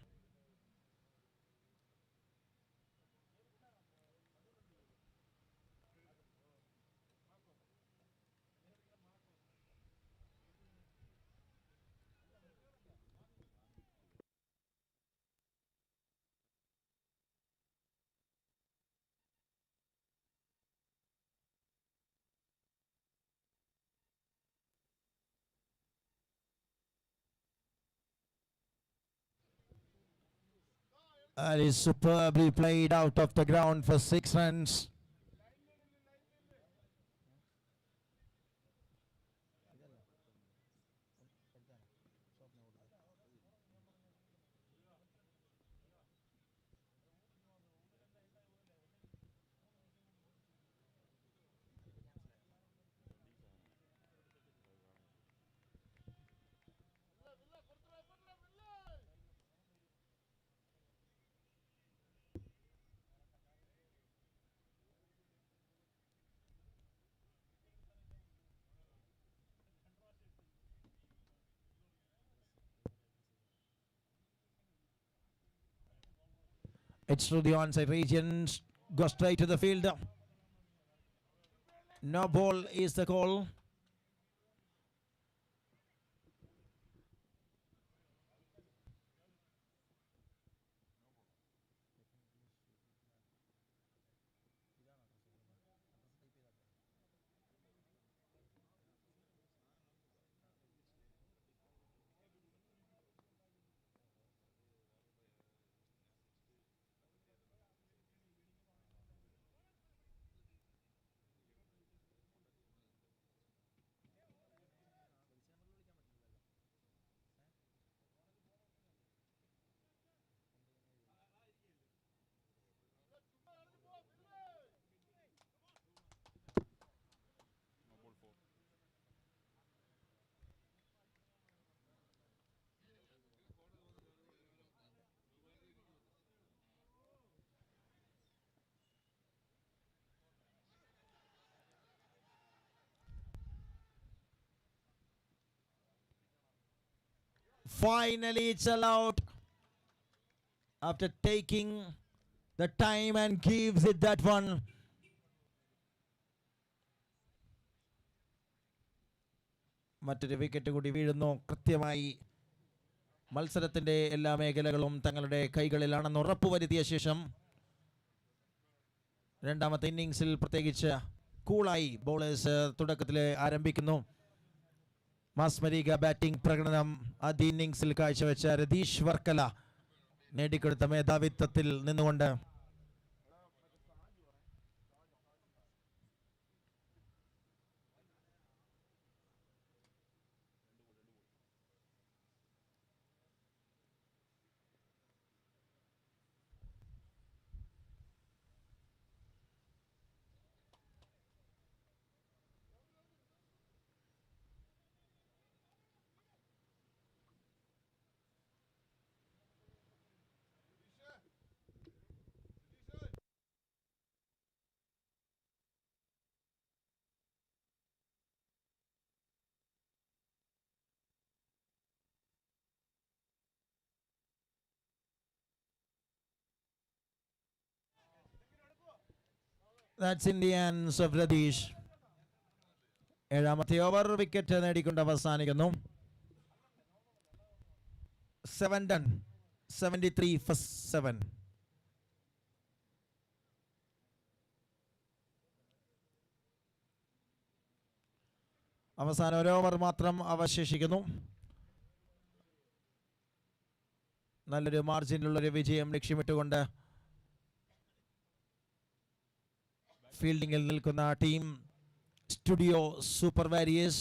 That is superbly played out of the ground for 6 runs. It's through the onside region. Goes straight to the fielder. No ball is the call. Finally, it's allowed after taking the time and gives it that one. മറ്റൊരു wicket കൂടി വീഴുന്നു. കൃത്യമായി മത്സരത്തിന്റെ എല്ലാ മേഖലകളും തങ്ങളുടെ കൈകളിലാണെന്ന് ഉറപ്പുവരുത്തിയ ശേഷം രണ്ടാമത്തെ ഇന്നിംഗ്സിൽ പ്രത്യേകിച്ച് കൂളായി ബോളേഴ്സ് തുടക്കത്തിൽ ആരംഭിക്കുന്നു. മാസ്മരിക ബാറ്റിംഗ് പ്രകടനം ആദ്യ ഇന്നിംഗ്സിൽ കാഴ്ചവെച്ച രതീഷ് വർക്കല നേടിക്കൊടുത്ത മേധാവിത്വത്തിൽ നിന്നുകൊണ്ട് That's in the hands of Radish. ഏഴാമത്തെ ഓവർ വിക്കറ്റ് നേടിക്കൊണ്ട് അവസാനിക്കുന്നു. 7 done, 73 for 7. അവസാന ഒരു ഓവർ മാത്രം അവശേഷിക്കുന്നു. നല്ലൊരു മാർജിനിലുള്ളൊരു വിജയം ലക്ഷ്യമിട്ടുകൊണ്ട് ഫീൽഡിങ്ങിൽ നിൽക്കുന്ന ടീം സ്റ്റുഡിയോ സൂപ്പർ വാരിയേഴ്സ്.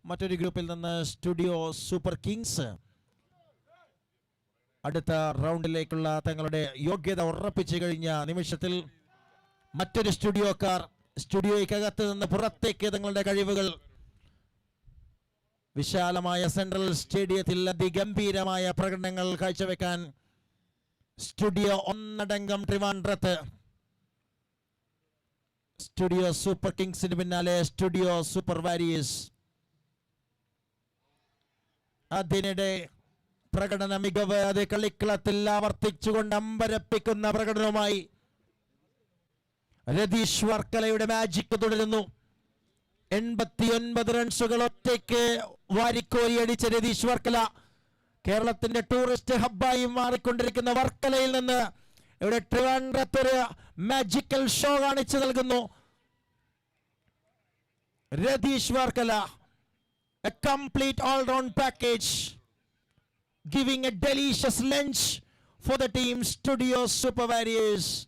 മറ്റൊരു ഗ്രൂപ്പിൽ നിന്ന് സ്റ്റുഡിയോ സൂപ്പർ കിങ്സ് അടുത്ത റൗണ്ടിലേക്കുള്ള തങ്ങളുടെ യോഗ്യത ഉറപ്പിച്ചു കഴിഞ്ഞ നിമിഷത്തിൽ മറ്റൊരു സ്റ്റുഡിയോക്കാർ സ്റ്റുഡിയോയ്ക്കകത്ത് നിന്ന് പുറത്തേക്ക് തങ്ങളുടെ കഴിവുകൾ വിശാലമായ സെൻട്രൽ സ്റ്റേഡിയത്തിൽ അതിഗംഭീരമായ പ്രകടനങ്ങൾ കാഴ്ചവെക്കാൻ സ്റ്റുഡിയോ ഒന്നടങ്കം ട്രിവാൻഡ്രത്ത്. സ്റ്റുഡിയോ സൂപ്പർ കിങ്സിന് പിന്നാലെ സ്റ്റുഡിയോ സൂപ്പർ വാരിയേഴ്സ്. അതിനിടെ പ്രകടന മികവ് അത് കളിക്കളത്തിൽ ആവർത്തിച്ചുകൊണ്ട് അമ്പരപ്പിക്കുന്ന പ്രകടനവുമായി രതീഷ് വർക്കലയുടെ മാജിക് തുടരുന്നു. 89 റൺസുകൾ ഒറ്റയ്ക്ക് വാരിക്കോരിയടിച്ച രതീഷ് വർക്കല കേരളത്തിന്റെ ടൂറിസ്റ്റ് ഹബ്ബായി മാറിക്കൊണ്ടിരിക്കുന്ന വർക്കലയിൽ നിന്ന് ഇവിടെ ട്രിവാൻഡ്രത്തൊരു മാജിക്കൽ ഷോ കാണിച്ചു നൽകുന്നു. Ratheesh Varkala, a complete all-round package, giving a delicious lunch for the team Studio Super Warriors.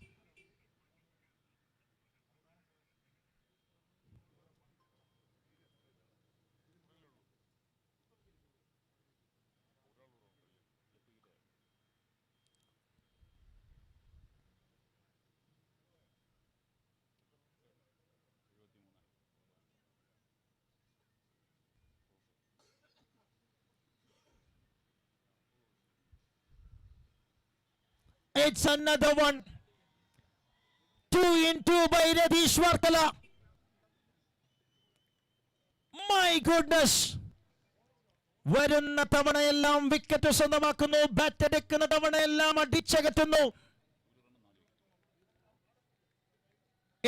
It's another one. 2 in 2 by Radish Varkala. My goodness. വരുന്ന തവണയെല്ലാം വിക്കറ്റ് സ്വന്തമാക്കുന്നു. ബാറ്റ് എടുക്കുന്ന തവണയെല്ലാം അടിച്ചകറ്റുന്നു.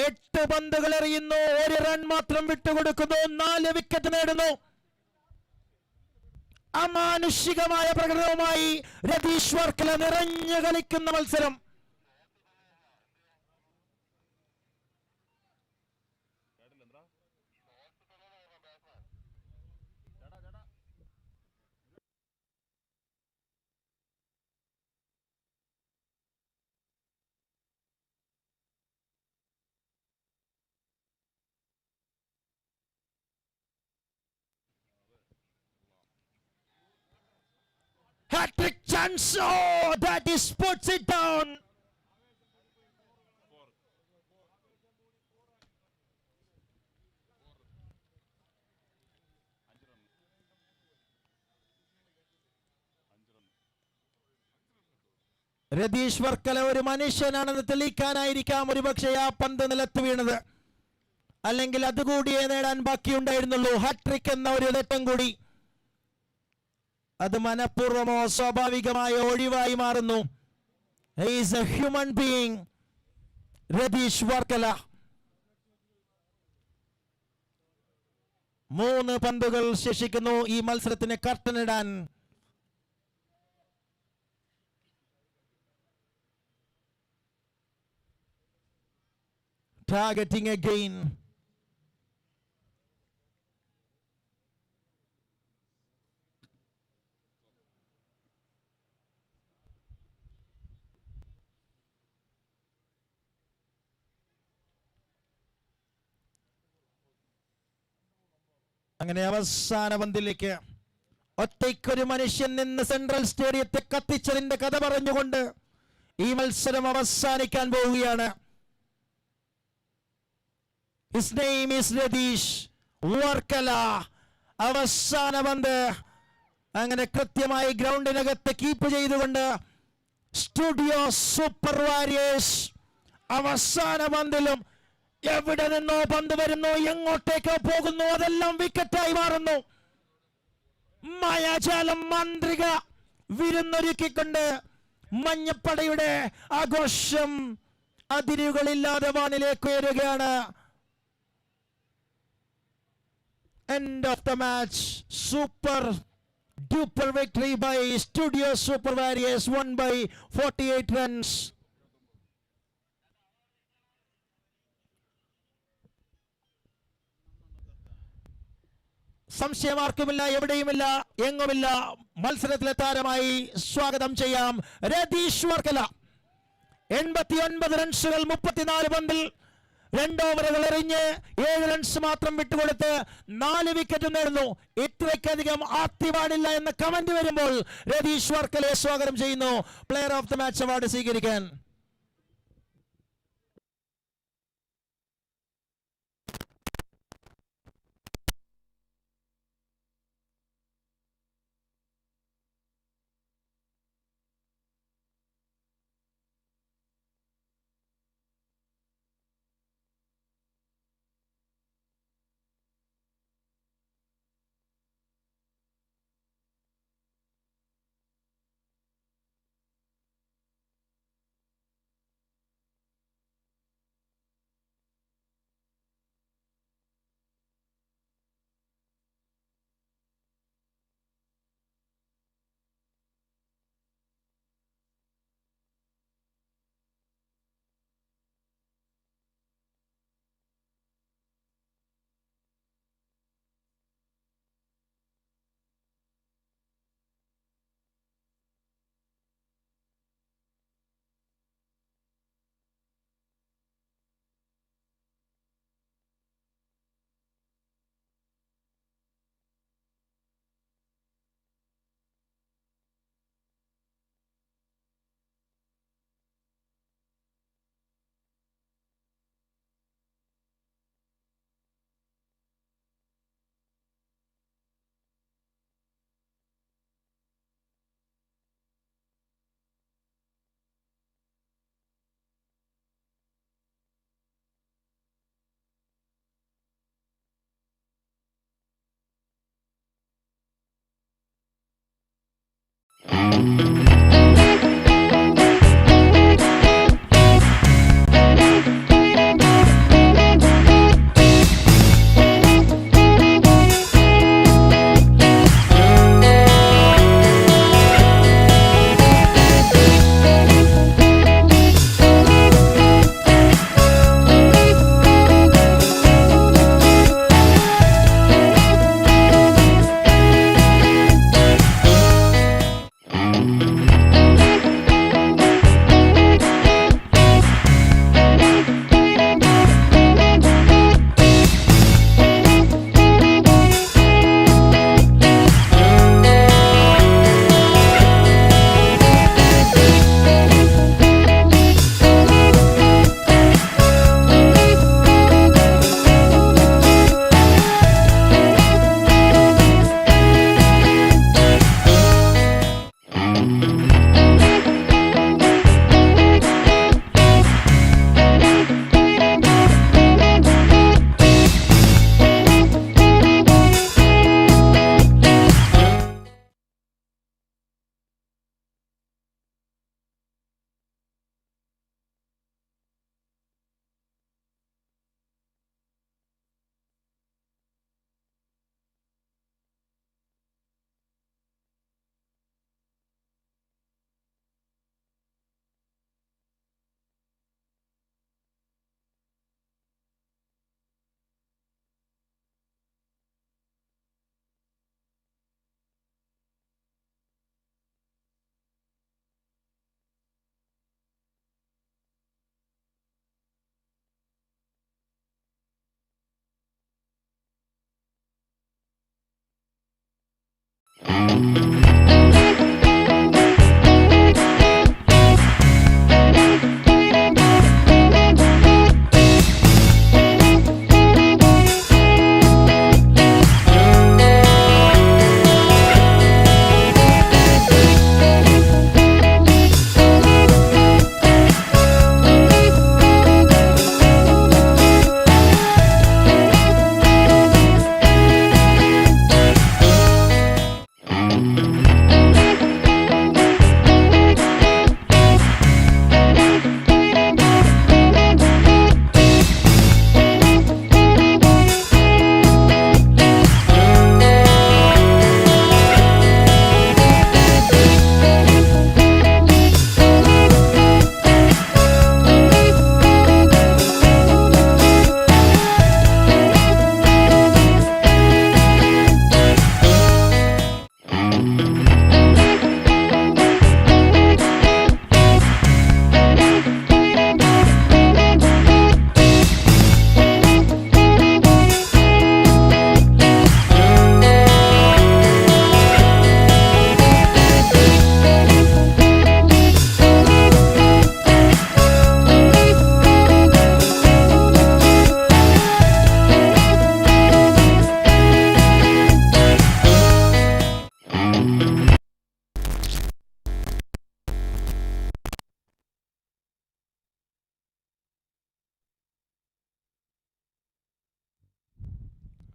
8 പന്തുകൾ എറിയുന്നു, 1 റൺ മാത്രം വിട്ടുകൊടുക്കുന്നു, 4 വിക്കറ്റ് നേടുന്നു. അമാനുഷികമായ പ്രകടനവുമായി രതീഷ് വർക്കല നിറഞ്ഞു കളിക്കുന്ന മത്സരം. Hat-trick chance. Oh, that is puts it down. Ratheesh Varkala ഒരു മനുഷ്യനാണെന്ന് തെളിയിക്കാനായിരിക്കാം ഒരുപക്ഷെ ആ പന്ത് നിലത്ത് വീണത്. അല്ലെങ്കിൽ അതുകൂടിയേ നേടാൻ ബാക്കിയുണ്ടായിരുന്നുള്ളൂ. ഹാട്രിക് എന്ന ഒരു നേട്ടം കൂടി അത് മനഃപൂർവമോ സ്വാഭാവികമായോ ഒഴിവായി മാറുന്നു. He is a human being. Ratheesh Varkala 3 പന്തുകൾ ശേഷിക്കുന്നു ഈ മത്സരത്തിന് കർട്ടനിടാൻ. Targeting again. അങ്ങനെ അവസാന പന്തിലേക്ക് ഒറ്റയ്ക്കൊരു മനുഷ്യൻ നിന്ന് സെൻട്രൽ സ്റ്റേഡിയത്തെ കത്തിച്ചതിന്റെ കഥ പറഞ്ഞുകൊണ്ട് ഈ മത്സരം അവസാനിക്കാൻ പോവുകയാണ്. His name is Ratheesh Varkala. അവസാന പന്ത് അങ്ങനെ കൃത്യമായി ഗ്രൗണ്ടിനകത്ത് കീപ്പ് ചെയ്തുകൊണ്ട് സ്റ്റുഡിയോ സൂപ്പർ വാരിയേഴ്സ് അവസാന പന്തിലും എവിടെ നിന്നോ പന്ത് വരുന്നു, എങ്ങോട്ടേക്കോ പോകുന്നു, അതെല്ലാം വിക്കറ്റായി മാറുന്നു. മായാജാലം മാന്ത്രിക വിരുന്നൊരുക്കിക്കൊണ്ട് മഞ്ഞപ്പടയുടെ ആഘോഷം അതിരുകളില്ലാതെ വാനിലേക്ക് ഉയരുകയാണ്. End of the match. Super duper victory by Studio Super Warriors, won by 48 runs. സംശയമാർക്കുമില്ല, എവിടെയുമില്ല, എങ്ങുമില്ല. മത്സരത്തിലെ താരമായി സ്വാഗതം ചെയ്യാം രതീഷ് വർക്കല. 89 റൺസുകൾ 34 പന്തിൽ 2 ഓവറുകൾ എറിഞ്ഞ് 7 റൺസ് മാത്രം വിട്ടുകൊടുത്ത് 4 വിക്കറ്റ് നേടുന്നു. ഇത്രയ്ക്കധികം ആർത്തി പാടില്ല എന്ന കമന്റ് വരുമ്പോൾ രതീഷ് വർക്കലയെ സ്വാഗതം ചെയ്യുന്നു player of the match award സ്വീകരിക്കാൻ.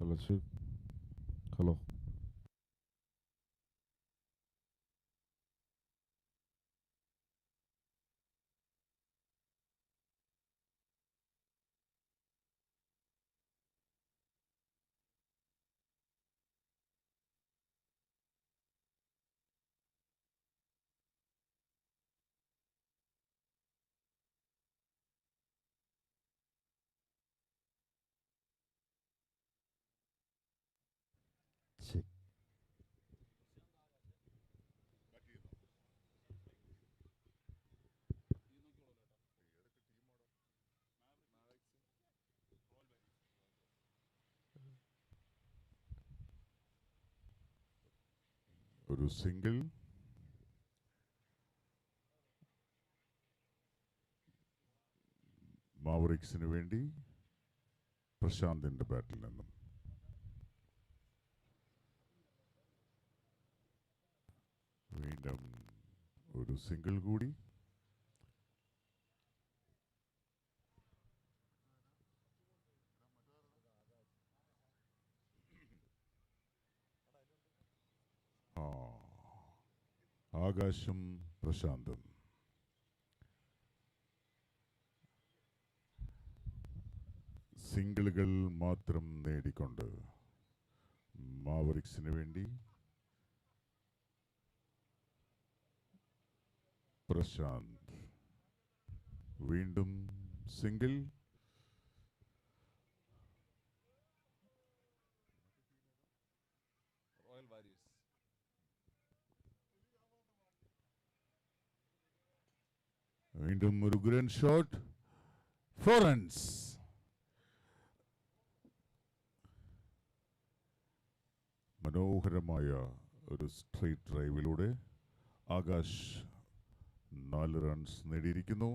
Hello, check. Hello. Check. ഒരു സിംഗിൾ മാവറിക്സിന് വേണ്ടി പ്രശാന്തിന്റെ ബാറ്റിൽ നിന്നും. വീണ്ടും ഒരു സിംഗിൾ കൂടി. ആകാശും പ്രശാന്തും സിംഗിളുകൾ മാത്രം നേടിക്കൊണ്ട് മാവറിക്സിന് വേണ്ടി പ്രശാന്ത്. വീണ്ടും സിംഗിൾ. വീണ്ടും ഒരു ഗ്രാൻഡ് ഷോട്ട്. 4 runs. മനോഹരമായ ഒരു സ്ട്രൈറ്റ് ഡ്രൈവിലൂടെ ആകാശ് 4 റൺസ് നേടിയിരിക്കുന്നു.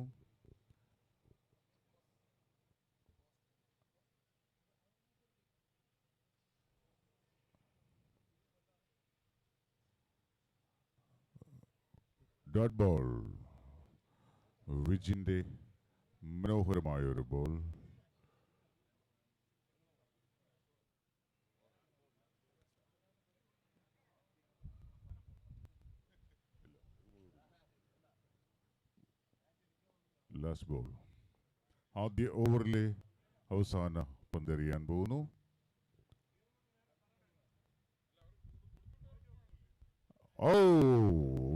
Dot ball. വിജിന്റെ മനോഹരമായ ഒരു ബോൾ. Last ball. ആദ്യ ഓവറിലെ അവസാന പന്തെറിയാൻ പോകുന്നു. ഓ,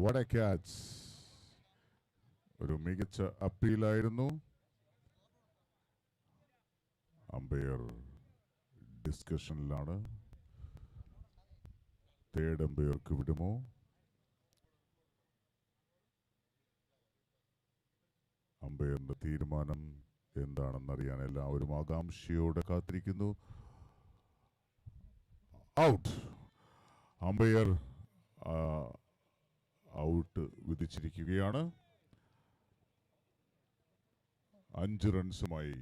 what a catch. ഒരു മികച്ച അപ്പീലായിരുന്നു. അമ്പയർ ഡിസ്കഷനിലാണ്. തേർഡ് അമ്പയർക്ക് വിടുമോ? അമ്പയറിന്റെ തീരുമാനം എന്താണെന്നറിയാൻ എല്ലാവരും ആകാംക്ഷയോടെ കാത്തിരിക്കുന്നു. ഔട്ട്. അമ്പയർ ഔട്ട് വിധിച്ചിരിക്കുകയാണ്. 5 റൺസുമായി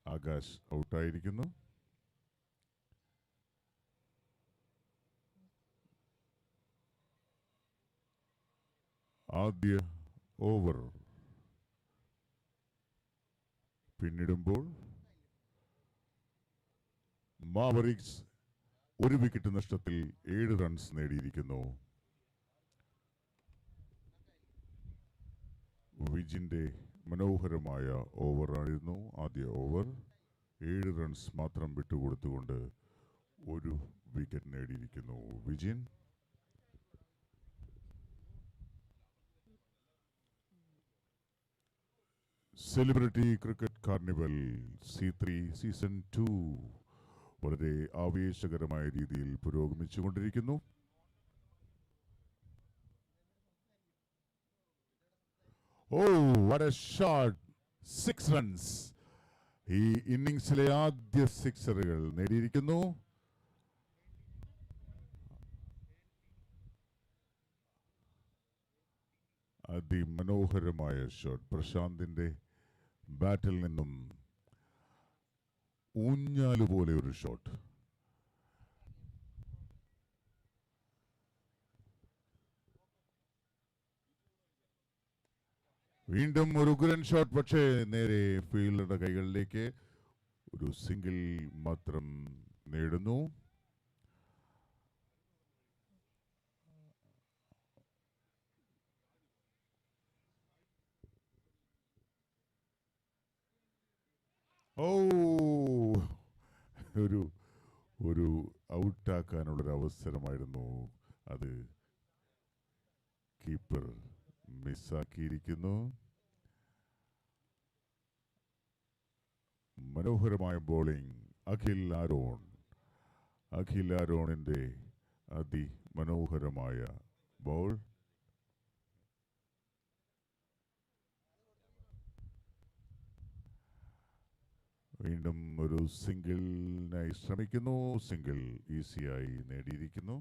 ആകാശ് ഔട്ടായിരിക്കുന്നു. ആദ്യ ഓവർ പിന്നിടുമ്പോൾ മാവറിക്സ് 1 വിക്കറ്റ് നഷ്ടത്തിൽ 7 റൺസ് നേടിയിരിക്കുന്നു. വിജിന്റെ മനോഹരമായ ഓവറായിരുന്നു ആദ്യ ഓവർ. 7 റൺസ് മാത്രം വിട്ടുകൊടുത്തുകൊണ്ട് 1 വിക്കറ്റ് നേടിയിരിക്കുന്നു Vijin. Celebrity cricket carnival C3 season 2 വളരെ ആവേശകരമായ രീതിയിൽ പുരോഗമിച്ചുകൊണ്ടിരിക്കുന്നു. What a shot! 6 റൺസ് ഈ ഇന്നിംഗ്സിലെ ആദ്യ സിക്സറുകൾ നേടിയിരിക്കുന്നു. അതിമനോഹരമായ ഷോട്ട്. പ്രശാന്തിന്റെ ബാറ്റിൽ നിന്നും ഊഞ്ഞാലുപോലെ ഒരു ഷോട്ട്. വീണ്ടും ഒരു ഉഗ്രൻ ഷോട്ട്, പക്ഷേ നേരെ ഫീൽഡറുടെ കൈകളിലേക്ക്. ഒരു സിംഗിൾ മാത്രം നേടുന്നു. ഒരു ഔട്ടാക്കാനുള്ളൊരു അവസരമായിരുന്നു അത്. കീപ്പർ മിസ്സാക്കിയിരിക്കുന്നു. മനോഹരമായ ബോളിംഗ് അഖിൽ ആരോണിന്റെ അതിമനോഹരമായ ബോൾ. വീണ്ടും ഒരു സിംഗിളിനായി ശ്രമിക്കുന്നു. സിംഗിൾ ഈസിയായി നേടിയിരിക്കുന്നു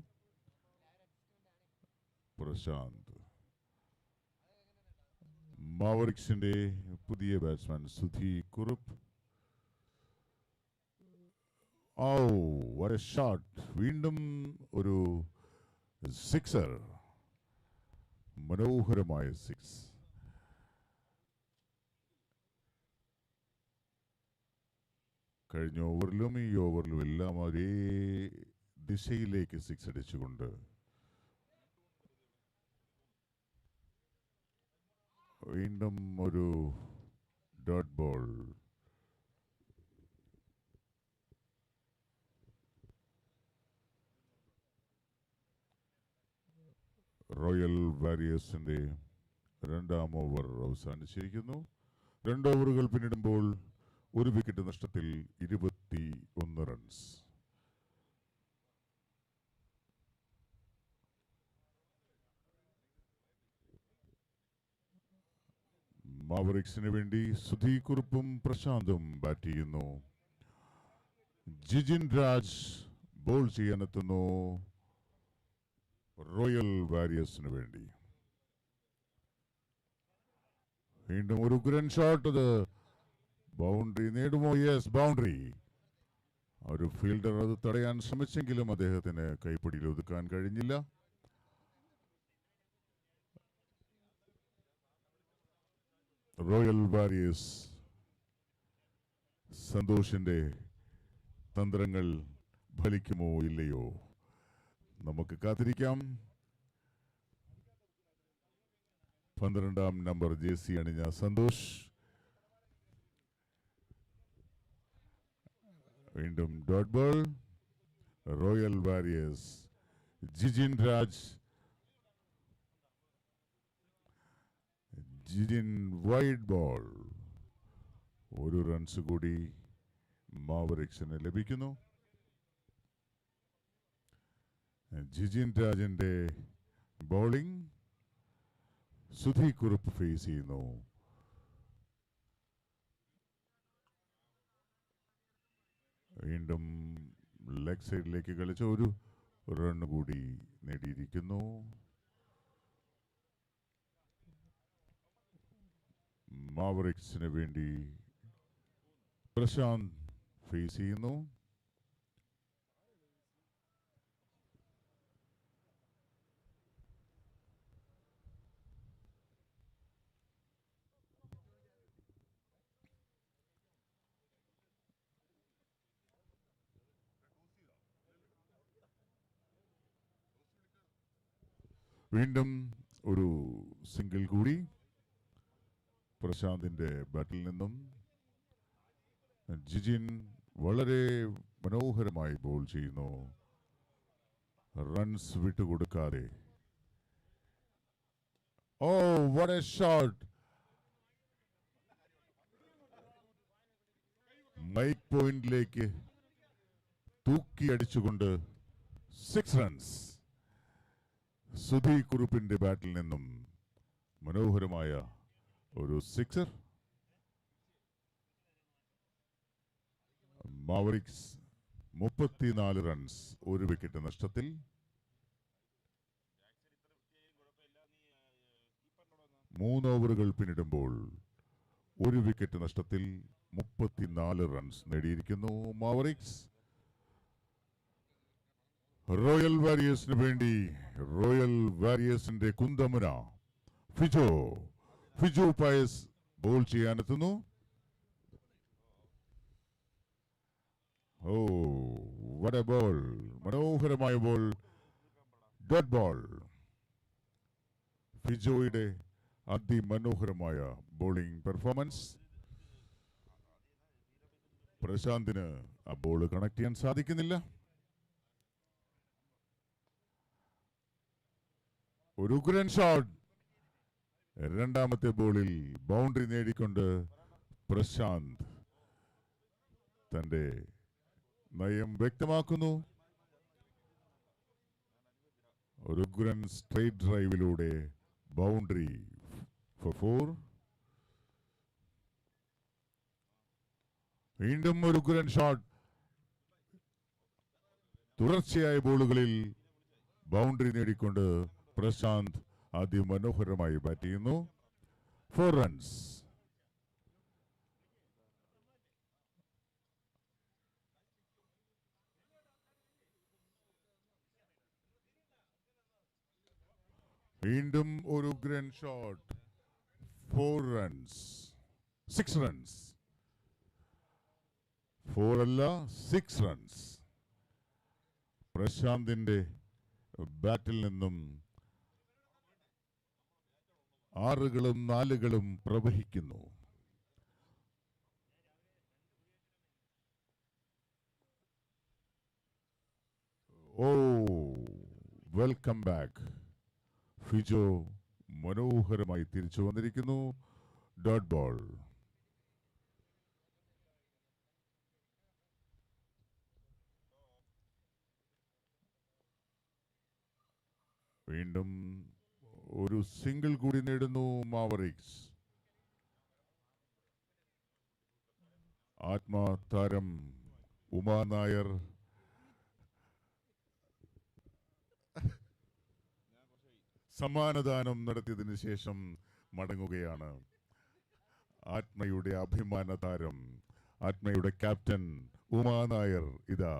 പ്രശാന്ത്. മാവറിക്സിന്റെ പുതിയ batsman Sudhi Kurup. what a shot! വീണ്ടും ഒരു സിക്സർ. മനോഹരമായ സിക്സ്. കഴിഞ്ഞ ഓവറിലും ഈ ഓവറിലും എല്ലാം ഒരേ ദിശയിലേക്ക് സിക്സ് അടിച്ചുകൊണ്ട് വീണ്ടും ഒരു ഡോട്ട് ബോൾ. റോയൽ വാരിയേഴ്സിന്റെ 2ാം ഓവർ അവസാനിച്ചിരിക്കുന്നു. 2 ഓവറുകൾ പിന്നിടുമ്പോൾ 1 വിക്കറ്റ് നഷ്ടത്തിൽ 21 റൺസ്. മാവറിക്സിന് വേണ്ടി സുധി കുറുപ്പും പ്രശാന്തും ബാറ്റ് ചെയ്യുന്നു. ജിജിൻ രാജ് ബോൾ ചെയ്യാനെത്തുന്നു റോയൽ വാരിയേഴ്സിന് വേണ്ടി. വീണ്ടും ഒരു ഉഗ്രൻ ഷോട്ട്. അത് ബൗണ്ടറി നേടുമോ? Yes, boundary. ഒരു ഫീൽഡർ അത് തടയാൻ ശ്രമിച്ചെങ്കിലും അദ്ദേഹത്തിന് കൈപ്പിടിയിൽ ഒതുക്കാൻ കഴിഞ്ഞില്ല. റോയൽ വാരിയേഴ്സ് സന്തോഷിന്റെ തന്ത്രങ്ങൾ ഫലിക്കുമോ ഇല്ലയോ നമുക്ക് കാത്തിരിക്കാം. 12ാം നമ്പർ ജേഴ്സി അണിഞ്ഞ സന്തോഷ്. വീണ്ടും dot ball. Royal warriors Jijin Raj. Jijin wide ball. 1 runs കൂടി മാവറിക്സിന് ലഭിക്കുന്നു. ജിജിൻ രാജിന്റെ ബോളിംഗ്. സുധി കുറുപ്പ് ഫേസ് ചെയ്യുന്നു. വീണ്ടും ലെഗ് സൈഡിലേക്ക് കളിച്ച ഒരു റൺ കൂടി നേടിയിരിക്കുന്നു. മാവറിക്സിന് വേണ്ടി പ്രശാന്ത് ഫേസ് ചെയ്യുന്നു. വീണ്ടും ഒരു സിംഗിൾ കൂടി പ്രശാന്തിന്റെ ബാറ്റിൽ നിന്നും. ജിജിൻ വളരെ മനോഹരമായി ബോൾ ചെയ്യുന്നു, റൺസ് വിട്ടുകൊടുക്കാതെ. Oh what a shot! മൈക്ക് പോയിന്റിലേക്ക് തൂക്കി അടിച്ചുകൊണ്ട് 6 റൺസ്. സുധി കുറുപ്പിന്റെ ബാറ്റിൽ നിന്നും മനോഹരമായ ഒരു സിക്സർ. മാവറിക്സ് 34 റൺസ്, ഒരു വിക്കറ്റ് നഷ്ടത്തിൽ. മൂന്ന് ഓവറുകൾ പിന്നിടുമ്പോൾ ഒരു വിക്കറ്റ് നഷ്ടത്തിൽ 34 റൺസ് നേടിയിരിക്കുന്നു മാവറിക്സ്. റോയൽ വാരിയേഴ്സിന് വേണ്ടി റോയൽ വാരിയേഴ്സിന്റെ കുന്തമുന ഫിജോ പയസ് ബോൾ ചെയ്യാനെത്തുന്നു. Oh what a ball! മനോഹരമായ ബോൾ, ഡോട്ട് ബോൾ. ഫിജോയുടെ അതിമനോഹരമായ ബോളിംഗ് പെർഫോമൻസ്. പ്രശാന്തിന് ആ ബോൾ കണക്ട് ചെയ്യാൻ സാധിക്കുന്നില്ല. ഒരു ഉഗ്രൻ ഷോട്ട്. രണ്ടാമത്തെ ബോളിൽ ബൗണ്ടറി നേടിക്കൊണ്ട് പ്രശാന്ത് തന്റെ നയം വ്യക്തമാക്കുന്നു. ഒരു ഉഗ്രൻ സ്ട്രൈറ്റ് ഡ്രൈവിലൂടെ ബൗണ്ടറി ഫോർ 4. വീണ്ടും ഒരു ഉഗ്രൻ ഷോട്ട്. തുടർച്ചയായ ബോളുകളിൽ ബൗണ്ടറി നേടിക്കൊണ്ട് പ്രശാന്ത് അതിമനോഹരമായി ബാറ്റ് ചെയ്യുന്നു. 4 റൺസ്. വീണ്ടും ഒരു ഉഗ്രൻ ഷോട്ട്. 4 റൺസ്. 6 റൺസ്. 4 അല്ല, 6 റൺസ്. പ്രശാന്തിന്റെ ബാറ്റിൽ നിന്നും 6കളും 4കളും പ്രവഹിക്കുന്നു. ഓ വെൽക്കം ബാക്ക്. ഫിജോ മനോഹരമായി തിരിച്ചു വന്നിരിക്കുന്നു. Dot ball. വീണ്ടും ഒരു സിംഗിൾ കൂടി നേടുന്നു മാവറിക്സ്. ആത്മതാരം ഉമാ നായർ സമ്മാനദാനം നടത്തിയതിനു ശേഷം മടങ്ങുകയാണ്. ആത്മയുടെ അഭിമാന താരം, ആത്മയുടെ ക്യാപ്റ്റൻ ഉമാ നായർ ഇതാ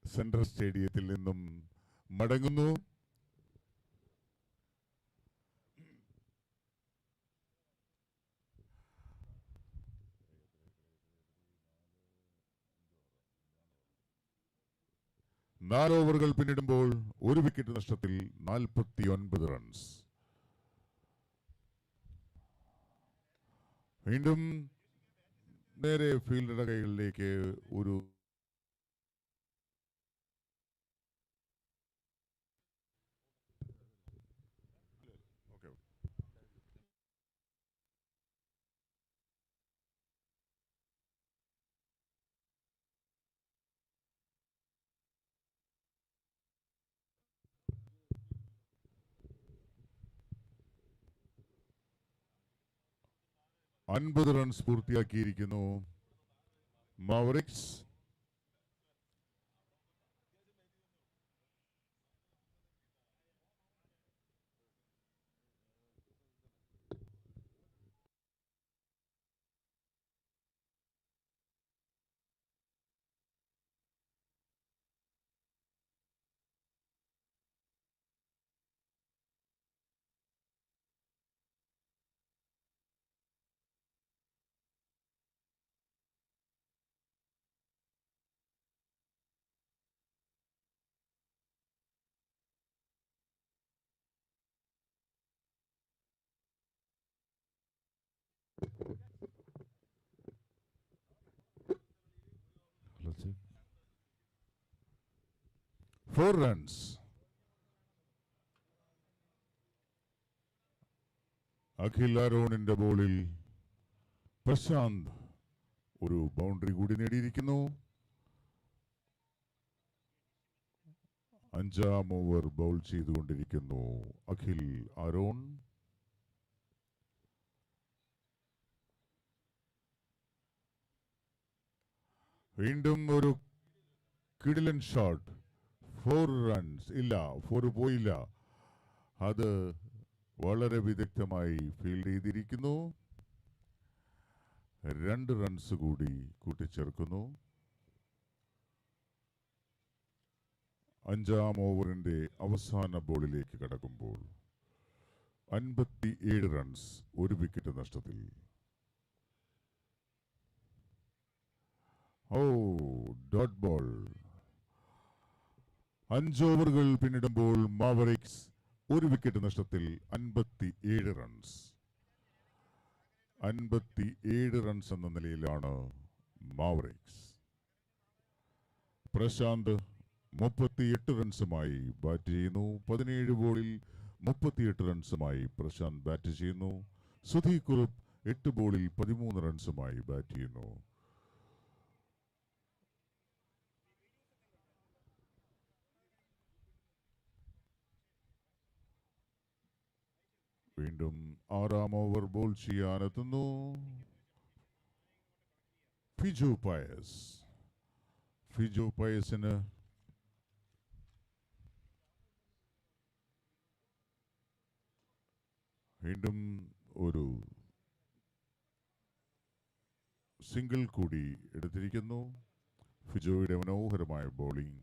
സെൻട്രൽ സ്റ്റേഡിയത്തിൽ നിന്നും മടങ്ങുന്നു. നാല് ഓവറുകൾ പിന്നിടുമ്പോൾ ഒരു വിക്കറ്റ് നഷ്ടത്തിൽ 49 റൺസ്. വീണ്ടും നേരെ ഫീൽഡറുടെ കൈകളിലേക്ക് ഒരു അൻപത് റൺസ് പൂർത്തിയാക്കിയിരിക്കുന്നു മാവറിക്സ്. 4 runs. അഖിൽ അരോണിന്റെ ബോളിൽ പ്രശാന്ത് ഒരു ബൗണ്ടറി കൂടി നേടിയിരിക്കുന്നു. 5ാം ഓവർ ബൗൾ ചെയ്തുകൊണ്ടിരിക്കുന്നു അഖിൽ അരോൺ. വീണ്ടും ഒരു കിടിലൻ ഷോട്ട്. 4 റൺസ്. ഇല്ല, 4 പോയില്ല. അത് വളരെ വിദഗ്ധമായി ഫീൽഡ് ചെയ്തിരിക്കുന്നു. 2 റൺസ് കൂടി കൂട്ടിച്ചേർക്കുന്നു. 5ാം ഓവറിന്റെ അവസാന ബോളിലേക്ക് കടക്കുമ്പോൾ 57 റൺസ്, 1 വിക്കറ്റ് നഷ്ടത്തിൽ. Dot ball. 5 ഓവറുകൾ പിന്നിടുമ്പോൾ മാവറിക്സ് 1 വിക്കറ്റ് നഷ്ടത്തിൽ 57 റൺസ്. 57 റൺസ് എന്ന നിലയിലാണ് മാവറിക്സ്. പ്രശാന്ത് 38 റൺസുമായി ബാറ്റ് ചെയ്യുന്നു. 17 ബോളിൽ 38 റൺസുമായി പ്രശാന്ത് ബാറ്റ് ചെയ്യുന്നു. സുധീർ കുറുപ്പ് 8 ബോളിൽ 13 റൺസുമായി ബാറ്റ് ചെയ്യുന്നു. വീണ്ടും 6ാം ഓവർ ബോൾ ചെയ്യാനെത്തുന്നു ഫിജു പയസ്. ഫിജു പയസിന് വീണ്ടും ഒരു സിംഗിൾ കൂടി എടുത്തിരിക്കുന്നു. ഫിജോയുടെ മനോഹരമായ ബോളിംഗ്.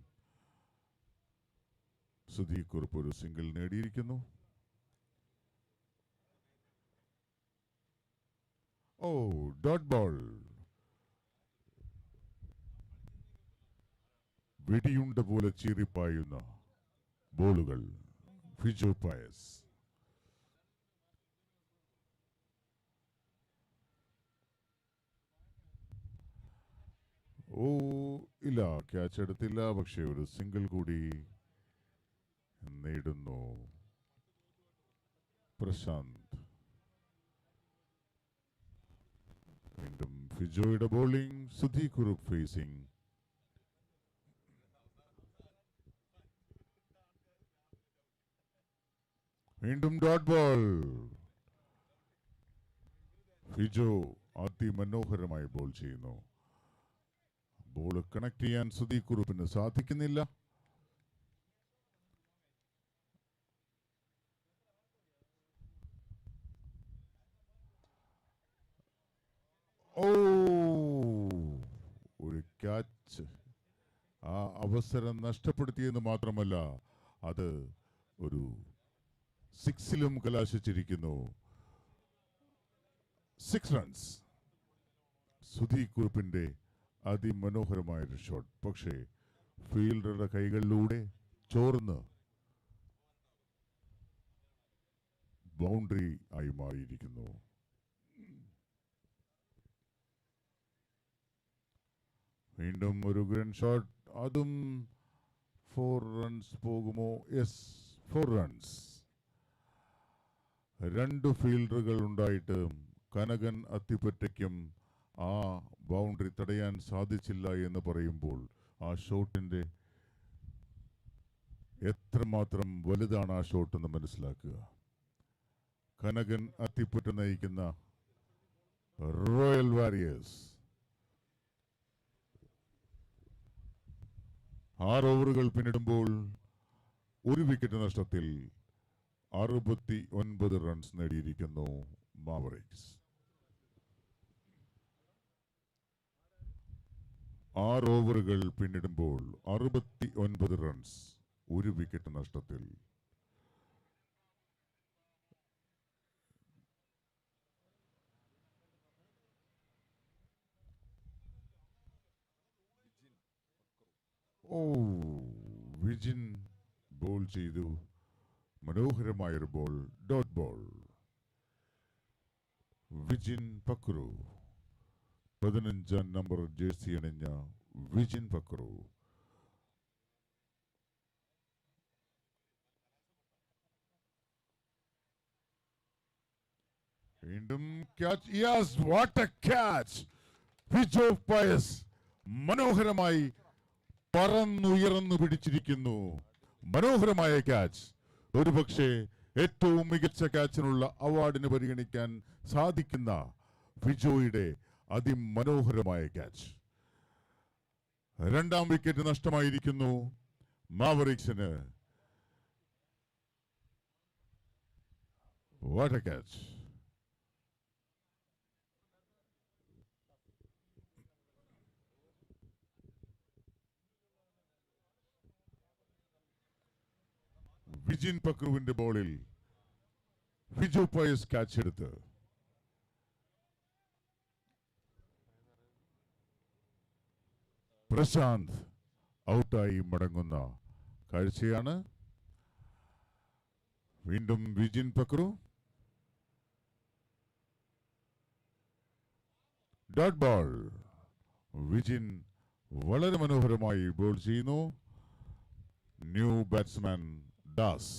സുധീർ കുറുപ്പ് ഒരു സിംഗിൾ നേടിയിരിക്കുന്നു. Dot ball. വെടിയുണ്ട പോലെ ചീറിപ്പായുന്ന ബോളുകൾ. ഫിജു പയസ്. ഇല്ല, ക്യാച്ച് എടുത്തില്ല. പക്ഷെ ഒരു സിംഗിൾ കൂടി നേടുന്നു പ്രശാന്ത്. വീണ്ടും ഫിജോയുടെ ബോളിംഗ്. സുധീർ കുറുപ്പ് ഫേസിംഗ്. വീണ്ടും ഡോട്ട് ബോൾ. ഫിജോ അതിമനോഹരമായി ബോൾ ചെയ്യുന്നു. ബോൾ കണക്ട് ചെയ്യാൻ സുധീർ കുറുപ്പിന് സാധിക്കുന്നില്ല. ഒരു ക്യാച്ച്. ആ അവസരം നഷ്ടപ്പെടുത്തിയെന്ന് മാത്രമല്ല, അത് ഒരു 6ലും കലാശിച്ചിരിക്കുന്നു. 6 റൺസ്. സുധീർ കുറുപ്പിന്റെ അതിമനോഹരമായൊരു ഷോട്ട്. പക്ഷേ ഫീൽഡറുടെ കൈകളിലൂടെ ചോർന്ന് ബൗണ്ടറി ആയി മാറിയിരിക്കുന്നു. വീണ്ടും ഒരു ഗ്രൻ ഷോട്ട്. അതും 4 റൺസ് പോകുമോ? Yes, 4 runs. 2 ഫീൽഡറുകൾ ഉണ്ടായിട്ട് കനകൻ അത്തിപ്പറ്റയ്ക്കും ആ ബൗണ്ടറി തടയാൻ സാധിച്ചില്ല എന്ന് പറയുമ്പോൾ ആ ഷോട്ടിന്റെ എത്രമാത്രം വലുതാണ് ആ ഷോട്ട് എന്ന് മനസ്സിലാക്കുക. കനകൻ അത്തിപ്പറ്റ നയിക്കുന്ന റോയൽ വാരിയേഴ്സ് 6 ഓവറുകൾ പിന്നിടുമ്പോൾ 1 വിക്കറ്റ് നഷ്ടത്തിൽ 69 റൺസ് നേടിയിരിക്കുന്നു മാവറിക്സ്. 6 ഓവറുകൾ പിന്നിടുമ്പോൾ 69 റൺസ്, 1 വിക്കറ്റ് നഷ്ടത്തിൽ. വിജിൻ ബോൾ ചെയ്തു. മനോഹരമായൊരു ball. Dot ball. Vijin Pakru, 15ാം നമ്പർ ജേഴ്സി അണിഞ്ഞ വിജിൻ പക്രു. വീണ്ടും catch. Yes, what a catch. Fijo Pius മനോഹരമായി പറന്നുയർന്നു പിടിച്ചിരിക്കുന്നു. മനോഹരമായ ക്യാച്ച്. ഒരുപക്ഷെ ഏറ്റവും മികച്ച ക്യാച്ചിനുള്ള അവാർഡിന് പരിഗണിക്കാൻ സാധിക്കുന്ന ഫിജോയുടെ അതിമനോഹരമായ ക്യാച്ച്. രണ്ടാം വിക്കറ്റ് നഷ്ടമായിരിക്കുന്നു മാവറിക്സിന്. What a catch. വിജിൻ പക്രുവിന്റെ ബോളിൽ ഫിജോ പയസ് ക്യാച്ച് എടുത്ത് പ്രശാന്ത് ഔട്ടായി മടങ്ങുന്ന കാഴ്ചയാണ്. വീണ്ടും വിജിൻ പക്രു. Dot ball. വിജിൻ വളരെ മനോഹരമായി ബോൾ ചെയ്യുന്നു. New batsman Das.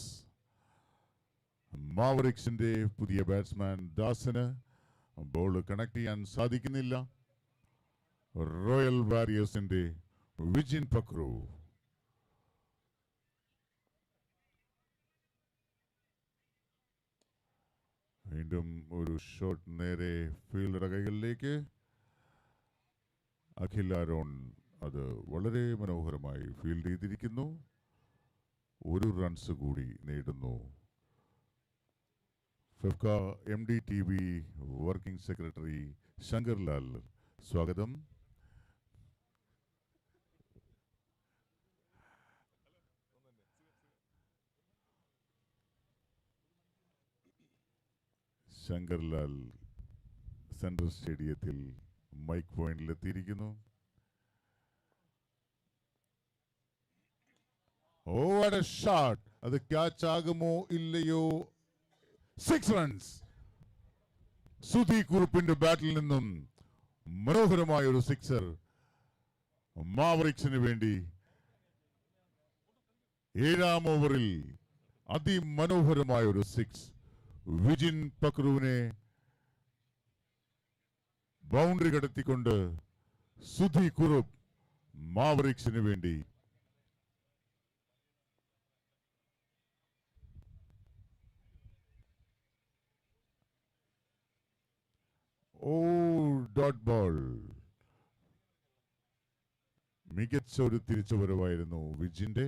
മാവറിക്സിന്റെ പുതിയ ബാറ്റ്സ്മാൻ ദാസിന് ബോൾ കണക്ട് ചെയ്യാൻ സാധിക്കുന്നില്ല. റോയൽ വാരിയേഴ്സിന്റെ വിജിൻ പക്രു. വീണ്ടും ഒരു ഷോട്ട് നേരെ ഫീൽഡറുടെ കൈകളിലേക്ക്. അഖിൽ ആരോൺ അത് വളരെ മനോഹരമായി ഫീൽഡ് ചെയ്തിരിക്കുന്നു. ഒരു റൺസ് കൂടി നേടുന്നു. FEFKA MDTV working secretary Shankarlal സ്വാഗതം. ശങ്കർലാൽ സെൻട്രൽ സ്റ്റേഡിയത്തിൽ മൈക്ക് പോയിന്റിൽ എത്തിയിരിക്കുന്നു. ഓ, വാട്ട് എ ഷോട്ട്. അത് ക്യാച്ച് ആകുമോ ഇല്ലയോ? 6 റൺസ്. സുധി കുറുപ്പിന്റെ ബാറ്റിൽ നിന്നും മനോഹരമായ ഒരു സിക്സർ മാവറിക്സിന് വേണ്ടി. 7-ാം ഓവറിൽ അതിമനോഹരമായ ഒരു സിക്സ്. വിജിൻ പക്രുവിനെ ബൗണ്ടറി കടത്തിക്കൊണ്ട് സുധി കുറുപ്പ് മാവറിക്സിന് വേണ്ടി. ഓ, ഡോട്ട് ബോൾ. മികച്ച ഒരു തിരിച്ചുവരവായിരുന്നു വിജിന്റെ.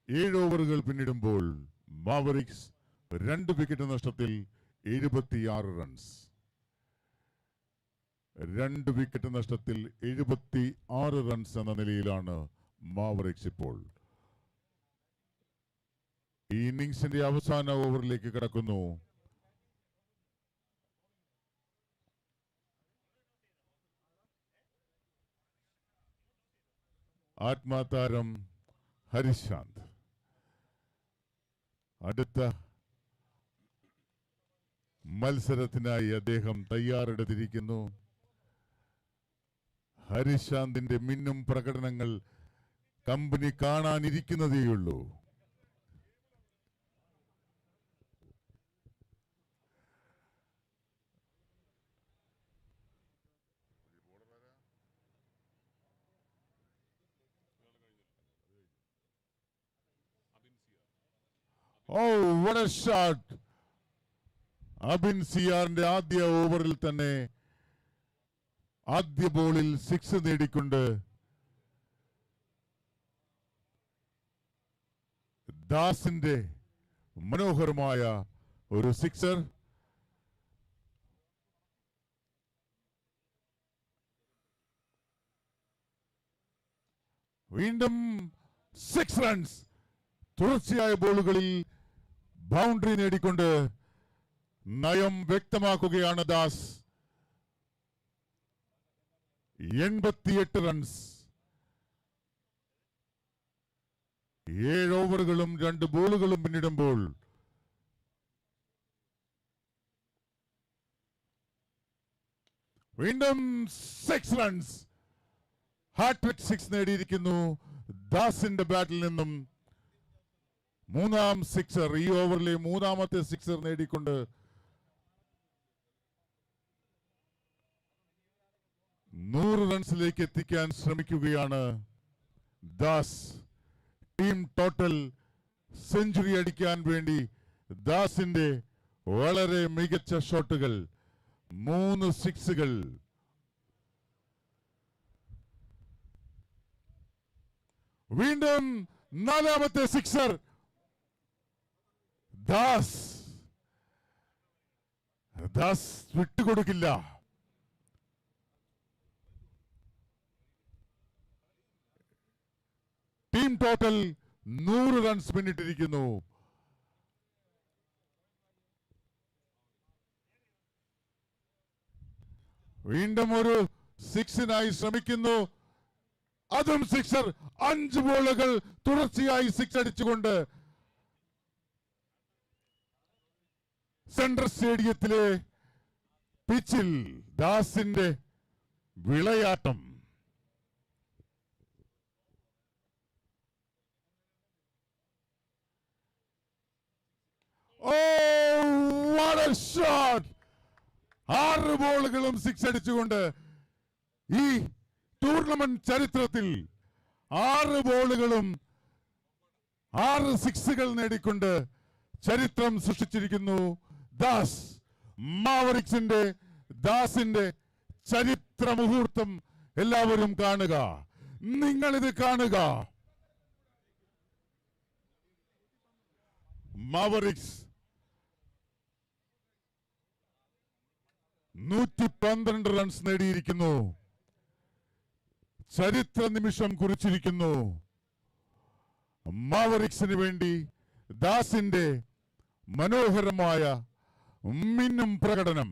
7 ഓവറുകൾ പിന്നിടുമ്പോൾ മാവറിക്സ് 2 വിക്കറ്റ് നഷ്ടത്തിൽ 76 റൺസ്. 2 വിക്കറ്റ് നഷ്ടത്തിൽ 76 റൺസ് എന്ന നിലയിലാണ് മാവറിക്സ് ഇപ്പോൾ. ഈ ഇന്നിംഗ്സിന്റെ അവസാന ഓവറിലേക്ക് കടക്കുന്നു. ആത്മാതാരം ഹരിശാന്ത് അടുത്ത മത്സരത്തിനായി അദ്ദേഹം തയ്യാറെടുത്തിരിക്കുന്നു. ഹരിശാന്തിന്റെ മിന്നും പ്രകടനങ്ങൾ കമ്പനി കാണാനിരിക്കുന്നതേയുള്ളൂ. Oh, what a shot. Abin സിയാറിന്റെ ആദ്യ ഓവറിൽ തന്നെ ആദ്യ ബോളിൽ 6 നേടിക്കൊണ്ട് ദാസിന്റെ മനോഹരമായ ഒരു സിക്സർ. വീണ്ടും 6 റൺസ്. തുടർച്ചയായ ബോളുകളിൽ ബൗണ്ടറി നേടിക്കൊണ്ട് നയം വ്യക്തമാക്കുകയാണ് ദാസ്. 88 റൺസ്. 7 ഓവറുകളും 2 ബോളുകളും പിന്നിടുമ്പോൾ വീണ്ടും 6 റൺസ്. ഹാട്രിക് 6 നേടിയിരിക്കുന്നു ദാസിന്റെ ബാറ്റിൽ നിന്നും. മൂന്നാം സിക്സർ, ഈ ഓവറിലെ മൂന്നാമത്തെ സിക്സർ നേടിക്കൊണ്ട് 100 റൺസിലേക്ക് എത്തിക്കാൻ ശ്രമിക്കുകയാണ് ദാസ്. ടീം ടോട്ടൽ സെഞ്ചുറി അടിക്കാൻ വേണ്ടി ദാസിന്റെ വളരെ മികച്ച ഷോട്ടുകൾ, 3 സിക്സുകൾ. വീണ്ടും നാലാമത്തെ സിക്സർ. ദാസ് വിട്ടുകൊടുക്കില്ല. ടീം ടോട്ടൽ 100 റൺസ് പിന്നിട്ടിരിക്കുന്നു. വീണ്ടും ഒരു സിക്സിനായി ശ്രമിക്കുന്നു. അതും സിക്സർ. 5 ബോളുകൾ തുടർച്ചയായി സിക്സ് അടിച്ചുകൊണ്ട് സെൻട്രൽ സ്റ്റേഡിയത്തിലെ പിച്ചിൽ ദാസിന്റെ വിളയാട്ടം. What a shot! 6 ബോളുകളും സിക്സ് അടിച്ചുകൊണ്ട് ഈ ടൂർണമെന്റ് ചരിത്രത്തിൽ 6 ബോളുകളും 6 സിക്സുകൾ നേടിക്കൊണ്ട് ചരിത്രം സൃഷ്ടിച്ചിരിക്കുന്നു ദാസ്. മാവറിക്സിന്റെ ദാസിന്റെ ചരിത്ര മുഹൂർത്തം എല്ലാവരും കാണുക. നിങ്ങളിത് കാണുക. മാവറിക്സ് 112 റൺസ് നേടിയിരിക്കുന്നു. ചരിത്ര നിമിഷം കുറിച്ചിരിക്കുന്നു. മാവറിക്സിന് വേണ്ടി ദാസിന്റെ മനോഹരമായ മിന്നും പ്രകടനം.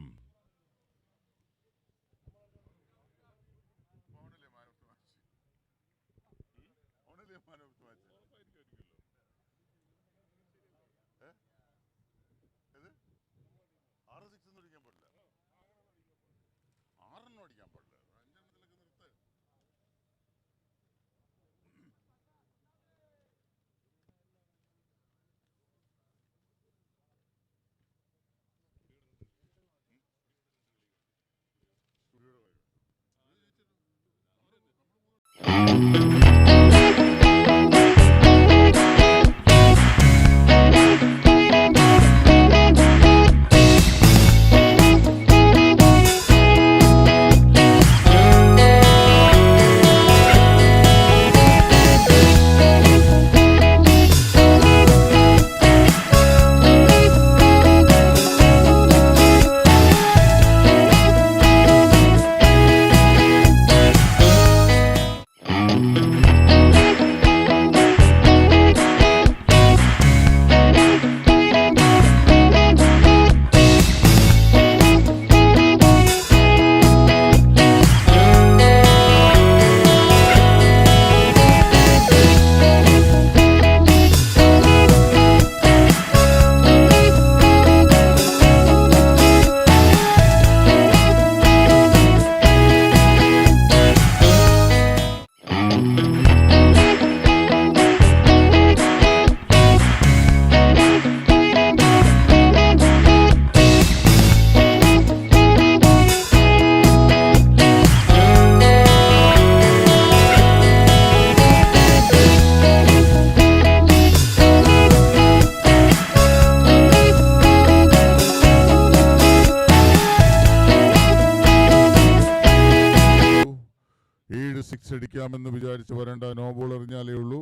സിക്സ് അടിക്കാമെന്ന് വിചാരിച്ച് വരേണ്ട. നോ ബോൾ എറിഞ്ഞാലേ ഉള്ളൂ.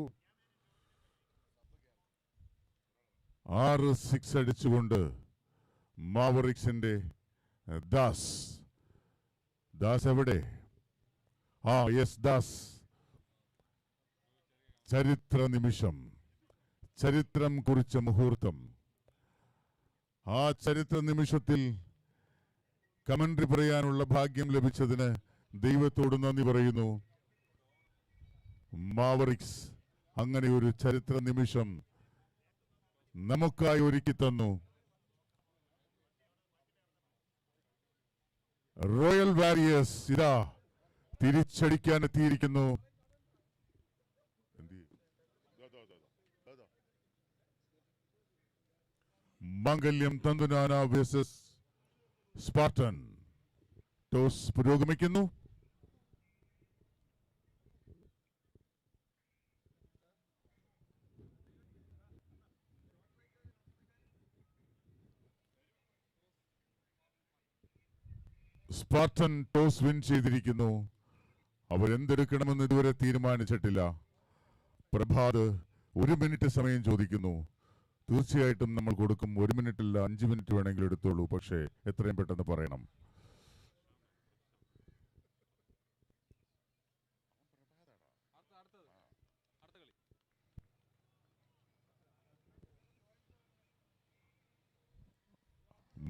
6 സിക്സ് അടിച്ചുകൊണ്ട് മാവറിക്സിന്റെ ദാസ് എവിടെ? യെസ്, ദാസ്. ചരിത്ര നിമിഷം, ചരിത്രം കുറിച്ച മുഹൂർത്തം. ആ ചരിത്ര നിമിഷത്തിൽ കമന്ററി പറയാനുള്ള ഭാഗ്യം ലഭിച്ചതിന് ദൈവത്തോട് നന്ദി പറയുന്നു. മാവറിക്സ് അങ്ങനെ ഒരു ചരിത്ര നിമിഷം നമുക്കായി ഒരുക്കി തന്നു. റോയൽ വാരിയേഴ്സ് ഇതാ തിരിച്ചടിക്കാൻ എത്തിയിരിക്കുന്നു. മാംഗല്യം തന്തുനാന വേഴ്സസ് സ്പാർട്ടൻ. ടോസ് പുരോഗമിക്കുന്നു. സ്പാർട്ടൻ ടോസ് വിൻ ചെയ്തിരിക്കുന്നു. അവരെന്തെടുക്കണമെന്ന് ഇതുവരെ തീരുമാനിച്ചിട്ടില്ല. പ്രഭാത് 1 മിനിറ്റ് സമയം ചോദിക്കുന്നു. തീർച്ചയായിട്ടും നമ്മൾ കൊടുക്കും. 1 മിനിറ്റല്ല, 5 മിനിറ്റ് വേണമെങ്കിൽ എടുത്തോളൂ. പക്ഷേ എത്രയും പെട്ടെന്ന് പറയണം.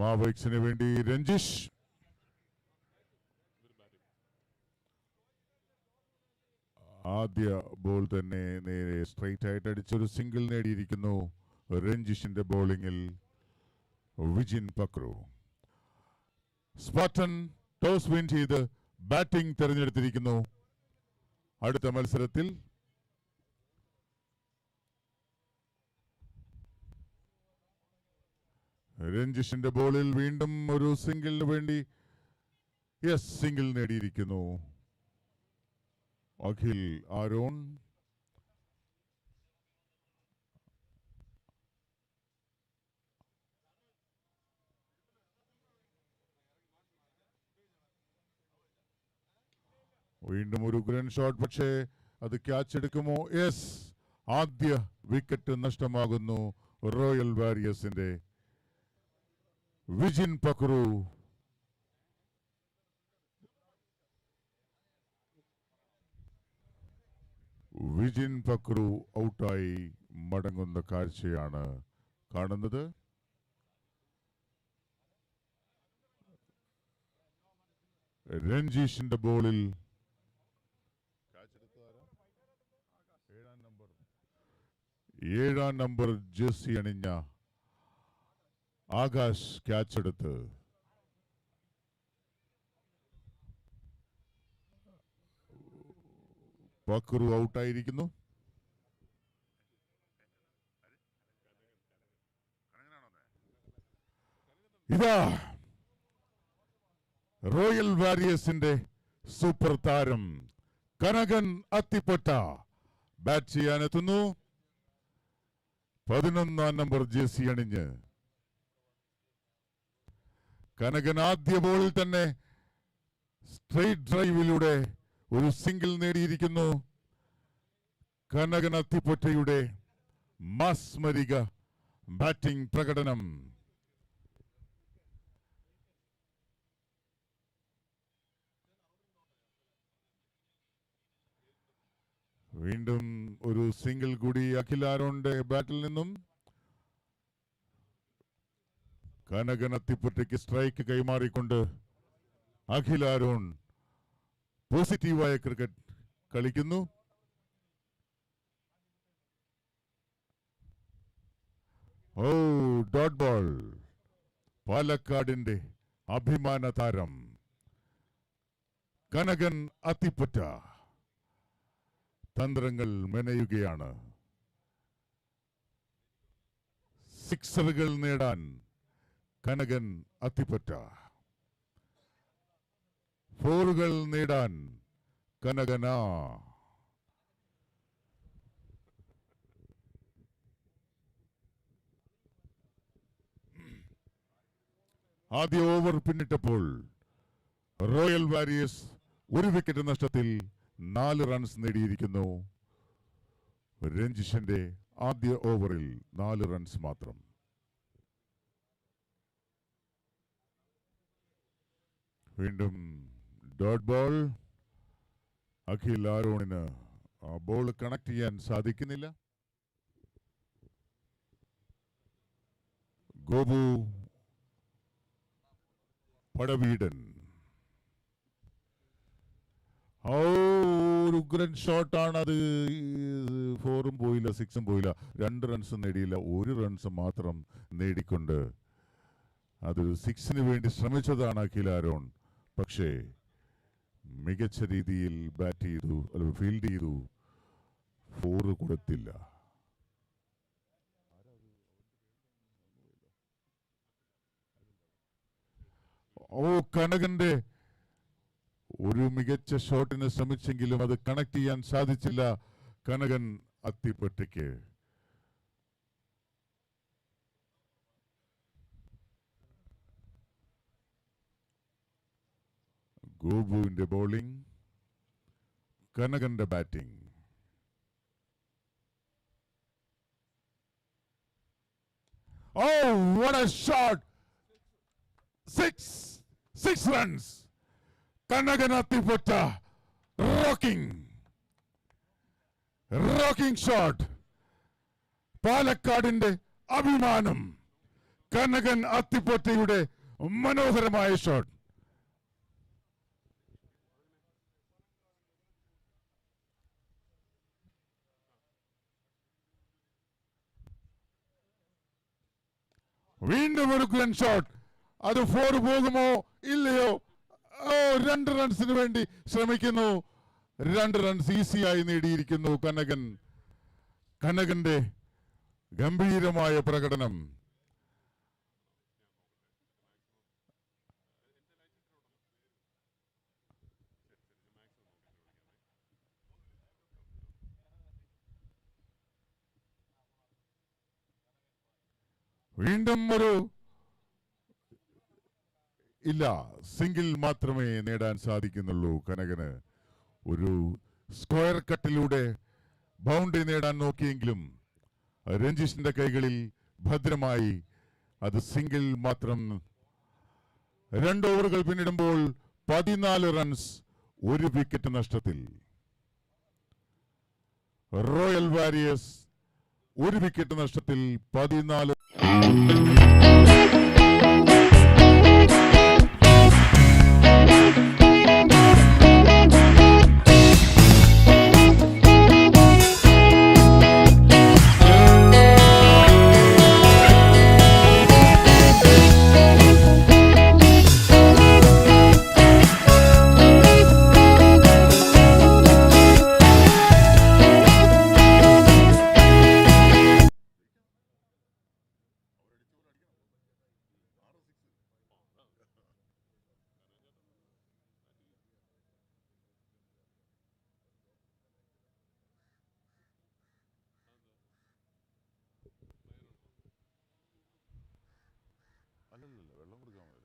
മാവൈക്സിന് വേണ്ടി രഞ്ജിഷ്. ആദ്യ ബോൾ തന്നെ നേരെ സ്ട്രൈറ്റ് ആയിട്ട് അടിച്ചൊരു സിംഗിൾ നേടിയിരിക്കുന്നു. രഞ്ജിഷിന്റെ ബോളിംഗിൽ Vijin Pakru. Spartan toss win ചെയ്ത് ബാറ്റിംഗ് തെരഞ്ഞെടുത്തിരിക്കുന്നു. അടുത്ത മത്സരത്തിൽ രഞ്ജിഷിന്റെ ബോളിൽ വീണ്ടും ഒരു സിംഗിളിന് വേണ്ടി സിംഗിൾ നേടിയിരിക്കുന്നു അഖിൽ ആരോൺ. വീണ്ടും ഒരു ഗ്രൻ ഷോട്ട്, പക്ഷേ അത് ക്യാച്ച് എടുക്കുമോ? ആദ്യ വിക്കറ്റ് നഷ്ടമാകുന്നു റോയൽ വാരിയേഴ്സിന്റെ. വിജിൻ പക്രു ഔട്ടായി മടങ്ങുന്ന കാഴ്ചയാണ് കാണുന്നത്. രഞ്ജീഷിന്റെ ബോളിൽ 7-ാം നമ്പർ ജേഴ്സി അണിഞ്ഞ ആകാശ് ക്യാച്ച് എടുത്ത് പക്രു ഔട്ടായിരിക്കുന്നു. ഇതാ റോയൽ വാരിയേഴ്സിന്റെ സൂപ്പർ താരം കനകൻ അത്തിപ്പറ്റ ബാറ്റ് ചെയ്യാനെത്തുന്നു. 11-ാം നമ്പർ ജേഴ്സി അണിഞ്ഞ് കനകൻ ആദ്യ ബോളിൽ തന്നെ സ്ട്രെയിറ്റ് ഡ്രൈവിലൂടെ ഒരു സിംഗിൾ നേടിയിരിക്കുന്നു. കനകൻ അത്തിപ്പൊറ്റയുടെ മാസ്മരിക ബാറ്റിംഗ് പ്രകടനം. വീണ്ടും ഒരു സിംഗിൾ കൂടി അഖിൽ ആരോണിന്റെ ബാറ്റിൽ നിന്നും. കനകൻ അത്തിപ്പൊറ്റയ്ക്ക് സ്ട്രൈക്ക് കൈമാറിക്കൊണ്ട് അഖിൽ ആരോൺ പോസിറ്റീവായ ക്രിക്കറ്റ് കളിക്കുന്നു. Dot ball. പാലക്കാടിന്റെ അഭിമാന താരം കനകൻ അത്തിപ്പറ്റ തന്ത്രങ്ങൾ മെനയുകയാണ്. സിക്സറുകൾ നേടാൻ കനകൻ അത്തിപ്പറ്റ, ഫോറുകൾ നേടാൻ കനകന. ആദ്യ ഓവർ പിന്നിട്ടപ്പോൾ റോയൽ വാരിയേഴ്സ് 1 വിക്കറ്റ് നഷ്ടത്തിൽ 4 റൺസ് നേടിയിരിക്കുന്നു. രഞ്ജിഷിന്റെ ആദ്യ ഓവറിൽ 4 റൺസ് മാത്രം. വീണ്ടും ഡോട്ട് ബോൾ. അഖിൽ ആരോണിന് ആ ബോൾ കണക്ട് ചെയ്യാൻ സാധിക്കുന്നില്ല. ഗോപു പടവീടൻ ഒരു ഉഗ്രൻ ഷോട്ടാണ് അത്. 4ഉം പോയില്ല, 6ഉം പോയില്ല, 2 റൺസ് നേടിയില്ല, 1 റൺസ് മാത്രം നേടിക്കൊണ്ട് അതൊരു 6ന് വേണ്ടി ശ്രമിച്ചതാണ് അഖിൽ ആരോൺ. പക്ഷേ മികച്ച രീതിയിൽ ബാറ്റ് ചെയ്തു, ഫീൽഡ് ചെയ്തു, 4 കൊടുത്തില്ല. കനകന്റെ ഒരു മികച്ച ഷോട്ടിന് ശ്രമിച്ചെങ്കിലും അത് കണക്ട് ചെയ്യാൻ സാധിച്ചില്ല കനകൻ അത്തിപ്പറ്റയ്ക്ക്. ഗോപുവിന്റെ ബോളിംഗ്, കനകന്റെ batting. Oh, what a shot! Six runs. Kanaganatiputta rocking shot. പാലക്കാടിന്റെ അഭിമാനം കനകൻ അത്തിപ്പൊറ്റയുടെ മനോഹരമായ ഷോട്ട്. വീണ്ടും ഒരു ഗൺ ഷോട്ട്. അത് 4 പോകുമോ ഇല്ലയോ? 2 റൺസിന് വേണ്ടി ശ്രമിക്കുന്നു. 2 റൺസ് ഈസിയായി നേടിയിരിക്കുന്നു കനകൻ. കനകന്റെ ഗംഭീരമായ പ്രകടനം. വീണ്ടും ഒരു ഇല്ല, സിംഗിൾ മാത്രമേ നേടാൻ സാധിക്കുന്നുള്ളൂ കനകന്. ഒരു സ്ക്വയർ കട്ടിലൂടെ ബൗണ്ടറി നേടാൻ നോക്കിയെങ്കിലും രഞ്ജിഷിന്റെ കൈകളിൽ ഭദ്രമായി അത് സിംഗിൾ മാത്രം. 2 ഓവറുകൾ പിന്നിടുമ്പോൾ 14 റൺസ്, 1 വിക്കറ്റ് നഷ്ടത്തിൽ. റോയൽ വാരിയേഴ്സ് 1 വിക്കറ്റ് നഷ്ടത്തിൽ 14. വെള്ളം കൊടുക്കാൻ മതി.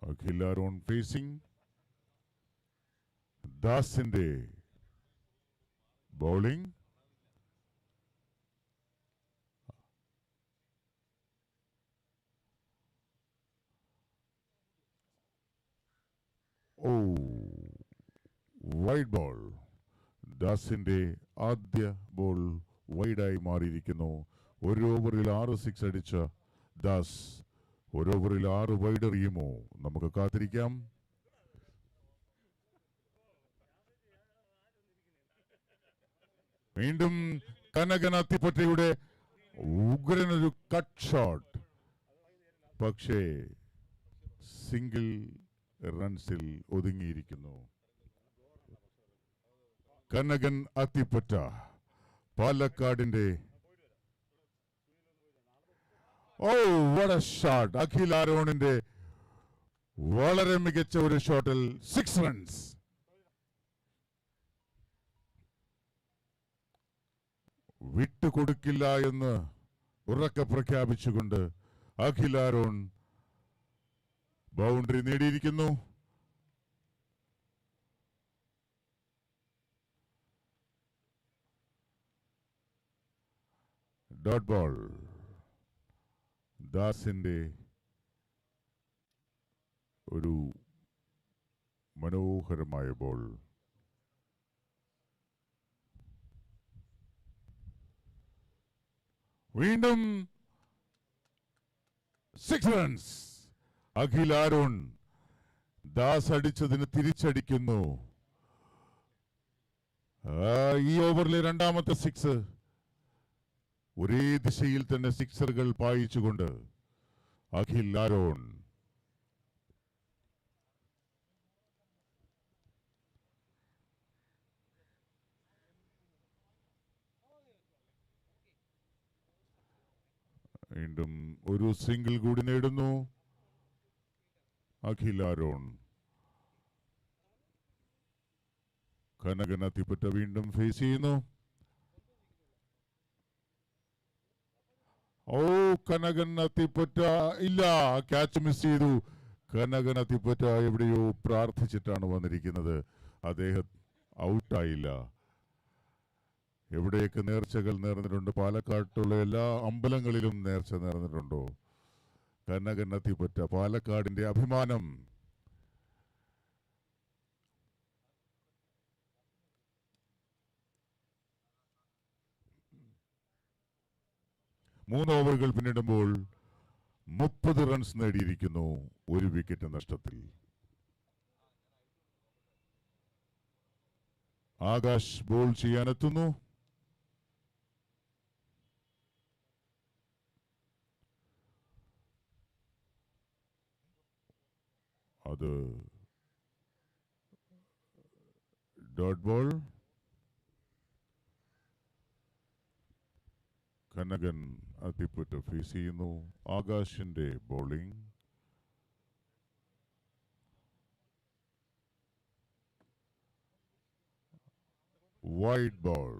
അഖിലാരോൺ ഫേസിംഗ് ദാസിന്റെ ബൗളിംഗ്. Wide ball. ദാസിന്റെ ആദ്യ ബോൾ വൈഡായി മാറിയിരിക്കുന്നു. 1 ഓവറിൽ 6 സിക്സ് അടിച്ച ദാസ് 1 ഓവറിൽ 6 വൈഡ് എറിയുമോ? നമുക്ക് കാത്തിരിക്കാം. വീണ്ടും കനകൻ അത്തിപ്പറ്റയുടെ ഉഗ്രനൊരു കട്ട് ഷോട്ട്, പക്ഷേ സിംഗിൾ റൺസിൽ ഒതുങ്ങിയിരിക്കുന്നു. കനകൻ അത്തിപ്പറ്റ പാലക്കാടിന്റെ what a shot. അഖിൽ ആരോണിന്റെ വളരെ മികച്ച ഒരു ഷോട്ടിൽ 6 റൺസ്. വിട്ടുകൊടുക്കില്ല എന്ന് ഉറക്കെ പ്രഖ്യാപിച്ചുകൊണ്ട് അഖിൽ ആരോൺ ബൗണ്ടറി നേടിയിരിക്കുന്നു. Dot ball. ദാസിന്റെ ഒരു മനോഹരമായ ബോൾ. വീണ്ടും 6 റൺസ്. അഖിൽ ആരോൺ ദാസ് അടിച്ചതിന് തിരിച്ചടിക്കുന്നു. ഈ ഓവറിലെ രണ്ടാമത്തെ 6. ഒരേ ദിശയിൽ തന്നെ സിക്സറുകൾ പായിച്ചുകൊണ്ട് അഖിൽ ആരോൺ. വീണ്ടും ഒരു സിംഗിൾ കൂടി നേടുന്നു അഖിൽ ആരോൺ. കനകൻ അത്തിപ്പറ്റ വീണ്ടും ഫേസ് ചെയ്യുന്നു. ഓ, കനകൻ അത്തിപ്പറ്റ ഇല്ല, ക്യാച്ച് മിസ് ചെയ്തു. കനകൻ അത്തിപ്പറ്റ എവിടെയോ പ്രാർത്ഥിച്ചിട്ടാണ് വന്നിരിക്കുന്നത്. അദ്ദേഹം ഔട്ടായില്ല. എവിടെയൊക്കെ നേർച്ചകൾ നേർന്നിട്ടുണ്ട്, പാലക്കാട്ടുള്ള എല്ലാ അമ്പലങ്ങളിലും നേർച്ച നേർന്നിട്ടുണ്ടോ? കനകൻ അത്തിപ്പറ്റ പാലക്കാടിന്റെ അഭിമാനം. മൂന്ന് ഓവറുകൾ പിന്നിടുമ്പോൾ 30 റൺസ് നേടിയിരിക്കുന്നു, 1 വിക്കറ്റ് നഷ്ടത്തിൽ. ആകാശ് ബോൾ ചെയ്യാനെത്തുന്നു. അത് dot ball. Kanakan Athippatta face ചെയ്യുന്നു. ആകാശിന്റെ ബോളിംഗ്. Wide ball.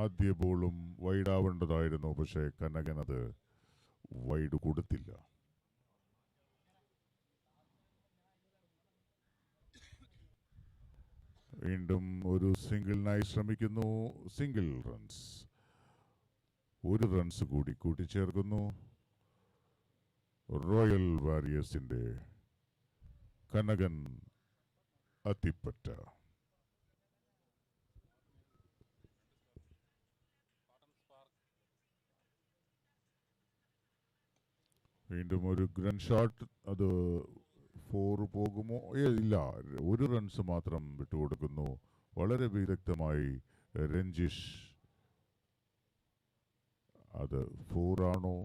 ആദ്യ ബോളും വൈഡാവേണ്ടതായിരുന്നു, പക്ഷേ കനകൻ അത് വൈഡ് കൊടുത്തില്ല. വീണ്ടും ഒരു സിംഗിളിനായി ശ്രമിക്കുന്നു. Single runs. 1 റൺസ് കൂടി കൂട്ടിച്ചേർക്കുന്നു. റോയൽ വാരിയേഴ്സിന്റെ കനകൻ അത്തിപ്പറ്റ. വീണ്ടും ഒരു ഗ്രൺ ഷോട്ട്. അത് 4 പോകുമോ? ഇല്ല, 1 റൺസ് മാത്രം വിട്ടുകൊടുക്കുന്നു. വളരെ വിദഗ്ധമായി രഞ്ജിഷ്. അത് 4 ആണോ?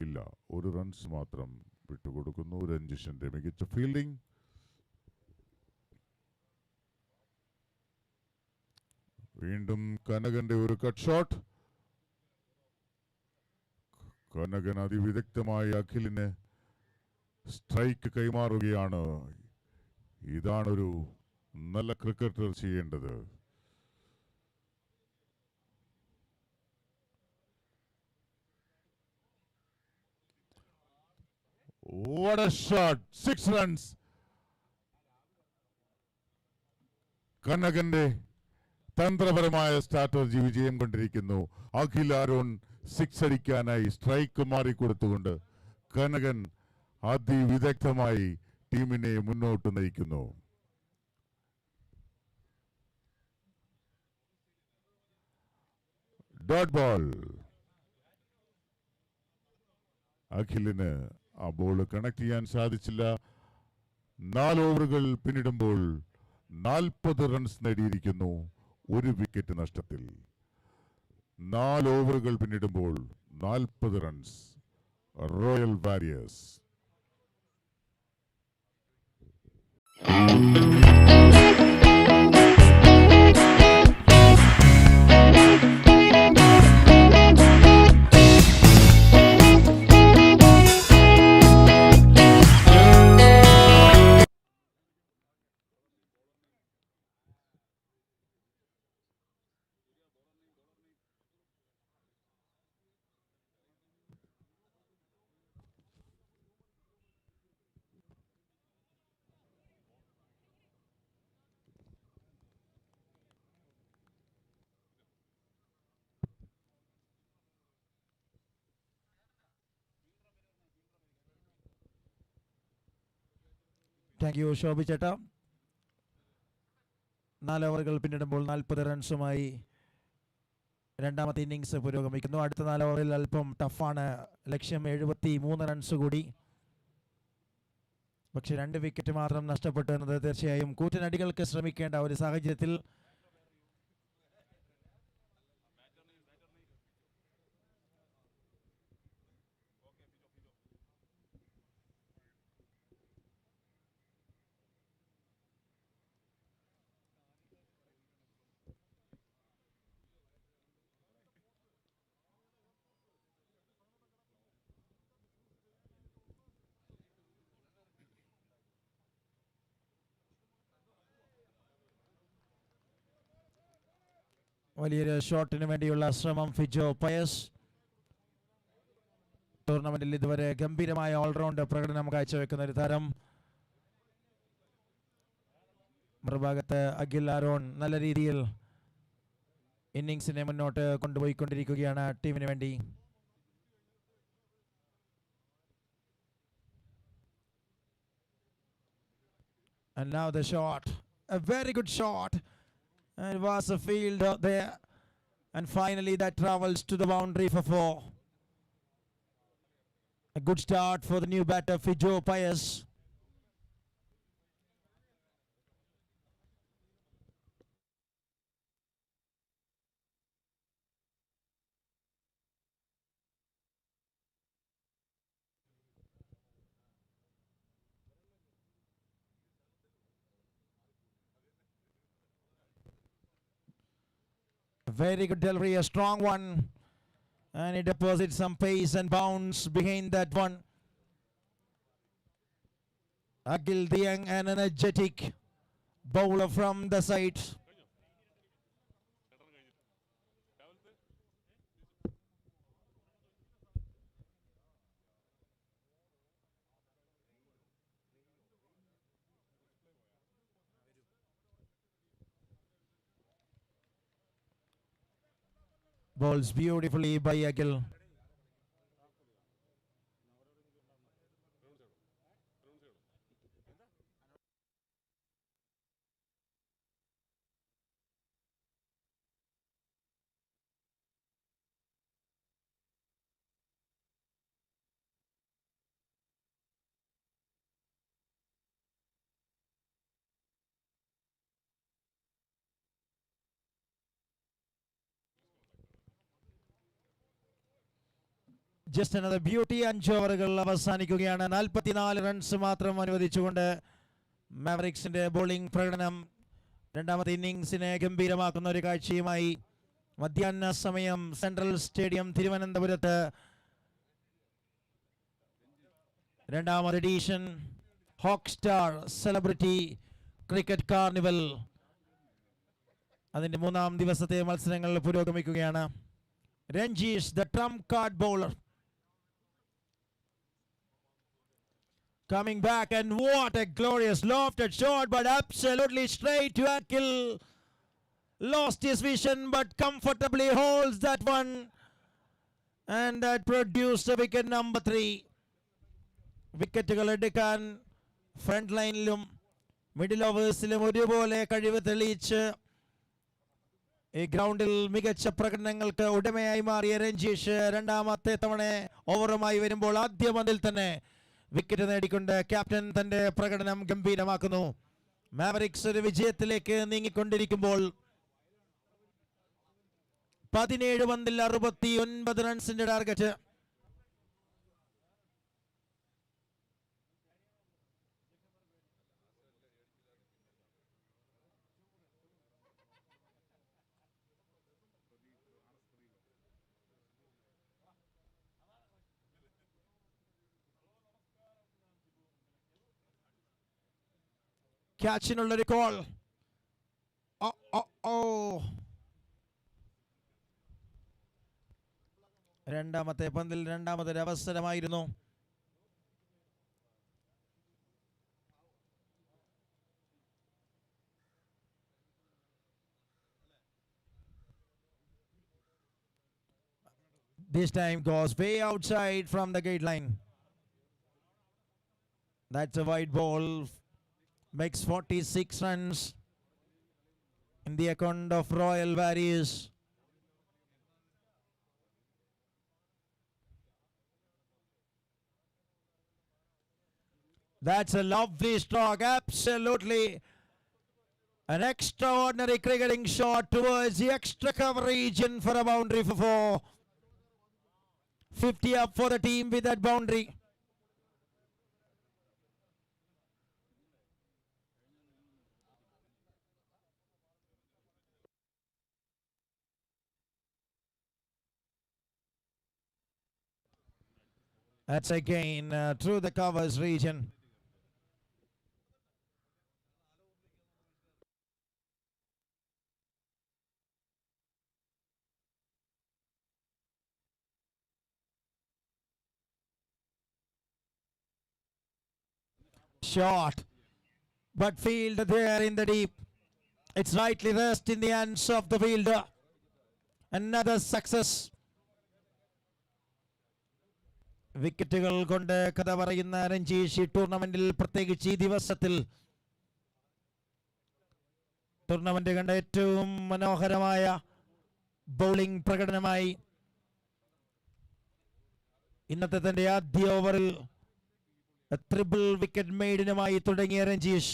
ഇല്ല, 1 റൺസ് മാത്രം വിട്ടുകൊടുക്കുന്നു. രഞ്ജിഷിന്റെ മികച്ച ഫീൽഡിംഗ്. വീണ്ടും കനകന്റെ ഒരു കട്ട് ഷോട്ട്. കനകൻ അതിവിദഗ്ധമായി അഖിലിന് സ്ട്രൈക്ക് കൈമാറുകയാണ്. ഇതാണൊരു നല്ല ക്രിക്കറ്റർ ചെയ്യേണ്ടത്. What a shot! 6 runs. കനകന്റെ തന്ത്രപരമായ സ്ട്രാറ്റജി വിജയം കൊണ്ടിരിക്കുന്നു. അഖിൽ ആരോൺ 6 അടിക്കാനായി സ്ട്രൈക്ക് മാറിക്കൊടുത്തുകൊണ്ട് കനകൻ അതിവിദഗ്ധമായി ടീമിനെ മുന്നോട്ട് നയിക്കുന്നു. Dot ball. അഖിലിന് ആ ബോൾ കണക്ട് ചെയ്യാൻ സാധിച്ചില്ല. 4 ഓവറുകൾ പിന്നിടുമ്പോൾ 40 റൺസ് നേടിയിരിക്കുന്നു, 1 വിക്കറ്റ് നഷ്ടത്തിൽ. 4 ഓവറുകൾ പിന്നിടുമ്പോൾ 40 runs. Royal warriors. Thank you Shobhi ചേട്ടാ. 4 ഓവറുകൾ പിന്നിടുമ്പോൾ 40 റൺസുമായി രണ്ടാമത്തെ ഇന്നിങ്സ് പുരോഗമിക്കുന്നു. അടുത്ത 4 ഓവറിൽ അല്പം ടഫാണ്. ലക്ഷ്യം 73 റൺസ് കൂടി. പക്ഷെ 2 വിക്കറ്റ് മാത്രം നഷ്ടപ്പെട്ടു എന്നത് തീർച്ചയായും കൂറ്റനടികൾക്ക് ശ്രമിക്കേണ്ട ഒരു സാഹചര്യത്തിൽ വലിയൊരു ഷോട്ടിന് വേണ്ടിയുള്ള ശ്രമം ഫിജോ പയസ്. ടൂർണമെന്റിൽ ഇതുവരെ ഗംഭീരമായ ഓൾറൗണ്ട് പ്രകടനം കാഴ്ചവെക്കുന്ന ഒരു താരം. മറുഭാഗത്ത് അഖിൽ ആരോൺ നല്ല രീതിയിൽ ഇന്നിംഗ്സിനെ മുന്നോട്ട് കൊണ്ടുപോയിക്കൊണ്ടിരിക്കുകയാണ് ടീമിന് വേണ്ടി. And now the shot, a very good shot, and it was a field out there, and finally that travels to the boundary for 4. A good start for the new batter Fijo Payas. Very good delivery, a strong one, and it deposits some pace and bounce behind that one. Akhil, the young and energetic bowler from the side. Bowls beautifully by Akhil. Just another beauty. 5 ഓവറുകൾ അവസാനിക്കുകയാണ്. 44 runs മാത്രം അനുവദിച്ചുകൊണ്ട് മാവറിക്സിന്റെ bowling പ്രകടനം രണ്ടാമത്തെ ഇന്നിംഗ്സിനെ ഗംഭീരമാക്കുന്ന ഒരു കാഴ്ചയുമായി മധ്യാഹ്ന സമയം central stadium തിരുവനന്തപുരത്ത് രണ്ടാമത് edition Hawk star celebrity cricket carnival അതിന്റെ 3ാം ദിവസത്തെ മത്സരങ്ങൾ പുരോഗമിക്കുകയാണ്. Ranjeesh, the trump card bowler, coming back, and what a glorious lofted shot, but absolutely straight to Akhil. Lost his vision but comfortably holds that one, and that produced a wicket number 3. വിക്കറ്റുകൾ എടുക്കാൻ front ലൈനിലും middle ഓവേഴ്സിലും ഒരുപോലെ കഴിവ് തെളിയിച്ച് ഈ ഗ്രൗണ്ടിൽ മികച്ച പ്രകടനങ്ങൾക്ക് ഉടമയായി മാറിയ രഞ്ജീഷ് രണ്ടാമത്തെ തവണ ഓവറുമായി വരുമ്പോൾ ആദ്യ പന്തിൽ തന്നെ വിക്കറ്റ് നേടിക്കൊണ്ട് ക്യാപ്റ്റൻ തന്റെ പ്രകടനം ഗംഭീരമാക്കുന്നു. മാവറിക്സ് ഒരു വിജയത്തിലേക്ക് നീങ്ങിക്കൊണ്ടിരിക്കുമ്പോൾ 17 പന്തിൽ 69 റൺസിന്റെ ടാർഗറ്റ്. ക്യാച്ചിനുള്ളൊരു കോൾ. രണ്ടാമത്തെ പന്തിൽ രണ്ടാമതൊരു അവസരമായിരുന്നു. This time goes way outside from the gate line. That's a wide ball. Makes 46 runs in the account of Royal Warriors. That's a lovely stroke. Absolutely. An extraordinary cricketing shot towards the extra cover region for a boundary for 4. 50 up for the team with that boundary. That's again through the covers region. Shot, but fielder there in the deep. It's rightly rest in the hands of the fielder. Another success. വിക്കറ്റുകൾ കൊണ്ട് കഥ പറയുന്ന രഞ്ജീഷ് ടൂർണമെന്റിൽ പ്രത്യേകിച്ച് ഈ ദിവസത്തിൽ tournament കണ്ട ഏറ്റവും മനോഹരമായ ബൗളിംഗ് പ്രകടനമായി ഇന്നത്തെ തന്റെ ആദ്യ ഓവറിൽ ട്രിപ്പിൾ വിക്കറ്റ് മെയ്ഡിനുമായി തുടങ്ങിയ Ranjeesh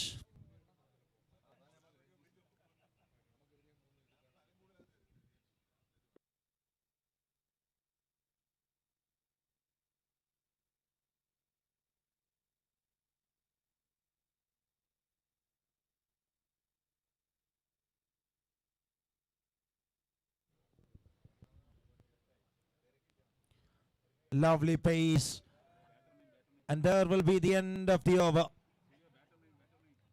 lovely pace, and there will be the end of the over.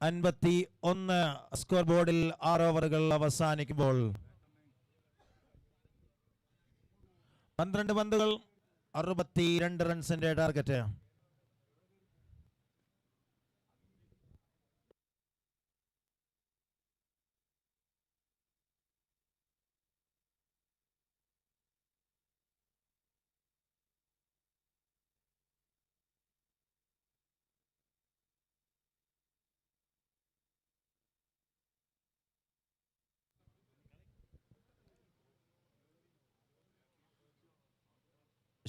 51 score ബോർഡിൽ 6 ഓവറുകൾ അവസാനിക്കുമ്പോൾ 12 പന്തുകൾ 62 റൺസിന്റെ target.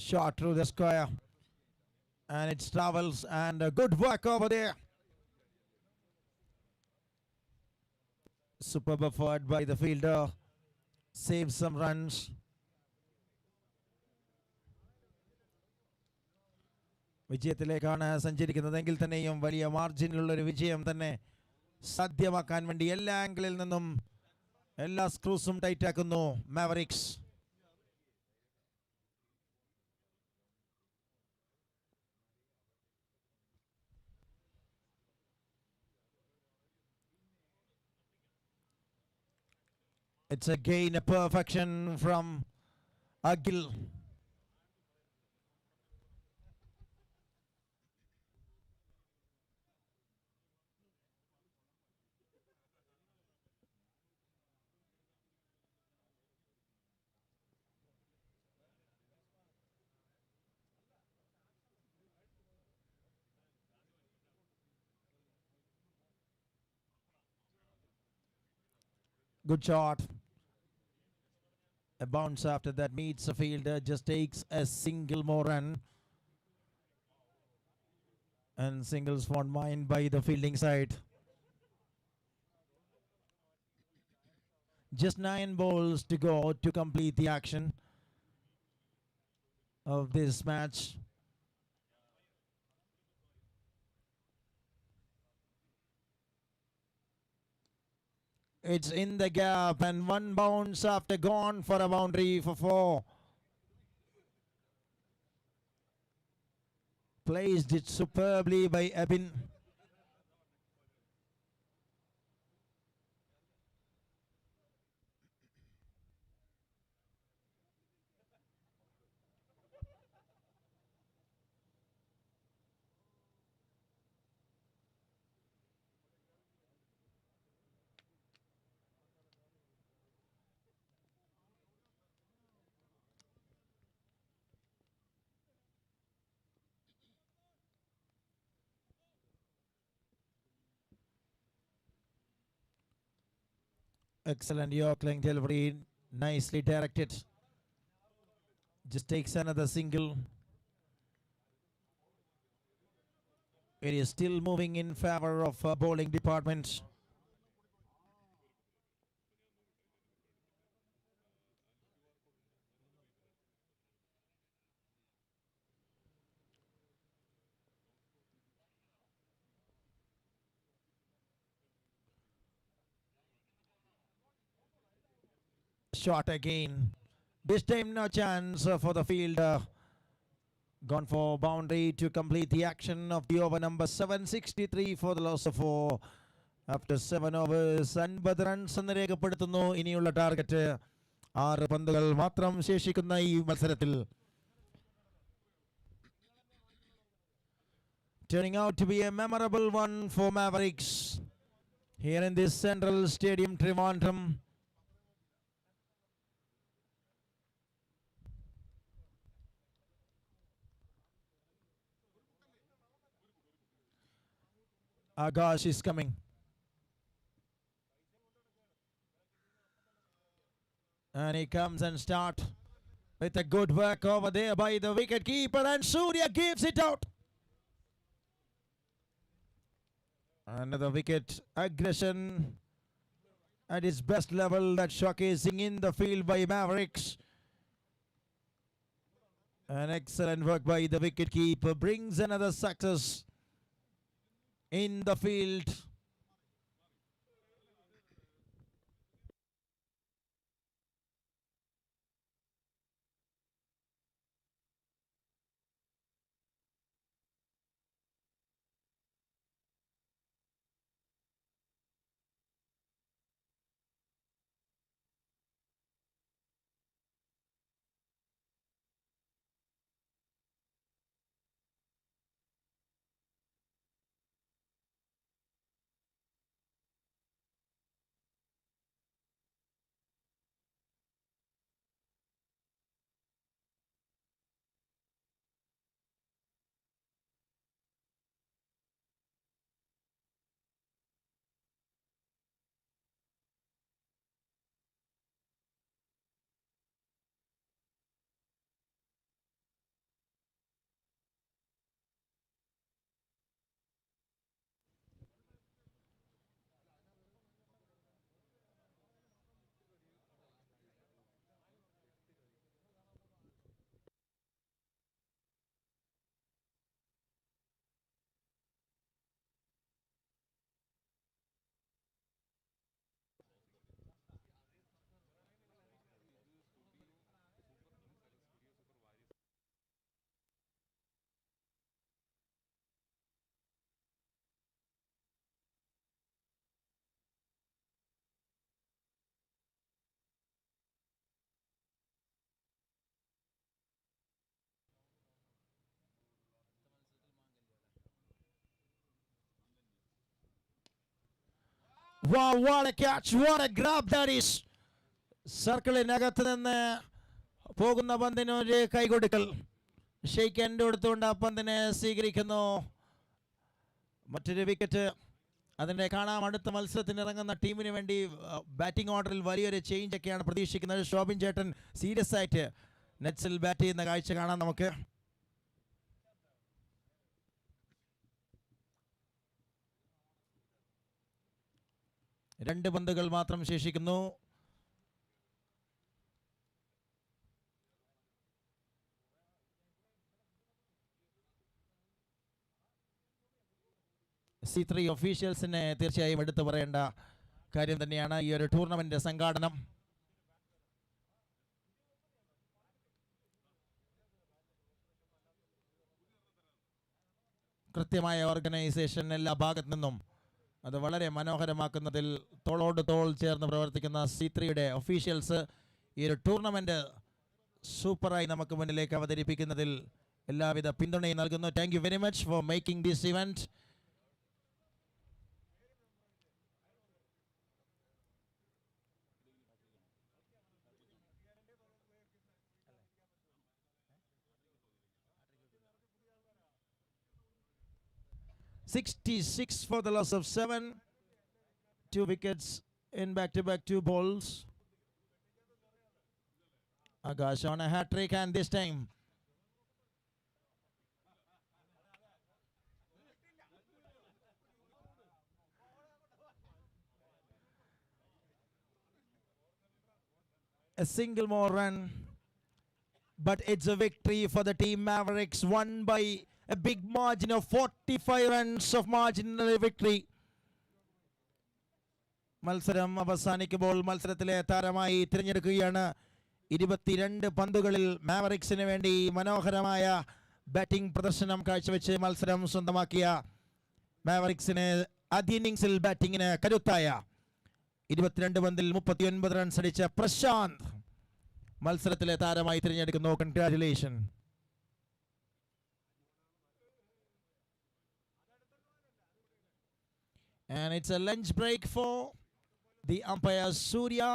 Shot through the square, and it travels, and good work over there. Superb effort by the fielder, saves some runs. വിജയത്തിലേക്കാണ് സഞ്ചരിക്കുന്നതെങ്കിൽ തന്നെയും വലിയ മാർജിനിലുള്ളൊരു വിജയം തന്നെ സാധ്യമാക്കാൻ വേണ്ടി എല്ലാ ആംഗിളിൽ നിന്നും എല്ലാ സ്ക്രൂസും ടൈറ്റാക്കുന്നു Mavericks. It's again a perfection from Agil. Good shot. A bounce after that meets the fielder, just takes a single more run. And singles won mine by the fielding side. Just 9 balls to go to complete the action of this match. It's in the gap, and 1 bounce after gone for a boundary for 4. Placed it superbly by Abin. Excellent Yorkling delivery, nicely directed. Just takes another single. It is still moving in favor of bowling department. Shot again. This time no chance for the field. Gone for boundary to complete the action of the over number 763 for the loss of 4. After 7 overs, 50 runs എന്ന് രേഖപ്പെടുത്തുന്നു. ഇനിയുള്ള target 6 പന്തുകൾ മാത്രം ശേഷിക്കുന്ന ഈ മത്സരത്തിൽ. Turning out to be a memorable one for Mavericks here in this Central Stadium, Trivandrum. Akash is coming. And he comes and start with a good work over there by the wicket keeper, and Surya gives it out. Another wicket aggression at its best level, that showcasing in the field by Mavericks. An excellent work by the wicket keeper brings another success in the field. Wow, what a catch, what a grab that is. സർക്കിളിനകത്ത് നിന്ന് പോകുന്ന പന്തിന് ഒരു കൈകൊടുക്കൽ. Shake hand കൊടുത്തുകൊണ്ട് ആ പന്തിനെ സ്വീകരിക്കുന്നു. മറ്റൊരു wicket. അതിനെ കാണാം. അടുത്ത മത്സരത്തിന് ഇറങ്ങുന്ന ടീമിന് വേണ്ടി ബാറ്റിംഗ് ഓർഡറിൽ വലിയൊരു ചേഞ്ച് ഒക്കെയാണ് പ്രതീക്ഷിക്കുന്നത്. ഷോബിൻ ചേട്ടൻ സീരിയസ് ആയിട്ട് നെറ്റ്സിൽ ബാറ്റ് ചെയ്യുന്ന കാഴ്ച കാണാം നമുക്ക്. രണ്ട് പന്തുകൾ മാത്രം ശേഷിക്കുന്നു. C3 ഒഫീഷ്യൽസിനെ തീർച്ചയായും എടുത്തു പറയേണ്ട കാര്യം തന്നെയാണ് ഈ ഒരു ടൂർണമെന്റ് സംഘാടനം. കൃത്യമായ ഓർഗനൈസേഷൻ എല്ലാ ഭാഗത്തു നിന്നും അത് വളരെ മനോഹരമാക്കുന്നതിൽ തോളോട് തോൾ ചേർന്ന് പ്രവർത്തിക്കുന്ന C3യുടെ ഒഫീഷ്യൽസ് ഈ ഒരു ടൂർണമെന്റ് സൂപ്പറായി നമുക്ക് മുന്നിലേക്ക് അവതരിപ്പിക്കുന്നതിൽ എല്ലാവിധ പിന്തുണയും നൽകുന്നു. Thank you very much for making this event. $66 for the loss of 7. 2 wickets in back-to-back 2 balls. Akash on a hat-trick, and this time A single more run. But it's a victory for the team Mavericks, won by a big margin of 45 runs of marginal victory. മത്സരം അവസാനിക്കുമ്പോൾ മത്സരത്തിലെ താരമായി തിരഞ്ഞെടുക്കുകയാണ് 22 പന്തുകളിൽ മാവറിക്സിന് വേണ്ടി മനോഹരമായ batting പ്രദർശനം കാഴ്ചവെച്ച് മത്സരം സ്വന്തമാക്കിയ മാവറിക്സിന് ആദ്യ ഇന്നിംഗ്സിൽ ബാറ്റിംഗിന് കരുത്തായ 22 പന്തിൽ 39 റൺസ് അടിച്ച പ്രശാന്ത് മത്സരത്തിലെ താരമായി തിരഞ്ഞെടുക്കുന്നു. Congratulation. And it's a lunch break for the umpire Surya.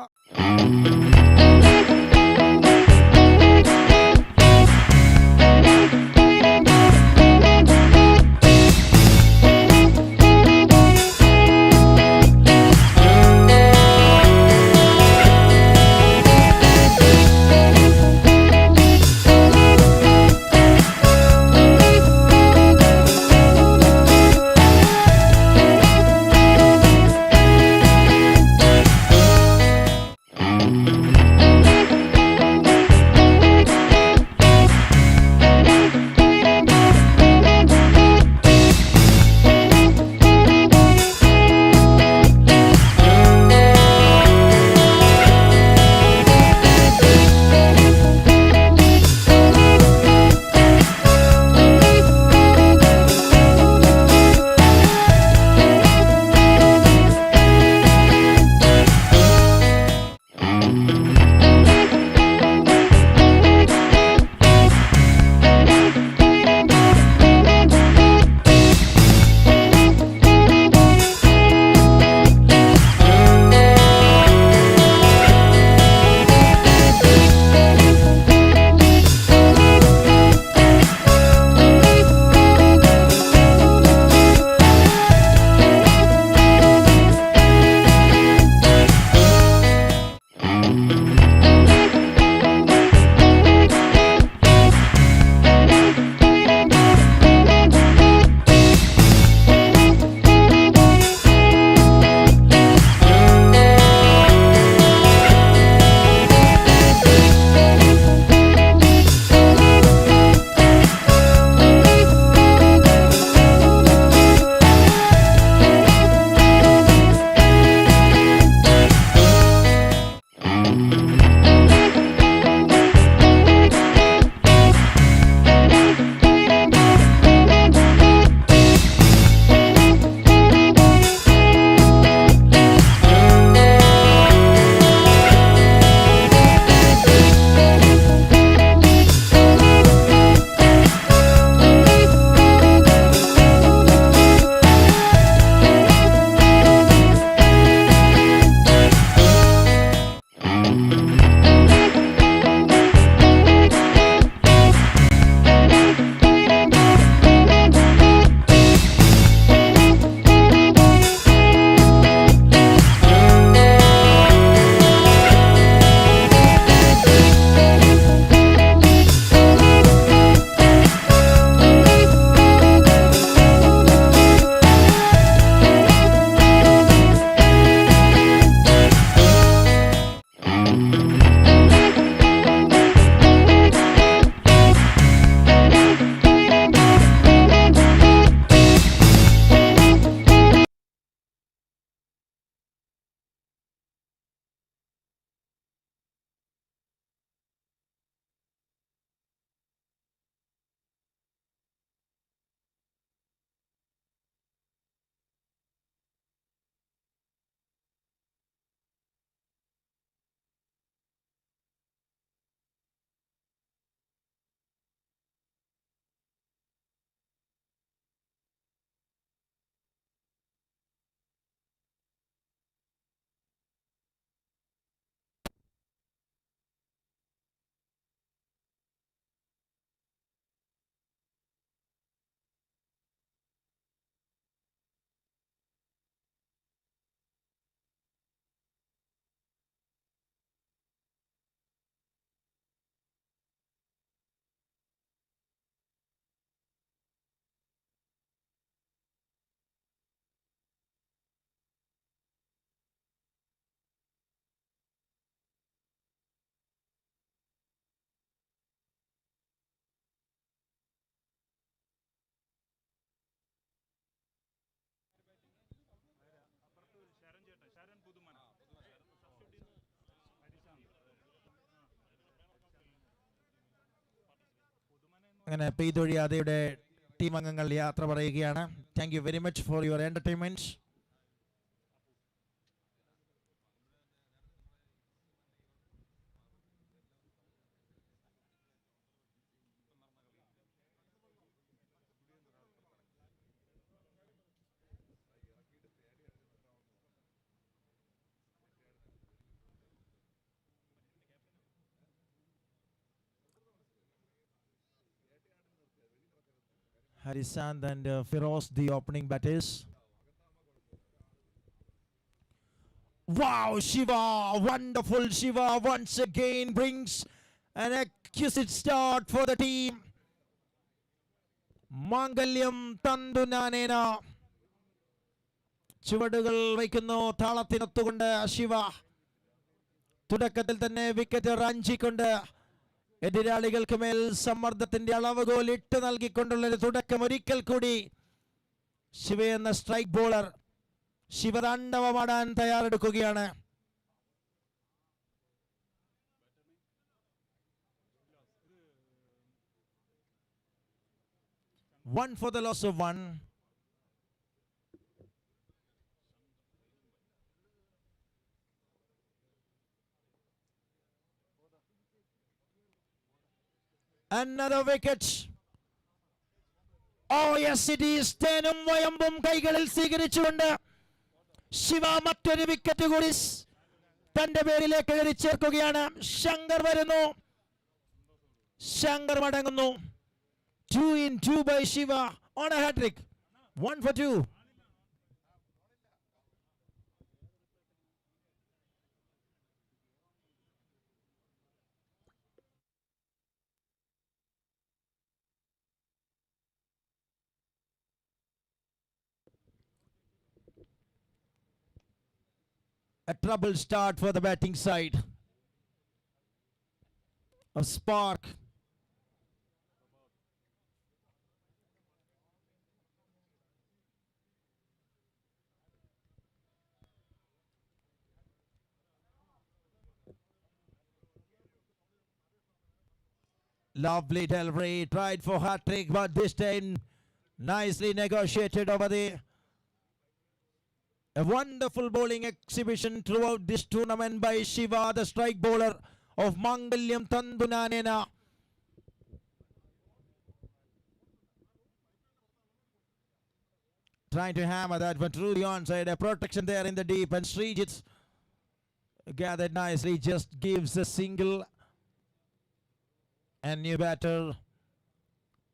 അങ്ങനെ പെയ്തൊഴിയാതെയുടെ ടീം അംഗങ്ങൾ യാത്ര പറയുകയാണ്. Thank you very much for your entertainment. Harisand and Firoz, the opening batters. Wow, Shiva, wonderful Shiva once again brings an exquisite start for the team. Mangalyam Tandunanena. ചുവടുകൾ വയ്ക്കുന്നു താളത്തിനൊത്തുകൊണ്ട് ശിവ. തുടക്കത്തിൽ തന്നെ wicket റാഞ്ചിക്കൊണ്ട് എതിരാളികൾക്ക് മേൽ സമ്മർദ്ദത്തിന്റെ അളവുകോൽ ഇട്ട് നൽകിക്കൊണ്ടുള്ളൊരു തുടക്കം ഒരിക്കൽ കൂടി. ശിവ എന്ന സ്ട്രൈക്ക് ബോളർ ശിവതാണ്ഡവമാടാൻ തയ്യാറെടുക്കുകയാണ്. One for the loss of one. Another wicket. Oh yes, it is. തേനും വയമ്പും കൈകളിൽ സ്വീകരിച്ചുകൊണ്ട് ശിവ മറ്റൊരു വിക്കറ്റ് കൂടി തന്റെ പേരിലേക്ക് എഴുതി ചേർക്കുകയാണ്. ശങ്കർ വരുന്നു, ശങ്കർ മടങ്ങുന്നു. 2 in 2 by Shiva on a hat-trick. 1 for 2. A trouble start for the batting side of Spark. Lovely delivery, tried for hat-trick, but this time nicely negotiated over there. A wonderful bowling exhibition throughout this tournament by Shiva, the strike bowler of Mangalyam Tandunanena. Trying to hammer that one through the onside. A protection there in the deep, and Srijit gathered nicely, just gives a single. And new batter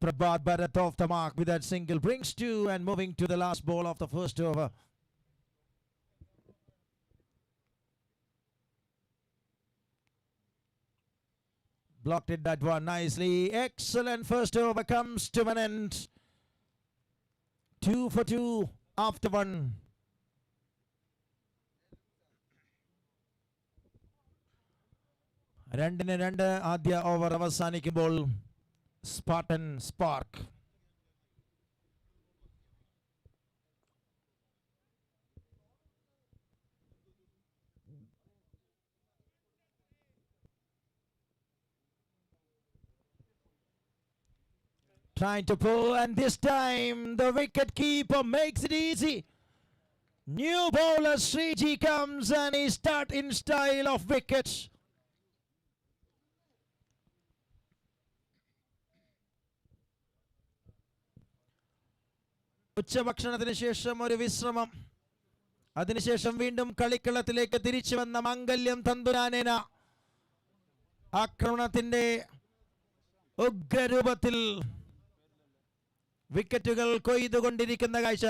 Prabhat Bharat off the mark with that single, brings 2 and moving to the last ball of the first over. Blocked it that one nicely. Excellent first over comes to an end. 2 for 2 after 1. രണ്ടിന് 2 ആദ്യ over അവസാനിക്കുമ്പോൾ Spartan spark. Trying to pull, and this time the wicket keeper makes it easy. New bowler Sriji comes and he starts in style of wickets. ഉച്ചഭക്ഷണത്തിന് ശേഷം ഒരു വിശ്രമം, അതിനുശേഷം വീണ്ടും കളിക്കളത്തിലേക്ക് തിരിച്ചു വന്ന മംഗല്യം തന്തുനാനേന ആക്രമണത്തിന്റെ ഉഗ്രരൂപത്തിൽ വിക്കറ്റുകൾ കൊയ്തുകൊണ്ടിരിക്കുന്ന കാഴ്ച.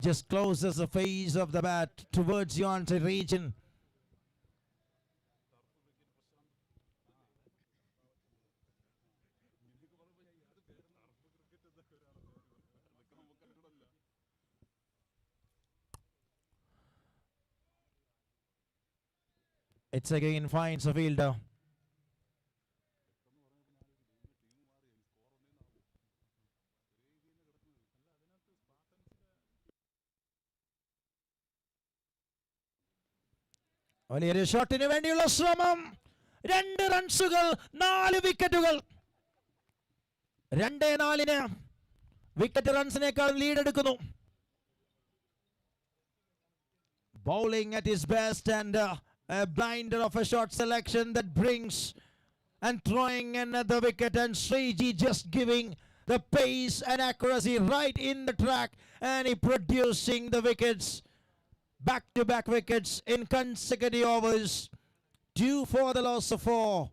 Just closes the face of the bat towards the onside region. It's again finds a fielder. വലിയൊരു ഷോട്ടിന് വേണ്ടിയുള്ള ശ്രമം. 2 റൺസുകൾ, 4 വിക്കറ്റുകൾ. 2-4 വിക്കറ്റ് റൺസിനേക്കാൾ ലീഡ് എടുക്കുന്നു. Bowling at his best and a blinder of a short selection that brings and throwing another wicket, and Sriji just giving the pace and accuracy right in the track, and he producing the wickets, back-to-back wickets in consecutive overs. 2 for the loss of 4.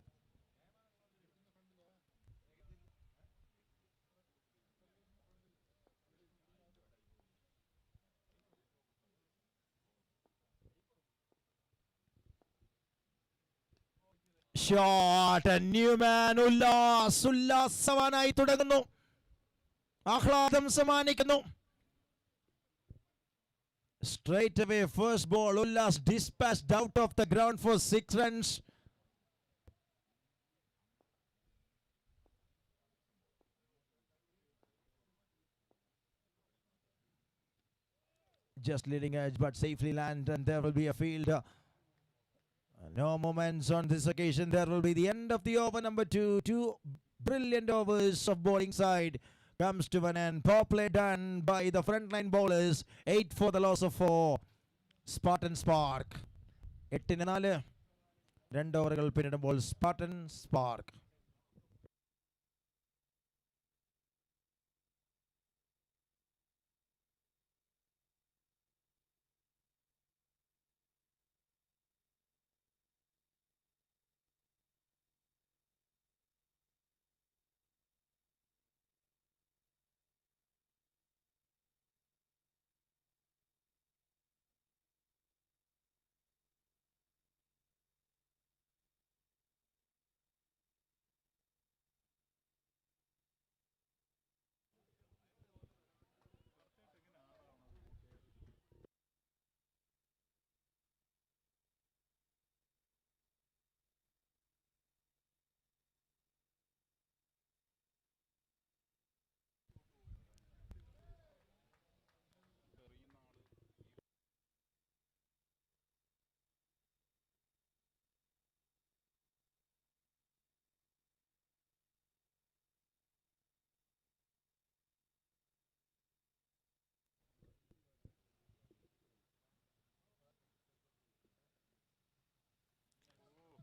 Shot, a new man, ഉല്ലാസവാനായി തുടങ്ങുന്നു, ആഹ്ലാദം സമ്മാനിക്കുന്നു. Straight away first ball, Ullas dispatched out of the ground for 6 runs. Just leading edge but safely land, and there will be a field. No moments on this occasion. There will be the end of the over number 2. 2 brilliant overs of bowling side comes to an end. Power play done by the frontline bowlers. 8 for the loss of 4. Spartan Spark. 8-4. 2 ഓവറുകൾ പിന്നിടുമ്പോൾ Spartan Spark.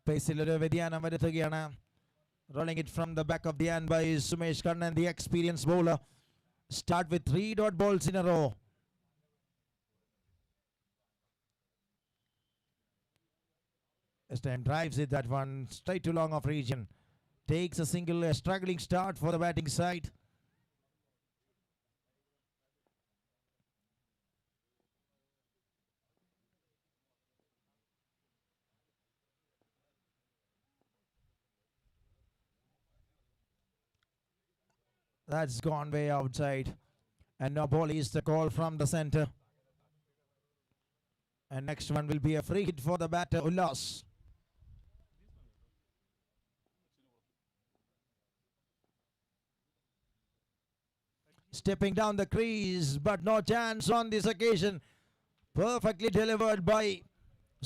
പേസിൽ ഒരു വ്യതിയാനം വരുത്തുകയാണ്. Rolling it from the back of the hand by Sumesh Kannan, the experienced bowler. Start with 3 dot balls in a row. This time drives it, that one straight to long off region. Takes a single, a struggling start for the batting side. That's gone way outside. And no ball is the call from the center. And next one will be a free hit for the batter, Ullas. Stepping down the crease, but no chance on this occasion. Perfectly delivered by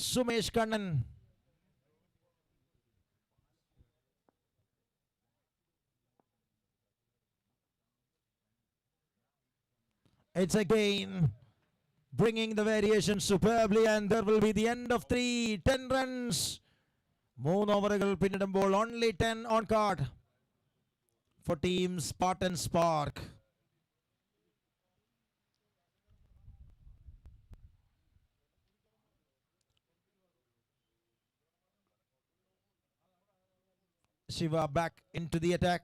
Sumesh Kannan. It's again bringing the variation superbly, and there will be the end of 3. 10 runs. 3 ഓവറുകൾ പിന്നിടുമ്പോൾ only 10 on card for team Spartan Spark. Shiva back into the attack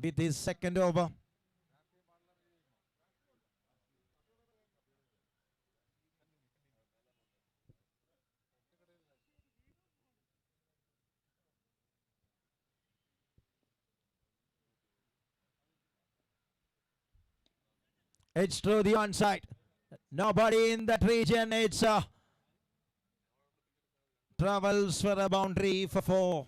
with his second over. It's through the onside. Nobody in that region. It's travels for a boundary for 4.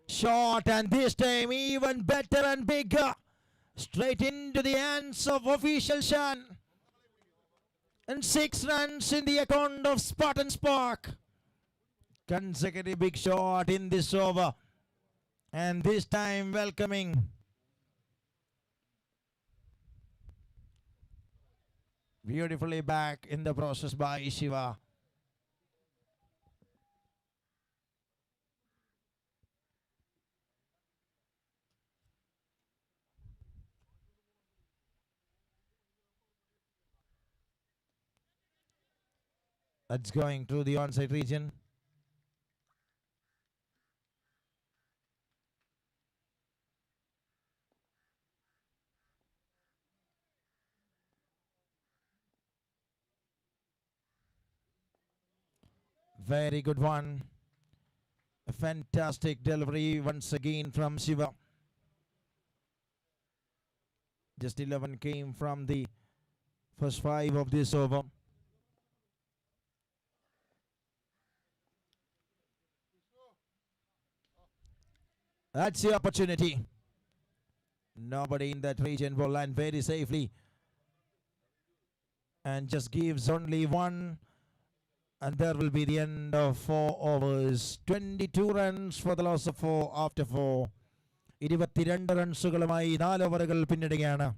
Shot, and this time even better and bigger. Straight into the hands of official Shan. And 6 runs in the account of Spartan Spark. Consecutive big shot in this over. And this time welcoming beautifully back in the process by Shiva. That's going through the onside region. Very good one. A fantastic delivery once again from Shiva. Just 11 came from the first 5 of this over. That's the opportunity. Nobody in that region will land very safely. And just gives only 1. And there will be the end of 4 overs. 22 runs for the loss of 4 after 4. 22 റൺസുകളുമായി 4 ഓവറുകൾ പിന്നിടുകയാണ്.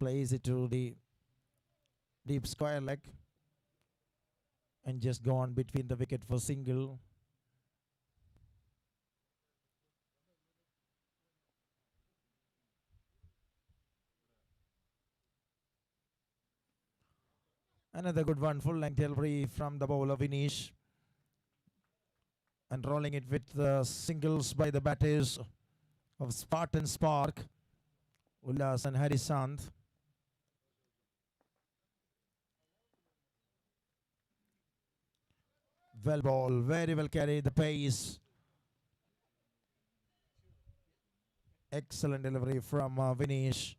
Plays it to the deep square leg and just gone between the wicket for single. Another good one, full length delivery from the bowler Vinesh, and rolling it with the singles by the batters of Spartan Spark, Ullas and Harisant. Well ball, very well carried, the pace. Excellent delivery from Vinesh.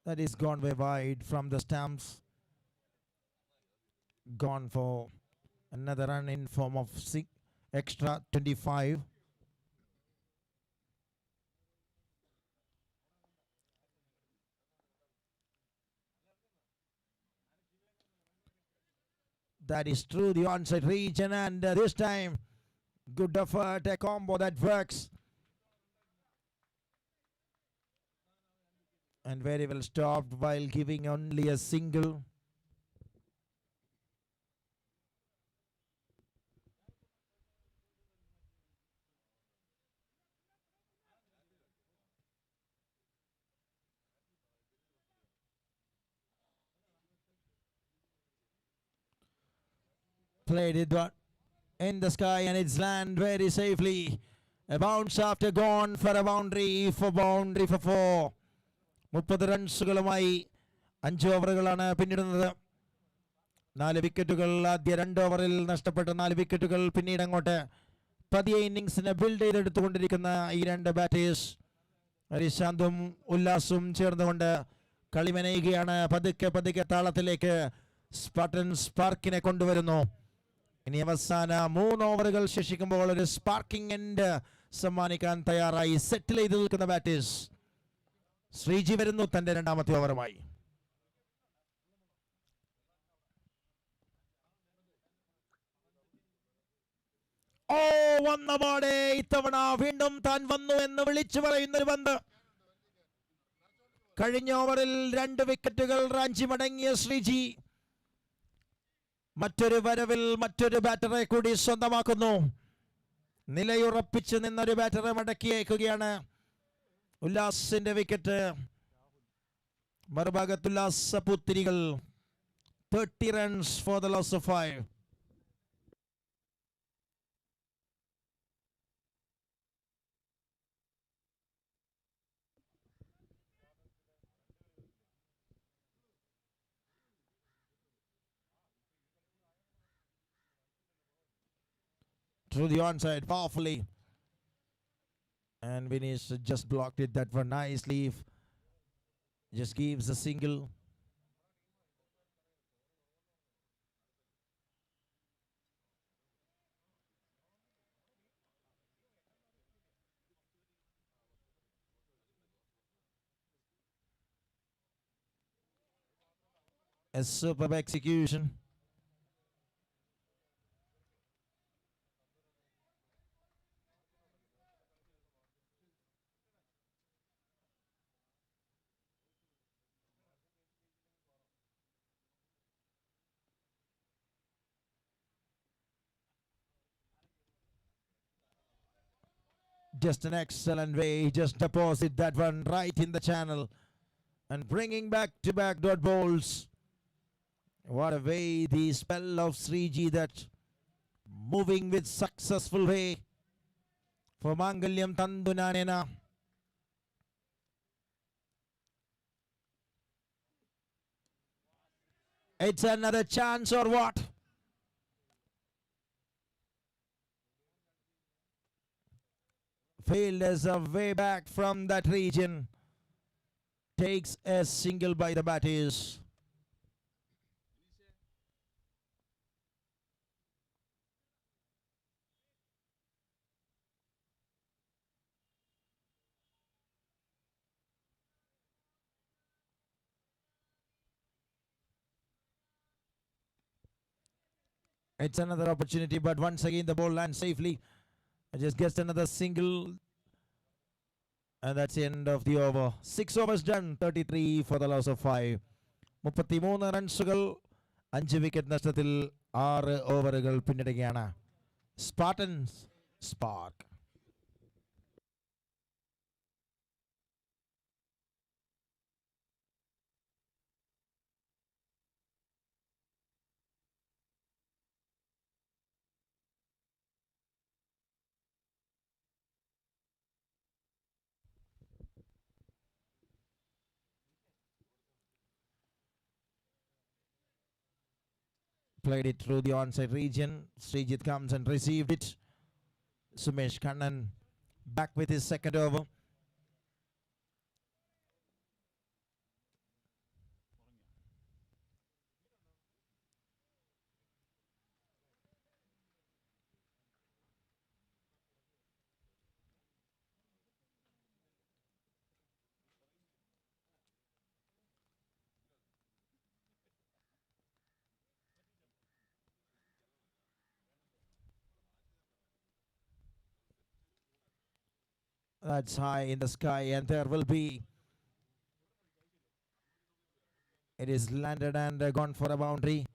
That is gone way wide from the stumps. Gone for another run in form of extra 25. That is through the onside region, and this time good effort, a combo that works. And very well stopped while giving only a single. Played it in the sky, and it's land very safely. A bounce after gone for a boundary for 4. 30 റൺസുകളുമായി 5 ഓവറുകളാണ് പിന്നിടുന്നത്. 4 വിക്കറ്റുകൾ ആദ്യ 2 ഓവറിൽ നഷ്ടപ്പെട്ട 4 വിക്കറ്റുകൾ പിന്നീട് അങ്ങോട്ട് പതിയെ ഇന്നിങ്സിനെ build ചെയ്തെടുത്തുകൊണ്ടിരിക്കുന്ന ഈ 2 batters ഹരിശാന്തും ഉല്ലാസും ചേർന്നുകൊണ്ട് കളി മെനയുകയാണ്. പതുക്കെ താളത്തിലേക്ക് സ്പാർട്ടൻ സ്പാർക്കിനെ കൊണ്ടുവരുന്നു. ഇനി അവസാന 3 ഓവറുകൾ ശേഷിക്കുമ്പോൾ ഒരു സ്പാർക്കിംഗ് എൻഡ് സമ്മാനിക്കാൻ തയ്യാറായി സെറ്റിൽ ചെയ്ത് നിൽക്കുന്ന ബാറ്റേഴ്സ്. ശ്രീജി വരുന്നു തന്റെ 2ാമത്തെ ഓവറുമായി. Oh, വന്ന പാടെ ഇത്തവണ വീണ്ടും താൻ വന്നു എന്ന് വിളിച്ചു പറയുന്നൊരു പന്ത്. കഴിഞ്ഞ ഓവറിൽ 2 വിക്കറ്റുകൾ റാഞ്ചി മടങ്ങിയ ശ്രീജി മറ്റൊരു വരവിൽ മറ്റൊരു ബാറ്ററെ കൂടി സ്വന്തമാക്കുന്നു. നിലയുറപ്പിച്ച് നിന്നൊരു ബാറ്ററെ മടക്കിയേക്കുകയാണ്. ഉല്ലാസിന്റെ വിക്കറ്റ്. മറുഭാഗത്ത് ഉല്ലാസ പുത്തിരികൾ. 30 runs for the loss of 5. Through the onside powerfully, and Vinesh just blocked it. That one nicely. Just gives a single. A superb execution. Just an excellent way. Just deposit that one right in the channel and bringing back-to-back dot balls. What a way, the spell of Sriji, that moving with successful way for Mangalyam Tandunanena. It's another chance or what? Fielders are way back from that region. Takes a single by the batters. It's another opportunity, but once again the ball lands safely. Just gets another single, and that's the end of the over. 6 overs done, 33 for the loss of 5. 33 റൺസുകൾ 5 wicket നഷ്ടത്തിൽ 6 ഓവറുകൾ പിന്നിടുകയാണ് Spartans Spark. Played it through the onside region. Srijit comes and received it. Sumesh Kannan back with his second over. That's high in the sky, and there will be. It is landed and gone for a boundary.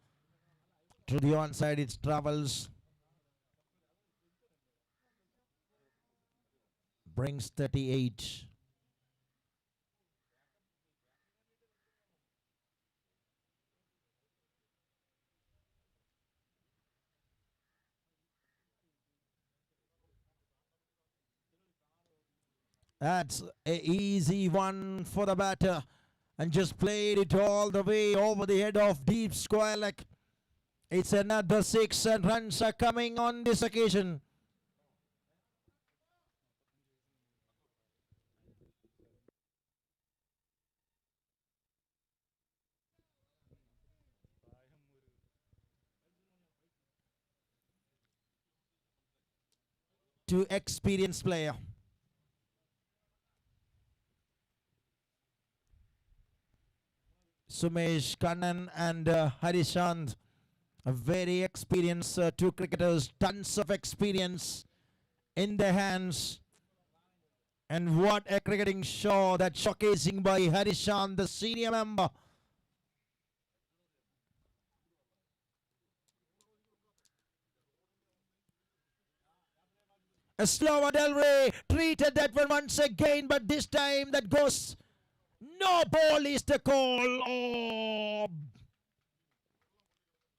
To the onside it travels. Brings 38. That's an easy one for the batter, and just played it all the way over the head of deep square leg. It's another 6, and runs are coming on this occasion. To experienced player. Sumesh Kannan and Harishant, a very experienced two cricketers, tons of experience in the hands. And what a cricketing show, that showcasing by Harishan, the senior member. A slower Delray treated that one once again, but this time that goes. No ball is the call. Oh,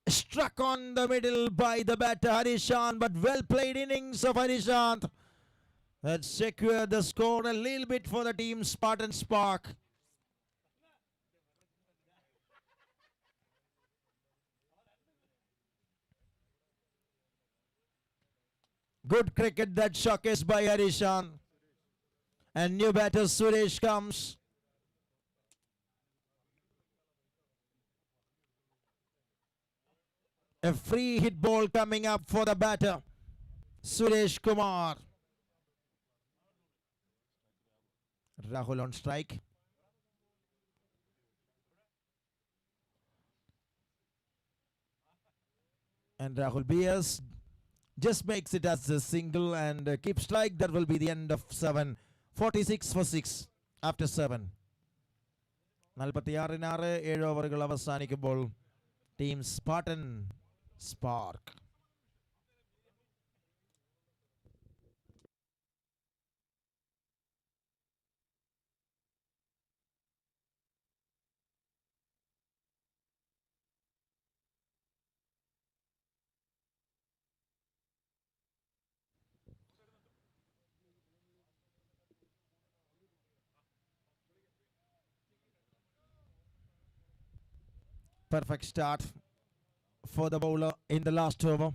struck on the middle by the batter Harishan, but well played innings of Harishan that secured the score a little bit for the team Spartan Spark. Good cricket that showcased by Harishan. And new batter Suresh comes. A free hit ball coming up for the batter Suresh Kumar. Rahul on strike. And Rahul BS just makes it as a single and keep strike. That will be the end of 7. 46 for 6 after 7. 46-6 7 ഓവറുകൾ അവസാനിക്കുമ്പോൾ team Spartan spark. Perfect start for the bowler in the last over.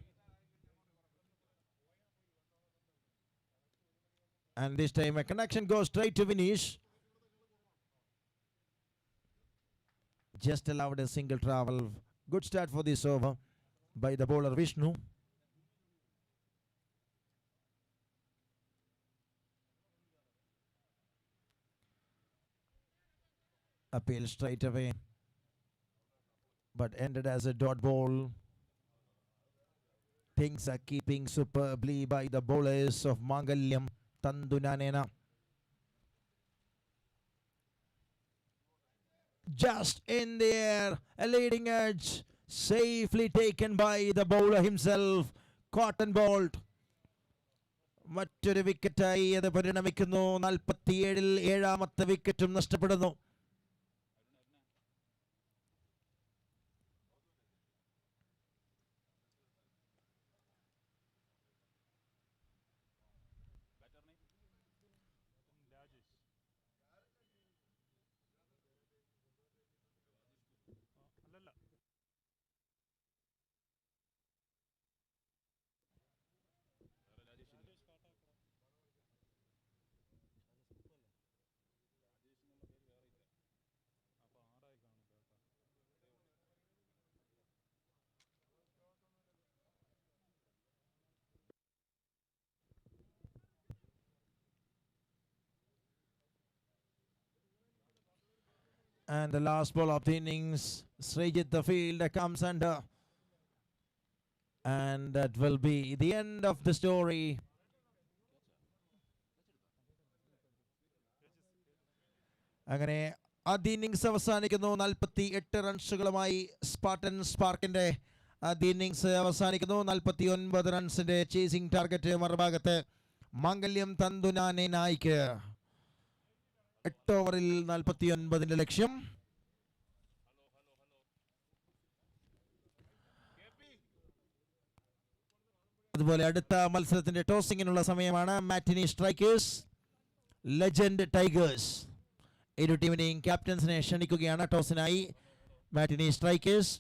And this time a connection goes straight to Vinesh. Just allowed a single travel. Good start for this over by the bowler Vishnu. Appeal straight away, but ended as a dot ball. Things are keeping superbly by the bowlers of Mangalyam Tandunanena. Just in the air, a leading edge, safely taken by the bowler himself, Cotton Bolt. മറ്റൊരു വിക്കറ്റായി അത് പരിണമിക്കുന്നു. 47-ൽ 7ാമത്തെ വിക്കറ്റും നഷ്ടപ്പെടുന്നു. And the last ball of the innings, Srijit the fielder comes under. And that will be the end of the story. അങ്ങനെ ആദ്യ innings അവസാനിക്കുന്നു. 48 റൺസുകളുമായി Spartan സ്പാർക്കിന്റെ ആദ്യ innings അവസാനിക്കുന്നു. 49 റൺസിന്റെ chasing target മറുഭാഗത്ത് മാംഗല്യം തന്തുനാനേനായിക്ക്. 8 ഓവറിൽ 49ന്റെ ലക്ഷ്യം. അതുപോലെ അടുത്ത മത്സരത്തിന്റെ ടോസിങ്ങിനുള്ള സമയമാണ്. Matinee Strikers, Legend Tigers. ഇരു ടീമിനെയും ക്യാപ്റ്റൻസിനെ ക്ഷണിക്കുകയാണ് ടോസിനായി. Matinee Strikers,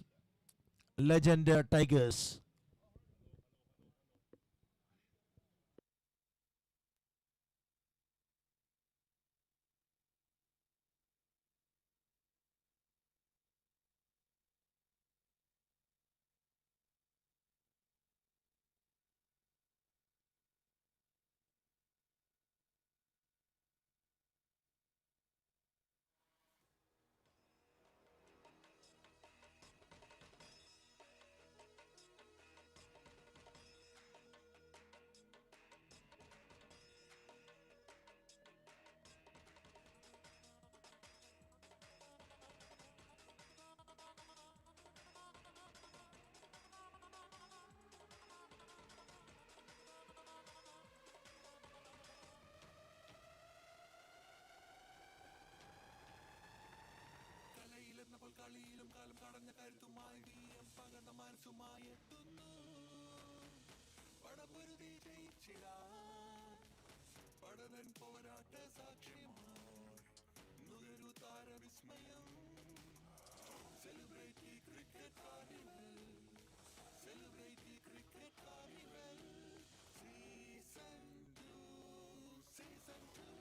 Legend Tigers. മനസ്സുമായെത്തുന്നു പടപൊരുതി ജയിച്ചിടാൻ പടവൻ പോരാട്ട സാക്ഷ്യമായി നുകരു താരവിസ്മയം celebrate the cricket carnival celebrate the cricket carnival season 2 season 2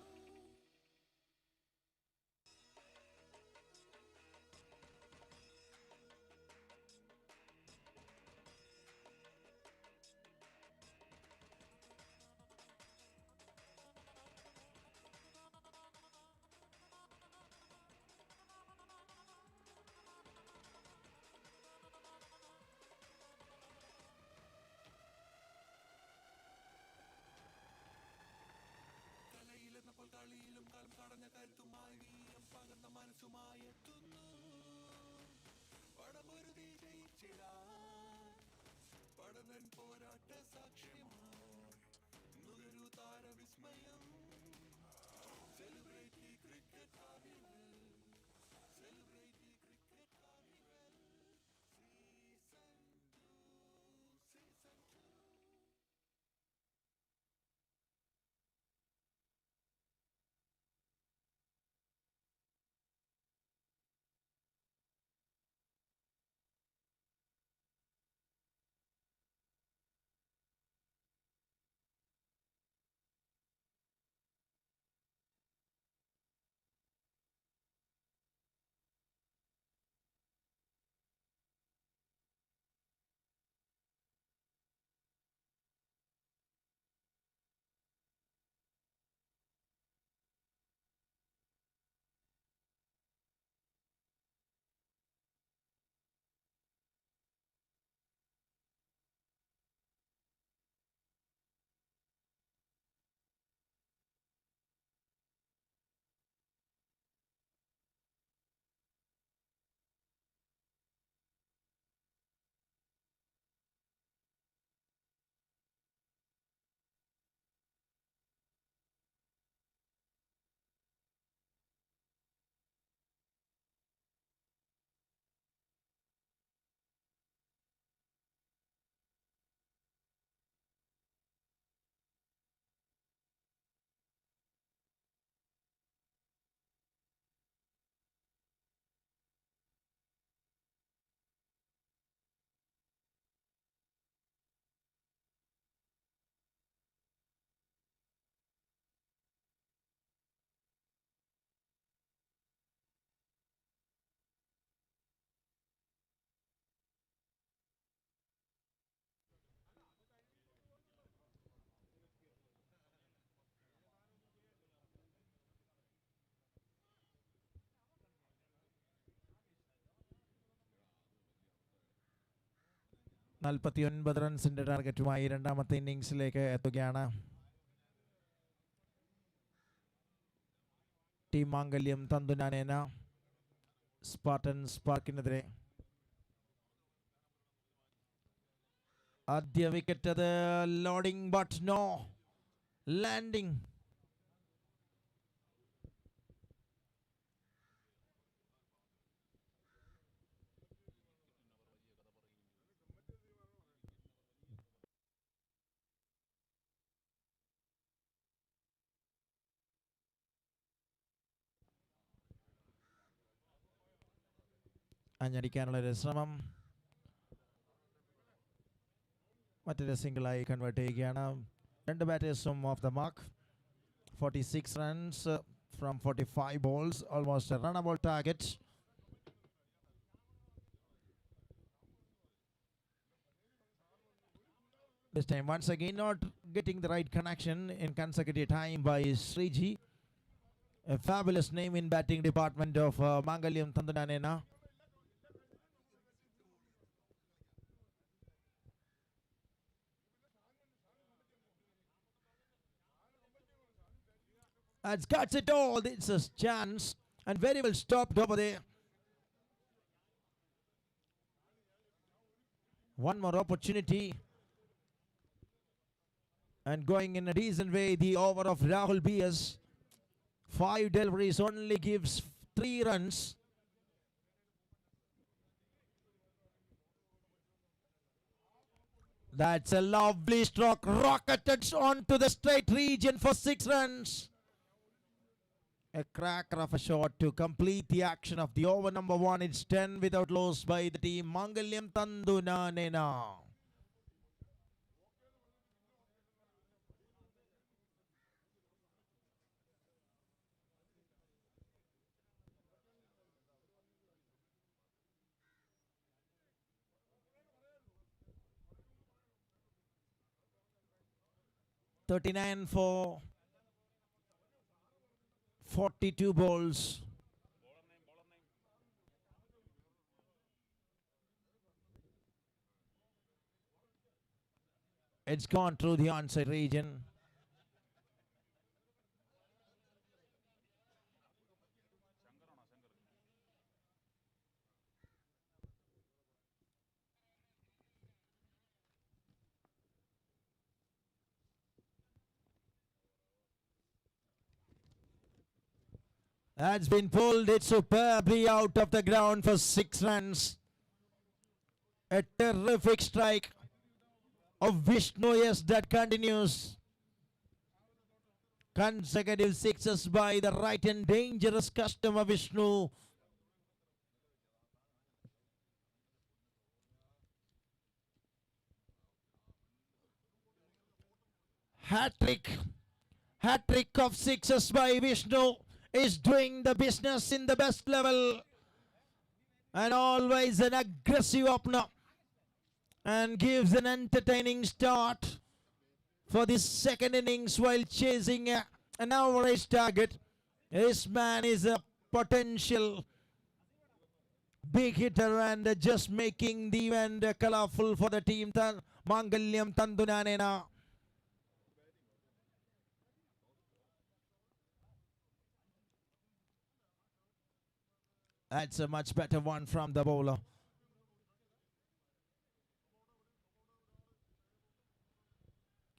കലയിലെന്നപ്പോൾ കളിയിലും കാലം കടഞ്ഞ കരുത്തുമായി വീരം പകർന്ന മനസ്സുമായെത്തുന്നു പടപൊരുതി ജയിച്ചിടാൻ പടവൻ പോരാട്ട സാക്ഷ്യമായി നുകരു താരവിസ്മയം celebrate the cricket carnival celebrate the cricket carnival season 2 season 2 49 റൺസിന്റെ ടാർഗറ്റുമായി രണ്ടാമത്തെ ഇന്നിംഗ്സിലേക്ക് എത്തുകയാണ് ടീം മാംഗല്യം തന്തുനാനേന സ്പാർട്ടൻ സ്പാർക്കിനെതിരെ. ആദ്യ വിക്കറ്റ് അത് ലോഡിംഗ് ബട്ട് നോ ലാൻഡിംഗ്. അഞ്ഞടിക്കാനുള്ളൊരു ശ്രമം മറ്റൊരു സിംഗിളായി കൺവേർട്ട് ചെയ്യുകയാണ്. രണ്ട് ബാറ്റേഴ്സും off the mark. 46 runs from 45 balls, almost a runnable target. This time once again not getting the right connection in consecutive time by Sriji. A fabulous name in batting department of Mangalyam Tandunanena. That's got it all. It's a chance and very well stopped over there. One more opportunity. And going in a decent way, the over of Rahul BS. 5 deliveries only gives 3 runs. That's a lovely stroke, rocketed onto the straight region for 6 runs. A cracker of a shot to complete the action of the over number 1. It's 10 without loss by the team Mangalyam Tandunanena. $39 for 42 balls. It's gone through the onside region. That's been pulled it superbly out of the ground for 6 runs. A terrific strike of Vishnu. Yes, that continues. Consecutive sixes by the right and dangerous customer Vishnu. Hat-trick. Hat-trick of sixes by Vishnu is doing the business in the best level. And always an aggressive opener. And gives an entertaining start for this second innings while chasing an average target. This man is a potential big hitter and just making the event colorful for the team Mangalyam Tandunanena. That's a much better one from the bowler.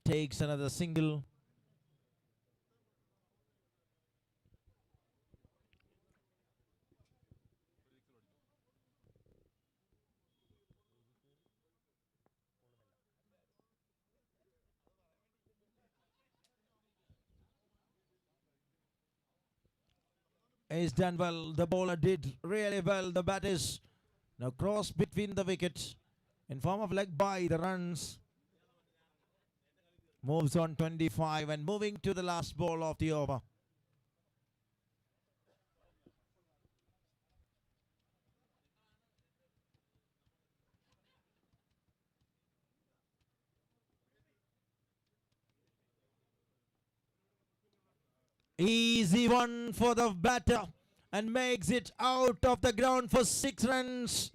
Takes another single. He's done well. The bowler did really well. The bat is now cross between the wickets in form of leg by the runs. Moves on 25 and moving to the last ball of the over. Easy one for the batter and makes it out of the ground for 6 runs.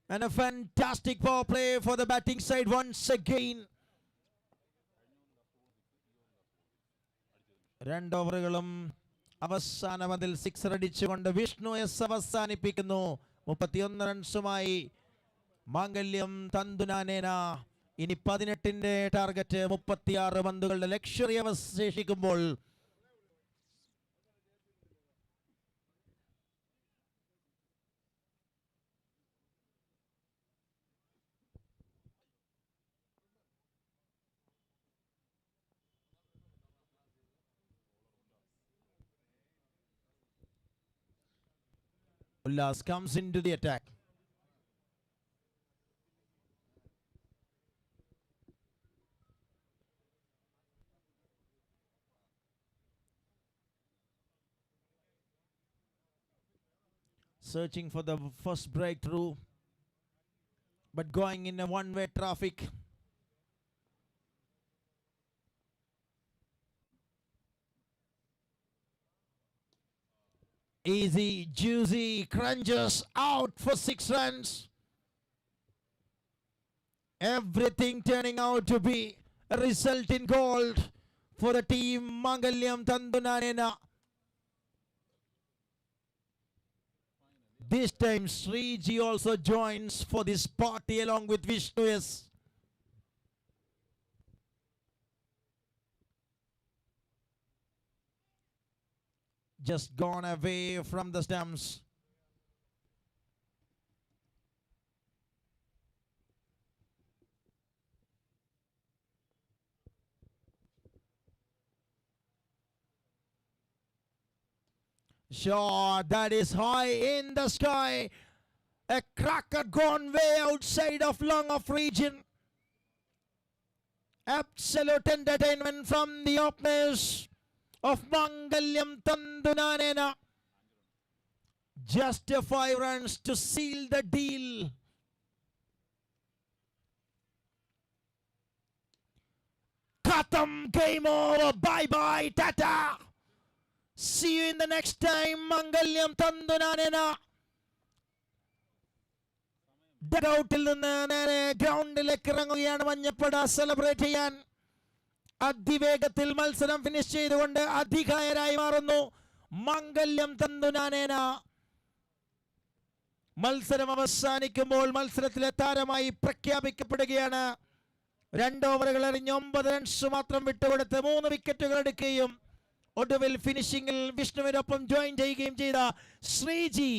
And a fantastic power play for the batting side once again. 2 ഓവറുകളും അവസാന പന്തിൽ 6 അടിച്ചുകൊണ്ട് Vishnu S അവസാനിപ്പിക്കുന്നു. 31 റൺസുമായി മാംഗല്യം തന്തുനാനേന. ഇനി 18ന്റെ target. 36 പന്തുകളുടെ luxury അവശേഷിക്കുമ്പോൾ Ullas comes into the attack. Searching for the first breakthrough, but going in a one-way traffic. Easy, juicy, crunches out for 6 runs. Everything turning out to be a result in gold for the team Mangalyam Tandunanena. This time Sriji also joins for this party along with Vishnu S. Just gone away from the stumps. . Shot that is high in the sky. A cracker gone way outside of long off region. Absolute entertainment from the openers of Mangalyam Tandunanena. Just 5 runs to seal the deal. Khatam, game over. Bye-bye, Tata. See you in the next time, Mangalyam Tandunanena. ഡഗൌട്ടിൽ നിന്ന് നേരെ ഗ്രൗണ്ടിലേക്ക് ഇറങ്ങുകയാണ് മഞ്ഞപ്പട celebrate ചെയ്യാൻ. അതിവേഗത്തിൽ മത്സരം finish ചെയ്തുകൊണ്ട് അധികായരായി മാറുന്നു മംഗല്യം തന്തുനാനേന. മത്സരം അവസാനിക്കുമ്പോൾ മത്സരത്തിലെ താരമായി പ്രഖ്യാപിക്കപ്പെടുകയാണ്. 2 ഓവറുകൾ എറിഞ്ഞ് 9 റൺസ് മാത്രം വിട്ടുകൊടുത്ത് 3 വിക്കറ്റുകൾ എടുക്കുകയും ഒടുവിൽ ഫിനിഷിംഗിൽ വിഷ്ണുവിനൊപ്പം ജോയിൻ ചെയ്യുകയും ചെയ്ത Sreeji.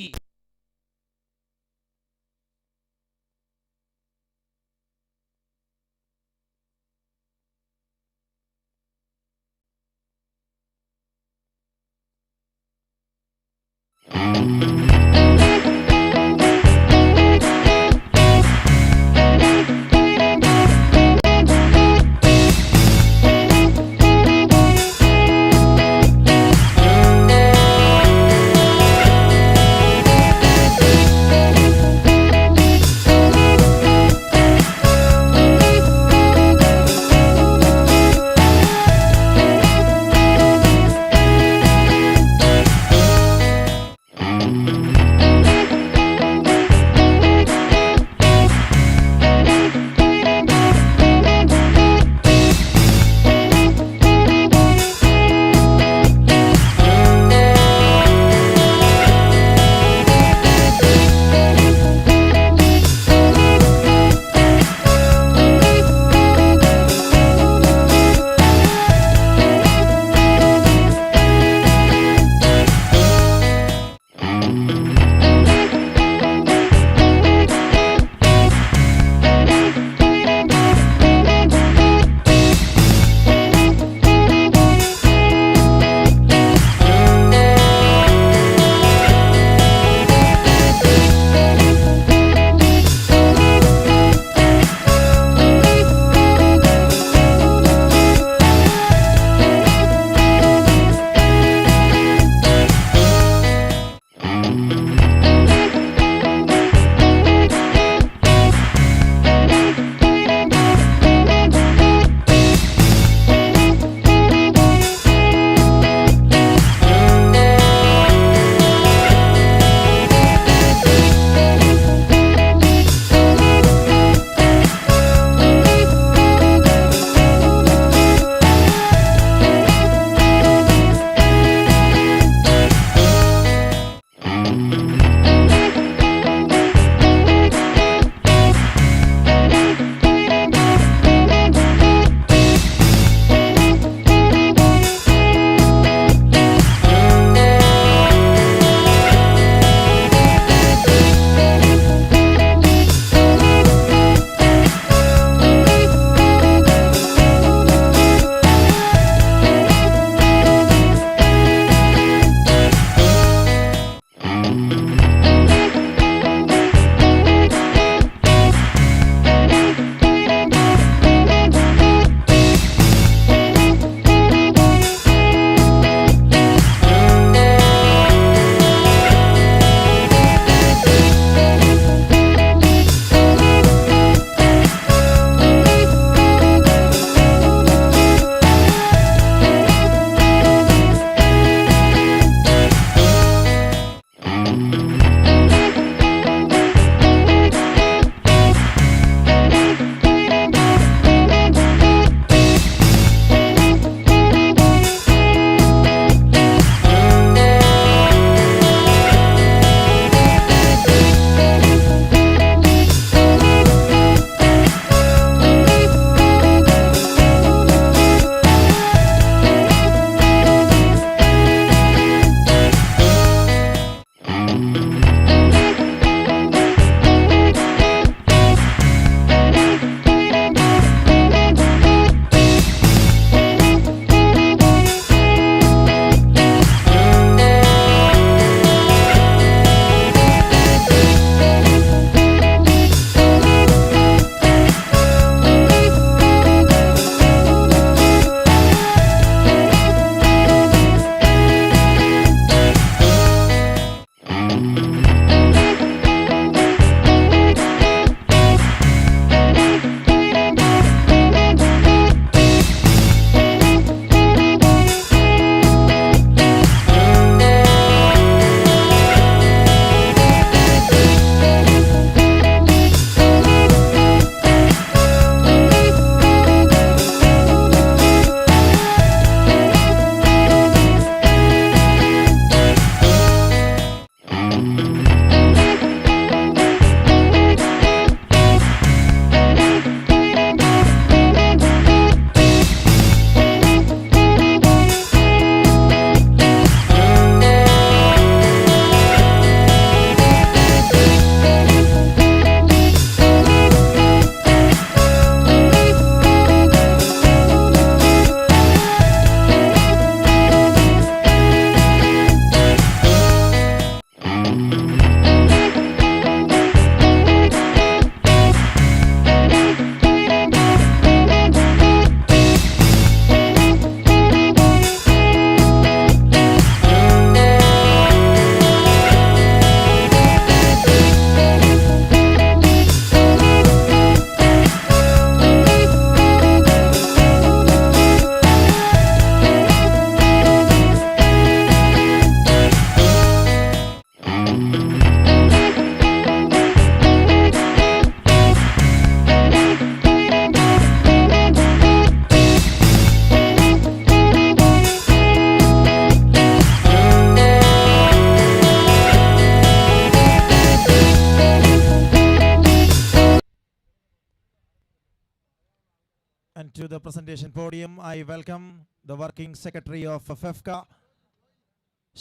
the presentation podium, I welcome the working secretary of Fefka,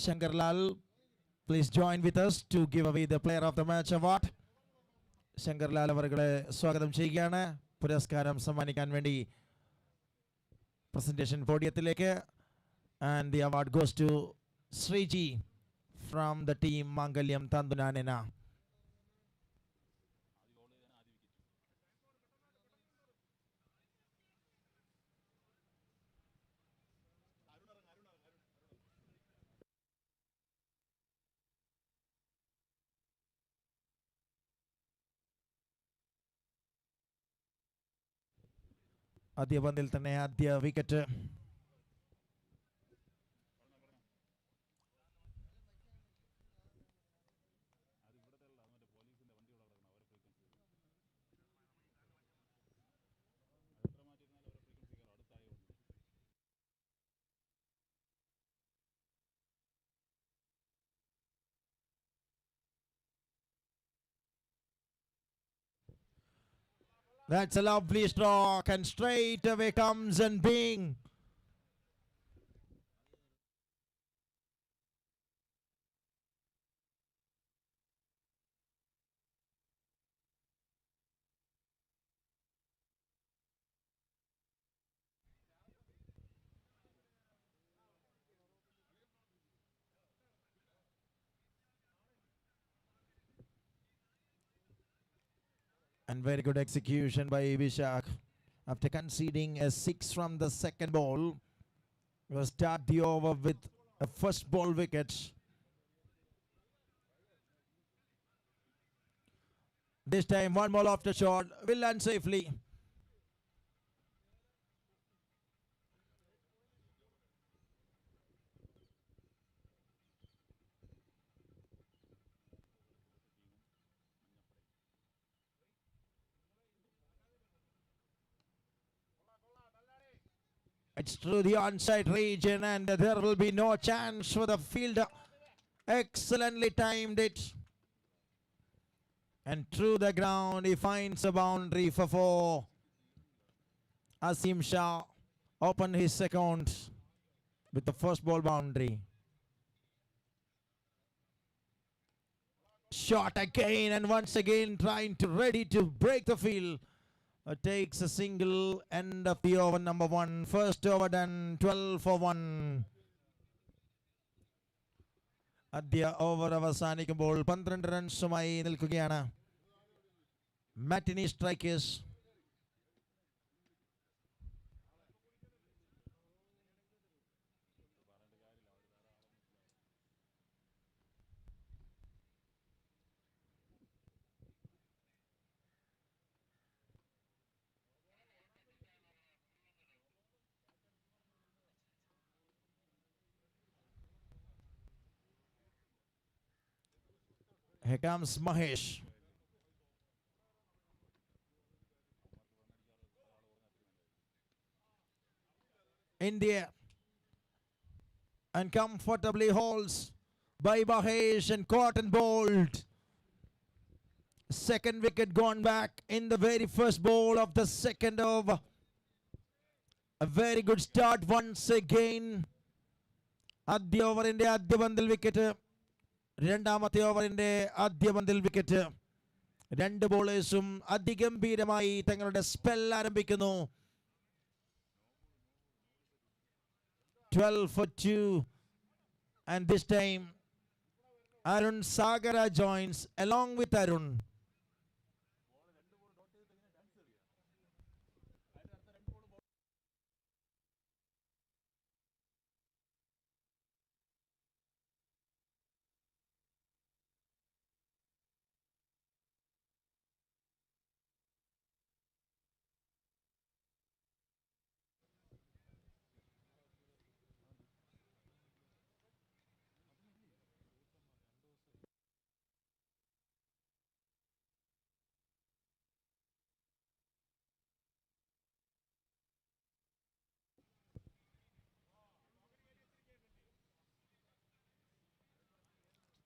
Shankarlal. Please join with us to give away the Player of the Match award. Shankarlal avargale swagatham cheyyana puraskaram sammanikkan vendi presentation podiyathilekku, and the award goes to Sriji from the team Mangalyam Tandunanena. ആദ്യ പന്തിൽ തന്നെ ആദ്യ wicket. That's a lovely stroke, and straight away comes and bing. And very good execution by Vishak. After conceding a 6 from the second ball, will start the over with a first ball wicket. This time one ball after shot will land safely. It's through the onside region, and there will be no chance for the fielder. Excellently timed it. And through the ground, he finds a boundary for 4. Asim Shah opened his account with the first ball boundary. Shot again, and once again trying to ready to break the field. Takes a single, end of the over number 1. First over done, 12 for 1. ആദ്യ over അവസാനിക്കുമ്പോൾ 12 റൺസുമായി നിൽക്കുകയാണ് മാറ്റിനി strikers. Here comes Mahesh. In the air. And comfortably holds by Mahesh and caught and bowled. Second wicket gone back in the very first ball of the second over. A very good start once again. ആദ്യ ഓവറിന്റെ ആദ്യ പന്തിൽ wicket, രണ്ടാമത്തെ ഓവറിന്റെ ആദ്യ പന്തിൽ wicket. രണ്ട് ബോളേഴ്സും അതിഗംഭീരമായി തങ്ങളുടെ spell ആരംഭിക്കുന്നു. 12 for 2, and this time Arun Sagara joins along with Arun.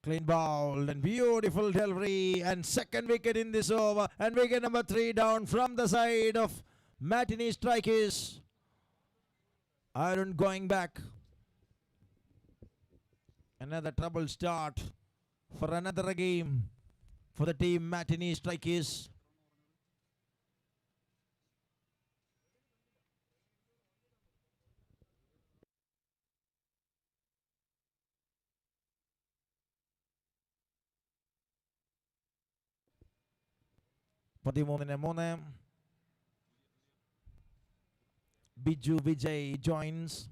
Clean bowled and beautiful delivery, and second wicket in this over, and wicket number 3 down from the side of Matinee strikers. Iron going back. Another trouble start for another game for the team Matinee strikers. Biju Vijay joins.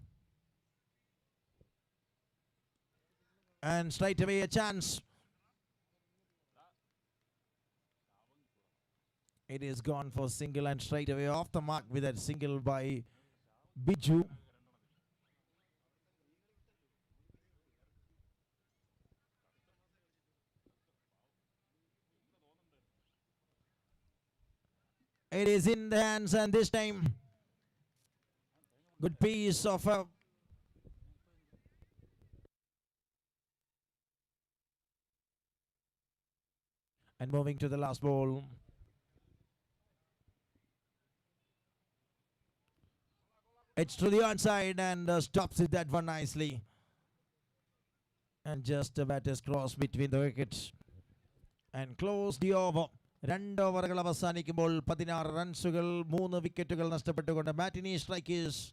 And straight away a chance. It is gone for single and straight away off the mark with that single by Biju. It is in the hands, and this time good piece of a and moving to the last ball. It's to the onside and stops it that one nicely. And just a batter's cross between the wickets. And close the over. 2 ഓവറുകൾ അവസാനിക്കുമ്പോൾ 16 റൺസുകൾ 3 വിക്കറ്റുകൾ നഷ്ടപ്പെട്ടുകൊണ്ട് മാറ്റിനി strikers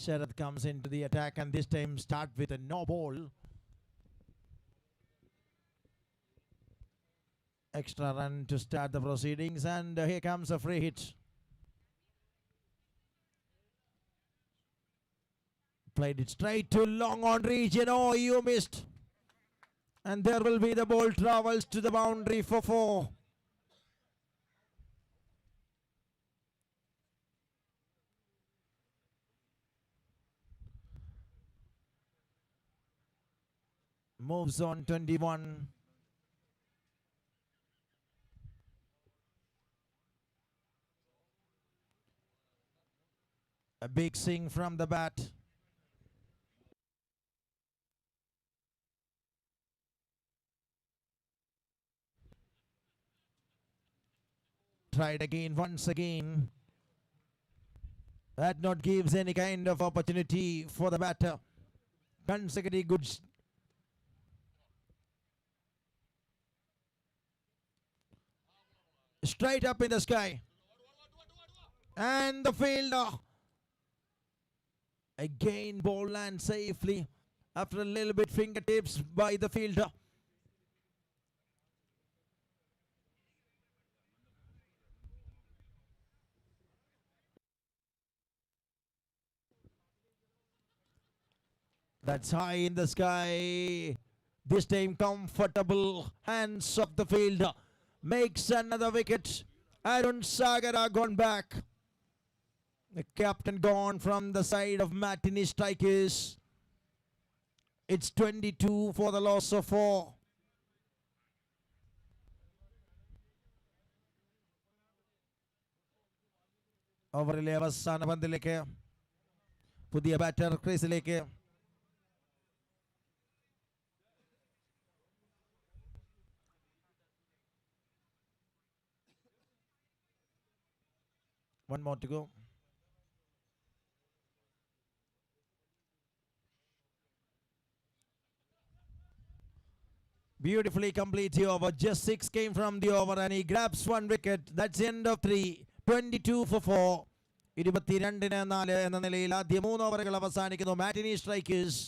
Sharad comes into the attack and this time start with a no ball. Extra run to start the proceedings, and here comes a free hit. Played it straight to long on reach, and oh, you missed. And there will be the ball travels to the boundary for 4. Moves on 21. A big swing from the bat. Tried again, once again. That not gives any kind of opportunity for the batter. Consecutive good. Straight up in the sky. And the fielder. Again ball lands safely after a little bit fingertips by the fielder. That's high in the sky. This time comfortable hands of the fielder. Makes another wicket. Arun Sagara gone back. The captain gone from the side of Matinee strikers. It's 22 for the loss of 4. ഓവറിലെ അവസാന പന്തിലേക്ക് പുതിയ batter ക്രീസിലേക്ക്. One more to go. Beautifully complete the over. Just 6 came from the over and he grabs 1 wicket. That's the end of 3. 22 for 4. 22-4 എന്ന നിലയിൽ ആദ്യ 3 ഓവറുകൾ അവസാനിക്കുന്നു. മാറ്റിനി strikers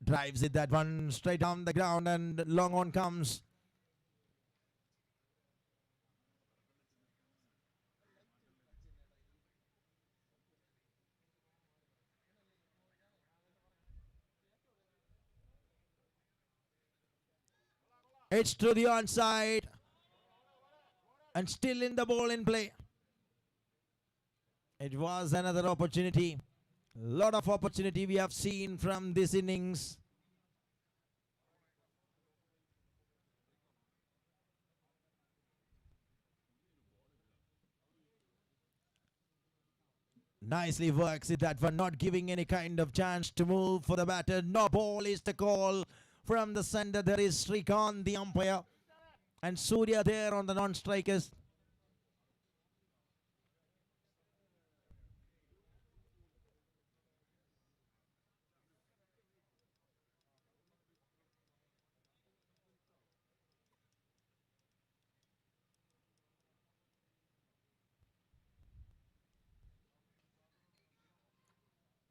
Drives it that one straight down the ground and long on comes. It's to the onside and still in the ball in play. It was another opportunity. Lot of opportunity we have seen from this innings. Nicely works it that one, not giving any kind of chance to move for the batter. No ball is the call from the center. There is Srikanth, the umpire, and Surya there on the non-strikers.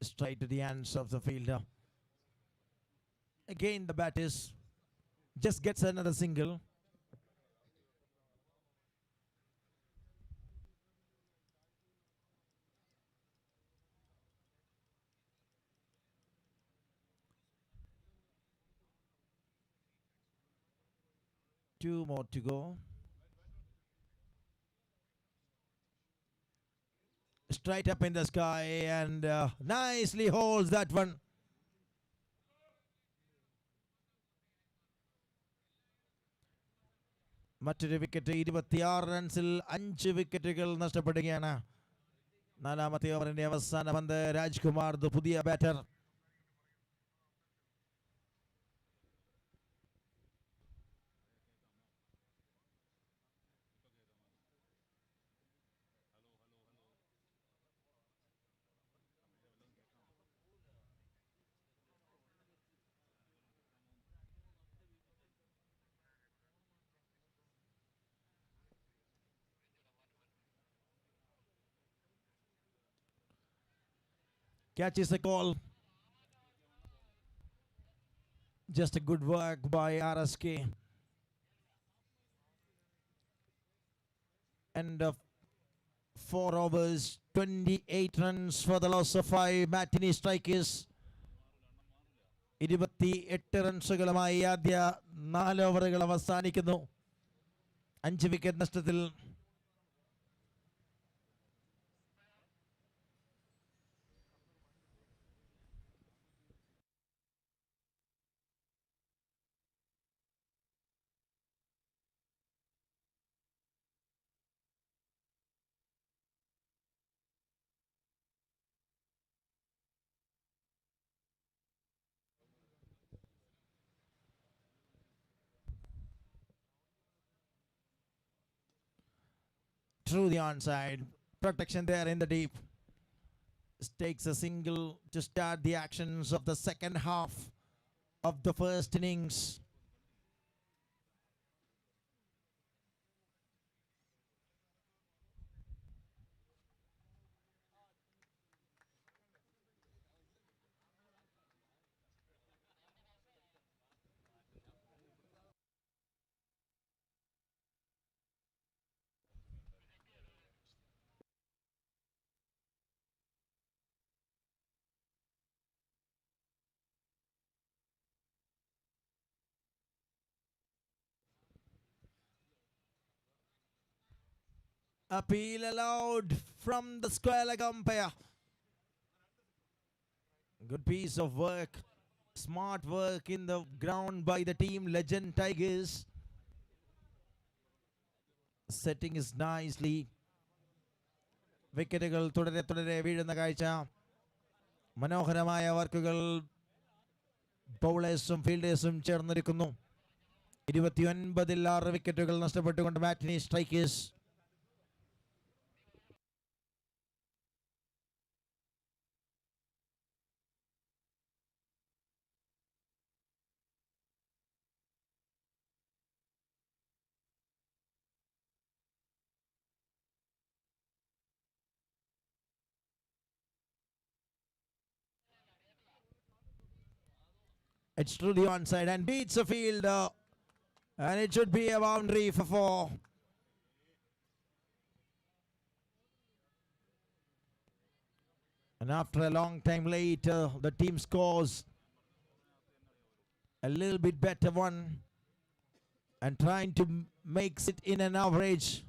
Straight to the hands of the fielder. Again, the bat is just gets another single. Two more to go. Straight up in the sky and nicely holds that one. മറ്റൊരു wicket 26 റൺസിൽ 5 വിക്കറ്റുകൾ നഷ്ടപ്പെടുകയാണ്. നാലാമത്തെ ഓവറിന്റെ അവസാന പന്ത്. Rajkumar the പുതിയ batter. Catches a call. Just a good work by RSK. End of 4 overs, 28 runs for the loss of 5. Matinee strikers 28 റൺസുകളുമായി ആദ്യ 4 ഓവറുകൾ അവസാനിക്കുന്നു. 5 wicket നഷ്ടത്തിൽ. Through the onside. Protection there in the deep. Takes a single to start the actions of the second half of the first innings. Appeal allowed from the square leg umpire. Good piece of work. Smart work in the ground by the team Legend Tigers. Setting is nicely. വിക്കറ്റുകൾ തുടരെ തുടരെ വീഴുന്ന കാഴ്ച. മനോഹരമായ വർക്കുകൾ ബൗളേഴ്സും ഫീൽഡേഴ്സും ചേർന്നിരിക്കുന്നു. 29-ൽ 6 വിക്കറ്റുകൾ നഷ്ടപ്പെട്ടുകൊണ്ട് മാറ്റിനി strikers. It's through the onside and beats the fielder. And it should be a boundary for 4. And after a long time later, the team scores a little bit better one and trying to makes it in an average.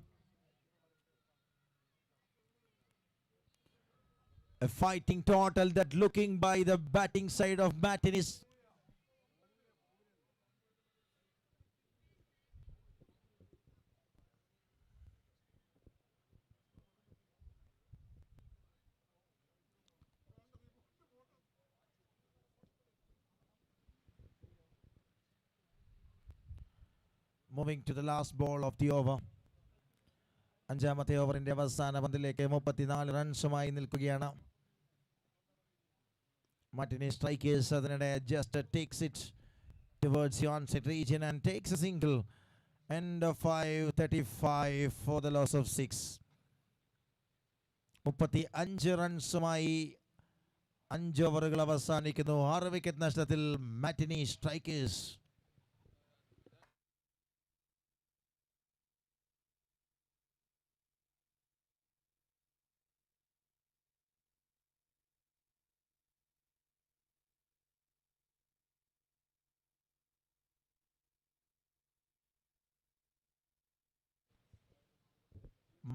A fighting total that looking by the batting side of MATINEE. Moving to the last ball of the over. അഞ്ചാമത്തെ ഓവറിന്റെ അവസാന പന്തിലേക്ക് 34 റൺസുമായി നിൽക്കുകയാണ്. MATINEE strikers അതിനിടെ just takes it towards the onset region and takes a single. End of 5:35 for the loss of 6. 35 റൺസുമായി 5 ഓവറുകൾ അവസാനിക്കുന്നു. 6 wicket നഷ്ടത്തിൽ MATINEE strikers.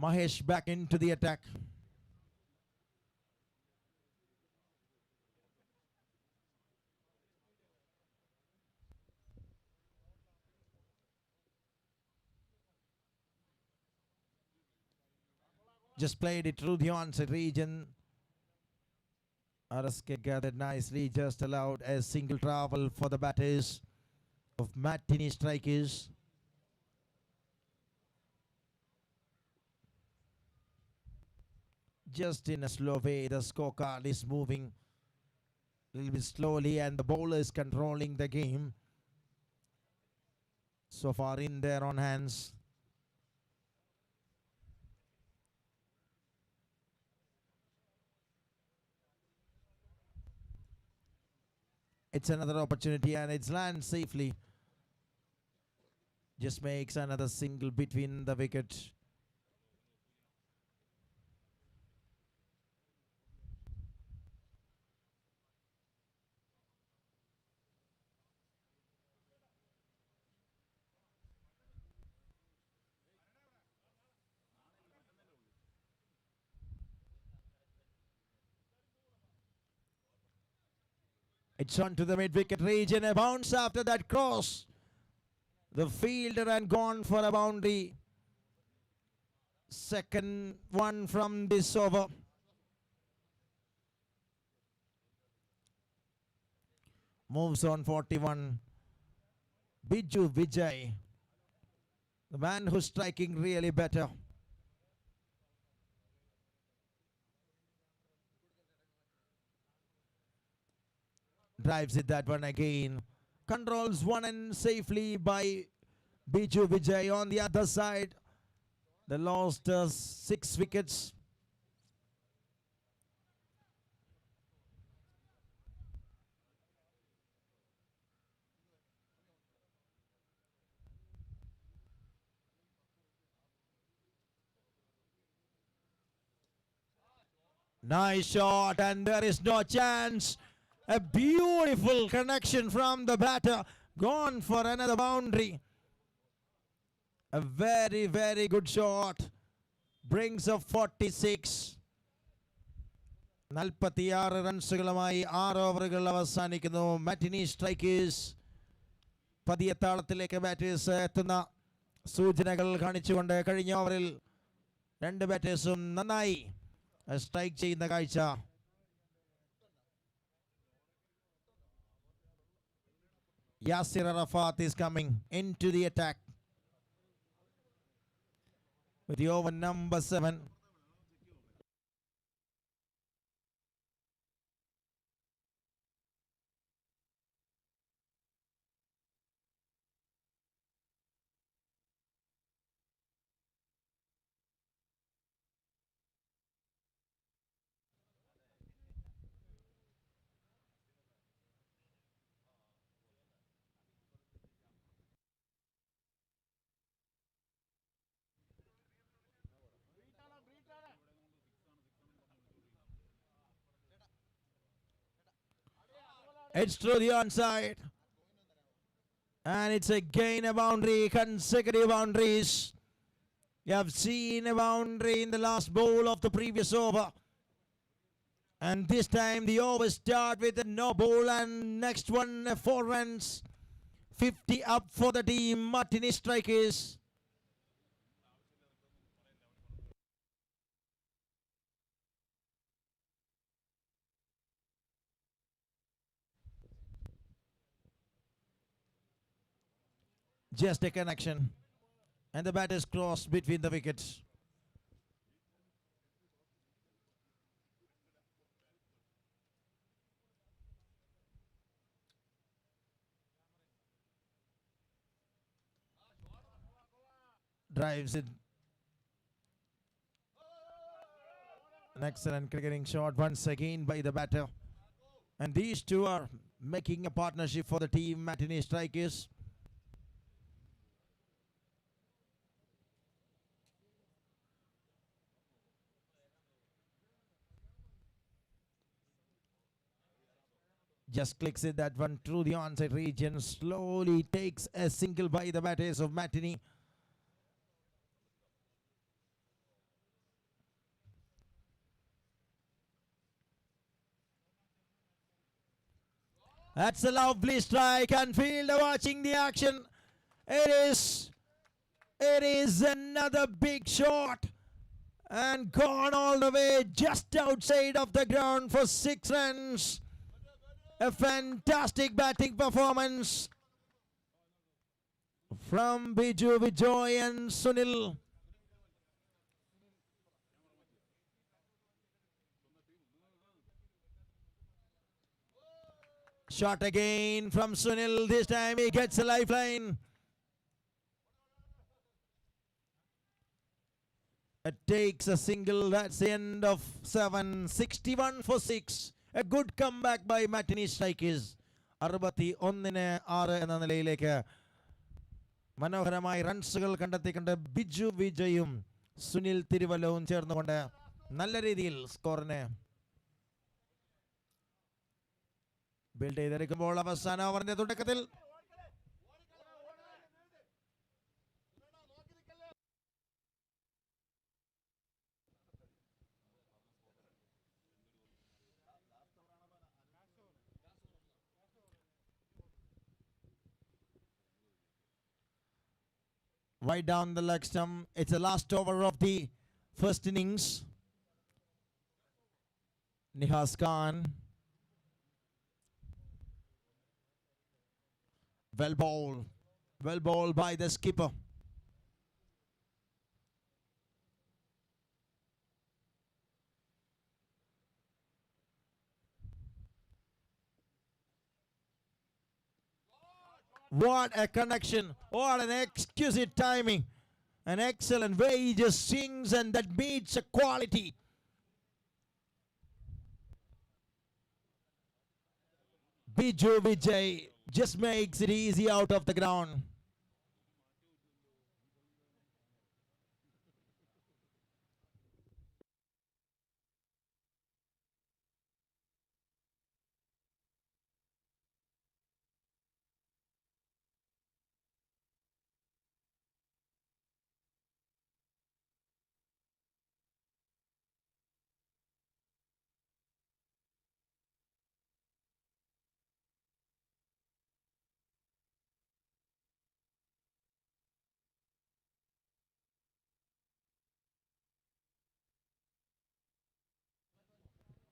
Mahesh back into the attack. Just played it through the onset region. RSK gathered nicely, just allowed a single travel for the batters of MATINEE strikers. Just in a slow way, the scorecard is moving a little bit slowly and the bowler is controlling the game. So far in their own hands. It's another opportunity and it's lands safely. Just makes another single between the wicket. It's on to the mid-wicket region. A bounce after that cross. The fielder and gone for a boundary. Second one from this over. Moves on 41. Biju Vijay. The man who's striking really better. Drives it that one again. Controls one and safely by Biju Vijay. On the other side, they lost 6 wickets. Nice shot and there is no chance. A beautiful connection from the batter. Gone for another boundary. A very, very good shot. Brings up 46. 46 റൺസുകളുമായി 6 ഓവറുകൾ അവസാനിക്കുന്നു. MATINEE strikers പതിയെ താളത്തിലേക്ക് batters എത്തുന്ന സൂചനകൾ കാണിച്ചുകൊണ്ട് കഴിഞ്ഞ ഓവറിൽ 2 ബാറ്റേഴ്സും നന്നായി strike ചെയ്യുന്ന കാഴ്ച. Yasir Arafat is coming into the attack with the over number 7. It's through the onside. And it's again a boundary, consecutive boundaries. You have seen a boundary in the last ball of the previous over. And this time the over start with a no ball, and next one 4 runs. 50 up for the team, MATINEE Strikers. Just a connection. And the bat is crossed between the wickets. Drives it. An excellent cricketing shot once again by the batter. And these two are making a partnership for the team, MATINEE Strikers. Just clicks it, that one through the onside region. Slowly takes a single by the batters of MATINEE. That's a lovely strike, and fielder watching the action. It is another big shot, and gone all the way just outside of the ground for 6 runs. A fantastic batting performance from Biju Vijay and Sunil. Shot again from Sunil. This time he gets a lifeline. It takes a single. That's the end of 7. 61 for 6. A good comeback by MATINEE Strikers. 61-6 എന്ന നിലയിലേക്ക് മനോഹരമായി റൺസുകൾ കണ്ടെത്തിക്കൊണ്ട് ബിജു വിജയും സുനിൽ തിരുവല്ലവും ചേർന്നുകൊണ്ട് നല്ല രീതിയിൽ സ്കോറിനെ build ചെയ്തെടുക്കുമ്പോൾ അവസാന ഓവറിന്റെ തുടക്കത്തിൽ right down the leg stump. It's the last over of the first innings. Nihas Khan. Well ball by the skipper. What a connection. What an exquisite timing. An excellent way he just sings, and that meets a quality. Biju Vijay just makes it easy out of the ground.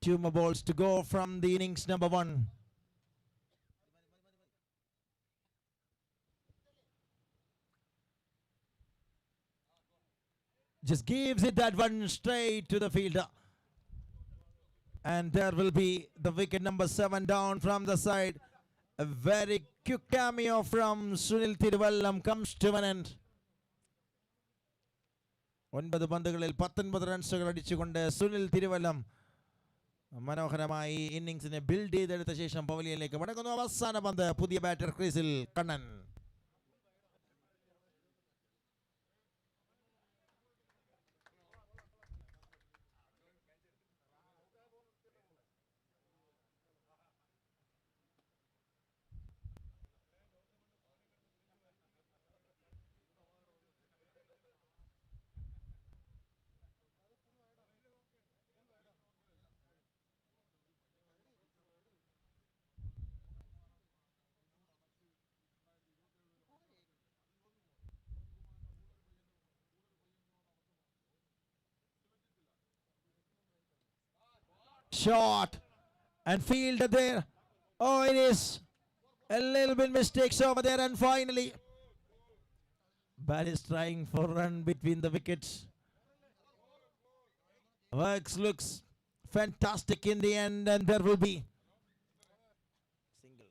Two more balls to go from the innings number 1. Just gives it that one straight to the fielder. And there will be the wicket number 7 down from the side. A very quick cameo from Sunil Thiruvallam comes to an end. 9 പന്തുകളിൽ 19 റൺസുകൾ അടിച്ചുകൊണ്ട് സുനിൽ തിരുവല്ലം മനോഹരമായി ഇന്നിംഗ്സിനെ build ചെയ്തെടുത്ത ശേഷം പവലിയനിലേക്ക് മടങ്ങുന്നു. അവസാന പന്ത് പുതിയ batter ക്രീസിൽ Kannan. shot and fielded there. Oh, it is a little bit mistakes over there, and finally bat is trying for run between the wickets. Works looks fantastic in the end, and there will be single.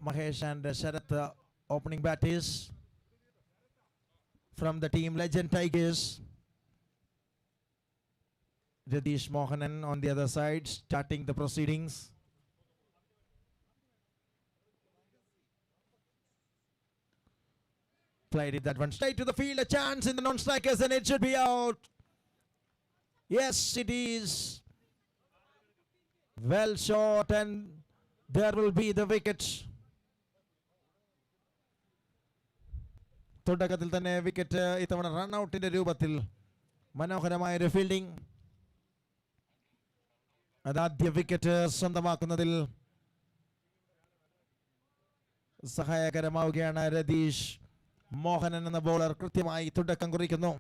Mahesh and Sharath opening batters from the team Legend Tigers. Jadish Mohanan on the other side, starting the proceedings. Played it that one straight to the field, a chance in the non-strikers, and it should be out. Yes, it is. Well shot, and there will be the wicket. തുടക്കത്തിൽ തന്നെ wicket ഇത്തവണ run ഔട്ടിന്റെ രൂപത്തിൽ മനോഹരമായ ഒരു fielding. അതാദ്യ wicket സ്വന്തമാക്കുന്നതിൽ സഹായകരമാവുകയാണ്. Ratheesh Mohanan എന്ന bowler കൃത്യമായി തുടക്കം കുറിക്കുന്നു.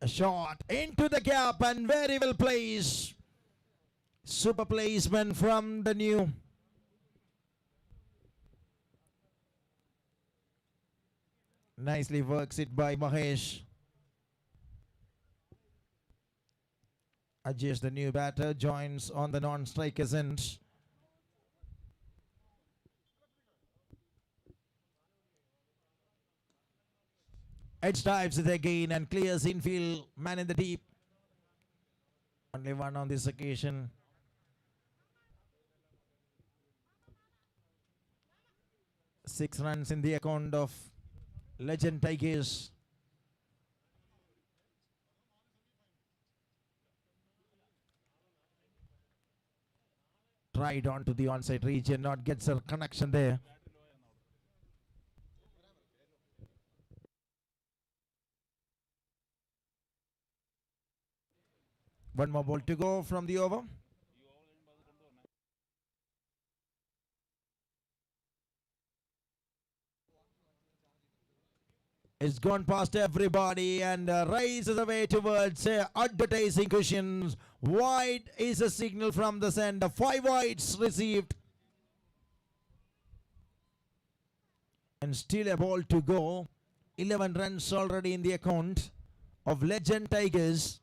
A shot into the gap and very well placed. Super placement from the new nicely works it by Mahesh. Ajay, the new batter, joins on the non-strikers end. Edge dives it again and clears infield, man in the deep. Only one on this occasion. Six runs in the account of Legend Tigers. Tried onto the onside region, not gets a connection there. One more ball to go from the over. It's gone past everybody and rises away towards advertising cushions. Wide is a signal from the center. 5 wides received. And still a ball to go. 11 runs already in the account of Legend Tigers.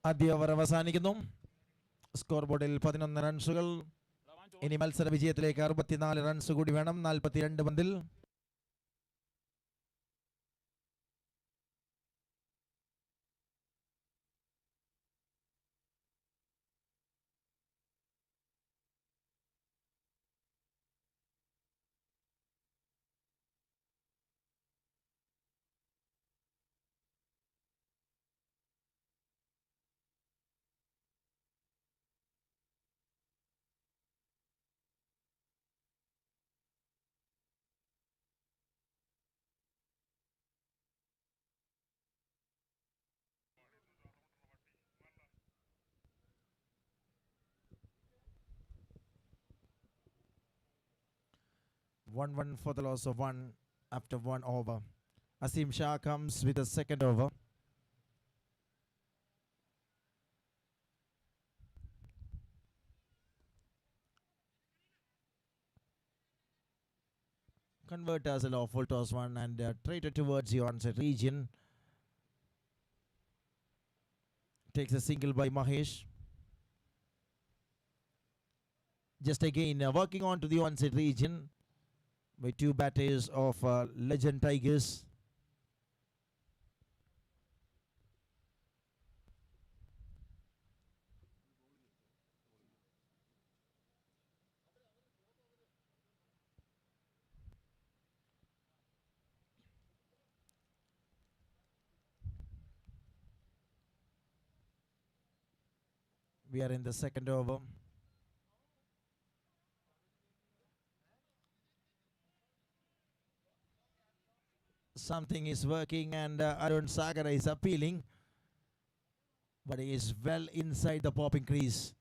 ആദ്യ over അവസാനിക്കുന്നു. Score ബോർഡിൽ 11 റൺസുകൾ. ഇനി മത്സര വിജയത്തിലേക്ക് 64 runs കൂടി വേണം. 42 പന്തിൽ. One for the loss of 1 after 1 over. Asim Shah comes with a second over. Convert as a lawful toss one and traded towards the onside region. Takes a single by Mahesh. Just again working on to the onside region by 2 batters of Legend Tigers. We are in the second over. Something is working and Arun Sagara is appealing, but he is well inside the popping crease.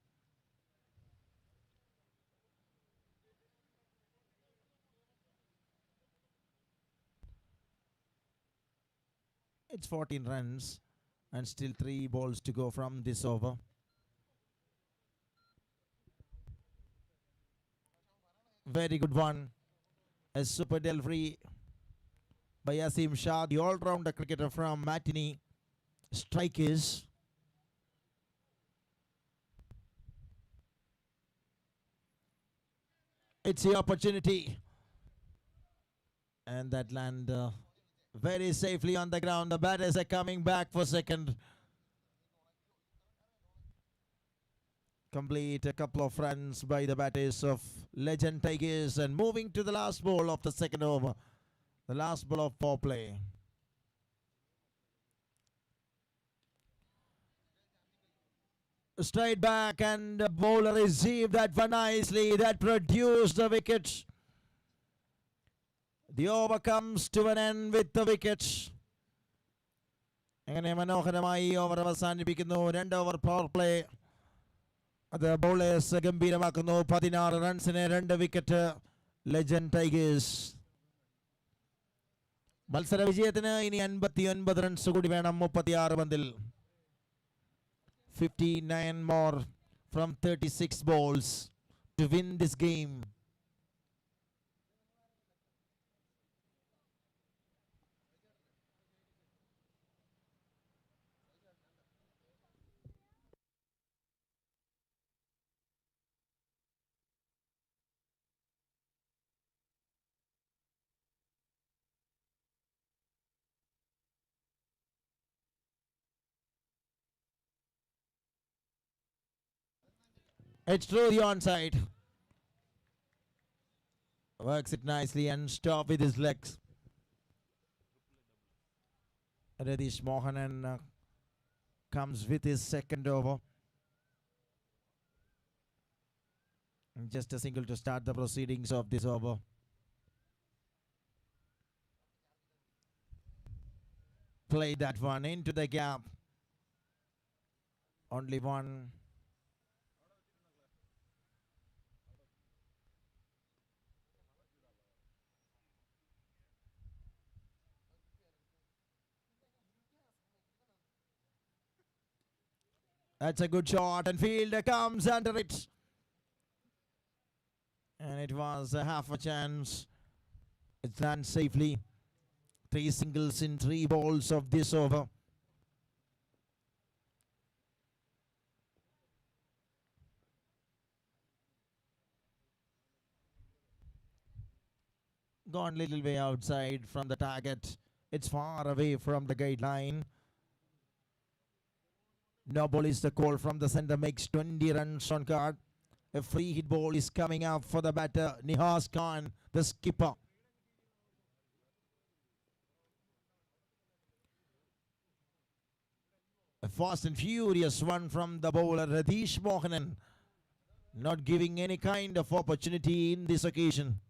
It's 14 runs and still 3 balls to go from this over. Very good one. A super delivery by Asim Shah, the all-rounder cricketer from MATINEE Strikers. It's the opportunity. And that land very safely on the ground. The batters are coming back for second. Complete a couple of runs by the batters of Legend Tigers and moving to the last ball of the second over. The last ball of power play. Straight back and the bowler received that one nicely. That produced the wicket. The over comes to an end with the wicket. അങ്ങനെ മനോഹരമായി over അവസാനിപ്പിക്കുന്നു. 2 over power play. അത് bowlers ഗംഭീരമാക്കുന്നു. 16 റൺസിന് 2 wicket legend tigers. മത്സര വിജയത്തിന് ഇനി 59 runs കൂടി വേണം 36 പന്തിൽ. 59 more from 36 balls to win this game. It's through the onside. Works it nicely and stop with his legs. Radish Mohanan comes with his second over. And just a single to start the proceedings of this over. Play that one into the gap. Only one. That's a good shot and fielder comes under it. And it was a half a chance. It's done safely. 3 singles in 3 balls of this over. Gone little way outside from the target. It's far away from the guideline. No ball is the call from the center, makes 20 runs on card. A free hit ball is coming up for the batter, Nihas Khan, the skipper. A fast and furious one from the bowler, Radish Mohanan. Not giving any kind of opportunity in this occasion.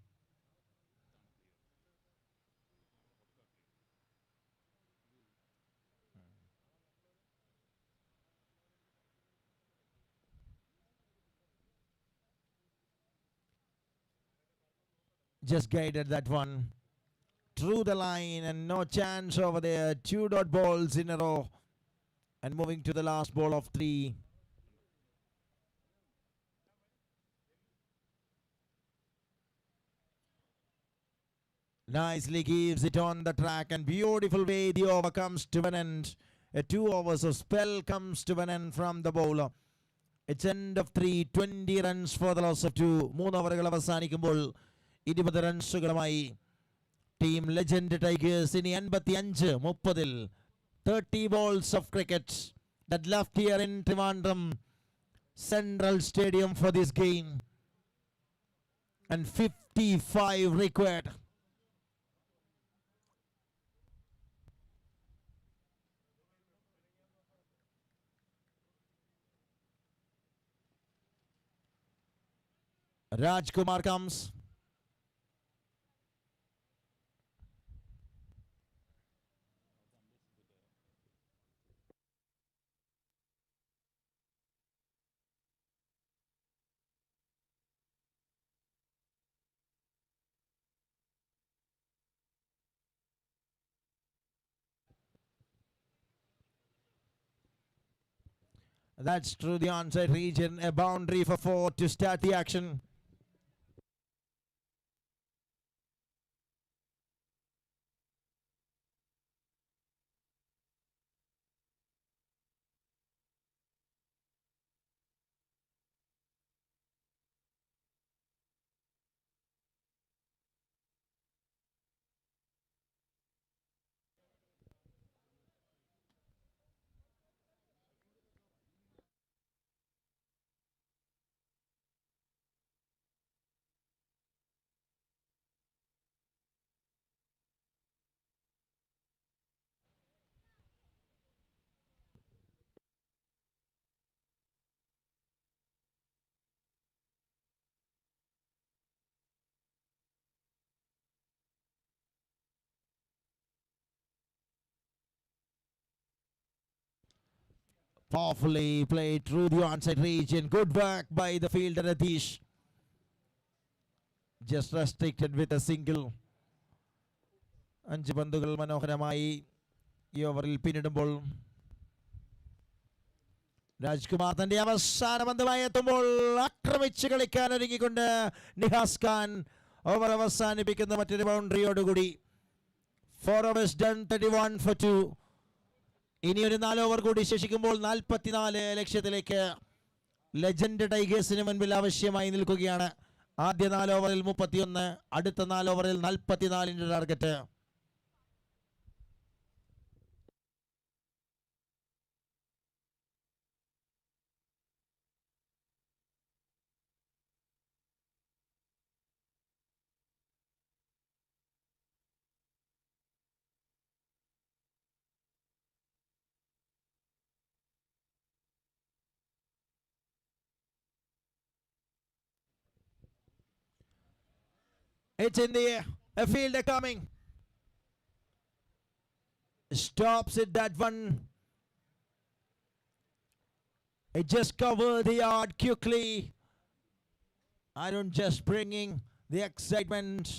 Just guided that one through the line and no chance over there. 2 dot balls in a row and moving to the last ball of 3. Nicely gives it on the track and beautiful way the over comes to an end. A 2 overs of spell comes to an end from the bowler. It's end of 3, 20 runs for the loss of 2. 3 ഓവറുകൾ അവസാനിക്കുമ്പോൾ 20 റൺസുകളുമായി team legend tigers ഇനി 55-30. 30 balls of cricket that left here in Trivandrum Central Stadium for this game. And 55 required. Rajkumar comes. That's through the onside region. A boundary for 4 to start the action. Powerfully played through the onside region. Good work by the fielder Ratish. Just restricted with a single. 5 പന്തുകൾ മനോഹരമായി ഈ ഓവറിൽ പിന്നിടുമ്പോൾ രാജ്കുമാർ തന്റെ അവസാന പന്തുമായി എത്തുമ്പോൾ ആക്രമിച്ച് കളിക്കാൻ ഒരുങ്ങിക്കൊണ്ട് നിഹാസ് ഖാൻ ഓവർ അവസാനിപ്പിക്കുന്ന മറ്റൊരു ബൗണ്ടറിയോടുകൂടി 4 overs done, 31 for 2. ഇനി ഒരു 4 ഓവർ കൂടി ശേഷിക്കുമ്പോൾ 44 ലക്ഷ്യത്തിലേക്ക് ലെജൻഡ് ടൈഗേഴ്സിന് മുൻപിൽ ആവശ്യമായി നിൽക്കുകയാണ്. ആദ്യ 4 ഓവറിൽ 31, അടുത്ത 4 ഓവറിൽ 44 target. It's in the air. A fielder coming. Stops it, that one. It just covered the yard quickly. Arun just bringing the excitement.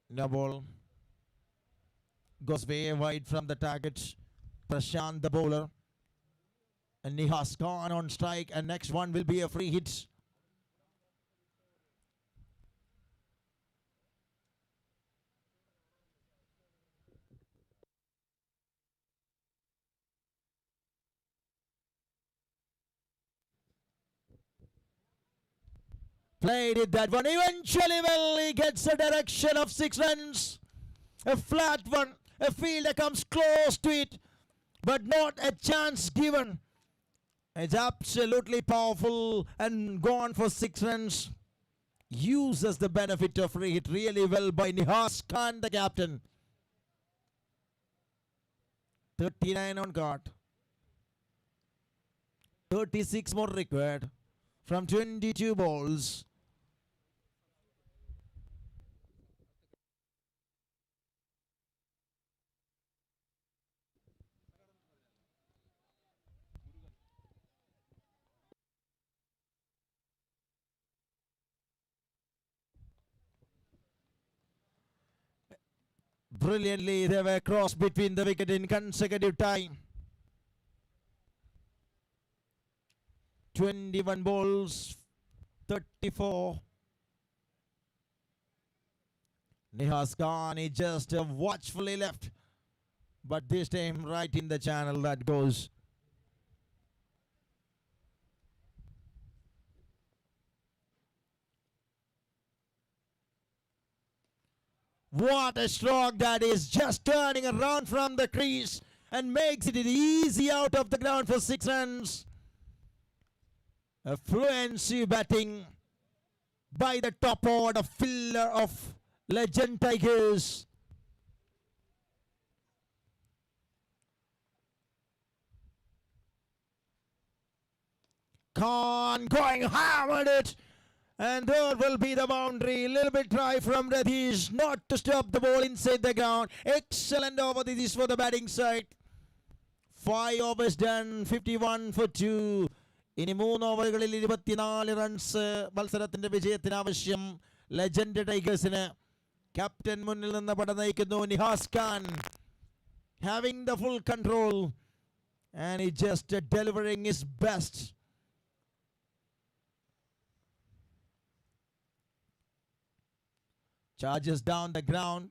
No ball. Goes way wide from the target. Prashant the bowler. And Nihas gone on strike, and next one will be a free hit. Played it, that one. Eventually, well, he gets a direction of 6 runs. A flat one. A fielder comes close to it, but not a chance given. It's absolutely powerful and gone for 6 runs. Uses the benefit of free hit really well by Nihas Khan, the captain. 39 on card. 36 more required from 22 balls. Brilliantly, they were crossed between the wicket in consecutive time. 21 balls, 34. Nihas Khan, he just watchfully left, but this time right in the channel that goes. What a stroke that is, just turning around from the crease and makes it easy out of the ground for 6 runs. A fluency batting by the top order filler of Legend Tigers. Khan going hammered it. And there will be the boundary. Little bit try from Radish not to stop the ball inside the ground. Excellent over. This is for the batting side. 5 overs done. 51 for 2. ഇനി 3 ഓവറുകളിൽ 24 runs മത്സരത്തിന്റെ വിജയത്തിന് ആവശ്യം. Legend ടൈഗേഴ്സിന് captain മുന്നിൽ നിന്ന് പട നയിക്കുന്നു. Nihas Khan having the full control and he just delivering his best. Charges down the ground.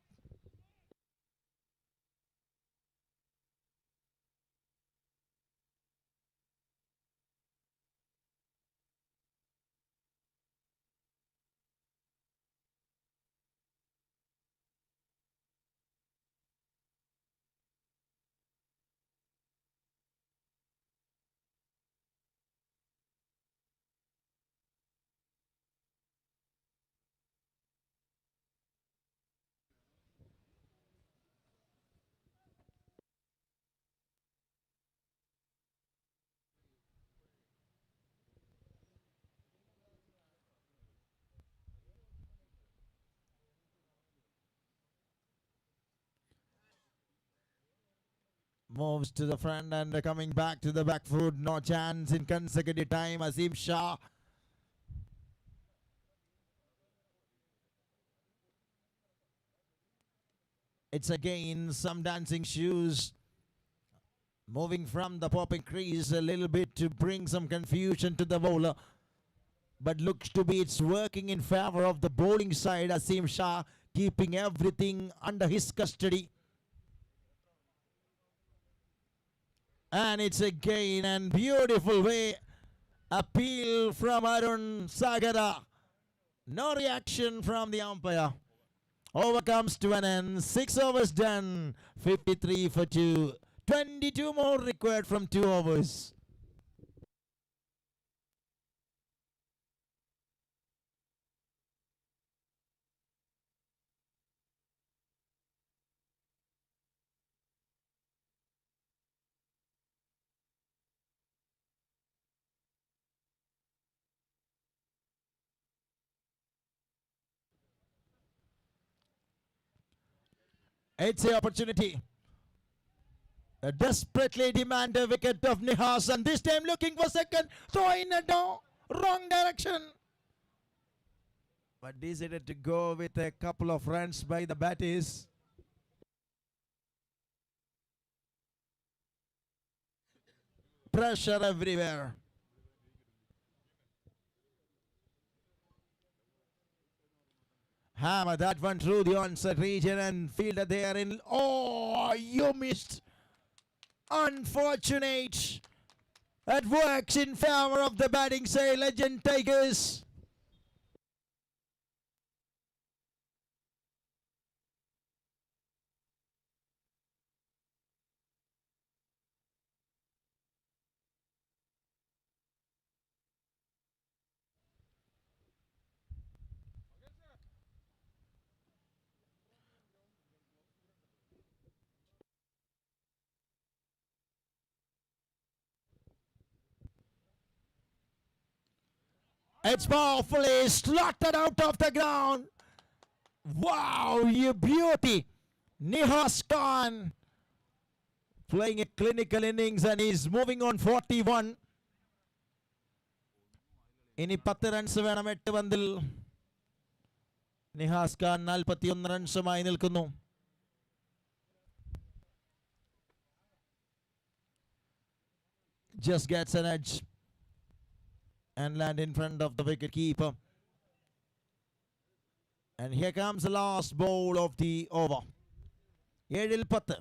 Moves to the front and coming back to the back foot. No chance in consecutive time. Asim Shah. It's again some dancing shoes. Moving from the popping crease a little bit to bring some confusion to the bowler. But looks to be it's working in favor of the bowling side. Asim Shah keeping everything under his custody. And it's again and beautiful way. Appeal from Arun Sagara. No reaction from the umpire. Over comes to an end. 6 overs done. 53 for 2. 22 more required from 2 overs. It's the opportunity. A desperately demanded wicket of Nihas, and this time looking for second, throwing it down, wrong direction. But decided to go with a couple of runs by the batties. Pressure everywhere. Hammer that one through the onset region and fielder there in. Oh, you missed. Unfortunate. That works in favor of the batting side, Legend Tigers. It's powerfully slotted out of the ground. Wow, you beauty. Nihas Khan playing a clinical innings and he's moving on 41. ഇനി 10 runs വേണം 8 പന്തിൽ. നിഹാസ് ഖാൻ 41 റൺസുമായി നിൽക്കുന്നു. Just gets an edge and land in front of the wicket keeper. And here comes the last ball of the over. 7-10.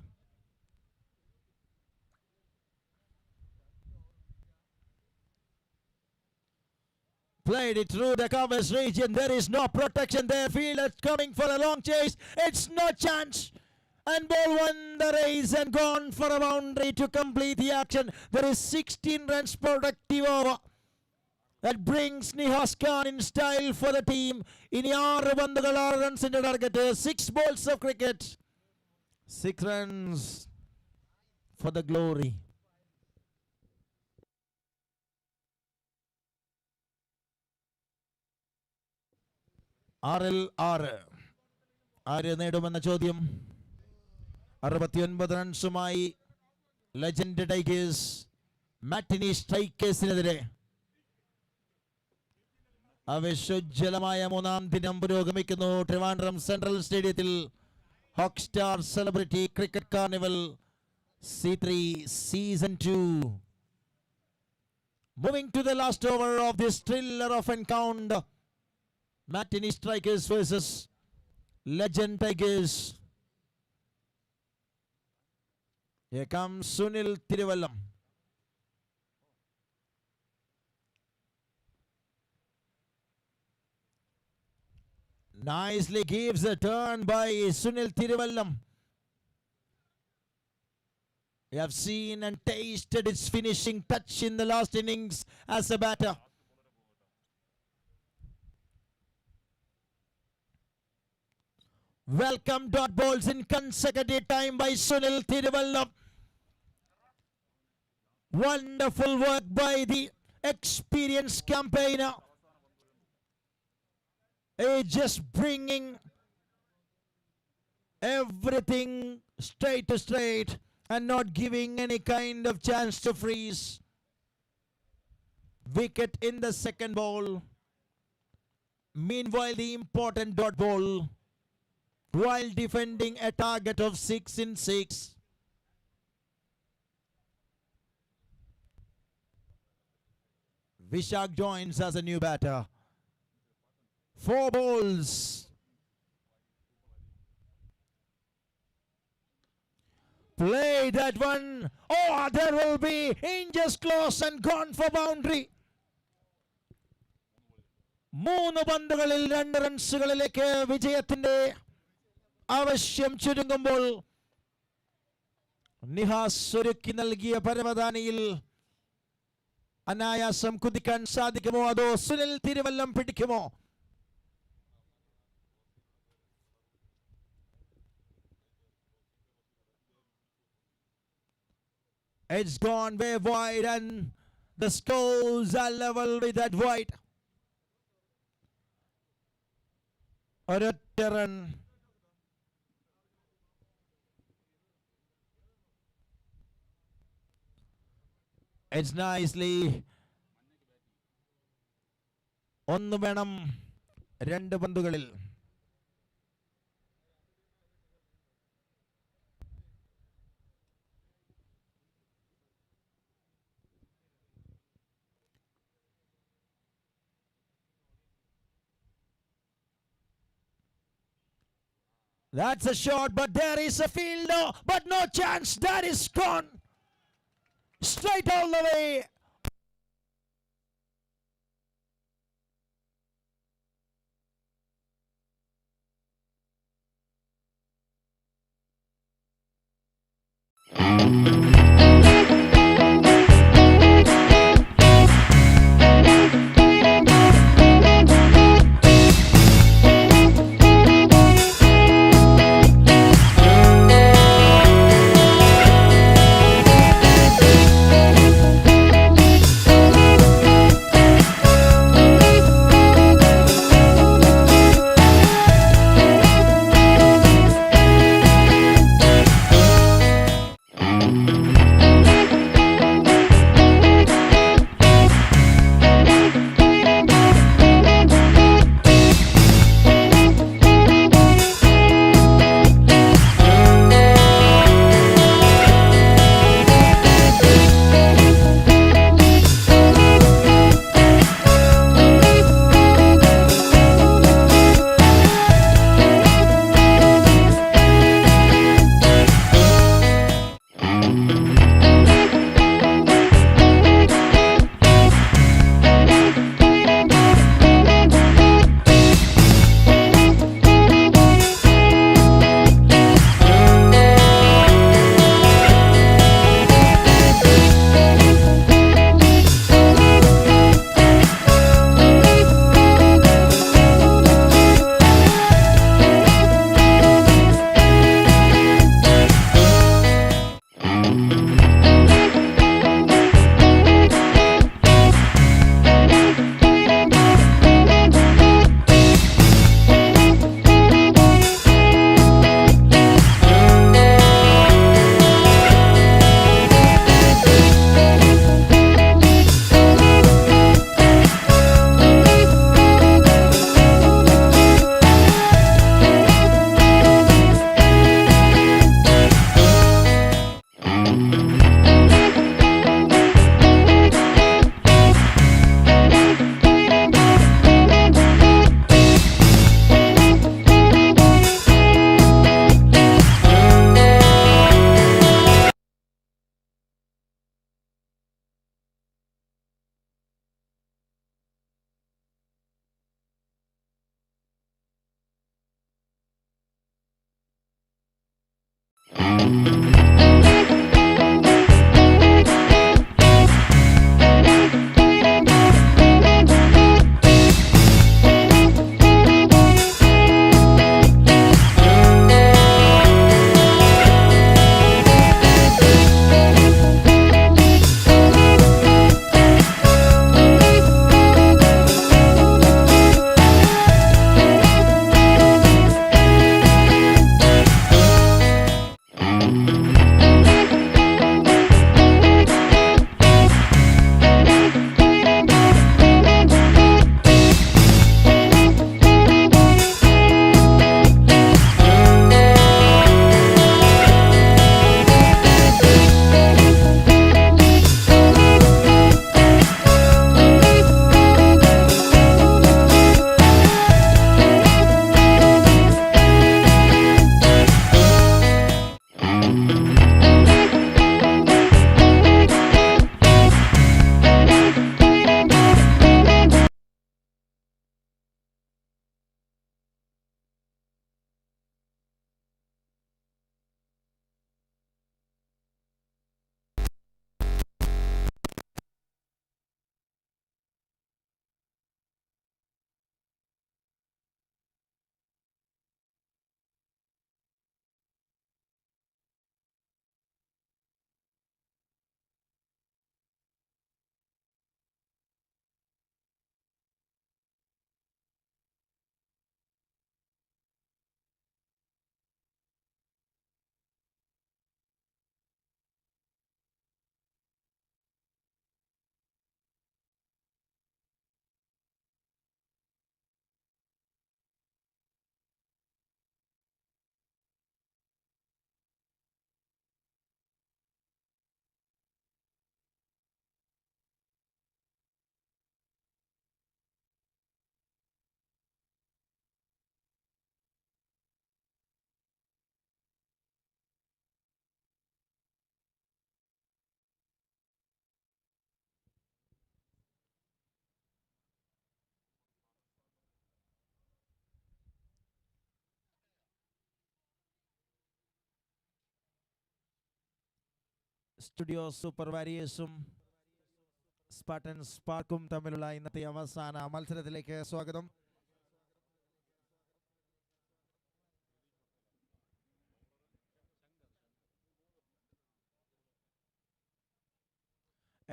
Played it through the covers region. There is no protection there. Fielder coming for a long chase. It's no chance. And ball won the race and gone for a boundary to complete the action. There is 16 runs productive over. That brings Nihas Khan in style for the team. In 6 പന്തുകൾ 6 റൺസിന്റെ target. 6 balls of cricket. 6 runs for the glory. 6 ആര് നേടുമെന്ന ചോദ്യം. 69 റൺസുമായി legend tigers മാറ്റിനി സ്ട്രൈക്കേഴ്സിനെതിരെ അവിശ്വജ്വലമായ മൂന്നാം ദിനം പുരോഗമിക്കുന്നു Trivandrum central സ്റ്റേഡിയത്തിൽ. Hawk star celebrity cricket carnival C3 Season 2. Moving to the last over of this thriller of encounter. Matinee Strikers versus Legend Tigers. Here comes Sunil Thiruvallam. Nicely gives a turn by Sunil Thiruvallam. We have seen and tasted its finishing touch in the last innings as a batter. Welcome dot balls in consecutive time by Sunil Thiruvallam. Wonderful work by the experienced campaigner. Just bringing everything straight to straight and not giving any kind of chance to freeze. Wicket in the second ball. Meanwhile, the important dot ball while defending a target of 6 in 6. Vishak joins as a new batter. 4 balls. Play that one. Oh, there will be inches close and gone for boundary. 3 പന്തുകളിൽ 2 റൺസുകളിലേക്ക് വിജയത്തിന്റെ ആവശ്യം ചുരുങ്ങുമ്പോൾ നിഹാസ് ഒരുക്കി നൽകിയ പരവതാനിയിൽ അനായാസം കുതിക്കാൻ സാധിക്കുമോ അതോ സുനിൽ തിരുവല്ലം പിടിക്കുമോ? It's gone way wide and the scores are level with that wide. ഒരൊറ്റ റൺ. It's nicely. 1 വേണം 2 പന്തുകളിൽ. That's a shot, but there is a fielder, but no chance. That is gone. Straight all the way. Studio Super വാരിയേഴ്സും Spartan സ്പാർക്കും തമ്മിലുള്ള ഇന്നത്തെ അവസാന മത്സരത്തിലേക്ക് സ്വാഗതം.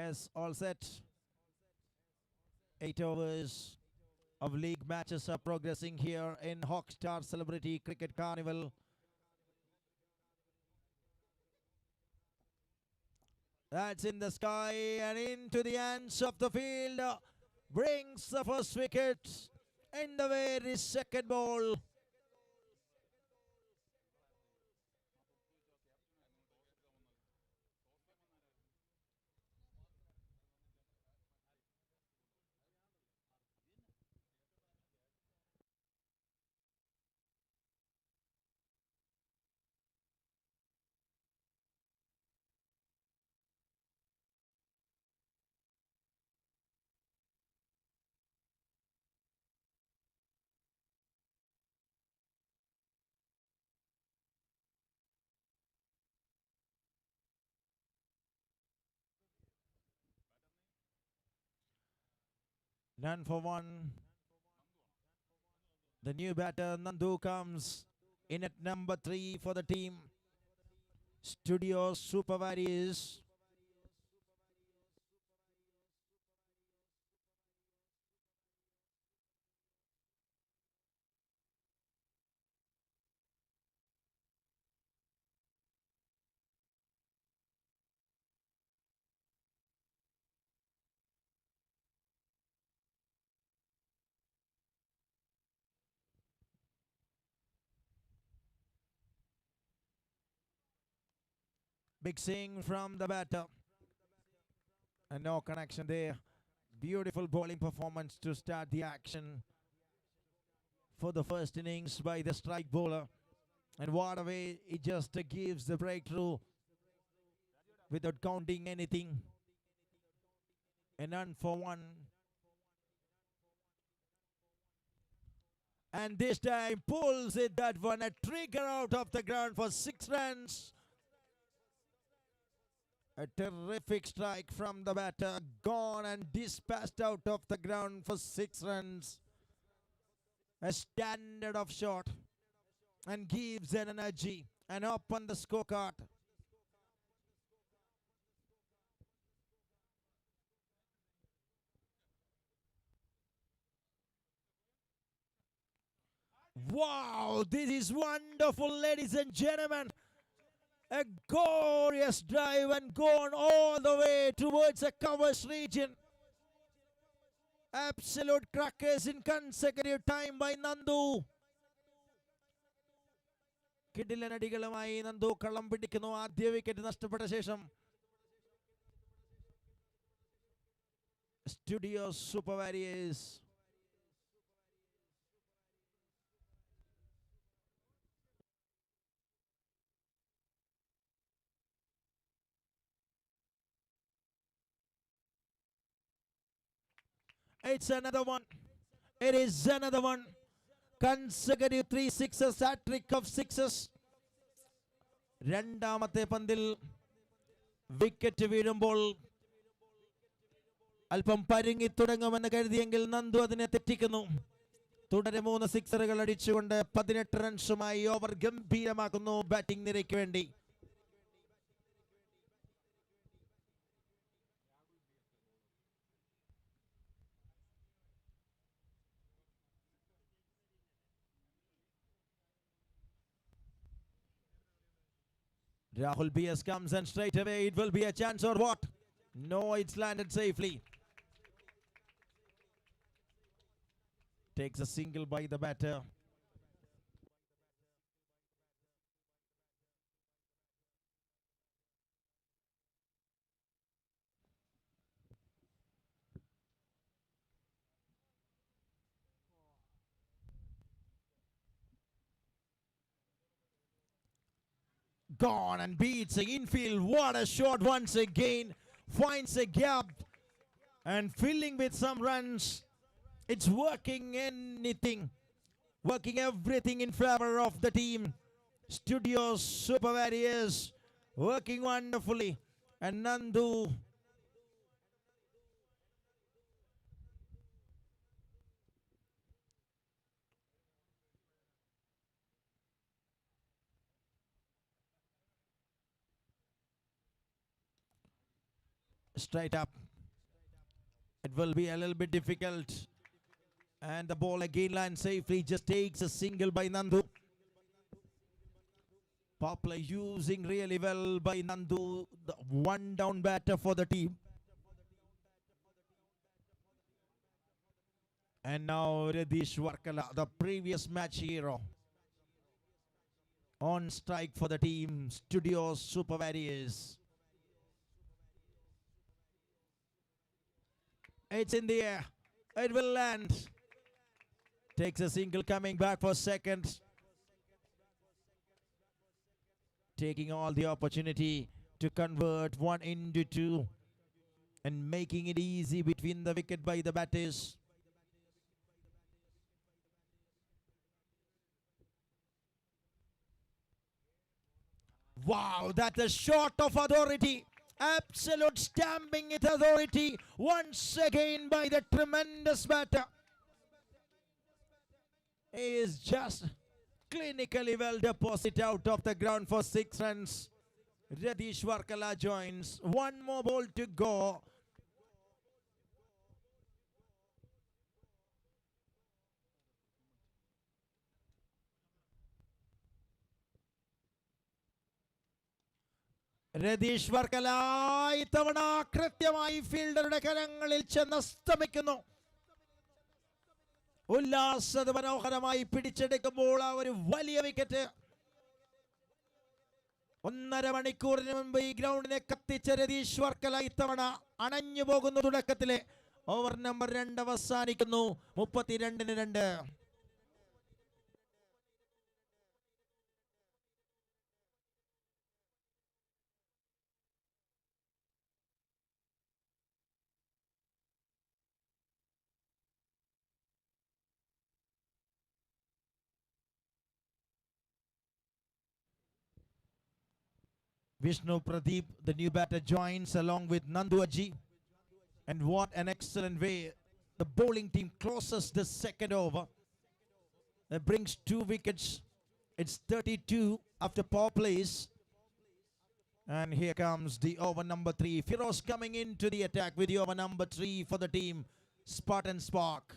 As all set, 8 overs of league matches are progressing here in Hawkstar Celebrity Cricket Carnival. That's in the sky and into the ends of the field. Brings the first wicket in the very second ball. None for one. The new batter Nandu comes in at number 3 for the team. Studio Super Warriors. Big swing from the batter. And no connection there. Beautiful bowling performance to start the action for the first innings by the strike bowler. And what a way it just gives the breakthrough without counting anything. And none for one. And this time pulls it that one, a trigger out of the ground for 6 runs. A terrific strike from the batter, gone and dispatched out of the ground for 6 runs. A standard of shot and gives an energy and open the scorecard. Wow, this is wonderful, ladies and gentlemen. A glorious drive and gone all the way towards the covers region. Absolute crackers in consecutive time by Nandu. കിടിലനടികളുമായി Nandu കളം പിടിക്കുന്നു. ആദ്യ wicket നഷ്ടപ്പെട്ട ശേഷം Studio Super warriors It's another one. It is another one. Consecutive 3 sixes, hat trick of sixes. രണ്ടാമത്തെ പന്തിൽ wicket വീഴുമ്പോൾ അല്പം പരുങ്ങി തുടങ്ങുമെന്ന് കരുതിയെങ്കിൽ നന്ദു അതിനെ തെറ്റിക്കുന്നു. തുടരെ 3 സിക്സറുകൾ അടിച്ചുകൊണ്ട് 18 റൺസുമായി ഓവർ ഗംഭീരമാക്കുന്നു ബാറ്റിംഗ് നിരയ്ക്ക് വേണ്ടി. Rahul BS comes and straight away it will be a chance or what? No, it's landed safely. Takes a single by the batter. Gone and beats the infield. What a shot once again. Finds a gap and filling with some runs. It's working anything. Working everything in favor of the team. Studio Super Warriors working wonderfully. And Nandu straight up. It will be a little bit difficult. And the ball again lands safely. Just takes a single by Nandu. Power play using really well by Nandu. The one down batter for the team. And now Radish Warkala, the previous match hero, on strike for the team. Studio Super Warriors. It's in the air. It will land. Takes a single, coming back for second. Taking all the opportunity to convert 1 into 2 and making it easy between the wicket by the batters. Wow, that's a shot of authority. Absolute stamping it authority once again by the tremendous batter. He is just clinically well deposited out of the ground for 6 runs. Radish Warkala joins. One more ball to go. Ratheesh Varkala ഇത്തവണ കൃത്യമായി ഫീൽഡറുടെ കരങ്ങളിൽ ചെന്ന് അസ്തമിക്കുന്നു. ഉല്ലാസത മനോഹരമായി പിടിച്ചെടുക്കുമ്പോൾ ആ ഒരു വലിയ wicket 1.5 മണിക്കൂറിന് മുൻപ് ഈ ഗ്രൗണ്ടിനെ കത്തിച്ച രതീഷ് വർക്കല ഇത്തവണ അണഞ്ഞു പോകുന്നു. തുടക്കത്തിലെ ഓവർ നമ്പർ 2 അവസാനിക്കുന്നു 32-2. Vishnu Pradeep, the new batter, joins along with Nandu Aji. And what an excellent way the bowling team closes the second over. That brings 2 wickets. It's 32 after power plays. And here comes the over number 3. Firoz coming into the attack with the over number 3 for the team. Spartan Spark.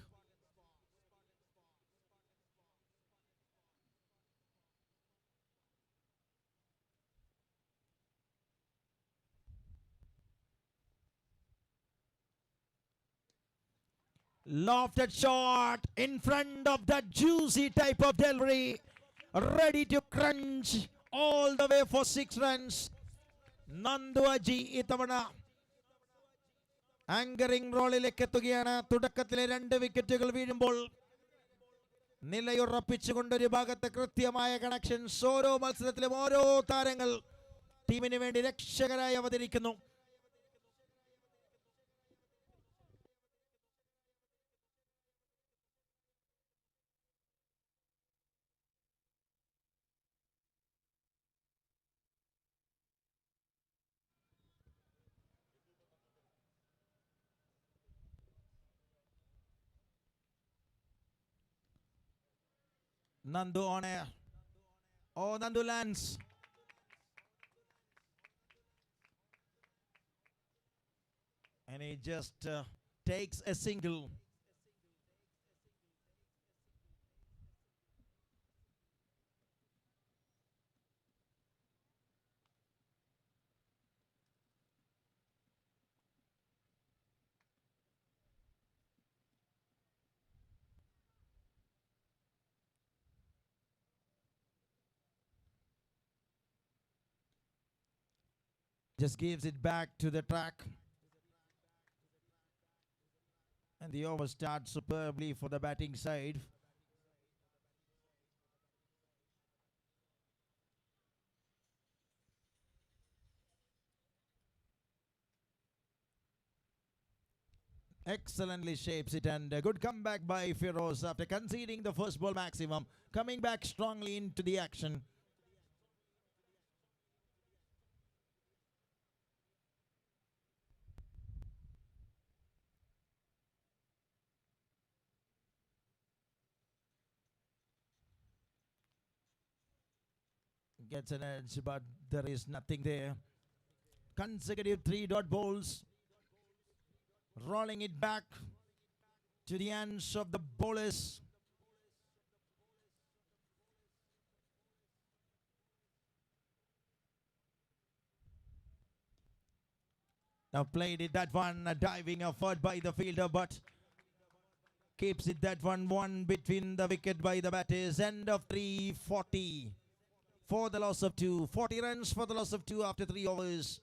Lofted shot in front of that juicy type of delivery. Ready to crunch all the way for 6 runs. Nandu Aji itavana anchoring റോളിലേക്ക് എത്തുകയാണ്. തുടക്കത്തിലെ 2 വിക്കറ്റുകൾ വീഴുമ്പോൾ നിലയുറപ്പിച്ചുകൊണ്ടൊരു ഭാഗത്ത് കൃത്യമായ connections. ഓരോ മത്സരത്തിലും ഓരോ താരങ്ങൾ ടീമിന് വേണ്ടി രക്ഷകരായി അവതരിക്കുന്നു. Nandu on air. Oh, Nandu lands. And he just takes a single. Just gives it back to the track. And the over starts superbly for the batting side. Excellently shapes it, and a good comeback by Firoz after conceding the first ball maximum. Coming back strongly into the action. Gets an edge, but there is nothing there. Consecutive 3-dot bowls. Rolling it back to the hands of the bowlers. Now played it, that one, a diving effort by the fielder, but keeps it, that one between the wicket by the batters. End of 340 for the loss of 2. 40 runs for the loss of 2 after 3 overs.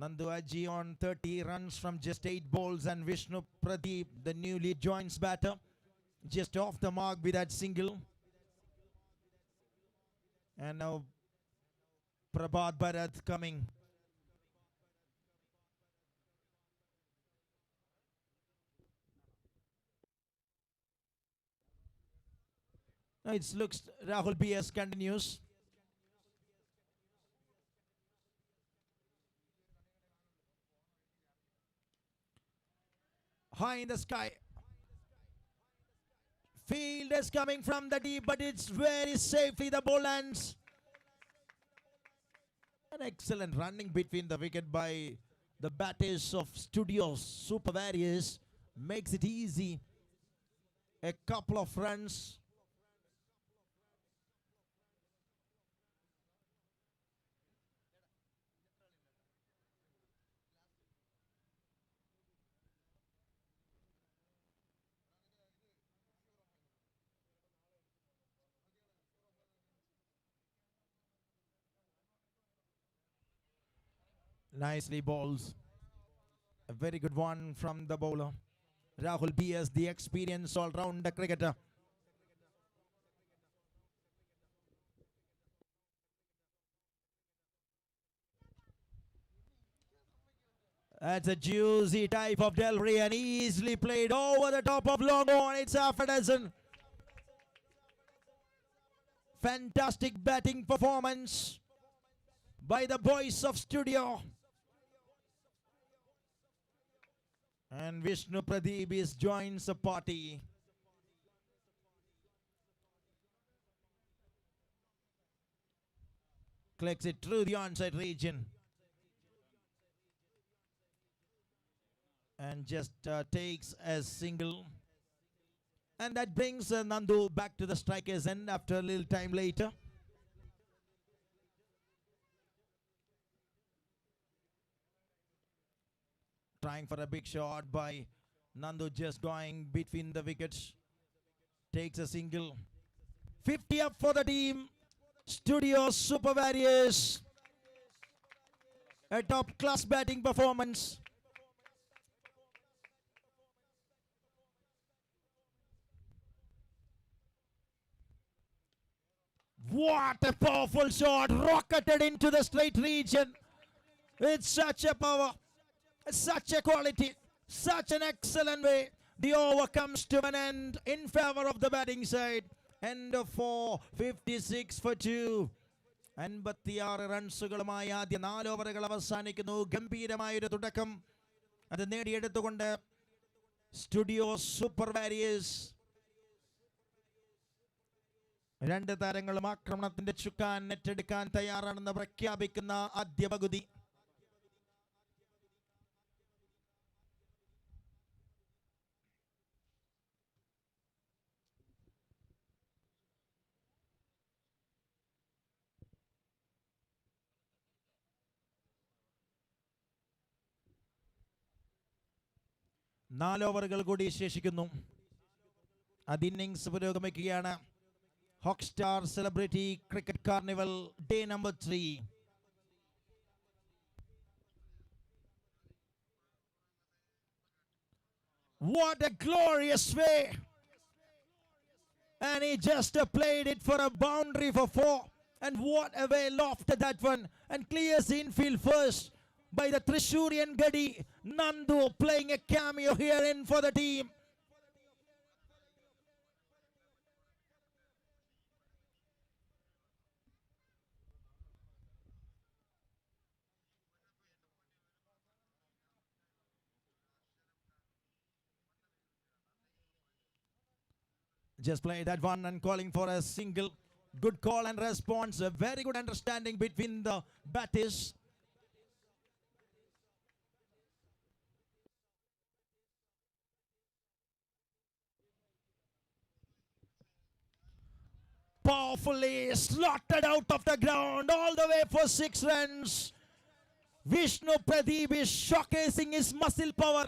Nandu Aji on 30 runs from just 8 balls, and Vishnu Pradeep, the newly joins batter, just off the mark with that single. And now Prabhat Bharat coming. Now it looks Rahul BS continues. High in the sky. Field is coming from the deep, but it's very safely the ball lands. An excellent running between the wicket by the batters of Studios. Super Warriors makes it easy. A couple of runs. Nicely bowls. A very good one from the bowler. Rahul BS, the experienced all-rounder cricketer. That's a juicy type of delivery and easily played over the top of long on. It's half a dozen. Fantastic batting performance by the boys of studio. And Vishnu Pradeep is joins the party. Clicks it through the onside region. And just takes a single. And that brings Nandu back to the striker's end after a little time later. Trying for a big shot by Nandu, just going between the wickets. Takes a single. 50 up for the team. Studio Super Warriors. A top class batting performance. What a powerful shot, rocketed into the straight region. With such a power, such a quality, such an excellent way. The over comes to an end in favor of the batting side. End of 4, 56 for 2. 56 റൺസുകളുമായി ആദ്യ 4 ഓവറുകൾ അവസാനിക്കുന്നു. ഗംഭീരമായൊരു തുടക്കം അത് നേടിയെടുത്തുകൊണ്ട് studio Super warriors. രണ്ട് താരങ്ങളും ആക്രമണത്തിന്റെ ചുക്കാൻ നെറ്റെടുക്കാൻ തയ്യാറാണെന്ന് പ്രഖ്യാപിക്കുന്ന ആദ്യ പകുതി. നാല് ഓവറുകൾ കൂടി ശേഷിക്കുന്നു. അത് ഇന്നിംഗ്സ് പുരോഗമിക്കുകയാണ്. Hockstar Celebrity Cricket Carnival Day number 3. What a glorious way! And he just played it for a boundary for 4. And what a way lofted that one. And clears the infield first by the Trishurian Gadi. Nandu playing a cameo here in for the team. Just play that one and calling for a single. Good call and response. A very good understanding between the batters. Powerfully slotted out of the ground all the way for 6 runs. Vishnu Pradeep is showcasing his muscle power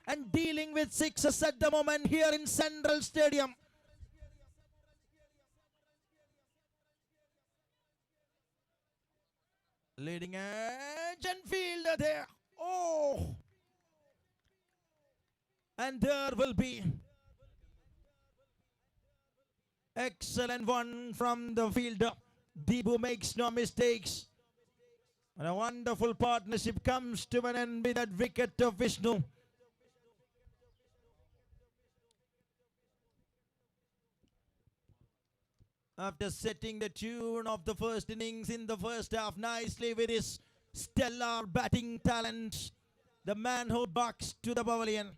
and dealing with sixes at the moment here in Central Stadium. Leading edge and fielder there. Oh! And there will be excellent one from the fielder. Deepu makes no mistakes. And a wonderful partnership comes to an end with that wicket of Vishnu. After setting the tune of the first innings in the first half nicely with his stellar batting talent, the man who bucks to the pavilion.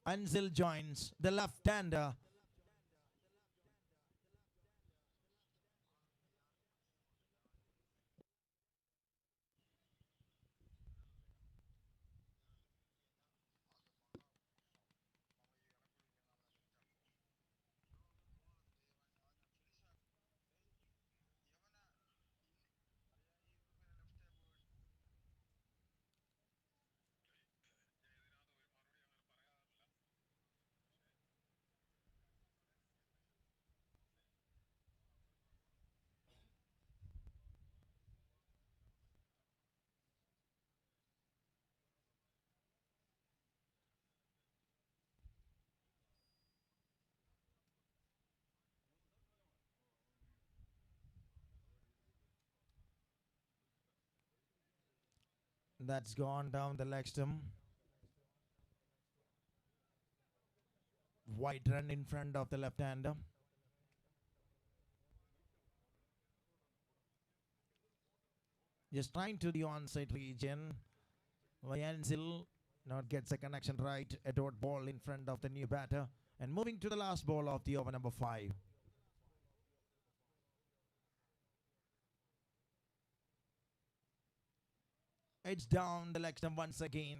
Ansil joins, the left-hander. That's gone down the leg stump. Wide run in front of the left-hander. Just trying to the onside region. Vayansil not gets a connection right. A dot ball in front of the new batter. And moving to the last ball of the over number 5. It's down the leg stump once again.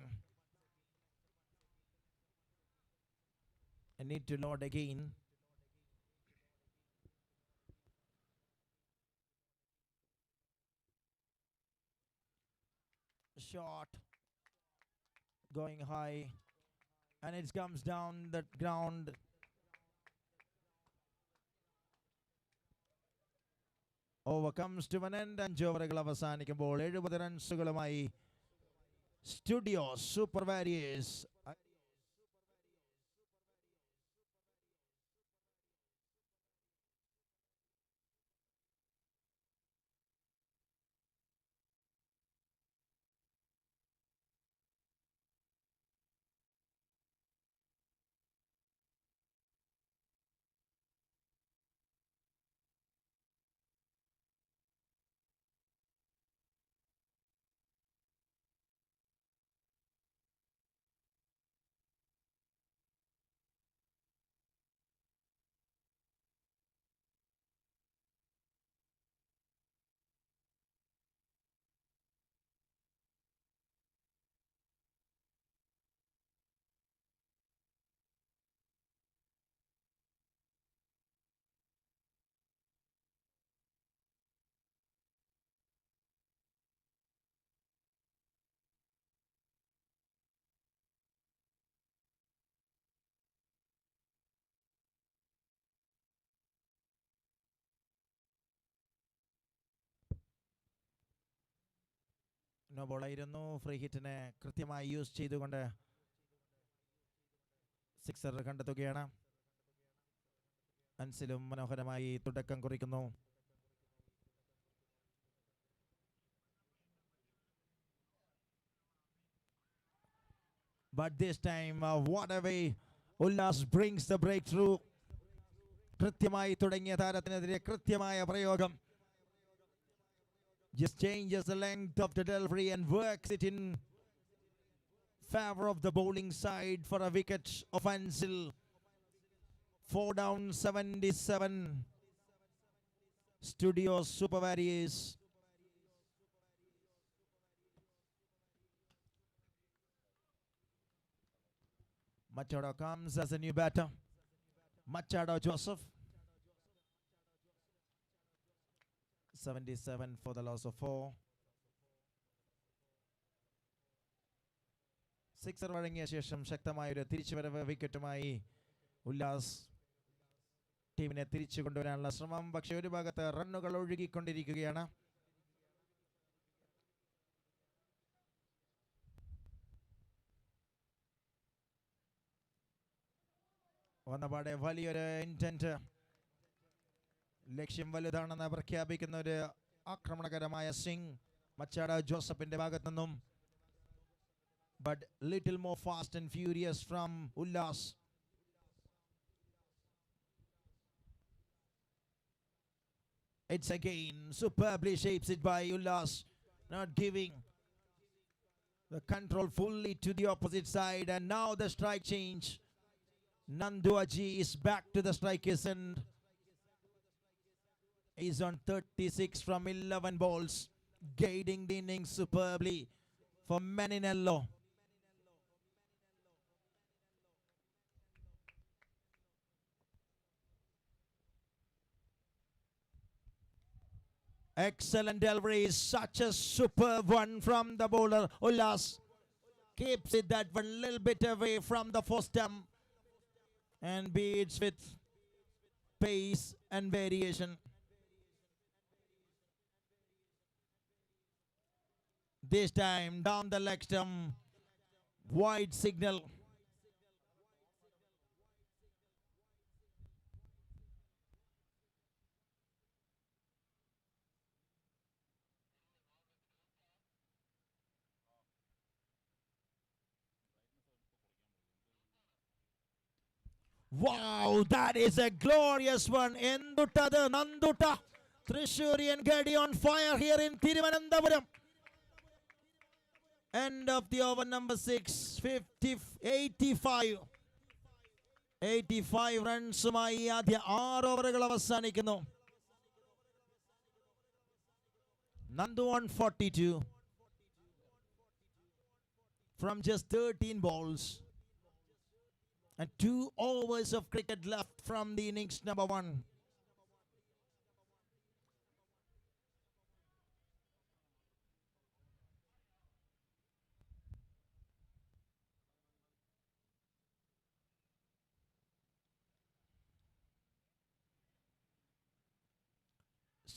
I need to load again. Shot going high, and it comes down the ground. Over comes to an end, and ഓവറുകൾ അവസാനിക്കുമ്പോൾ 70 റൺസുകളുമായി Studio Super Warriors no ബോളായിരുന്നു. Free ഹിറ്റിനെ കൃത്യമായി use ചെയ്തുകൊണ്ട് sixer കണ്ടെത്തുകയാണ്. അൻസിലും മനോഹരമായി തുടക്കം കുറിക്കുന്നു. But this time, what a way Ullas brings the breakthrough. കൃത്യമായി തുടങ്ങിയ താരത്തിനെതിരെ കൃത്യമായ പ്രയോഗം. Just changes the length of the delivery and works it in favor of the bowling side for a wicket of Ansil. 4 down, 77. Studio Super Warriors. Machado comes as a new batter. Machado Joseph. 77 for the loss of 4. Sixer വഴങ്ങിയ ശേഷം ശക്തമായൊരു തിരിച്ചുവരവ് വിക്കറ്റുമായി ഉല്ലാസ് ടീമിനെ തിരിച്ചു കൊണ്ടുവരാനുള്ള ശ്രമം. പക്ഷേ ഒരു ഭാഗത്ത് റണ്ണുകൾ ഒഴുകിക്കൊണ്ടിരിക്കുകയാണ്. വന്നപാടെ വലിയൊരു ഇന്റന്റ്, ലക്ഷ്യം വലുതാണെന്ന് പ്രഖ്യാപിക്കുന്ന ഒരു ആക്രമണകരമായ സ്വിംഗ് മച്ചാഡോ ജോസഫിന്റെ ഭാഗത്തു നിന്നും. But little more fast and furious from Ullas. It's again superbly shapes it by Ullas, not giving the control fully to the opposite side. And now the strike change. Nanduaji is back to the strikers and is on 36 from 11 balls, guiding the innings superbly for Maninello. Excellent delivery, such a superb one from the bowler. Ullas keeps it that one little bit away from the first stump and beats with pace and variation. This time down the leg stump, wide signal. Wow, that is a glorious one. Endutta Nandutta. Trishurian Gadi on fire here in Thiruvananthapuram. End of the over number 6, 85. 85 റൺസുമായി ആദ്യ 6 ഓവറുകൾ അവസാനിക്കുന്നു. Nandu on 42 from just 13 balls and 2 overs of cricket left from the innings number 1.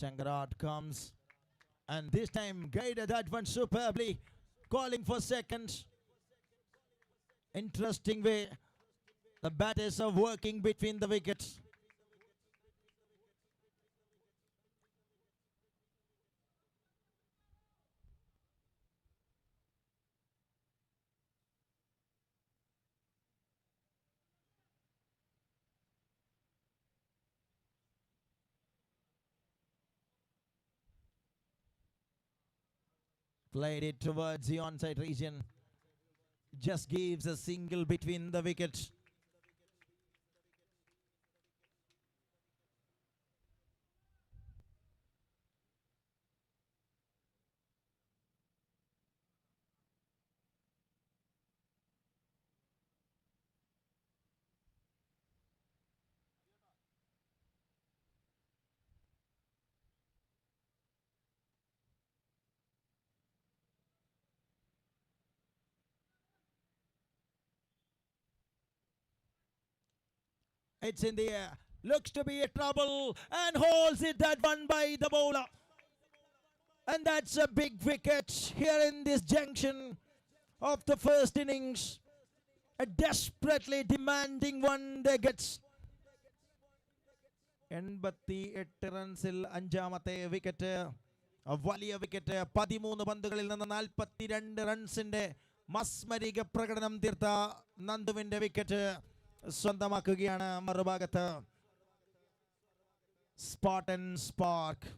Shankarat comes and this time guided that one superbly, calling for seconds. Interesting way the batters are working between the wickets. Played it towards the onside region. Just gives a single between the wickets. It's in the air. Looks to be a trouble and holds it that one by the bowler. And that's a big wicket here in this junction of the first innings. A desperately demanding one they gets. 88 റൺസിൽ അഞ്ചാമത്തെ wicket, വലിയ wicket. 13 പന്തുകളിൽ നിന്ന് 42 റൺസിന്റെ മസ്മരിക പ്രകടനം തീർത്ത നന്ദുവിന്റെ wicket സ്വന്തമാക്കുകയാണ്. മറുഭാഗത്ത് Spartan spark.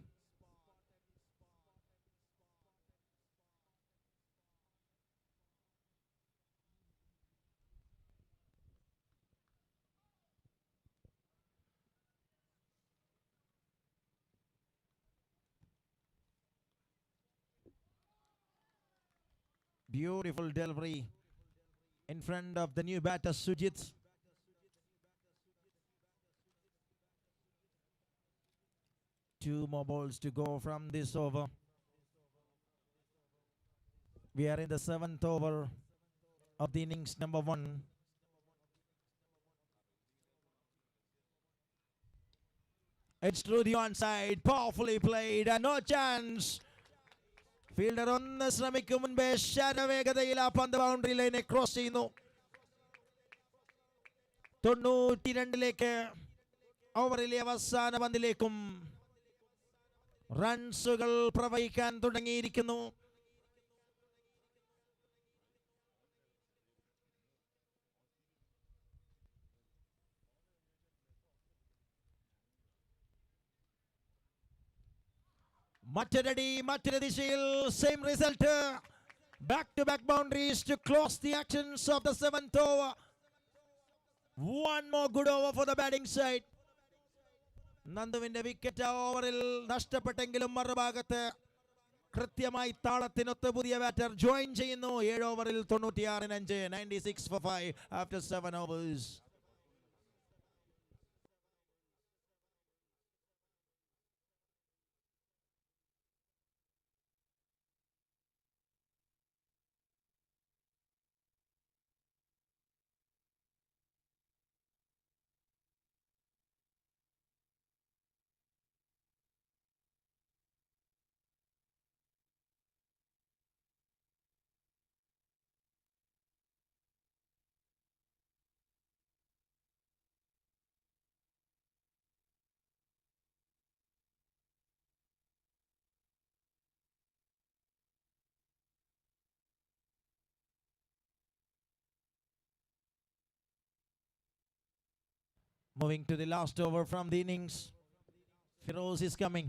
Beautiful delivery in front of the new batter Sujit. Two more balls to go from this over. We are in the 7th over of the innings number 1. It's through the onside, powerfully played and no chance. Fielder ഒന്ന് ശ്രമിക്കും മുൻപേ ശരവേഗതയിൽ ആ പന്ത് boundary ലൈനെ cross ചെയ്യുന്നു. 92 ഓവറിലെ അവസാന പന്തിലേക്കും റൺസുകൾ പ്രവഹിക്കാൻ തുടങ്ങിയിരിക്കുന്നു. മറ്റൊരടി, മറ്റൊരു ദിശയിൽ, same result. Back-to-back boundaries to close the actions of the 7th over. One more good over for the batting side. നന്ദുവിന്റെ വിക്കറ്റ് ഓവറിൽ നഷ്ടപ്പെട്ടെങ്കിലും മറുഭാഗത്ത് കൃത്യമായി താളത്തിനൊത്ത് പുതിയ ബാറ്റർ ജോയിൻ ചെയ്യുന്നു. 7 ഓവറിൽ 96 96 for 5 after 7 overs. Moving to the last over from the innings. Firoz is coming.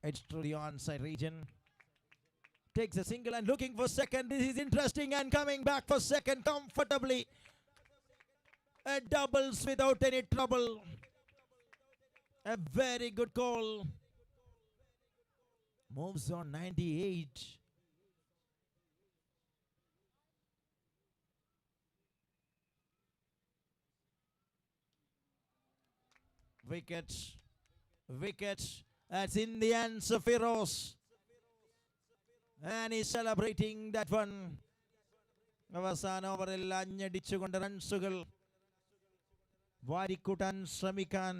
It's through the onside region. Takes a single and looking for second. This is interesting and coming back for second comfortably. A doubles without any trouble. A very good call. Moves on 98. Wicket. Wicket. That's in the hands of Feroz. And he's celebrating that one. അവസാന ഓവറിൽ അഞ്ഞടിച്ചുകൊണ്ട് റൺസുകൾ വാരിക്കൂട്ടാൻ ശ്രമിക്കാൻ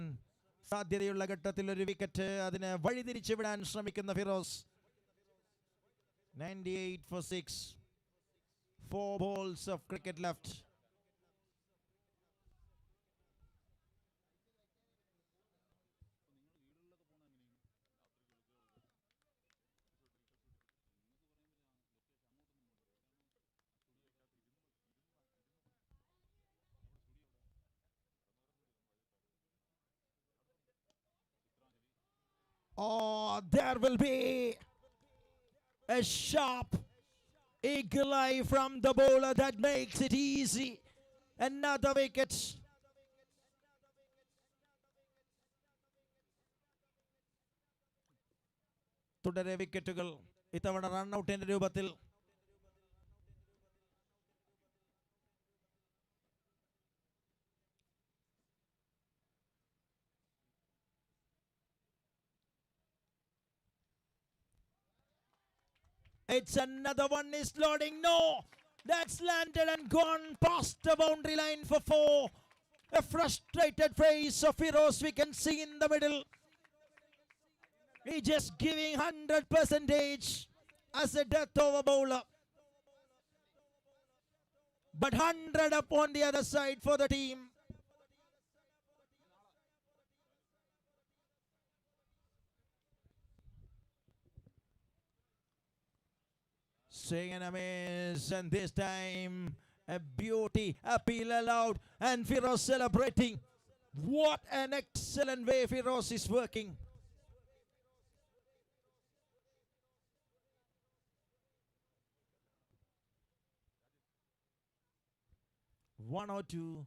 സാധ്യതയുള്ള ഘട്ടത്തിൽ ഒരു wicket അതിനെ വഴിതിരിച്ചു വിടാൻ ശ്രമിക്കുന്ന Firoz. 98 for 6. 4 balls of cricket left. Oh, there will be a sharp eagle eye from the bowler that makes it easy. Another wicket. തുടരെ വിക്കറ്റുകൾ ഇത്തവണ റൺഔട്ടിന്റെ രൂപത്തിൽ. It's another one is loading. No, that's landed and gone past the boundary line for 4. A frustrated face of Feroz we can see in the middle. He's just giving 100% as a death over bowler. But 100 up on the other side for the team. Swing and a miss, and this time a beauty, appeal allowed, and Feroz celebrating. What an excellent way Feroz is working. One or two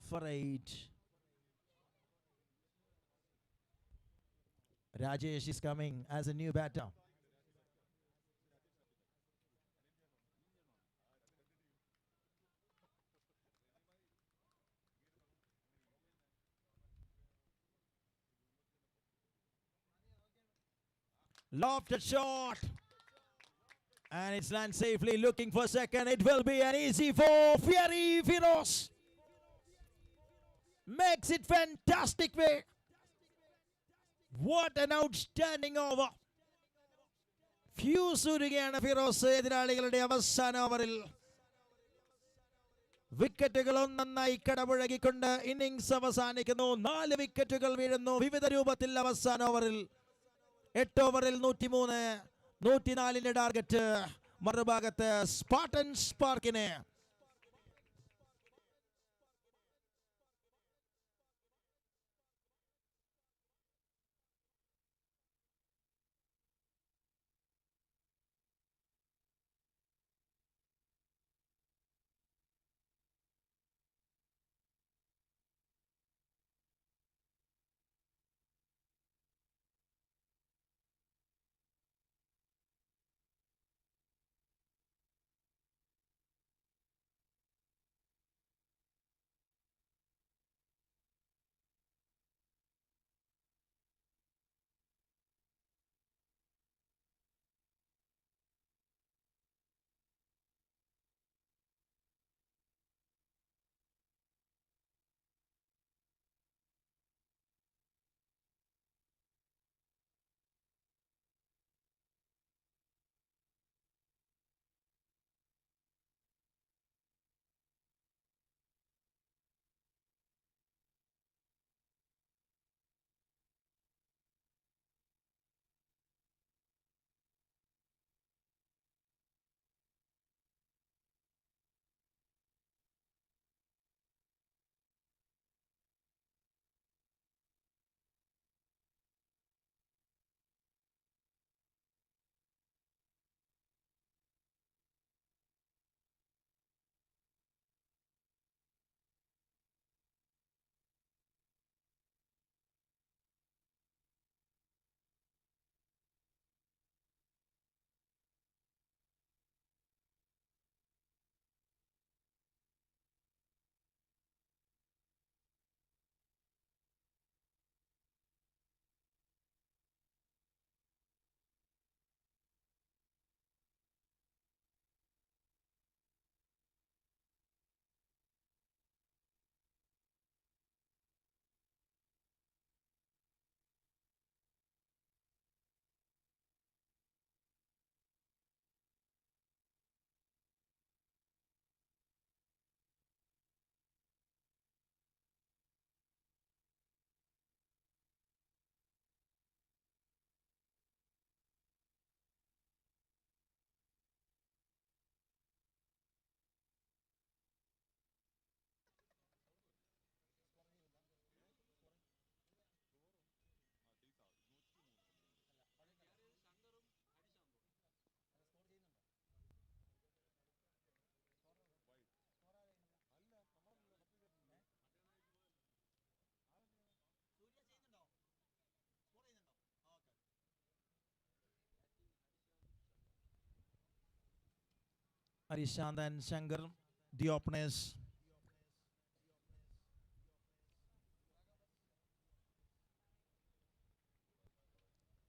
for 8. Rajesh is coming as a new batter. Lofted shot. And it's land safely, looking for second. It will be an easy for Fiery Feroz. Makes it fantastic way. What an outstanding over. Fuse ഉരുകയാണ് Firoz എതിരാളികളുടെ അവസാന ഓവറിൽ. വിക്കറ്റുകൾ ഒന്നൊന്നായി കടപുഴകിക്കൊണ്ട് innings അവസാനിക്കുന്നു. 4 വിക്കറ്റുകൾ വീഴുന്നു വിവിധ രൂപത്തിൽ അവസാന ഓവറിൽ. 8 ഓവറിൽ 103, 104 ടാർഗറ്റ്. മറുഭാഗത്ത് സ്പാർട്ടൻസ് പാർക്കിന് Arishant and Shankar, the openers.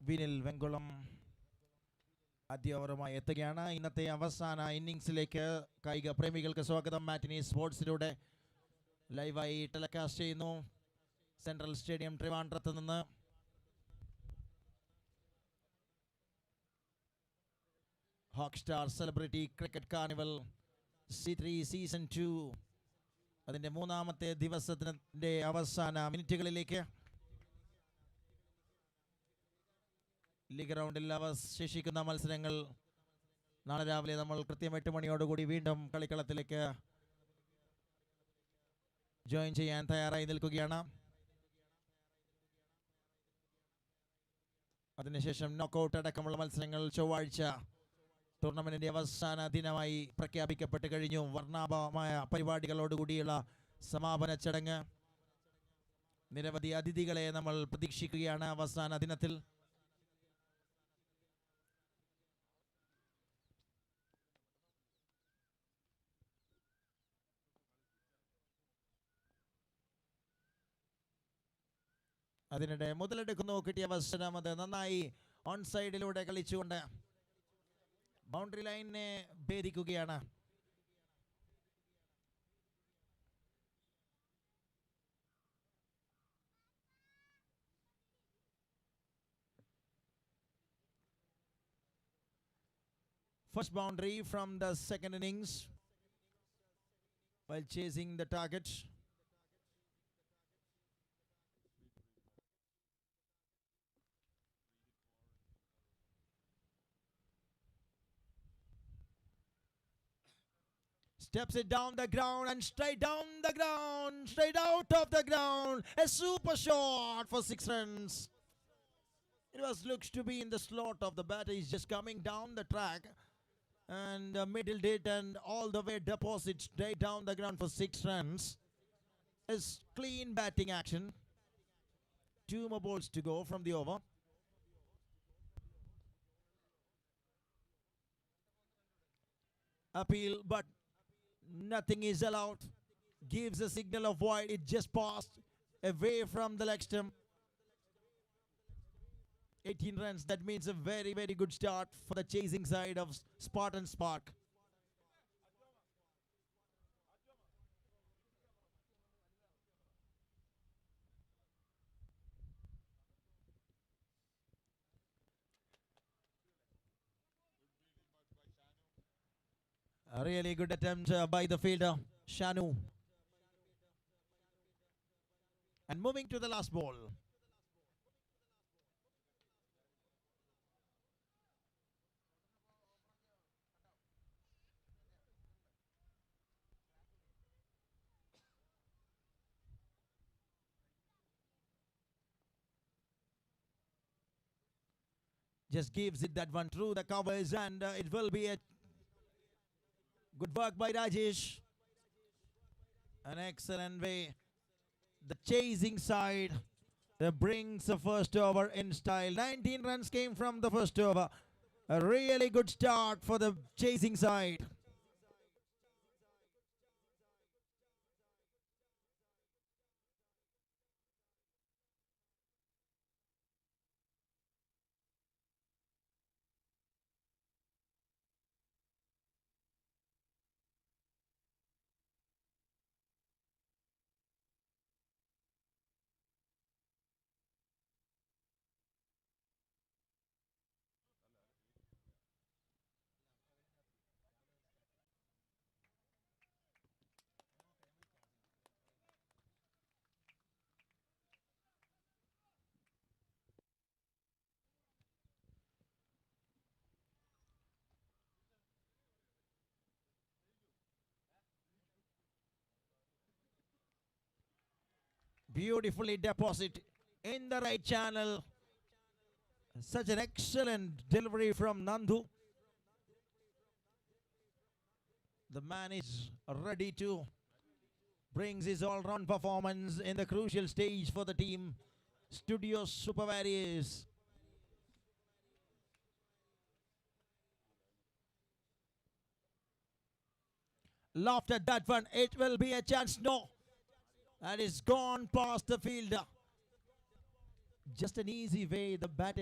വിനിൽ വെങ്കുളം ആദ്യ ഓവറുമായി എത്തുകയാണ്. ഇന്നത്തെ അവസാന ഇന്നിങ്സിലേക്ക് കായിക പ്രേമികൾക്ക് സ്വാഗതം. മാറ്റിനി സ്പോർട്സിലൂടെ ലൈവായി ടെലികാസ്റ്റ് ചെയ്യുന്നു സെൻട്രൽ സ്റ്റേഡിയം ട്രിവാൻഡ്രത്ത് നിന്ന്. Hawk star celebrity cricket carnival C3 season 2 അതിൻ്റെ മൂന്നാമത്തെ ദിവസത്തിൻ്റെ അവസാന മിനിറ്റുകളിലേക്ക്. ലീഗ് റൗണ്ടിൽ അവശേഷിക്കുന്ന മത്സരങ്ങൾ നാളെ രാവിലെ നമ്മൾ കൃത്യം 8 മണിയോടുകൂടി വീണ്ടും കളിക്കളത്തിലേക്ക് ജോയിൻ ചെയ്യാൻ തയ്യാറായി നിൽക്കുകയാണ്. അതിനുശേഷം നോക്കൌട്ട് അടക്കമുള്ള മത്സരങ്ങൾ ചൊവ്വാഴ്ച ടൂർണമെന്റിന്റെ അവസാന ദിനമായി പ്രഖ്യാപിക്കപ്പെട്ട് കഴിഞ്ഞു. വർണ്ണാഭമായ പരിപാടികളോടുകൂടിയുള്ള സമാപന ചടങ്ങ്. നിരവധി അതിഥികളെ നമ്മൾ പ്രതീക്ഷിക്കുകയാണ് അവസാന ദിനത്തിൽ. അതിനിടെ മുതലെടുക്കുന്നു കിട്ടിയ അവസരം. അത് നന്നായി ഓൺ സൈഡിലൂടെ കളിച്ചുകൊണ്ട് ബൗണ്ടറി ലൈനിനെ ഭേദിക്കുകയാണ്. First boundary from the second innings while chasing the target. Steps it down the ground and straight down the ground, straight out of the ground. A super shot for 6 runs. It looks to be in the slot of the batter. He's just coming down the track and middled it and all the way deposit straight down the ground for 6 runs. It's clean batting action. 2 more balls to go from the over. Appeal, but nothing is allowed. Gives a signal of wide. It just passed away from the leg stump. 18 runs. That means a very, very good start for the chasing side of Spartan Spark. A really good attempt by the fielder, Shanu. And moving to the last ball. Just gives it that one through the covers and it will be a good work by Rajesh. An excellent way. The chasing side that brings the first over in style. 19 runs came from the first over. A really good start for the chasing side. Beautifully deposit in the right channel. Such an excellent delivery from Nandu. The man is ready to brings his all-round performance in the crucial stage for the team. Studio Super Warriors. laughed at that one. It will be a chance. No. That is gone past the fielder. Just an easy way. The bat.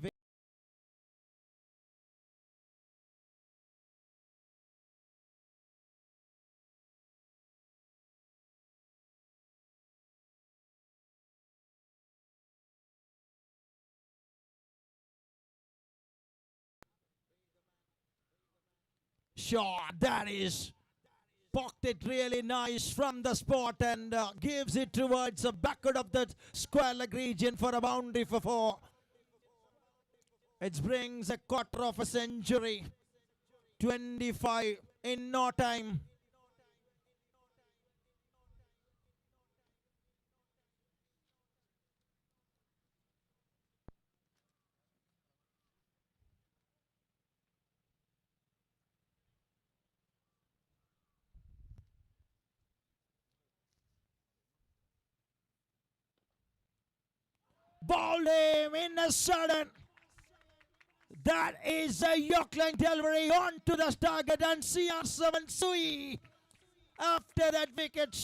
Shot. That is pocked it really nice from the spot and gives it towards the backward of the square leg region for a boundary for 4. It brings a quarter of a century. 25 in no time. Bowled him in a sudden. That is a Yorkline delivery onto the target and CR7 Sui after that wicket.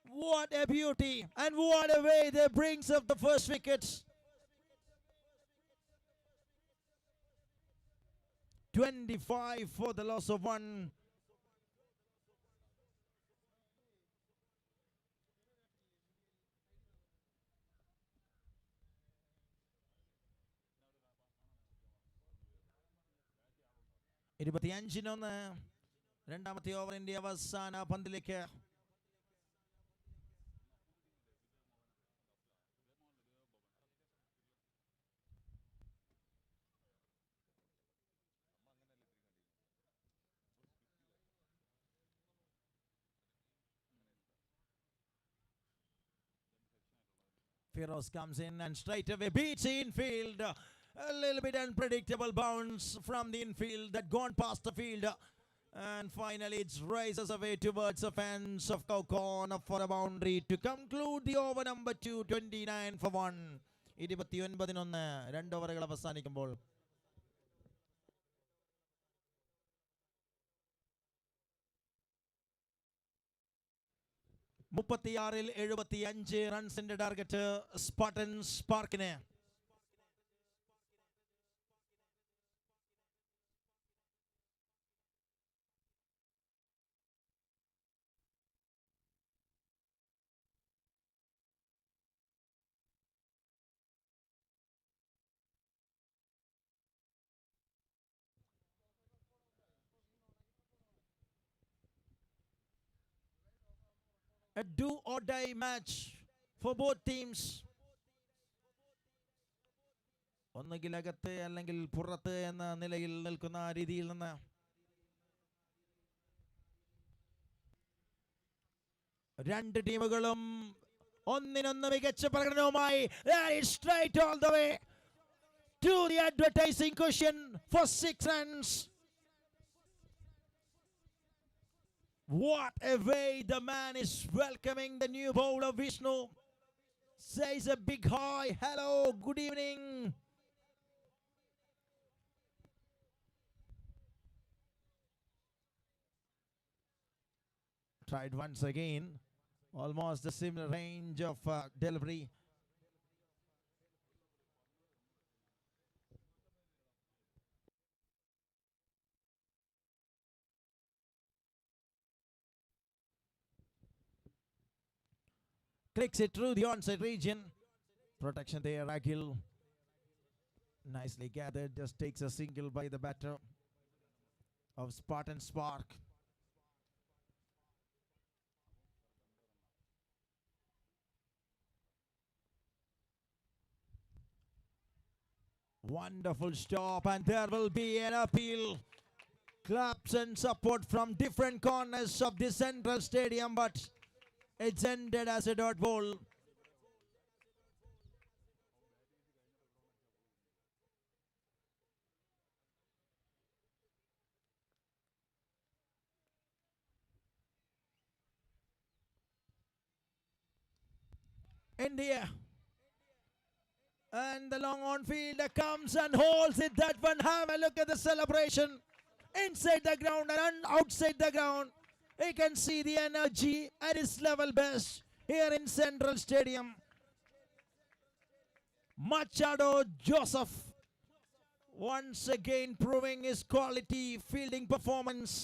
What a beauty and what a way they brings up the first wicket. 25 for the loss of 1. ഇരുപത്തിയഞ്ചിനൊന്ന് രണ്ടാമത്തെ ഓവറിന്റെ അവസാന പന്തിലേക്ക് Feroz comes in and straight away beats infield. A little bit unpredictable bounce from the infield that gone past the field. And finally it rises away towards the fence of Corner for a boundary to conclude the over number 2, 29 for 1. 29-1 2 ഓവറുകൾ അവസാനിക്കുമ്പോൾ മുപ്പത്തിയാറിൽ 75 റൺസിന്റെ target Spartans പാർക്കിന്. A do or die match for both teams. ഒന്നുകിൽ അകത്ത് അല്ലെങ്കിൽ പുറത്ത് എന്ന നിലയിൽ നിൽക്കുന്ന രീതിയിൽ നിന്ന് രണ്ട് ടീമുകളും ഒന്നിനൊന്ന് മികച്ച പ്രകടനവുമായി straight all the way to the advertising cushion for 6 runs. What a way the man is welcoming the new bowler Vishnu. Says a big hi, hello, good evening. Tried once again, almost the similar range of delivery. Clicks it through the onside region. Protection there, Akhil. Nicely gathered, just takes a single by the batter of Spartan Spark. Wonderful stop, and there will be an appeal. Claps and support from different corners of the central stadium, but it's ended as a dot ball. India. And the long on fielder comes and holds it. That one, have a look at the celebration. inside the ground and outside the ground. You can see the energy at its level best here in Central Stadium. Machado Joseph once again proving his quality fielding performance.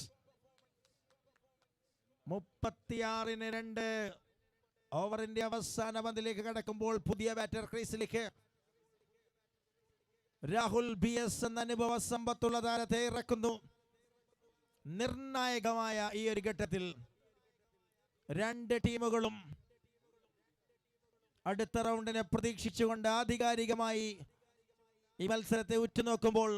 36-2 ഓവറിന്റെ അവസാന പന്തിലേക്ക് കടക്കുമ്പോൾ പുതിയ batter ക്രീസിലേക്ക് Rahul BS എന്ന അനുഭവ സമ്പത്തുള്ള താരത്തെ ഇറക്കുന്നു. നിർണായകമായ ഈ ഒരു ഘട്ടത്തിൽ രണ്ട് ടീമുകളും അടുത്ത റൗണ്ടിനെ പ്രതീക്ഷിച്ചുകൊണ്ട് ആധികാരികമായി ഈ മത്സരത്തെ ഉറ്റുനോക്കുമ്പോൾ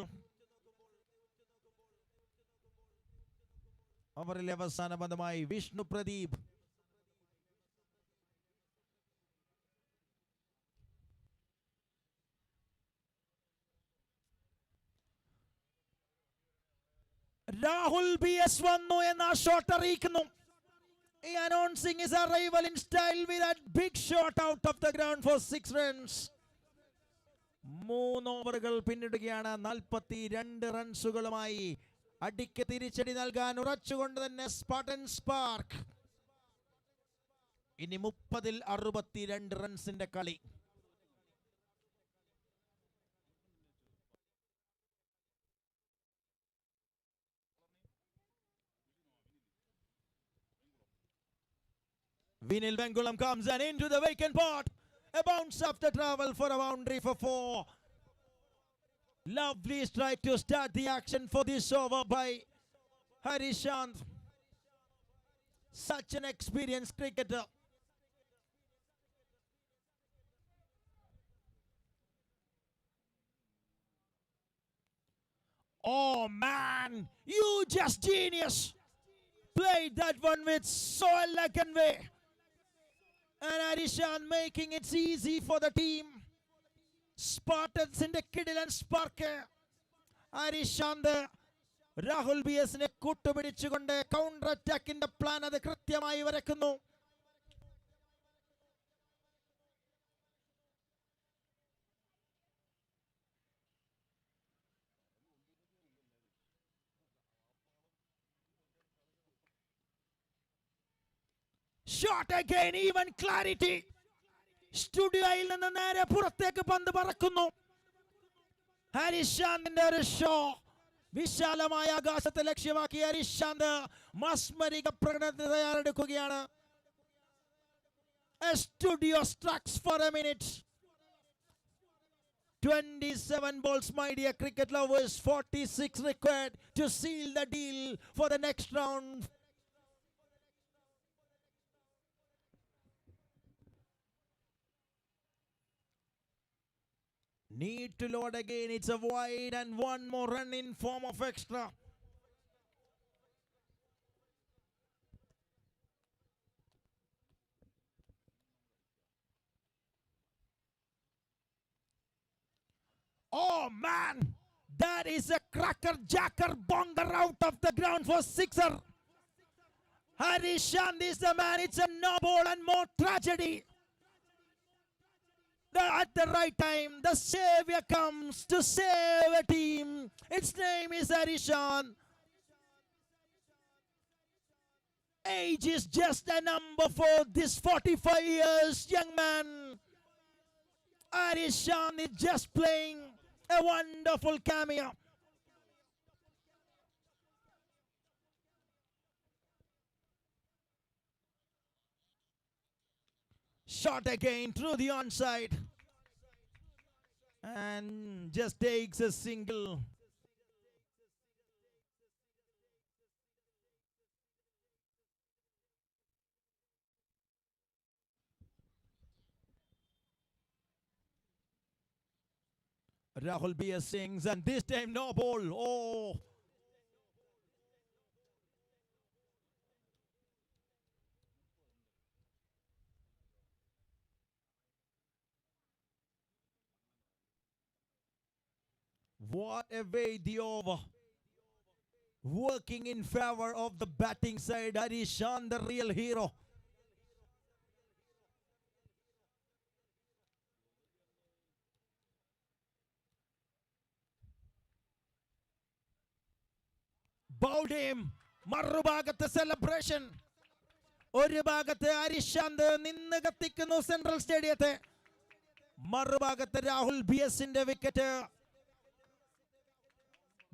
ഓവറിലെ അവസാന പന്തുമായി വിഷ്ണു പ്രദീപ്. രാഹുൽ BS വന്നു എന്ന ഷോട്ട് അറിയിക്കുന്നു. He announcing his arrival in style with that big shot out of the ground for 6 runs. 3 ഓവറുകൾ പിന്നിടുകയാണ്. 42 റൺസുകളുമായി അടിക്ക് തിരിച്ചടി നൽകാൻ ഉറച്ചുകൊണ്ട് തന്നെ സ്പാർട്ടൻ സ്പാർക്ക്. ഇനി 30-ൽ 62 റൺസിന്റെ കളി. Vinil Vengulam comes and into the vacant pot. A bounce after travel for a boundary for 4. Lovely strike to start the action for this over by Harishant. Such an experienced cricketer. Oh man, you just genius. Played that one with so elegant way. And Harishant making it easy for the team. Spartans in the kiddle and spark. Harishant Rahul BS-നെ കൂട്ടുപിടിച്ചുകൊണ്ട് counter അറ്റാക്കിന്റെ plan അത് കൃത്യമായി വരക്കുന്നു. Shot again, even clarity. സ്റ്റുഡിയോയിൽ നിന്ന് നേരെ പുറത്തേക്ക് പന്ത് പറക്കുന്നു. ഹരിശാന്തിന്റെ ഒരു ഷോ വിശാലമായ ആകാശത്തെ ലക്ഷ്യമാക്കി ഹരിശാന്ത് മാസ്മരിക പ്രകടനത്തിന് തയ്യാറെടുക്കുകയാണ്. A studio strucks for a minute. 27 balls, my dear cricket lovers. 46 required to seal the deal for the next round. Need to load again. It's a wide and one more run in form of extra. Oh man, that is a cracker jacker bonger out of the ground for sixer. Harishant is the man. It's a no ball and more tragedy. At the right time, the savior comes to save a team. Its name is Harishant. Age is just a number for this 45 years young man. Harishant is just playing a wonderful cameo. Shot again through the onside. And just takes a single. Rahul BS sings, and this time no ball. Oh. What a way the over. Working in favor of the batting side. Harishant, the real hero. bowled him. മറുഭാഗത്ത് celebration. ഒരു ഭാഗത്ത് ഹരിശാന്ത് നിന്ന് കത്തിക്കുന്നു central സ്റ്റേഡിയത്തെ. മറുഭാഗത്ത് രാഹുൽ BSന്റെ വിക്കറ്റ്.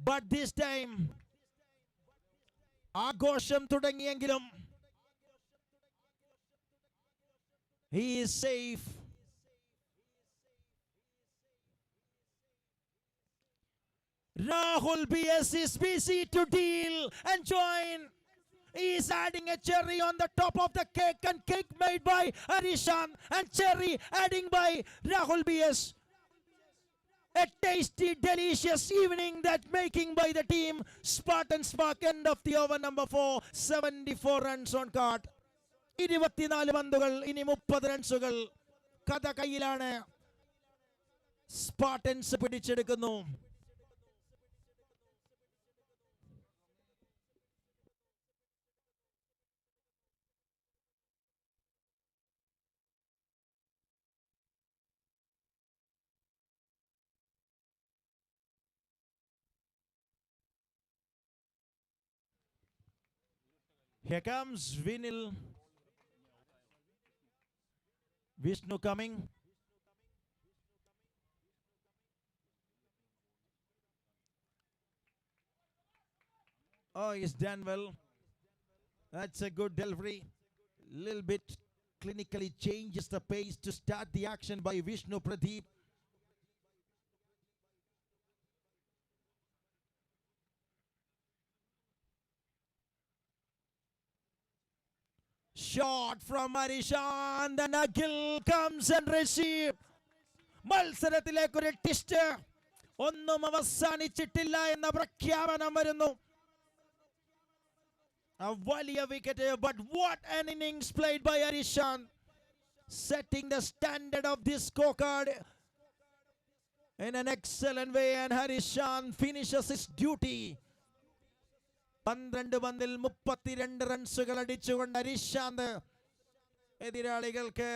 But this time ആഘോഷം തുടങ്ങിയെങ്കിലും he is safe. Rahul BS is busy to deal and join. He is adding a cherry on the top of the cake, and cake made by Harishan and cherry adding by Rahul BS. A tasty, delicious evening that making by the team. Spartans mark end of the over number 4. 74 runs on card. 24 പന്തുകൾ, ഇനി 30 റൺസുകൾ. കഥ കയ്യിലാണ്. Spartans പിടിച്ചെടുക്കുന്നു. Here comes Vishnu coming. Oh, he's done well. That's a good delivery. Little bit clinically changes the pace to start the action by Vishnu Pradeep. Shot from Harishan, then Akhil comes and receive. മത്സരത്തിലേക്ക് ഒരു twist. ഒന്നും അവസാനിച്ചിട്ടില്ല എന്ന പ്രഖ്യാപനം വരുന്നു. A വലിയ wicket. But what an innings played by Harishan, setting the standard of this scorecard in an excellent way, and Harishan finishes his duty. 12 പന്തിൽ 32 റൺസുകൾ അടിച്ചുകൊണ്ട് ഹരിശാന്ത് എതിരാളികൾക്ക്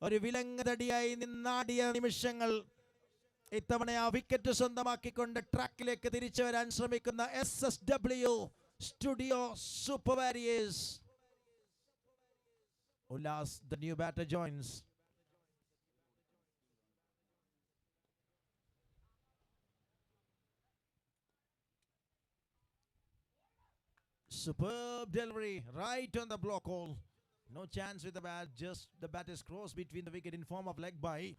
ഒരു വിലങ്ങതടിയായി നിന്നാടിയ നിമിഷങ്ങൾ. ഇത്തവണ ആ വിക്കറ്റ് സ്വന്തമാക്കിക്കൊണ്ട് ട്രാക്കിലേക്ക് തിരിച്ചു വരാൻ ശ്രമിക്കുന്ന SSW Studio Super Warriors. Ullas, the new batter, joins. Superb delivery right on the block hole. No chance with the bat, just the bat is crossed between the wicket in form of leg bye.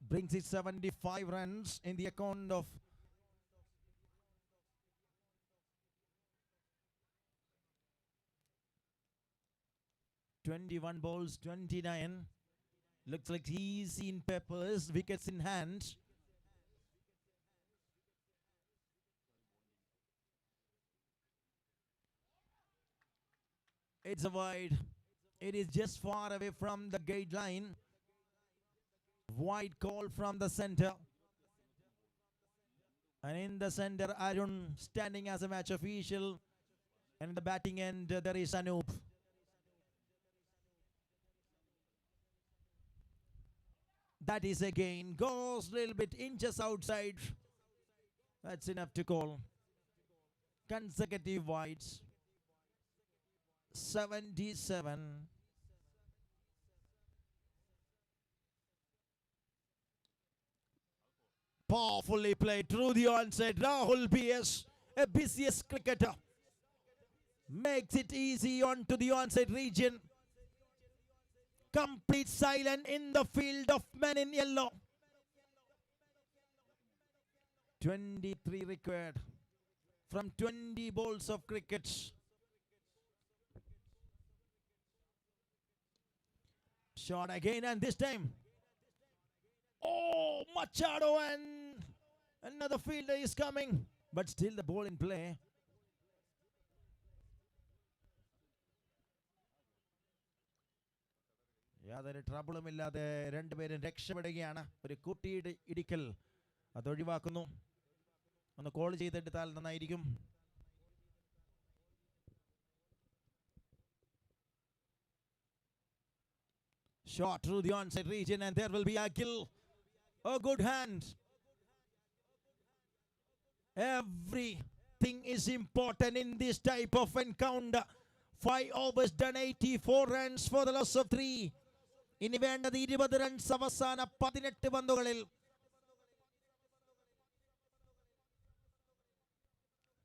Brings it 75 runs in the account of (21 balls, 29). Looks like he's in peppers, wickets in hand. It's a wide. It is just far away from the gate line. Wide call from the center. And in the center, Arun standing as a match official. And in the batting end, there is Anup. That is again, goes a little bit inches outside. That's enough to call. Consecutive wides. 77. Powerfully played through the onside. Rahul BS, a busiest cricketer, makes it easy onto the onside region. Complete silence in the field of men in yellow. 23 required from 20 balls of cricket. Shot again, and this time, oh, Machado, and another fielder is coming, but still the ball in play. യാതൊരു ട്രബിളും ഇല്ലാതെ രണ്ടുപേരും രക്ഷപ്പെടുകയാണ്. ഒരു കൂട്ടിയുടെ ഇടിക്കൽ അത് ഒഴിവാക്കുന്നു. ഒന്ന് call ചെയ്തെടുത്താൽ നന്നായിരിക്കും. Shot through the onside region, and there will be Akhil. A good hand. Everything is important in this type of encounter. 5 overs done, 84 runs for the loss of 3. ഇനി വേണ്ടത് 20 റൺസ് അവസാന 18 പന്തുകളിൽ.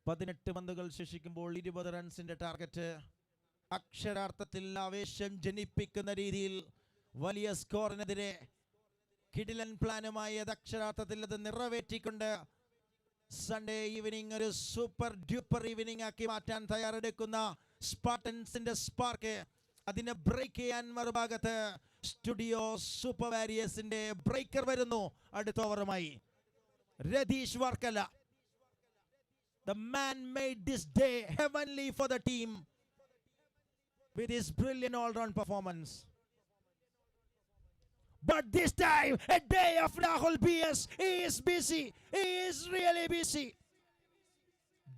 18 പന്തുകൾ ശേഷിക്കുമ്പോൾ 20 റൺസിന്റെ ടാർഗറ്റ്. അക്ഷരാർത്ഥത്തിൽ ആവേശം ജനിപ്പിക്കുന്ന രീതിയിൽ വലിയ സ്കോറിനെതിരെ കിടിലൻ പ്ലാനുമായി അത് അക്ഷരാർത്ഥത്തിൽ അത് നിറവേറ്റിക്കൊണ്ട് സൺഡേ ഈവനിങ് ഒരു സൂപ്പർ ഡ്യൂപ്പർ ഈവനിങ് ആക്കി മാറ്റാൻ തയ്യാറെടുക്കുന്ന സ്പാർട്ടൻസിന്റെ സ്പാർക്ക്. അതിനെ ബ്രേക്ക് ചെയ്യാൻ മറുഭാഗത്ത് സ്റ്റുഡിയോ സൂപ്പർ വാരിയേഴ്സിന്റെ ബ്രേക്കർ വരുന്നു അടുത്ത ഓവറുമായി. Ratheesh Varkala. The man made this day heavenly for the team with his brilliant all-round performance. But this time, a day of Rahul PS. He is busy. He is really busy.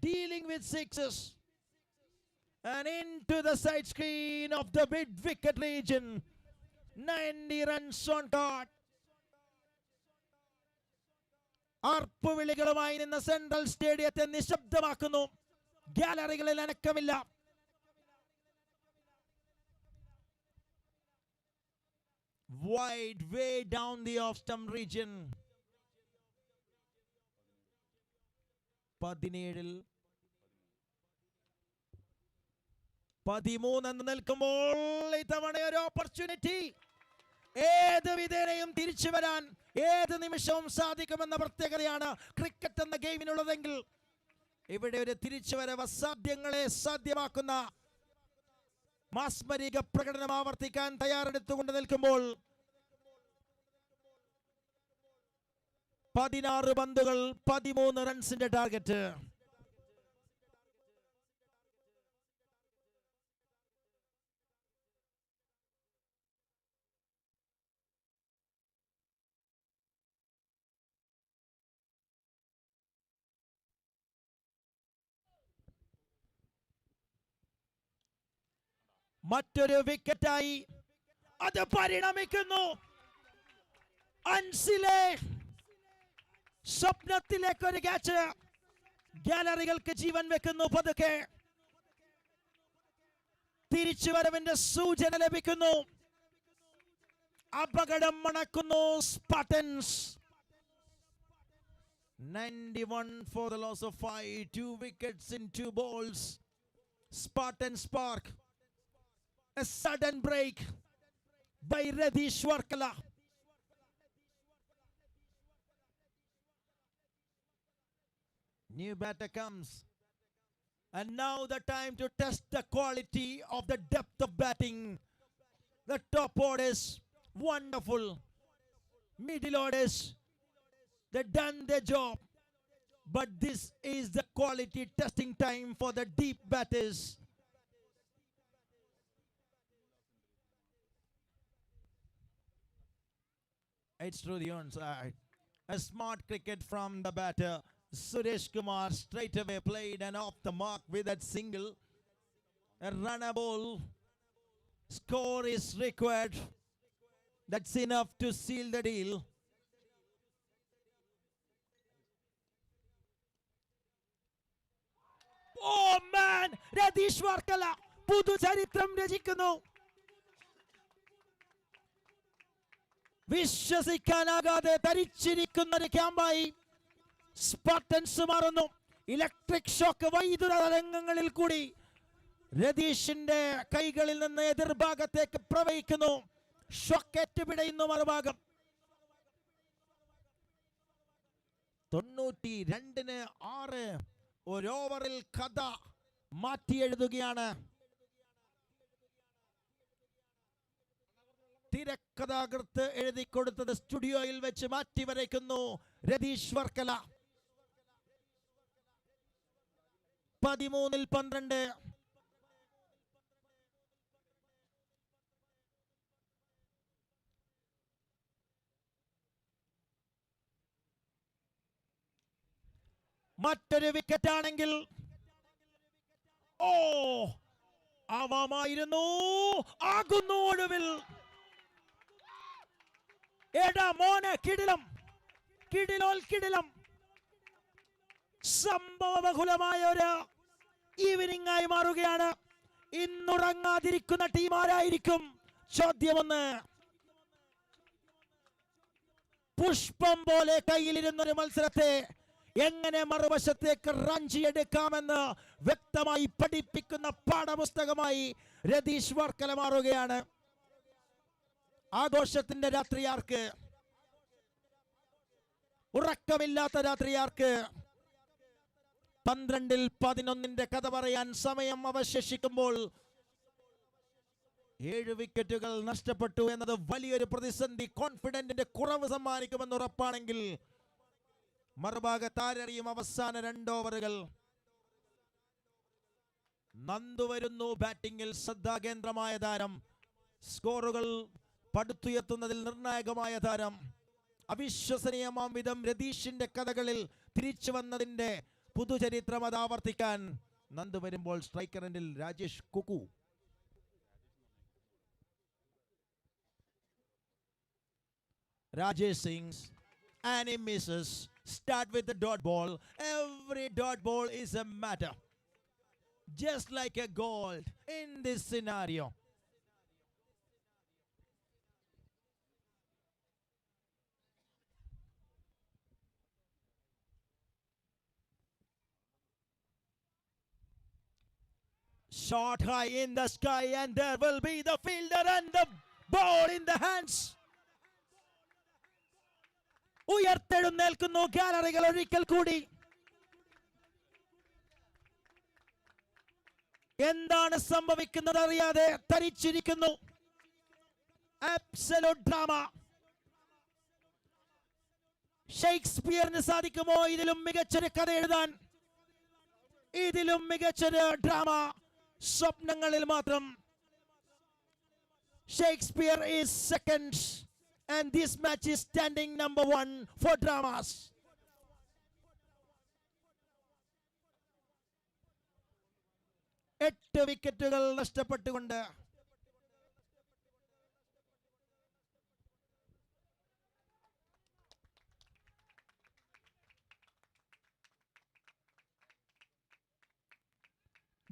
Dealing with sixes. And into the side screen of the mid-wicket region. 90 runs on card. ആർപ്പുവിളികളുമായി നിന്ന central സ്റ്റേഡിയത്തെ നിശബ്ദമാക്കുന്നു. ഗാലറികളിൽ അനക്കമില്ല. Wide way down the off-stump region. 17-ൽ 13 എന്ന് നിൽക്കുമ്പോൾ ഇത്തവണ ഒരു ഓപ്പർച്യൂണിറ്റി. ഏത് വിധേനയും തിരിച്ചു വരാൻ ഏത് നിമിഷവും സാധിക്കുമെന്ന പ്രത്യേകതയാണ് ക്രിക്കറ്റ് എന്ന ഗെയിമിനുള്ളതെങ്കിൽ ഇവിടെ ഒരു തിരിച്ചുവരവ് അസാധ്യങ്ങളെ സാധ്യമാക്കുന്ന മാസ്മരിക പ്രകടനം ആവർത്തിക്കാൻ തയ്യാറെടുത്തുകൊണ്ട് നിൽക്കുമ്പോൾ 16 പന്തുകൾ 13 റൺസിന്റെ ടാർഗറ്റ്. മറ്റൊരു വിക്കറ്റായി അത് പരിണമിക്കുന്നു. അൻസിലെ സ്വപ്നത്തിലേക്ക് ഒരു ക്യാച്ച്. ഗാലറികൾക്ക് ജീവൻ വെക്കുന്നു. പതുക്കെ തിരിച്ചുവരവിന്റെ സൂചന ലഭിക്കുന്നു. അപകടം മണക്കുന്നു Spartans. 91 for the loss of 5. 2 wickets in 2 balls. Spartan spark. A sudden break by Radish Warkala. New batter comes. And now the time to test the quality of the depth of batting. The top orders, wonderful. Middle orders, they done their job. But this is the quality testing time for the deep batters. It's through the onside. A smart cricket from the batter. Suresh Kumar straight away played and off the mark with that single. A runner ball. Score is required. That's enough to seal the deal. Oh man! Radish Warkala പുതു ചരിത്രം രചിക്കുന്നു. വിശ്വസിക്കാനാകാതെ തരിച്ചിരിക്കുന്ന ഒരു ക്യാമ്പായി Spartans മാറുന്നു. Electric shock വൈദ്യുത തരംഗങ്ങളിൽ കൂടി രതീഷിന്റെ കൈകളിൽ നിന്ന് എതിർഭാഗത്തേക്ക് പ്രവഹിക്കുന്നു. ഷോക്കേറ്റ് പിടയുന്നു മറുഭാഗം. 92-ന് 6 ഒരു ഓവറിൽ കഥ മാറ്റി എഴുതുകയാണ്. തിരക്കഥാകൃത്ത് എഴുതി കൊടുത്തത് സ്റ്റുഡിയോയിൽ വെച്ച് മാറ്റി വരയ്ക്കുന്നു രതീഷ് വർക്കല. 13-ൽ 12. മറ്റൊരു വിക്കറ്റ് ആണെങ്കിൽ ആവാമായിരുന്നു. ആകുന്നു ഒടുവിൽ. എടാ മോനെ കിടിലം, കിടിലോൽ കിടിലം. സംഭവബഹുലമായ ഒരു ഈവനിംഗ് ആയി മാറുകയാണ്. ഇന്നുറങ്ങാതിരിക്കുന്ന ടീം ആരായിരിക്കും? ചോദ്യമൊന്ന്. പുഷ്പം പോലെ കയ്യിലിരുന്നൊരു മത്സരത്തെ എങ്ങനെ മറുവശത്തേക്ക് റഞ്ചിയെടുക്കാമെന്ന് വ്യക്തമായി പഠിപ്പിക്കുന്ന പാഠപുസ്തകമായി രതീഷ് വർക്കല മാറുകയാണ്. ആഘോഷത്തിന്റെ രാത്രിയാർക്ക്, ഉറക്കമില്ലാത്ത രാത്രിയാർക്ക്, 12-11 കഥ പറയാൻ സമയം അവശേഷിക്കുമ്പോൾ 7 വിക്കറ്റുകൾ നഷ്ടപ്പെട്ടു എന്നത് വലിയൊരു പ്രതിസന്ധി. കോൺഫിഡന്റിന്റെ കുറവ് സമ്മാനിക്കുമെന്ന് ഉറപ്പാണെങ്കിൽ മറുഭാഗത്ത് ആരറിയും അവസാന 2 ഓവറുകൾ. നന്ദു വരുന്നു ബാറ്റിംഗിൽ, ശ്രദ്ധാകേന്ദ്രമായ താരം, സ്കോറുകൾ പടുത്തുയർത്തുന്നതിൽ നിർണായകമായ താരം. അവിശ്വസനീയമാം വിധം രതീഷിന്റെ കഥകളിൽ തിരിച്ചു വന്നതിന്റെ പുതുചരിത്രം അത് ആവർത്തിക്കാൻ നന്ദു വരുമ്പോൾ സ്ട്രൈക്കർ എൻഡിൽ Rajesh Kuku. Rajesh Singh and he misses. Start with the dot ball. Every dot ball is a matter. Just like a gold in this scenario. Shot high in the sky and there will be the fielder and the ball in the hands. ഉയർത്തെഴുന്നേൽക്കുന്നു ഗാലറികൾ ഒരിക്കൽ കൂടി. എന്താണ് സംഭവിക്കുന്നത് അറിയാതെ തരിച്ചിരിക്കുന്നു. Absolute drama. ഷേക്സ്പിയറിന് സാധിക്കുമോ ഇതിലും മികച്ചൊരു കഥ എഴുതാൻ? ഇതിലും മികച്ചൊരു ഡ്രാമ സ്വപ്നങ്ങളിൽ മാത്രം. Shakespeare is second and this match is standing number 1 for dramas. എട്ട് വിക്കറ്റുകൾ നഷ്ടപ്പെട്ടുകൊണ്ട്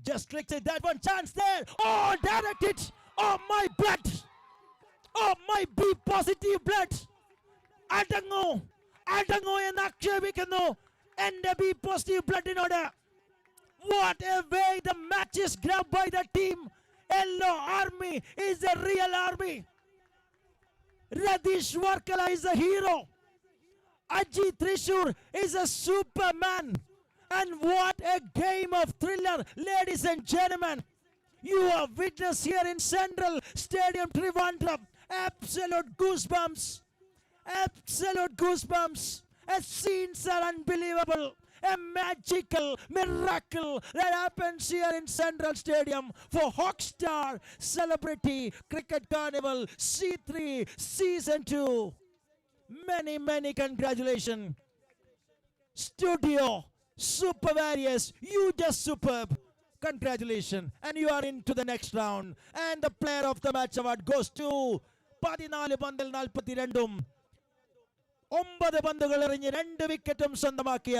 just clicks it, that one chance there. Oh, direct it. Oh my blood. Oh my B positive blood. അടങ്ങൂ അടങ്ങൂ എന്ന് ആക്ഷേപിക്കുന്നു എന്റെ B positive bloodനോട്. What a way the match is grabbed by the team. Yellow Army is a real army. Radish Varkala is a hero. Ajit Trishur is a superman. And what a game of thriller, ladies and gentlemen. You have witnessed here in Central Stadium Trivandrum. Absolute goosebumps. Absolute goosebumps. As scenes are unbelievable. A magical miracle that happens here in Central Stadium for Hockstar Celebrity Cricket Carnival C3 Season 2. Many congratulations. Studio Super Various, you just superb. Congratulations, and you are into the next round. And the player of the match award goes to 14 പന്തിൽ 42-ഉം 9 പന്തുകൾ എറിഞ്ഞ് 2 വിക്കറ്റും സ്വന്തമാക്കിയ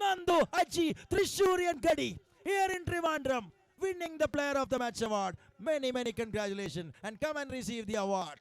Nandu Aji തൃശൂരിയൻ ഗഡി here in Trivandrum, winning the player of the match award. Many congratulations, and come and receive the award.